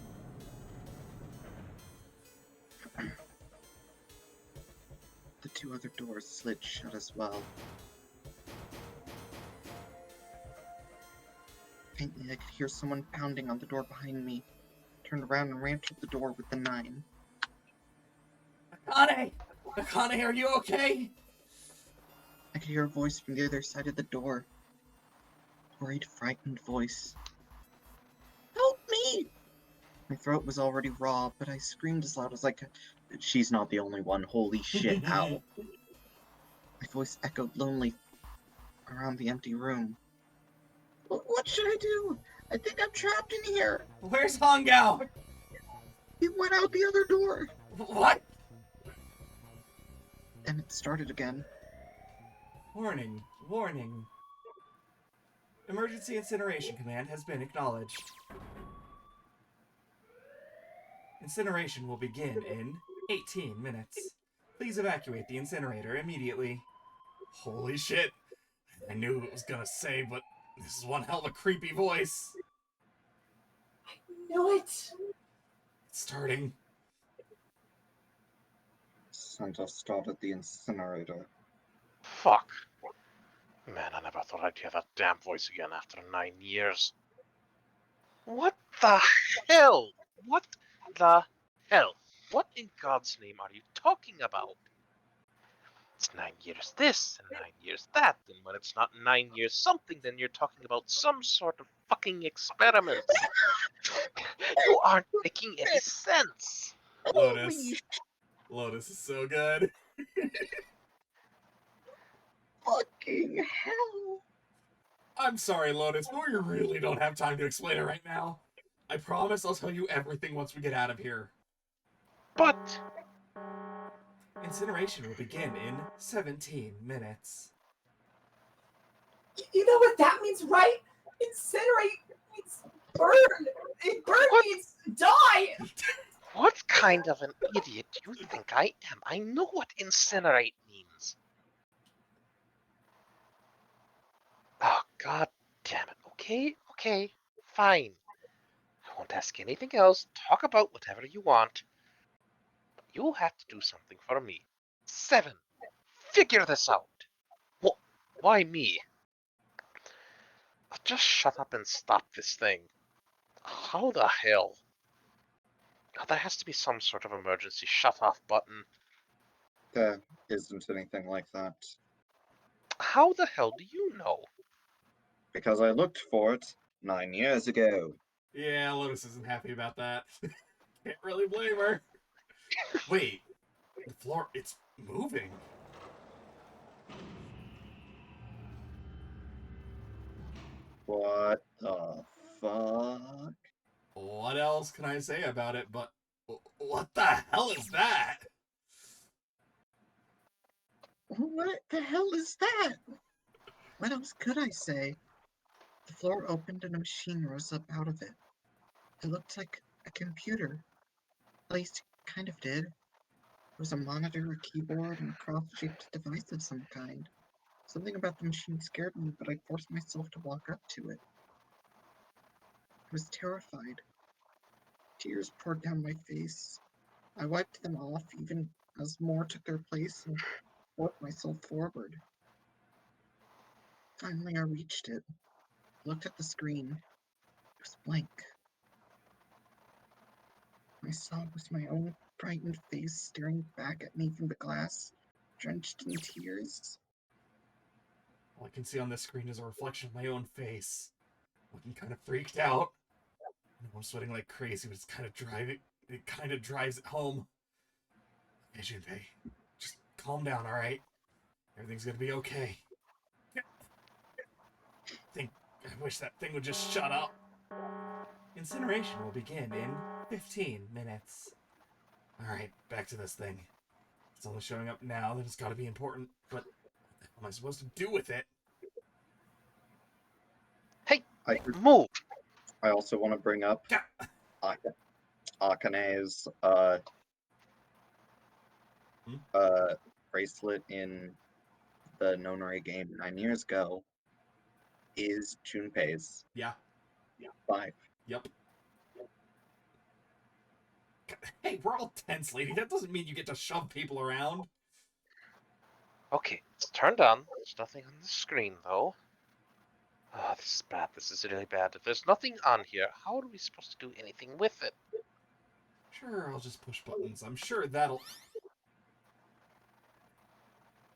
the 2 other doors slid shut as well. Faintly, I could hear someone pounding on the door behind me. I turned around and ran toward the door with the 9. Akane! Akane, are you okay? I could hear a voice from the other side of the door. A worried, frightened voice. "Help me!" My throat was already raw, but I screamed as loud as I could. "She's not the only one, holy shit, ow." My voice echoed lonely around the empty room. What should I do? I think I'm trapped in here. Where's Hongao? He went out the other door. What? And it started again. Warning, warning. Emergency incineration command has been acknowledged. Incineration will begin in 18 minutes. Please evacuate the incinerator immediately. Holy shit. I knew what it was gonna say, but this is one hell of a creepy voice. Knew it. It's starting. Santa started the incinerator. Fuck. Man, I never thought I'd hear that damn voice again after 9 years. What the hell? What the hell? What in God's name are you talking about? It's 9 years this and 9 years that, and when it's not 9 years something, then you're talking about some sort of fucking experiment. You aren't making any sense. Lotus. Lotus is so good. Fucking hell. I'm sorry, Lotus, but we really don't have time to explain it right now. I promise I'll tell you everything once we get out of here. But incineration will begin in 17 minutes. You know what that means, right? Incinerate means burn. Burn means die. what kind of an idiot do you think I am? I know what incinerate means. Oh, god Damn it. Okay, okay, fine. I won't ask anything else. Talk about whatever you want. But you'll have to do something for me. 7. Figure this out. Why me? Just shut up and stop this thing. How the hell? There has to be some sort of emergency shut-off button. There isn't anything like that. How the hell do you know? Because I looked for it 9 years ago. Yeah, Lotus isn't happy about that. Can't really blame her. Wait, the floor, it's moving. What the fuck? What else can I say about it but what the hell is that? What the hell is that? What else could I say? The floor opened and a machine rose up out of it. It looked like a computer. At least it kind of did. There was a monitor, a keyboard, and a cross-shaped device of some kind. Something about the machine scared me, but I forced myself to walk up to it. I was terrified. Tears poured down my face. I wiped them off even as more took their place and worked myself forward. Finally, I reached it. I looked at the screen. It was blank. I saw it was my own frightened face staring back at me from the glass, drenched in tears. All I can see on this screen is a reflection of my own face. Looking kind of freaked out. I'm sweating like crazy, but it kind of drives it home. Hey, Junpei, just calm down, alright? Everything's gonna be okay. I wish that thing would just shut up. Incineration will begin in 15 minutes. Alright, back to this thing. It's only showing up now, then it's gotta be important, but what the hell am I supposed to do with it? Hey, move! I also want to bring up Akane's bracelet in the Nonori game 9 years ago is Junpei's. Yeah. 5. Yep. Hey, we're all tense, lady. That doesn't mean you get to shove people around. Okay, it's turned on. There's nothing on the screen, though. Oh, this is bad. This is really bad. If there's nothing on here, how are we supposed to do anything with it? Sure, I'll just push buttons. I'm sure that'll...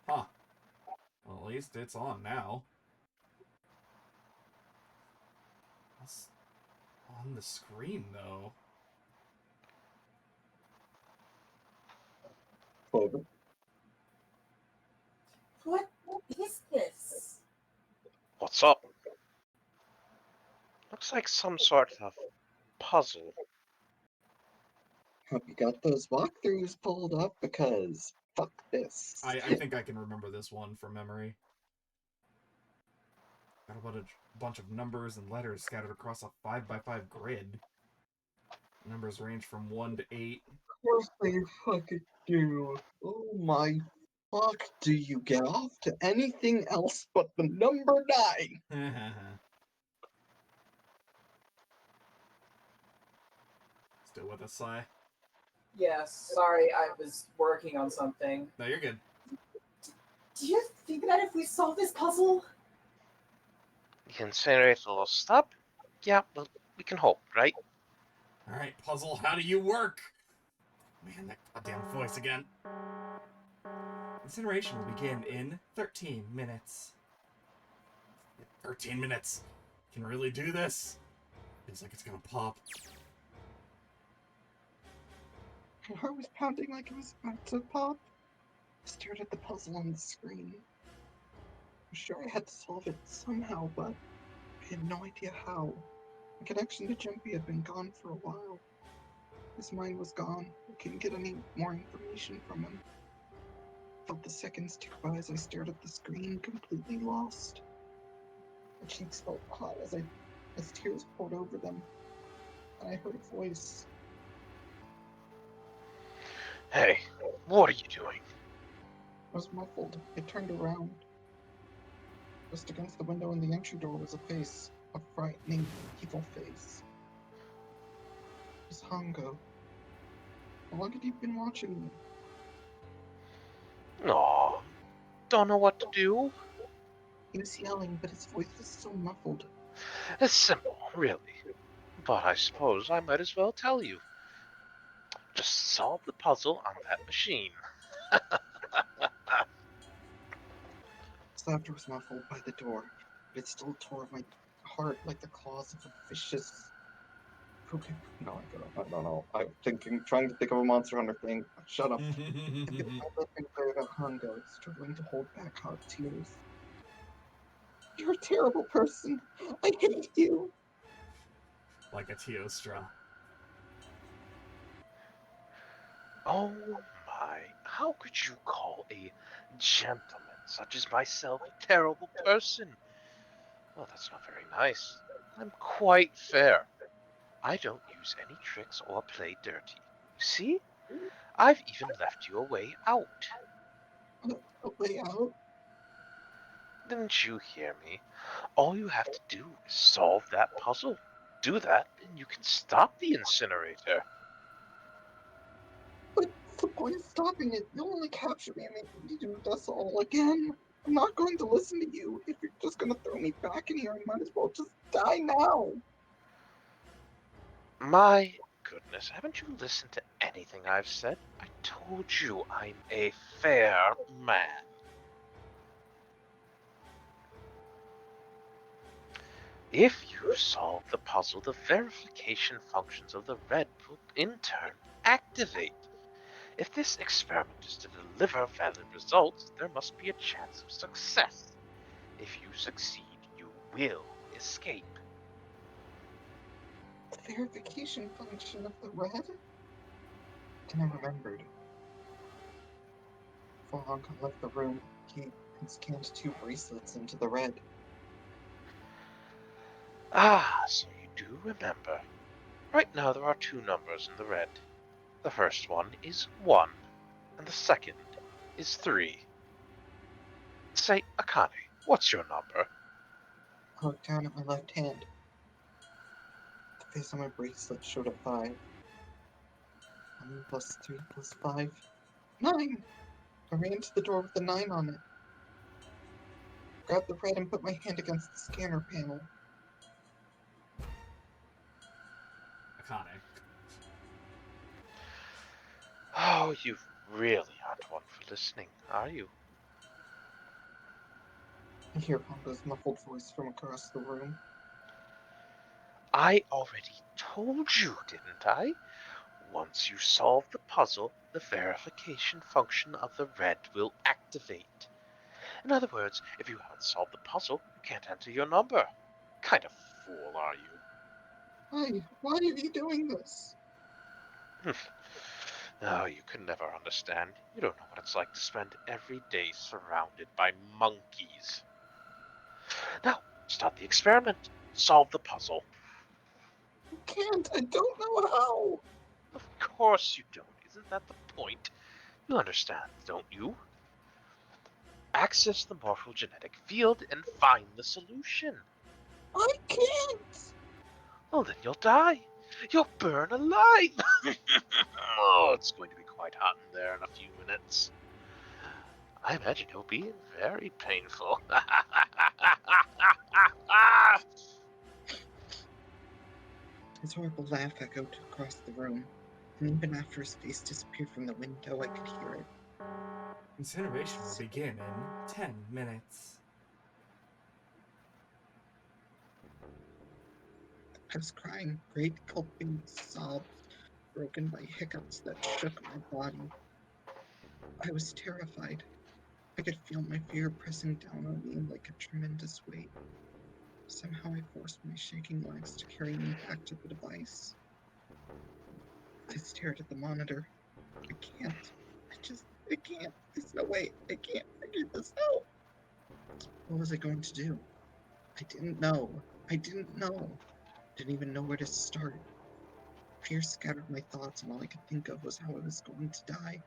Huh. Well, at least it's on now. What's on the screen, though? Clover. What is this? What's up? Looks like some sort of puzzle. Hope you got those walkthroughs pulled up because fuck this. I think I can remember this one from memory. Got about a bunch of numbers and letters scattered across a 5x5 grid. Numbers range from 1 to 8. Of course they fucking do. Oh my fuck, do you get off to anything else but the number 9? Still with us, Sai? Yes, sorry, I was working on something. No, you're good. Do you think that if we solve this puzzle, The incinerator will stop? Yeah, well, we can hope, right? Alright, puzzle, how do you work? Man, that goddamn voice again. Incineration will begin in 13 minutes. 13 minutes. Can really do this? Feels like it's gonna pop. My heart was pounding like it was about to pop. I stared at the puzzle on the screen. I'm sure I had to solve it somehow, but I had no idea how. My connection to Junpei had been gone for a while. His mind was gone. I couldn't get any more information from him. I felt the seconds tick by as I stared at the screen, completely lost. My cheeks felt hot as tears poured over them, and I heard a voice. Hey, what are you doing? I was muffled. I turned around. Just against the window in the entry door was a face. A frightening, evil face. It was Hongo. How long had you been watching me? Aw, don't know what to do? He was yelling, but his voice was so muffled. It's simple, really. But I suppose I might as well tell you. Just solve the puzzle on that machine. His laughter was muffled by the door, but it still tore my heart like the claws of a vicious... Okay, no, I don't know. I'm trying to think of a Monster Hunter thing. Shut up. I bit my lip and glared at Hongo, struggling to hold back hot tears. You're a terrible person. I hate you. Like a Teostra. Oh my, how could you call a gentleman such as myself a terrible person? Well, that's not very nice. I'm quite fair. I don't use any tricks or play dirty. You see? I've even left you a way out. A way out? Didn't you hear me? All you have to do is solve that puzzle. Do that, and you can stop the incinerator. What's the point of stopping it? You'll only capture me and make me do this all again. I'm not going to listen to you. If you're just gonna throw me back in here, I might as well just die now. My goodness, haven't you listened to anything I've said? I told you I'm a fair man. If you solve the puzzle, the verification functions of the red will in turn activate. If this experiment is to deliver valid results, there must be a chance of success. If you succeed, you will escape. The verification function of the red? Then I remembered. Before Hongo left the room, he had scanned 2 bracelets into the red. Ah, so you do remember. Right now there are 2 numbers in the red. The first one is 1, and the second is 3. Say, Akane, what's your number? I looked down at my left hand. The face on my bracelet showed a 5. 1 plus 3 plus 5. 9! I ran to the door with the 9 on it. Grabbed the red and put my hand against the scanner panel. Akane. Oh, you really aren't one for listening, are you? I hear Hongo's muffled voice from across the room. I already told you, didn't I? Once you solve the puzzle, the verification function of the red will activate. In other words, if you haven't solved the puzzle, you can't enter your number. Kind of fool, are you? Why are you doing this? Oh, you could never understand. You don't know what it's like to spend every day surrounded by monkeys. Now, start the experiment. Solve the puzzle. I can't. I don't know how. Of course you don't. Isn't that the point? You understand, don't you? Access the morphogenetic field and find the solution. I can't. Well, then you'll die. You'll burn alive. Oh, it's going to be quite hot in there in a few minutes. I imagine it'll be very painful. His horrible laugh echoed across the room, and even after his face disappeared from the window, I could hear it. Incineration will begin in 10 minutes. I was crying, great gulping sobs, broken by hiccups that shook my body. I was terrified. I could feel my fear pressing down on me like a tremendous weight. Somehow I forced my shaking legs to carry me back to the device. I stared at the monitor. I can't. I can't. There's no way. I can't figure this out. What was I going to do? I didn't know. Didn't even know where to start. Fear scattered my thoughts, and all I could think of was how I was going to die.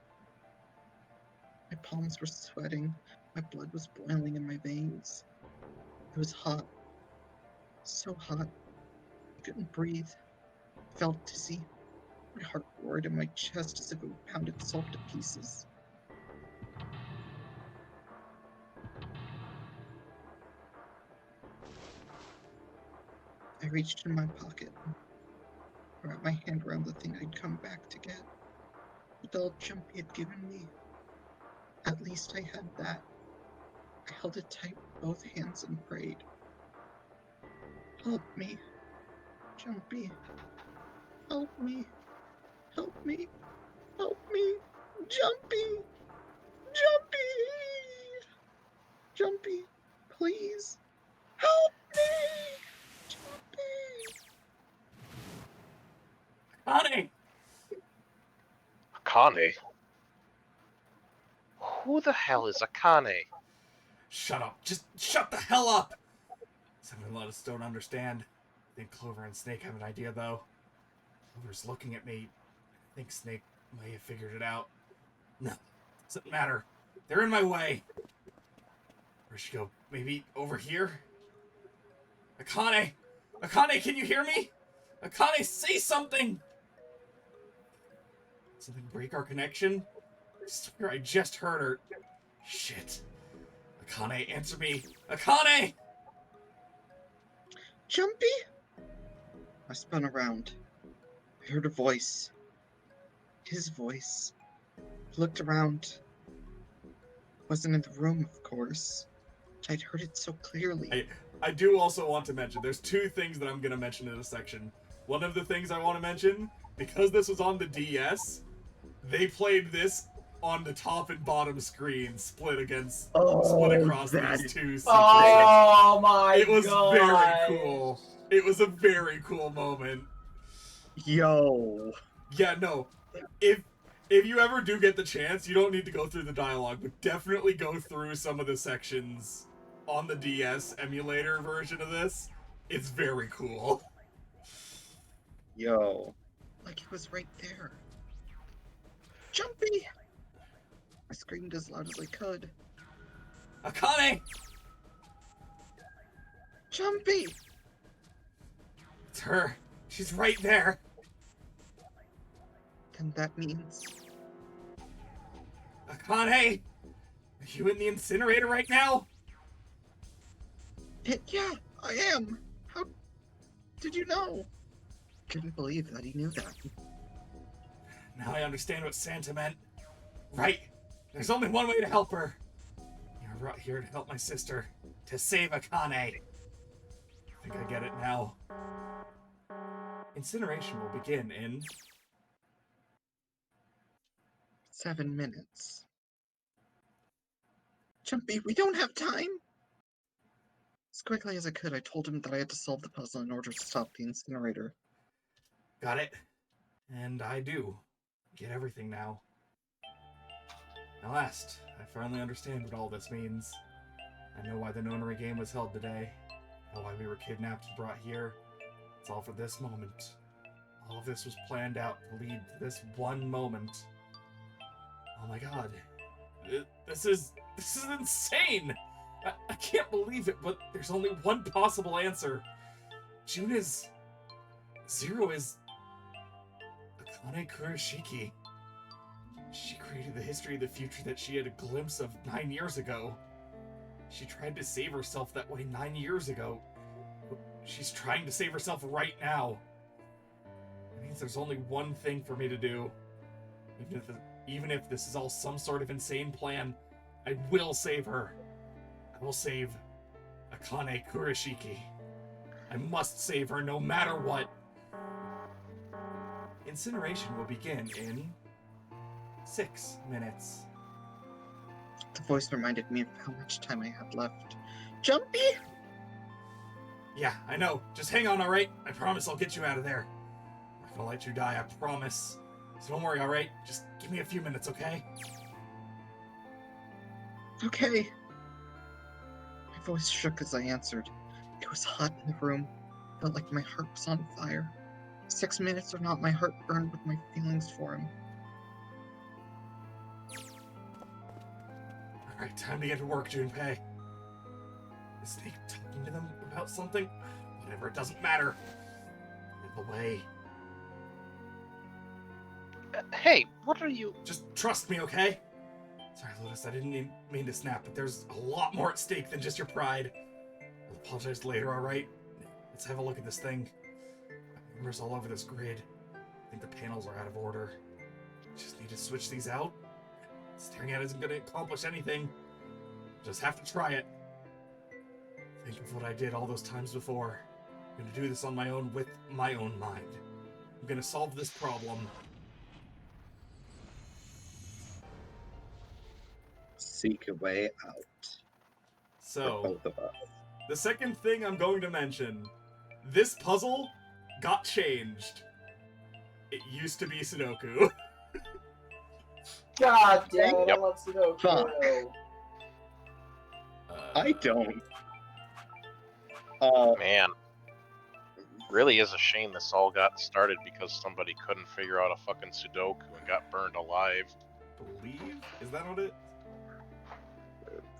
My palms were sweating. My blood was boiling in my veins. It was hot. So hot. I couldn't breathe. Felt dizzy. My heart roared in my chest as if it would pound itself to pieces. I reached in my pocket, wrapped my hand around the thing I'd come back to get. The doll Jumpy had given me. At least I had that. I held it tight with both hands and prayed. Help me, Jumpy. Help me. Help me. Help me. Jumpy. Jumpy. Jumpy. Please. Help me. Jumpy. Akane! Akane? Who the hell is Akane? Shut up. Just shut the hell up! Some of us don't understand. I think Clover and Snake have an idea, though. Clover's looking at me. I think Snake may have figured it out. No, doesn't matter. They're in my way. Where'd she go? Maybe over here? Akane! Akane, can you hear me? Akane, say something! Something break our connection? I swear I just heard her. Shit. Akane, answer me. Akane! Jumpy? I spun around. I heard a voice. His voice. I looked around. Wasn't in the room, of course. I'd heard it so clearly. I do also want to mention, there's two things that I'm going to mention in this section. One of the things I want to mention, because this was on the DS, they played this on the top and bottom screen, split across these two sequences. Oh my god. It was very cool. It was a very cool moment. Yo. Yeah, no. If you ever do get the chance, you don't need to go through the dialogue, but definitely go through some of the sections on the DS emulator version of this. It's very cool. Yo. Like it was right there. Jumpy! I screamed as loud as I could. Akane! Jumpy! It's her. She's right there. Then that means... Akane! Are you in the incinerator right now? Yeah, I am. How did you know? Couldn't believe that he knew that. Now I understand what Santa meant. Right. There's only one way to help her. You're brought here to help my sister. To save Akane. I think I get it now. Incineration will begin in... 7 minutes. Jumpy, we don't have time! As quickly as I could, I told him that I had to solve the puzzle in order to stop the incinerator. Got it. And I do. Get everything now. At last, I finally understand what all this means. I know why the nonary game was held today. I know why we were kidnapped and brought here. It's all for this moment. All of this was planned out to lead to this one moment. Oh my god. This is insane! I can't believe it, but there's only one possible answer. Zero is... Akane Kurashiki. She created the history of the future that she had a glimpse of 9 years ago. She tried to save herself that way 9 years ago. But she's trying to save herself right now. It means there's only one thing for me to do. Even if this is all some sort of insane plan, I will save her. I will save Akane Kurashiki. I must save her no matter what. Incineration will begin in 6 minutes. The voice reminded me of how much time I had left. Jumpy! Yeah, I know. Just hang on, alright? I promise I'll get you out of there. I'm not gonna let you die, I promise. So don't worry, alright? Just give me a few minutes, okay? Okay. My voice shook as I answered. It was hot in the room. Felt like my heart was on fire. 6 minutes or not, my heart burned with my feelings for him. Alright, time to get to work, Junpei. The snake told talking to them about something? Whatever, it doesn't matter. Get away. Hey, what are you... Just trust me, okay? Sorry, Lotus, I didn't mean to snap, but there's a lot more at stake than just your pride. I'll apologize later, alright? Let's have a look at this thing. Numbers all over this grid. I think the panels are out of order. Just need to switch these out. Staring at it isn't going to accomplish anything. Just have to try it. Think of what I did all those times before. I'm going to do this on my own with my own mind. I'm going to solve this problem. Seek a way out. So, For both of us. the second thing I'm going to mention, this puzzle got changed. It used to be Sudoku. God damn it, Yep. I love Sudoku. Fuck. I don't. Man. Really is a shame this all got started because somebody couldn't figure out a fucking Sudoku and got burned alive. Believe? Is that what it?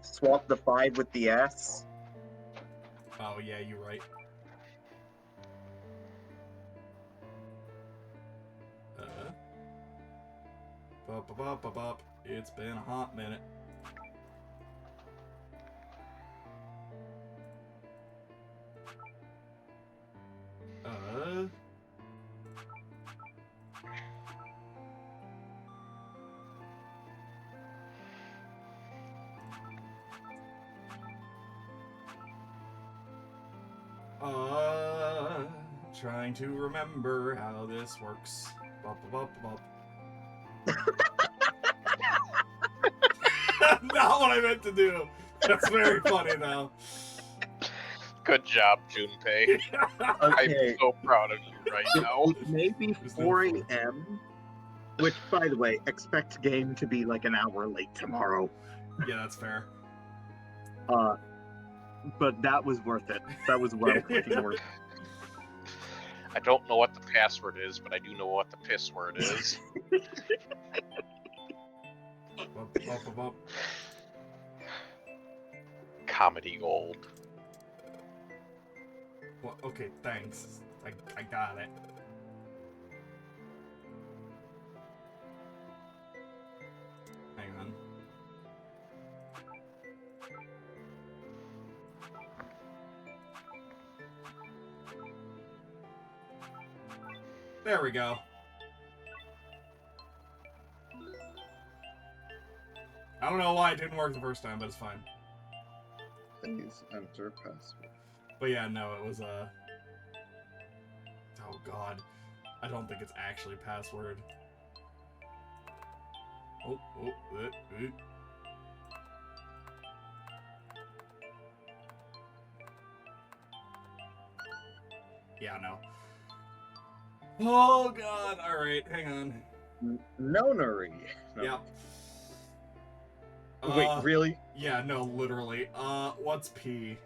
Swap the 5 with the S. Oh yeah, you're right. Bop, bop, bop, bop. It's been a hot minute. Trying to remember how this works. Bop, bop, bop, bop. Not what I meant to do. That's very funny though. Good job, Junpei. Okay. I'm so proud of you right now. It may be 4 a.m., which, by the way, expect game to be like an hour late tomorrow. Yeah, that's fair. But that was worth it. That was well fucking worth it. I don't know what the password is, but I do know what the piss word is. Bop, bop, bop, bop. Comedy gold. Well, okay, thanks. I got it. Hang on. There we go. I don't know why it didn't work the first time, but it's fine. Please enter password. But yeah, no, it was oh god. I don't think it's actually password. Yeah, no. Oh god, alright, hang on. Nonary. No. Yeah. Wait, really? Yeah, no, literally. What's P?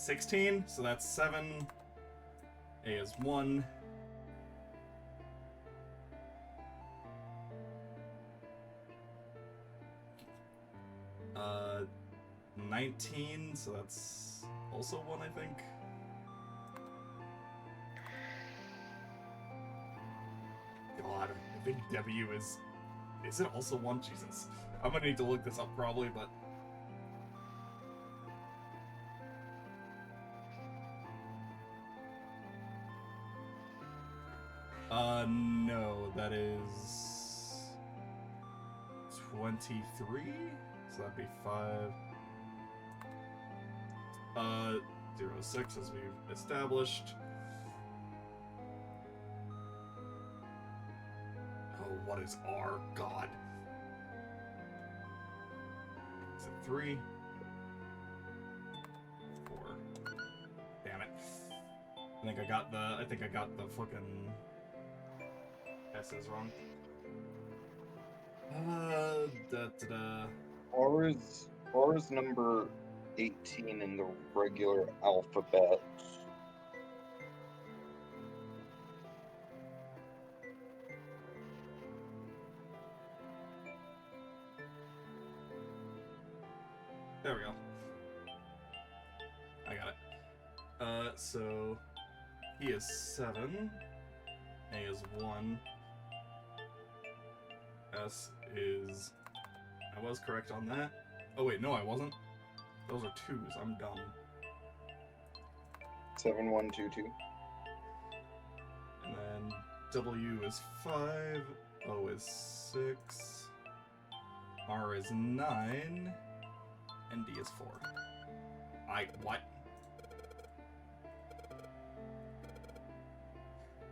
$16, so that's 7. A is 1. Uh, 19, so that's also 1, I think. God, I think W is it also 1? Jesus. I'm gonna need to look this up probably, but... no, that is... 23? So that'd be 5. 06 as we've established. Oh, what is R? God. Is it 3? 4. Damn it. I think I got the fucking S's wrong. R is number 18 in the regular alphabet. There we go. I got it. So he is 7. A is 1. S is... I was correct on that. Oh wait, no I wasn't. Those are 2s, I'm dumb. 7, 1, 2, 2. And then W is 5. O is 6. R is 9. And D is 4. What?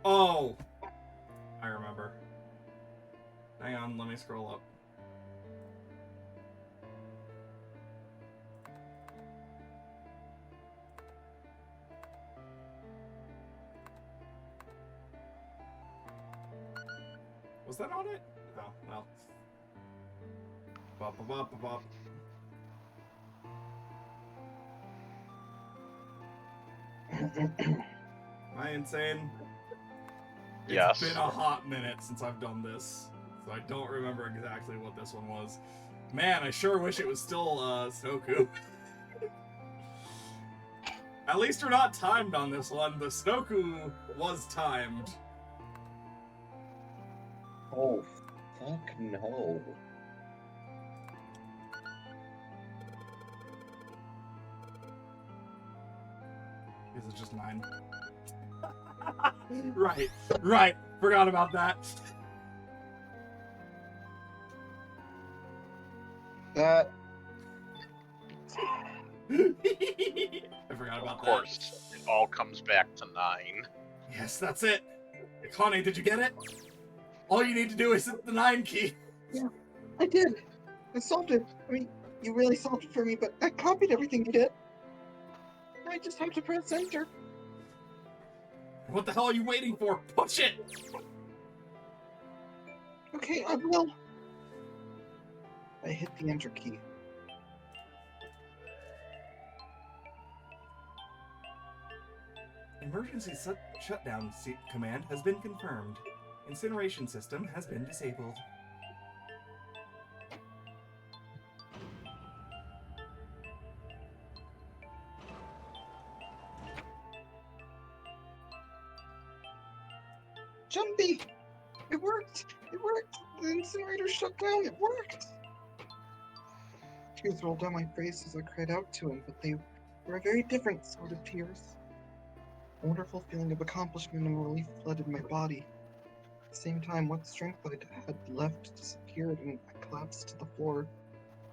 Oh! I remember. Hang on, let me scroll up. Was that on it? Oh, well. Bop, bop, bop, bop, bop. Am I insane? Yes. It's been a hot minute since I've done this, so I don't remember exactly what this one was. Man, I sure wish it was still Sudoku. At least we're not timed on this one. The Sudoku was timed. Oh, fuck no. Is it just 9? Right. Forgot about that. That. I forgot about Of course, it all comes back to 9. that. Yes, that's it. Connie, did you get it? All you need to do is hit the 9 key. Yeah, I did. I solved it. I mean, you really solved it for me, but I copied everything you did. I just have to press enter. What the hell are you waiting for? Push it! Okay, I will. I hit the enter key. Emergency shutdown command has been confirmed. Incineration system has been disabled. Jumpy! It worked! It worked! The incinerator shut down! It worked! Tears rolled down my face as I cried out to him, but they were a very different sort of tears. A wonderful feeling of accomplishment and relief flooded my body. At the same time, what strength I had left disappeared, and I collapsed to the floor.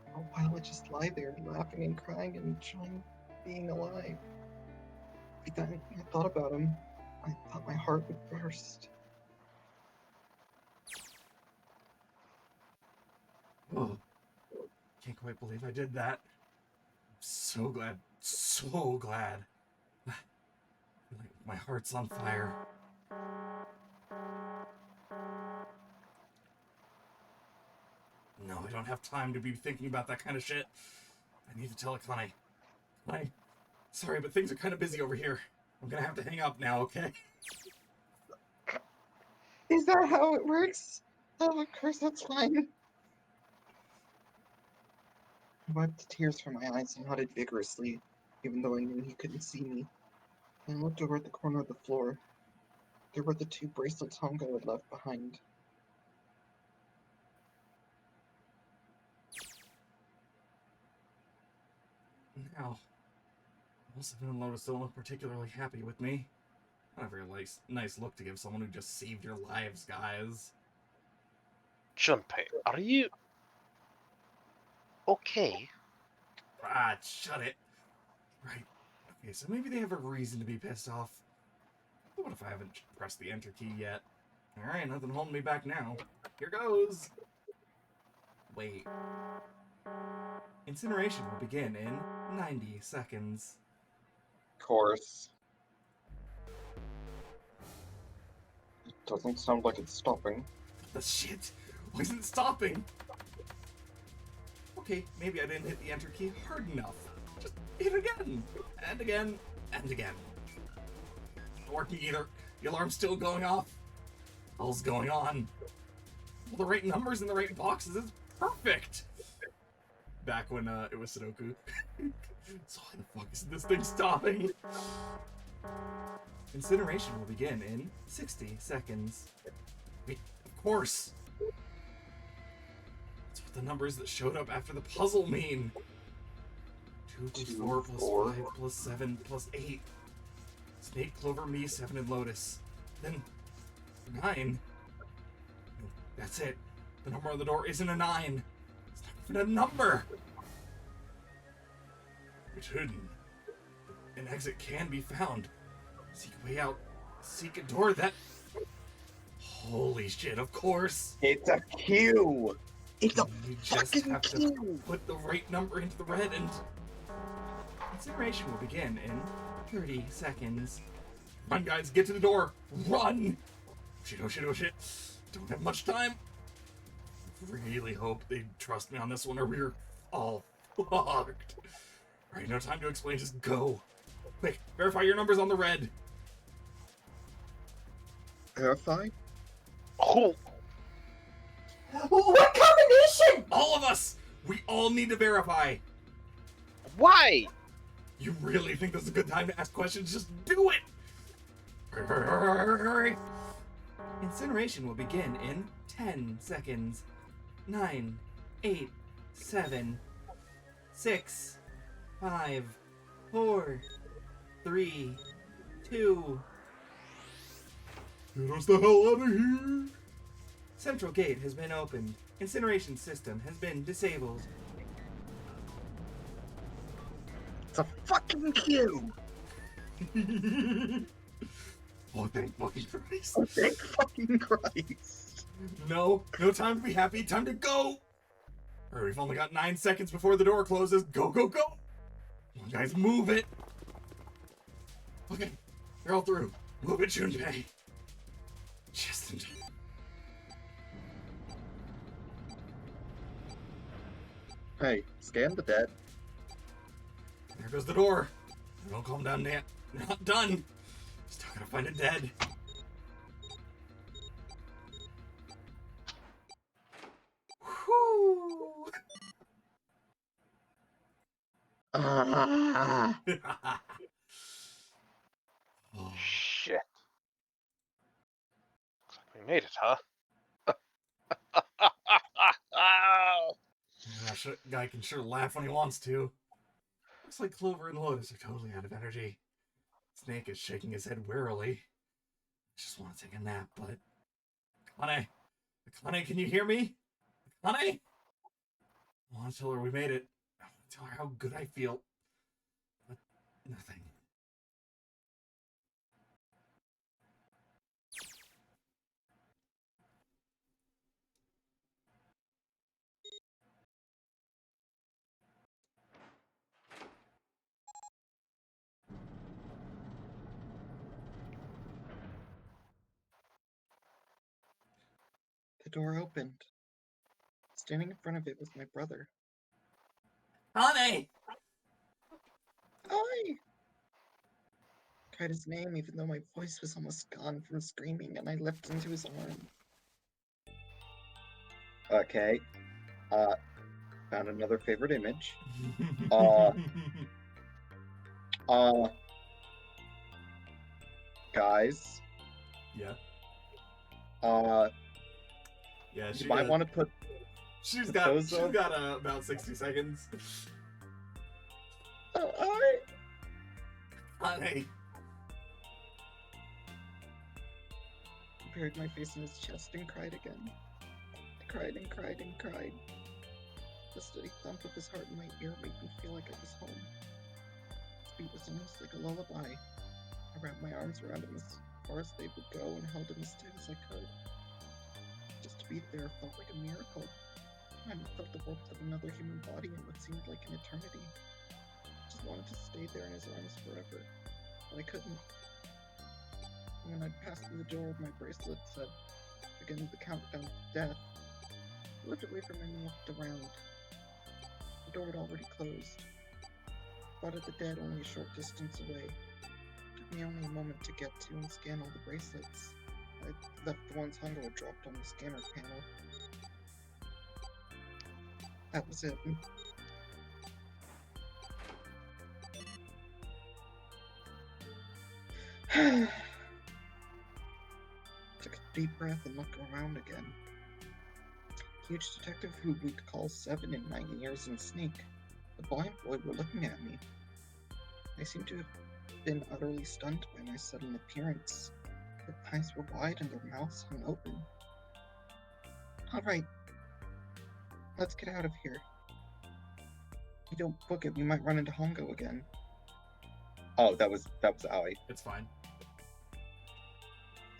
For a while, I just lie there, laughing and crying and enjoying being alive. Every time I thought about him, I thought my heart would burst. Oh, can't quite believe I did that. I'm so glad. So glad. Like my heart's on fire. No, I don't have time to be thinking about that kind of shit. I need to tell Akane. Sorry, but things are kind of busy over here. I'm gonna have to hang up now, okay? Is that how it works? Oh, of course, that's fine. I wiped the tears from my eyes and nodded vigorously, even though I knew he couldn't see me. I looked over at the corner of the floor. There were the 2 bracelets Hongo had left behind. Now, most of them don't look particularly happy with me. Not a very nice look to give someone who just saved your lives, guys. Junpei, are you okay? Ah, shut it. Right. Okay, so maybe they have a reason to be pissed off. What if I haven't pressed the enter key yet? Alright, nothing holding me back now. Here goes. Wait. Incineration will begin in 90 seconds. Of course. It doesn't sound like it's stopping. The shit? Why isn't it stopping? Okay, maybe I didn't hit the enter key hard enough. Just hit again, and again, and again. Not working either. The alarm's still going off. All's going on. All the right numbers in the right boxes is perfect. back when it was Sudoku. So why the fuck is this thing stopping? Incineration will begin in 60 seconds. Wait, of course. That's what the numbers that showed up after the puzzle mean. 2 plus 4 plus 5 plus 7 plus 8. Snake, Clover, me, 7, and Lotus. Then 9. No, that's it. The number on the door isn't a 9. It's not even a number. It's hidden. An exit can be found. Seek a way out. Seek a door that... Holy shit, of course. It's a Q. It's a You just fucking have to Q. put the right number into the red and... Incineration will begin in 30 seconds. Run, guys, get to the door. Run! Shit, oh shit, oh shit. Don't have much time. Really hope they trust me on this one or we're all fucked. Alright, no time to explain, just go. Quick, verify your numbers on the red. Verify? Oh, What combination? All of us! We all need to verify. why? You really think this is a good time to ask questions? Just do it! Hurry. Incineration will begin in 10 seconds. 9, 8, 7, 6, 5, 4, 3, 2. Get us the hell out of here! Central gate has been opened. Incineration system has been disabled. It's a fucking Q. Oh, thank fucking Christ. Oh, thank fucking Christ. No time to be happy. Time to go. Alright, we've only got 9 seconds before the door closes. Go, go, go. Come on, guys, move it. Okay, they're all through. Move it, Junpei. Just in time. Hey, scan the dead. There goes the door. Don't calm down, Nat. We're not done. Still gotta find it dead. Whew. Ah. Oh, Shit. Looks like we made it, huh? that guy can sure laugh when he wants to. Looks like Clover and Lotus are totally out of energy. Snake is shaking his head wearily. I just want to take a nap, but... Akane, can you hear me? Akane? I want to tell her we made it. I want to tell her how good I feel. But nothing. The door opened. Standing in front of it was my brother. Akane! Hi! Cried his name even though my voice was almost gone from screaming and I leapt into his arm. Okay. Found another favorite image. Guys. Yeah. Yeah, You might want to put... She's got about 60 seconds. Oh, alright. Honey. I buried my face in his chest and cried again. I cried and cried and cried. The steady thump of his heart in my ear made me feel like I was home. His beat was almost like a lullaby. I wrapped my arms around him as far as they would go and held him as tight as I could. Just to be there felt like a miracle. I hadn't felt the warmth of another human body in what seemed like an eternity. I just wanted to stay there in his arms forever, but I couldn't. And when I passed through the door, my bracelet said, beginning the countdown to death. I looked away from him and looked around. The door had already closed. Spotted the dead only a short distance away. It took me only a moment to get to and scan all the bracelets. I left the ones Hongo had dropped on the scanner panel. That was it. Took a deep breath and looked around again. Huge detective who we'd call 7 in 9 years and Sneak, the blind boy, were looking at me. They seemed to have been utterly stunned by my sudden appearance. Their eyes were wide and their mouths hung open. Alright, let's get out of here. If you don't book it, we might run into Hongo again. Oh, that was Aoi. It's fine.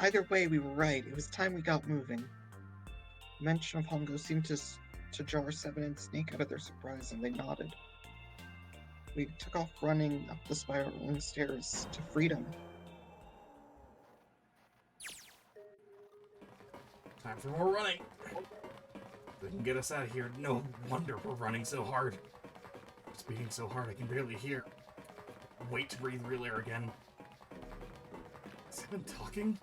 Either way, we were right. It was time we got moving. The mention of Hongo seemed to jar 7 and Snake out of their surprise, and they nodded. We took off running up the spiraling stairs to freedom. Time for more running. They can get us out of here. No wonder we're running so hard. It's beating so hard I can barely hear. Wait to breathe real air again. Is Seven talking?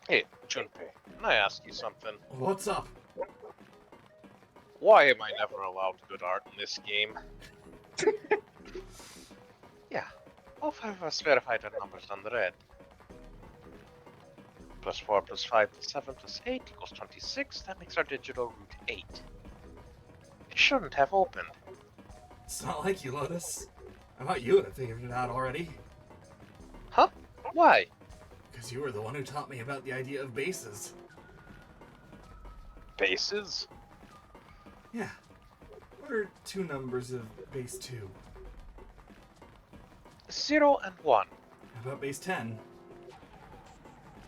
Hey, Junpei, can I ask you something? What's up? Why am I never allowed good art in this game? Yeah, all 5 of us verified our numbers on the red. +4 + 5 + 7 + 8 equals 26. That makes our digital route 8. It shouldn't have opened. It's not like you, Lotus. I thought you would have figured it out already. Huh? Why? Because you were the one who taught me about the idea of bases. Bases? Yeah. What are 2 numbers of base 2? 0 and 1. How about base 10?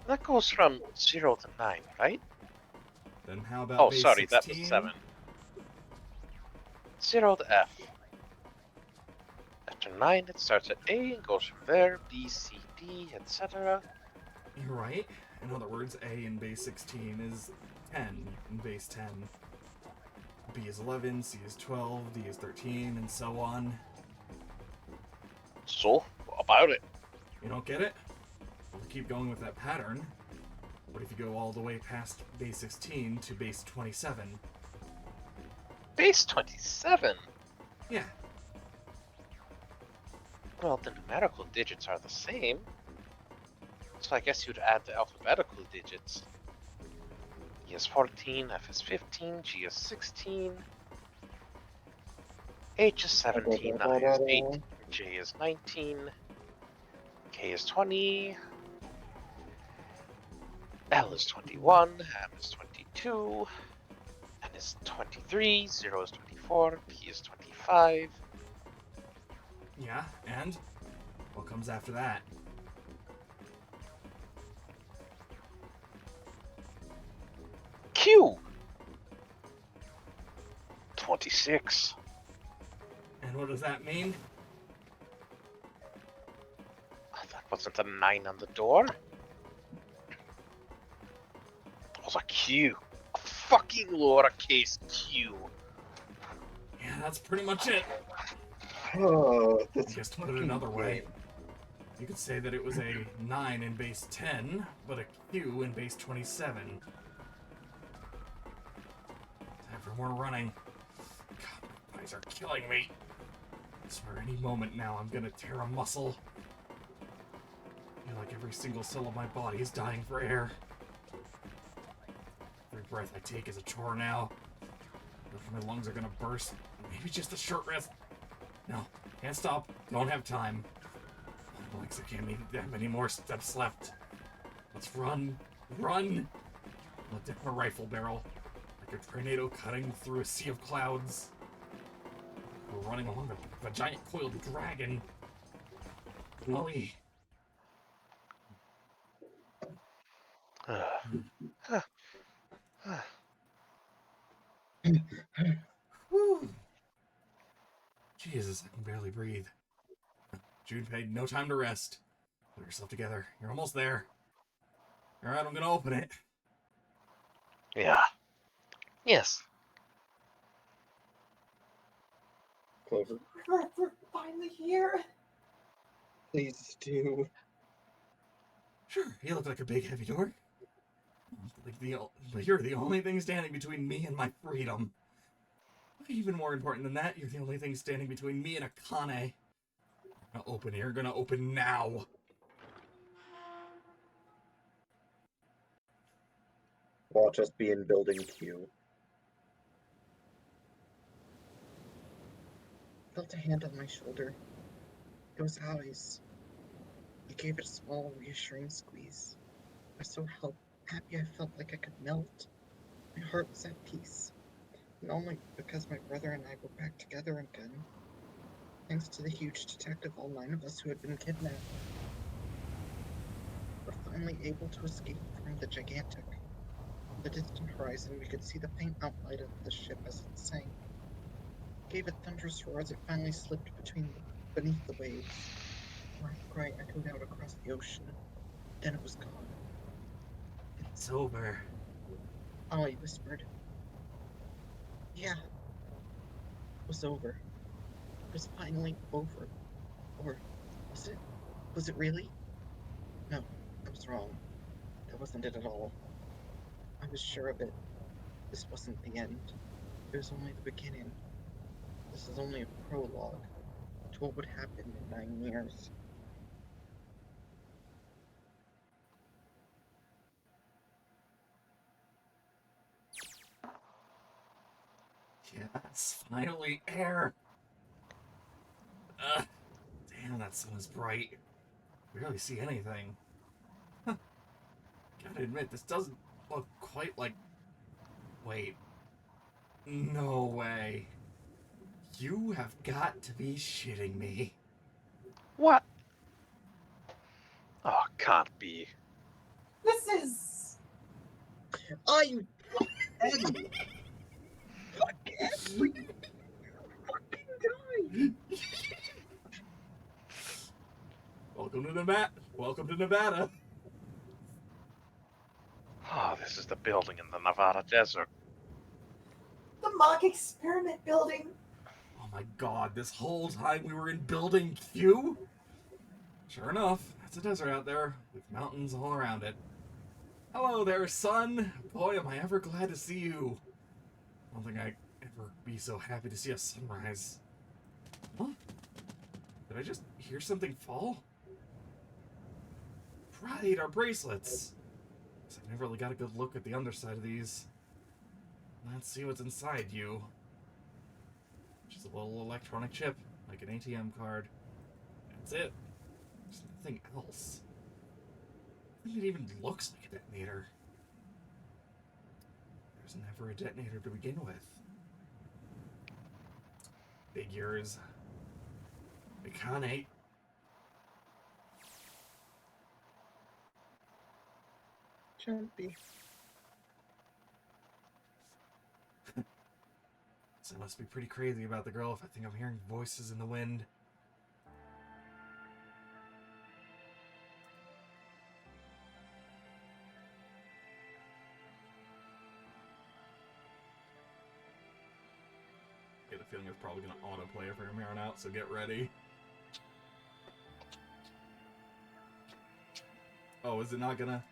That goes from 0 to 9, right? Then how about Oh, base sorry, 16? that was 7. 0 to F. After 9, it starts at A and goes from there, B, C, D, etc. You're right. In other words, A in base 16 is 10 in base 10. B is 11, C is 12, D is 13, and so on. So, what about it? You don't get it? Well, we keep going with that pattern. What if you go all the way past base 16 to base 27? Base 27? Yeah. Well, the numerical digits are the same. So I guess you'd add the alphabetical digits. E is 14, F is 15, G is 16, H is 17, I is 18, J is 19, K is 20, L is 21, M is 22, N is 23, 0 is 24, P is 25. Yeah, and? What comes after that? Q! 26. And what does that mean? That wasn't a 9 on the door. It was a Q. A fucking lowercase Q. Yeah, that's pretty much it. Oh, I guess to put it another way, you could say that it was a 9 in base 10, but a Q in base 27. Time for more running. God, my eyes are killing me. I swear any moment now I'm gonna tear a muscle. I feel like every single cell of my body is dying for air. Every breath I take is a chore now. My lungs are gonna burst. Maybe just a short rest. No, can't stop. Don't have time. My legs, I can't even have any more steps left. Let's run. Run! Let down a rifle barrel. Like a tornado cutting through a sea of clouds. We're running along a giant coiled dragon. Chloe. Whew. Jesus, I can barely breathe. Junpei, no time to rest. Pull yourself together. You're almost there. Alright, I'm gonna open it. Yeah. Yes. Clover, We're finally here. please do. Sure, you look like a big heavy door. But you're the only thing standing between me and my freedom. Even more important than that, you're the only thing standing between me and Akane. Open. You're gonna open now. Watch us be in building Q. Felt a hand on my shoulder. It was Ali's. He gave it a small, reassuring squeeze. I was so happy I felt like I could melt. My heart was at peace. And only because my brother and I were back together again. Thanks to the huge detective, all 9 of us who had been kidnapped. We're finally able to escape from the gigantic. On the distant horizon, we could see the faint outline of the ship as it sank. It gave a thunderous roar as it finally slipped beneath the waves. A loud cry echoed out across the ocean. Then it was gone. It's over. Ollie whispered. Yeah. It was over. It was finally over. Or was it? Was it really? No, I was wrong. That wasn't it at all. I was sure of it. This wasn't the end. It was only the beginning. This is only a prologue to what would happen in 9 years. Yes, finally air. Damn, that sun is bright. Barely see anything. Huh. Gotta admit, this doesn't look quite like... Wait. No way. You have got to be shitting me. What? Oh, can't be. This is. Oh, you Eddie! Fuck Eddie! Fucking die! Welcome to Nevada. Welcome to Nevada. Oh, this is the building in the Nevada desert. The mock experiment building. Oh my god, this whole time we were in Building Q? Sure enough, it's a desert out there, with mountains all around it. Hello there, son. Boy, am I ever glad to see you. I don't think I'd ever be so happy to see a sunrise. Huh? Did I just hear something fall? Right, our bracelets. Guess I've never really got a good look at the underside of these. Let's see what's inside you. Just a little electronic chip, like an ATM card. That's it. There's nothing else. I think it even looks like a detonator. There's never a detonator to begin with. Figures. Mecanate. Jumpy. So I must be pretty crazy about the girl if I think I'm hearing voices in the wind. I get a feeling it's probably going to autoplay from here on out, so get ready. Oh, is it not gonna?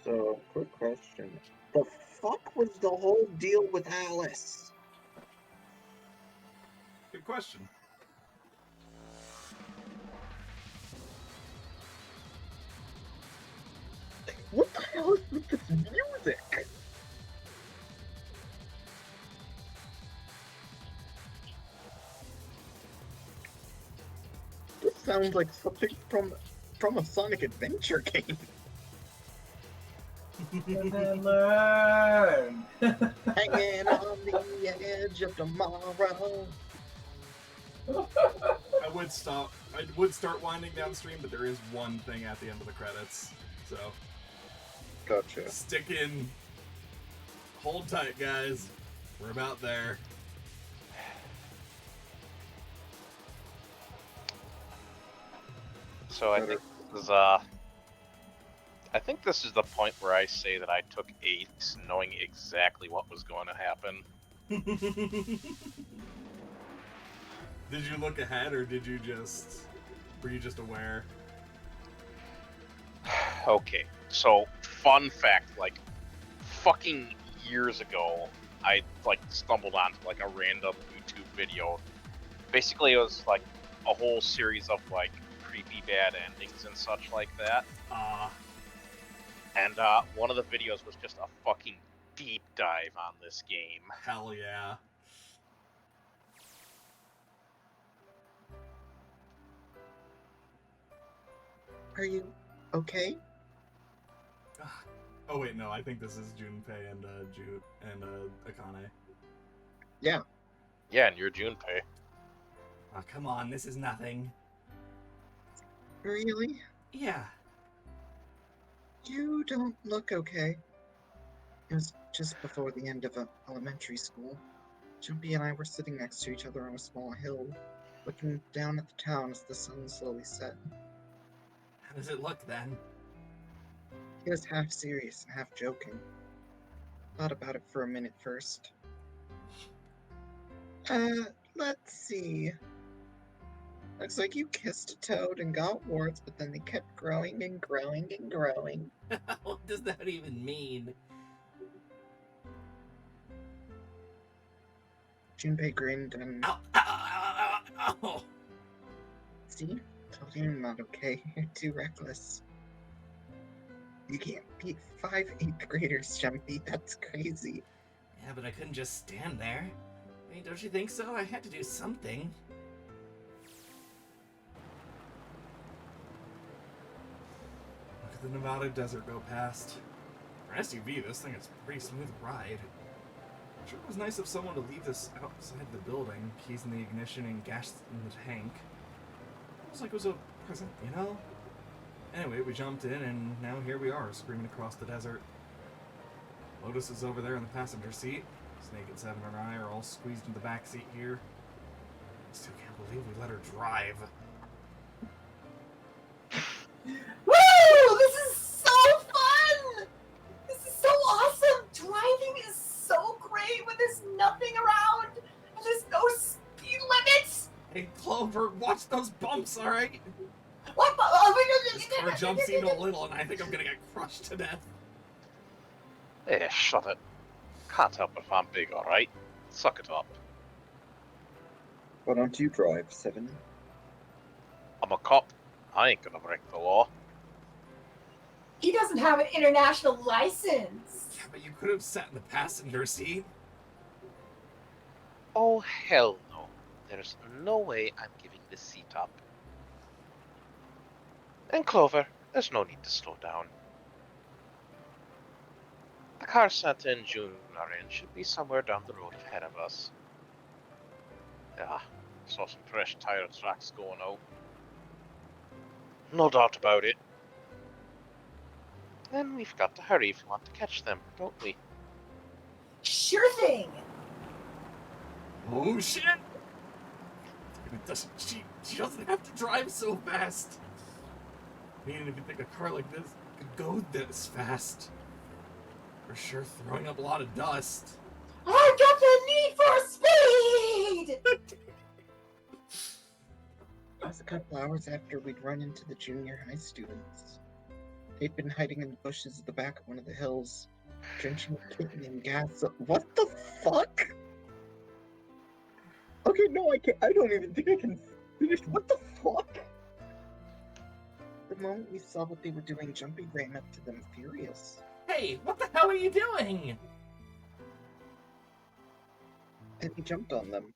So, quick question. The fuck was the whole deal with Alice? Good question. What the hell is with this music? This sounds like something from a Sonic Adventure game. And then learn. Hanging on the edge of tomorrow. I would start winding downstream, but there is one thing at the end of the credits. So Gotcha. stick in. Hold tight, guys. We're about there. So I think this is I think this is the point where I say that I took Ace knowing exactly what was going to happen. Did you look ahead, or were you just aware? Okay, so fun fact, like fucking years ago, I like stumbled onto like a random YouTube video Basically, it was like a whole series of like creepy bad endings and such like that. And one of the videos was just a fucking deep dive on this game. Hell yeah. Are you okay? Oh wait, no, I think this is Junpei and Akane. Yeah. Yeah, and you're Junpei. Oh, come on, this is nothing. Really? Yeah. You don't look okay. It was just before the end of elementary school. Jumpy and I were sitting next to each other on a small hill, looking down at the town as the sun slowly set. How does it look then? He was half serious and half joking. Thought about it for a minute first. Let's see. Looks like you kissed a toad and got warts, but then they kept growing and growing and growing. What does that even mean? Junpei grinned and... Ow, ow, ow, ow, ow. See? Told you I'm not okay. You're too reckless. You can't beat 5 8th graders, Jumpy. That's crazy. Yeah, but I couldn't just stand there. I mean, don't you think so? I had to do something. Look at the Nevada desert go past. For an SUV, this thing is a pretty smooth ride. Sure it was nice of someone to leave this outside the building, keys in the ignition and gas in the tank. Almost like it was a present, you know? Anyway, we jumped in and now here we are, screaming across the desert. Lotus is over there in the passenger seat. Snake and Seven and I are all squeezed in the back seat here. I still can't believe we let her drive. Woo! This is so fun! This is so awesome! Driving is so great when there's nothing around and there's no speed limits! Hey, Clover, watch those bumps, alright? What? This car jumps even a little and I think I'm gonna get crushed to death. Eh, shut it. Can't help if I'm big, alright? Suck it up. Why don't you drive, Seven? I'm a cop. I ain't gonna break the law. He doesn't have an international license. Yeah, but you could have sat in the passenger seat. Oh, hell no. There's no way I'm giving this seat up. And Clover, there's no need to slow down. The car Santa and June are in should be somewhere down the road ahead of us. Yeah, saw some fresh tire tracks going out. No doubt about it. Then we've got to hurry if we want to catch them, don't we? Sure thing. Oh shit! She doesn't have to drive so fast. I didn't even think a car like this could go this fast. For sure throwing up a lot of dust. I've got the need for speed! It was a couple hours after we'd run into the junior high students. They'd been hiding in the bushes at the back of one of the hills, drenching the kitten in gas. What the fuck? Okay, no, I can't. I don't even think I can finish. What the fuck? The moment we saw what they were doing, Jumpy ran up to them furious. Hey, what the hell are you doing? And he jumped on them.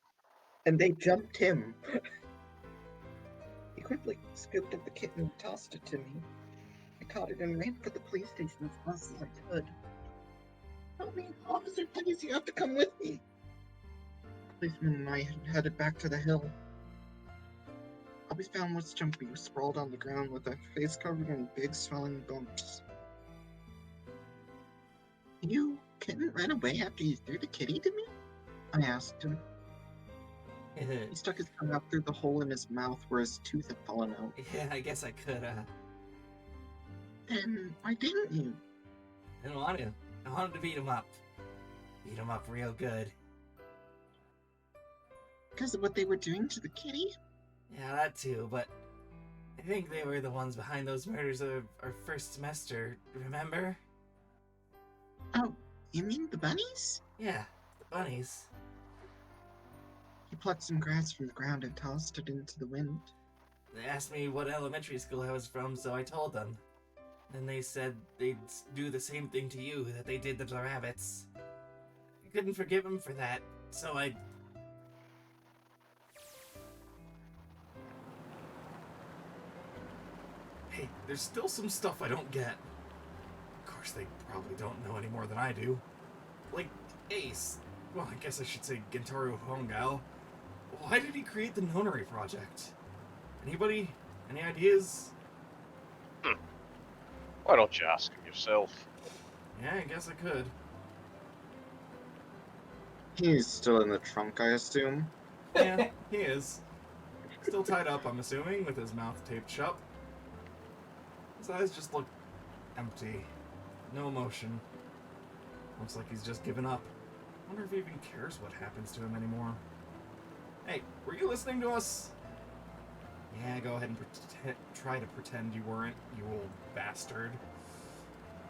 And they jumped him. He quickly scooped up the kitten and tossed it to me. I caught it and ran for the police station as fast as I could. Help me, officer, please, you have to come with me. The policeman and I had headed back to the hill. All we found was Jumpy, sprawled on the ground with a face covered in big swelling bumps. You kitten ran away after you threw the kitty to me? I asked him. He stuck his tongue out through the hole in his mouth where his tooth had fallen out. Yeah, I guess I could, Then why didn't you? I didn't want to. I wanted to beat him up. Beat him up real good. Because of what they were doing to the kitty? Yeah, that too, but I think they were the ones behind those murders of our first semester, remember? Oh, you mean the bunnies? Yeah, the bunnies. He plucked some grass from the ground and tossed it into the wind. They asked me what elementary school I was from, so I told them. Then they said they'd do the same thing to you that they did to the rabbits. I couldn't forgive them for that, so I... Hey, there's still some stuff I don't get. Of course, they probably don't know any more than I do. Like, Ace. Well, I guess I should say Gentaro Hongao. Why did he create the Nonary Project? Anybody? Any ideas? Why don't you ask him yourself? Yeah, I guess I could. He's still in the trunk, I assume. Yeah, he is. Still tied up, I'm assuming, with his mouth taped shut. His eyes just look empty. No emotion. Looks like he's just given up. Wonder if he even cares what happens to him anymore. Hey, were you listening to us? Yeah, go ahead and try to pretend you weren't, you old bastard.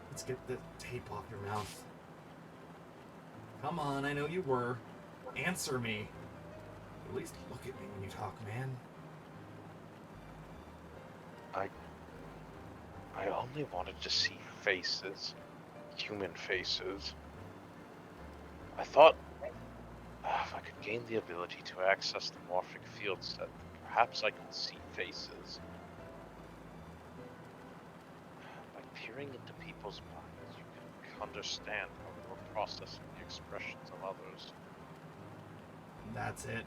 Let's get the tape off your mouth. Come on, I know you were. Answer me. At least look at me when you talk, man. I only wanted to see faces. Human faces. I thought if I could gain the ability to access the morphic field set, perhaps I could see faces. By peering into people's minds, you can understand how they were processing the expressions of others. That's it.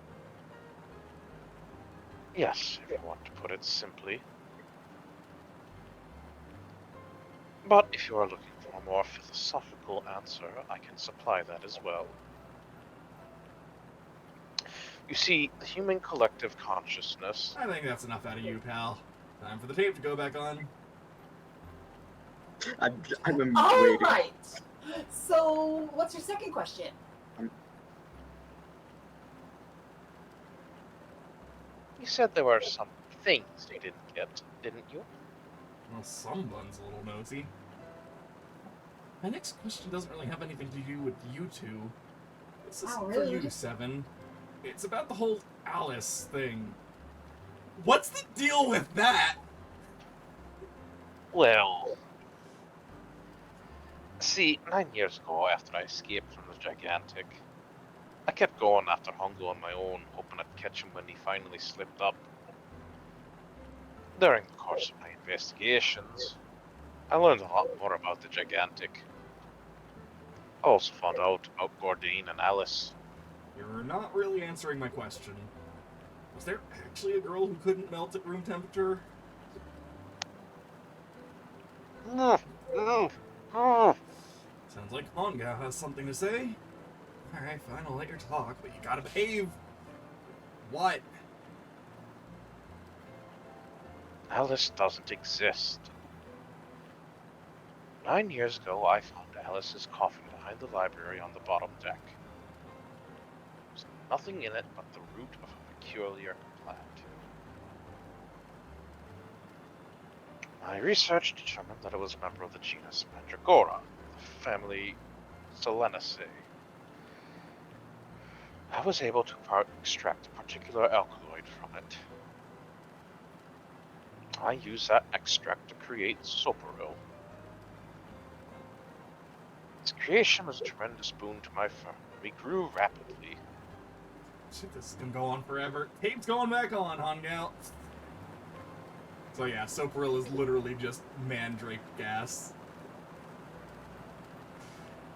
Yes, if you want to put it simply. But if you are looking for a more philosophical answer, I can supply that as well. You see, the human collective consciousness... I think that's enough out of you, pal. Time for the tape to go back on. I'm All waiting. right. So, what's your second question? You said there were some things you didn't get, didn't you? Well, someone's a little nosy. My next question doesn't really have anything to do with you two. This is for you, Seven. It's about the whole Alice thing. What's the deal with that? Well... See, 9 years ago, after I escaped from the Gigantic, I kept going after Hongo on my own, hoping I'd catch him when he finally slipped up. During the course of my investigations, I learned a lot more about the Gigantic. I also found out about Gordine and Alice. You're not really answering my question. Was there actually a girl who couldn't melt at room temperature? Sounds like Hongao has something to say. Alright, fine, I'll let you talk, but you gotta behave. What? Alice doesn't exist. 9 years ago, I found Alice's coffin behind the library on the bottom deck. There's nothing in it but the root of a peculiar plant. My research determined that it was a member of the genus Mandragora, the family Solanaceae. I was able to extract a particular alkaloid from it. I used that extract to create Soporil. Its creation was a tremendous boon to my firm. We grew rapidly. Shit, this is gonna go on forever. Tape's going back on, Hongao. So yeah, Soporil is literally just mandrake gas.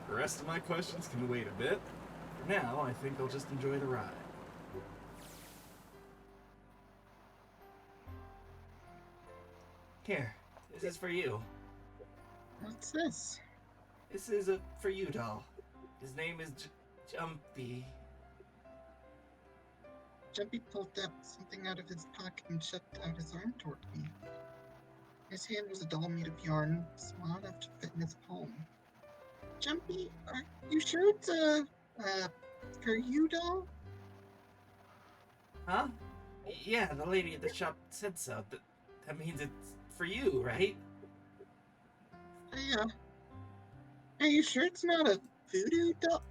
The rest of my questions can wait a bit. For now, I think I'll just enjoy the ride. Here, this is for you. What's this? This is a for you doll. His name is Jumpy. Jumpy pulled up something out of his pocket and shoved out his arm toward me. His hand was a doll made of yarn, small enough to fit in his palm. Jumpy, are you sure it's a for you doll? Huh? Yeah, the lady at the shop said so. That means it's for you, right? Yeah. Are you sure it's not a voodoo doll?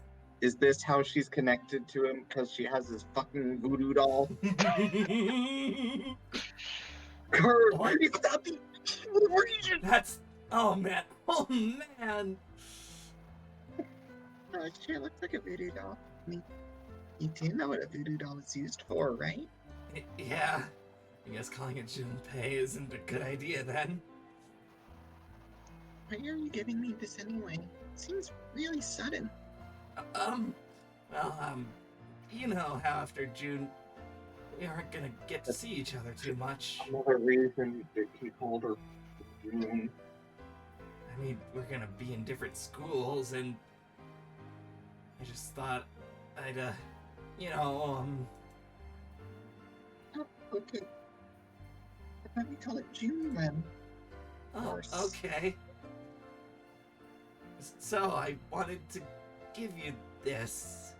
Is this how she's connected to him? Because she has this fucking voodoo doll? Kurt, What? it's not the evil region! That's... Oh, man. Oh, man. It sure looks like a voodoo doll. I mean, you do know what a voodoo doll is used for, right? Yeah. I guess calling it Junpei isn't a good idea, then. Why are you giving me this anyway? Seems really sudden. You know how after June, we aren't gonna get to see each other too much. Another reason that he called her June. I mean, we're gonna be in different schools, and I just thought I'd, Oh, okay. Why don't we call it June then? Oh, okay. So, I wanted to give you this.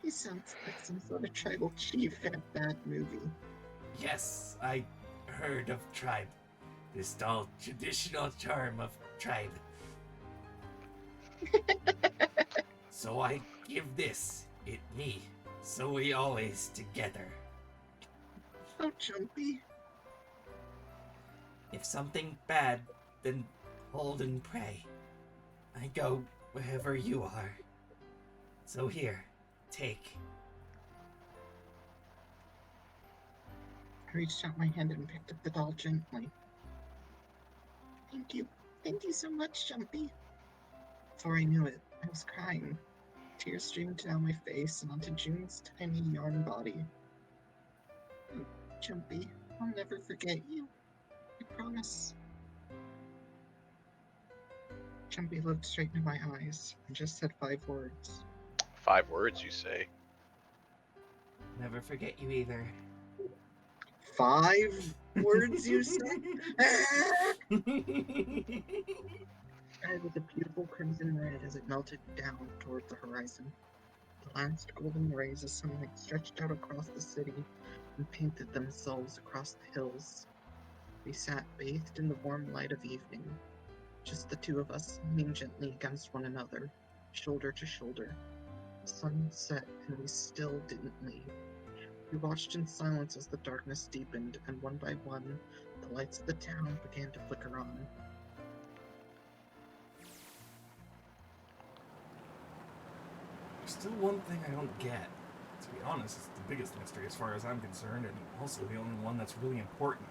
He sounds like some sort of tribal chief in a bad movie. Yes, I heard of tribe. This dull traditional charm of tribe. So I give this, it me, so we always together. So jumpy. If something bad, then hold and pray. I go wherever you are. So here, take. I reached out my hand and picked up the doll gently. Thank you. Thank you so much, Jumpy. Before I knew it, I was crying. Tears streamed down my face and onto June's tiny yarn body. Oh, Jumpy, I'll never forget you. I promise. Jumpy looked straight into my eyes and just said 5 words. 5 words, you say? Never forget you either. 5 words, you said? Sky was a beautiful crimson red as it melted down toward the horizon. The last golden rays of sunlight stretched out across the city and painted themselves across the hills. We sat bathed in the warm light of evening, just the two of us leaning gently against one another, shoulder to shoulder. The sun set and we still didn't leave. We watched in silence as the darkness deepened, and one by one, the lights of the town began to flicker on. There's still one thing I don't get. To be honest, it's the biggest mystery as far as I'm concerned, and also the only one that's really important.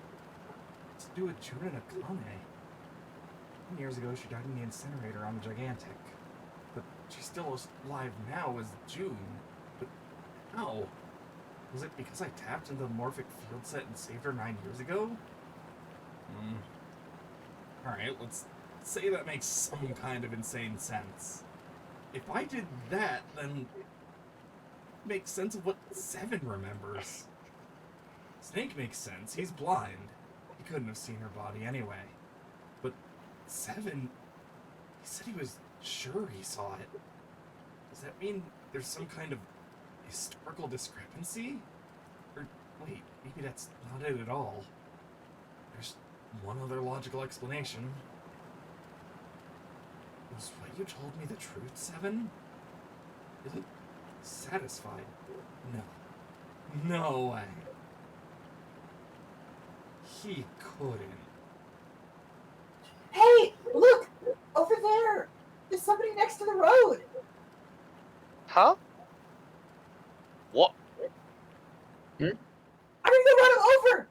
It's to do with Junin Akane. 10 years ago, she died in the incinerator on the Gigantic. But she's still alive now as June. But how? Was it because I tapped into the Morphic field set and saved her 9 years ago? Alright, let's say that makes some kind of insane sense. If I did that, then it makes sense of what Seven remembers. Snake makes sense, he's blind. He couldn't have seen her body anyway. But Seven, he said he was sure he saw it. Does that mean there's some kind of historical discrepancy? Or wait, maybe that's not it at all. There's one other logical explanation. Was what you told me the truth, Seven? Is it satisfied? No. No way. He couldn't. Hey, look! Over there! There's somebody next to the road! Huh? What? I'm gonna go run him over!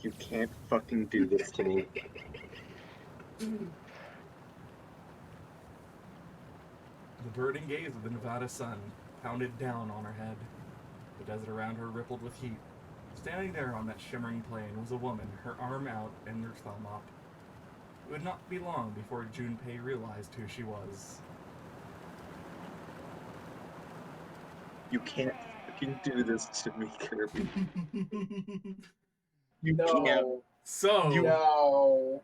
You can't fucking do this to me. The burning gaze of the Nevada sun pounded down on her head. The desert around her rippled with heat. Standing there on that shimmering plain was a woman, her arm out and her thumb up. It would not be long before Junpei realized who she was. You can't fucking do this to me, Kirby. You No. can't. So, No.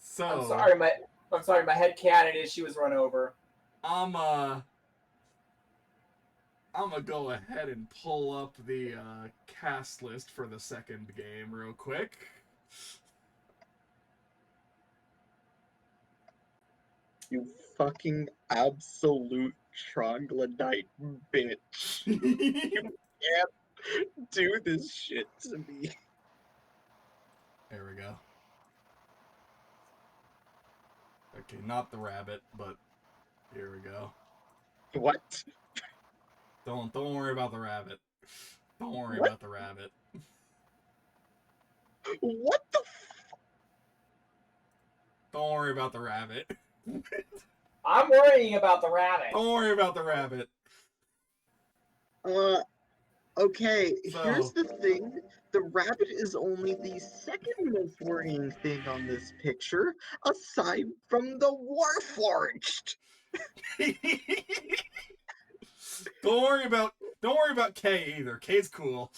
so I'm sorry, my head canon is she was run over. I'm gonna go ahead and pull up the cast list for the second game real quick. You fucking absolute troglodyte bitch. You can't do this shit to me. There we go. Okay, not the rabbit, but here we go. What? Don't worry about the rabbit. Don't worry What? about the rabbit. What the Don't worry about the rabbit. I'm worrying about the rabbit. Don't worry about the rabbit. Okay, So- here's the thing. The rabbit is only the second most worrying thing on this picture, aside from the Warforged. Don't worry about Kay either. Kay's cool.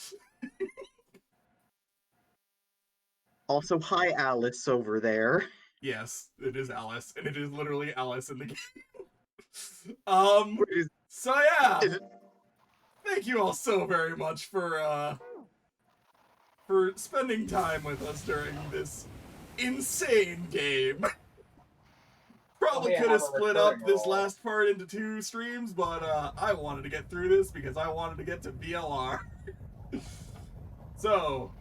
Also, hi Alice over there. Yes, it is Alice, and it is literally Alice in the game. So yeah, thank you all so very much for spending time with us during this insane game. Probably yeah, could have have a split up recurring this role. last part into 2 streams, but I wanted to get through this because I wanted to get to VLR. So,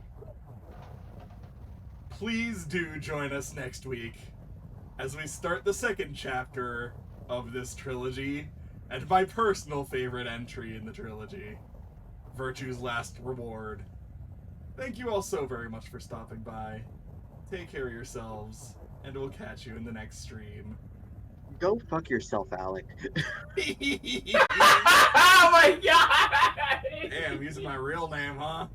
please do join us next week as we start the second chapter of this trilogy, and my personal favorite entry in the trilogy, Virtue's Last Reward. Thank you all so very much for stopping by. Take care of yourselves, and we'll catch you in the next stream. Go fuck yourself, Alec. Oh my god! Damn, using my real name, huh?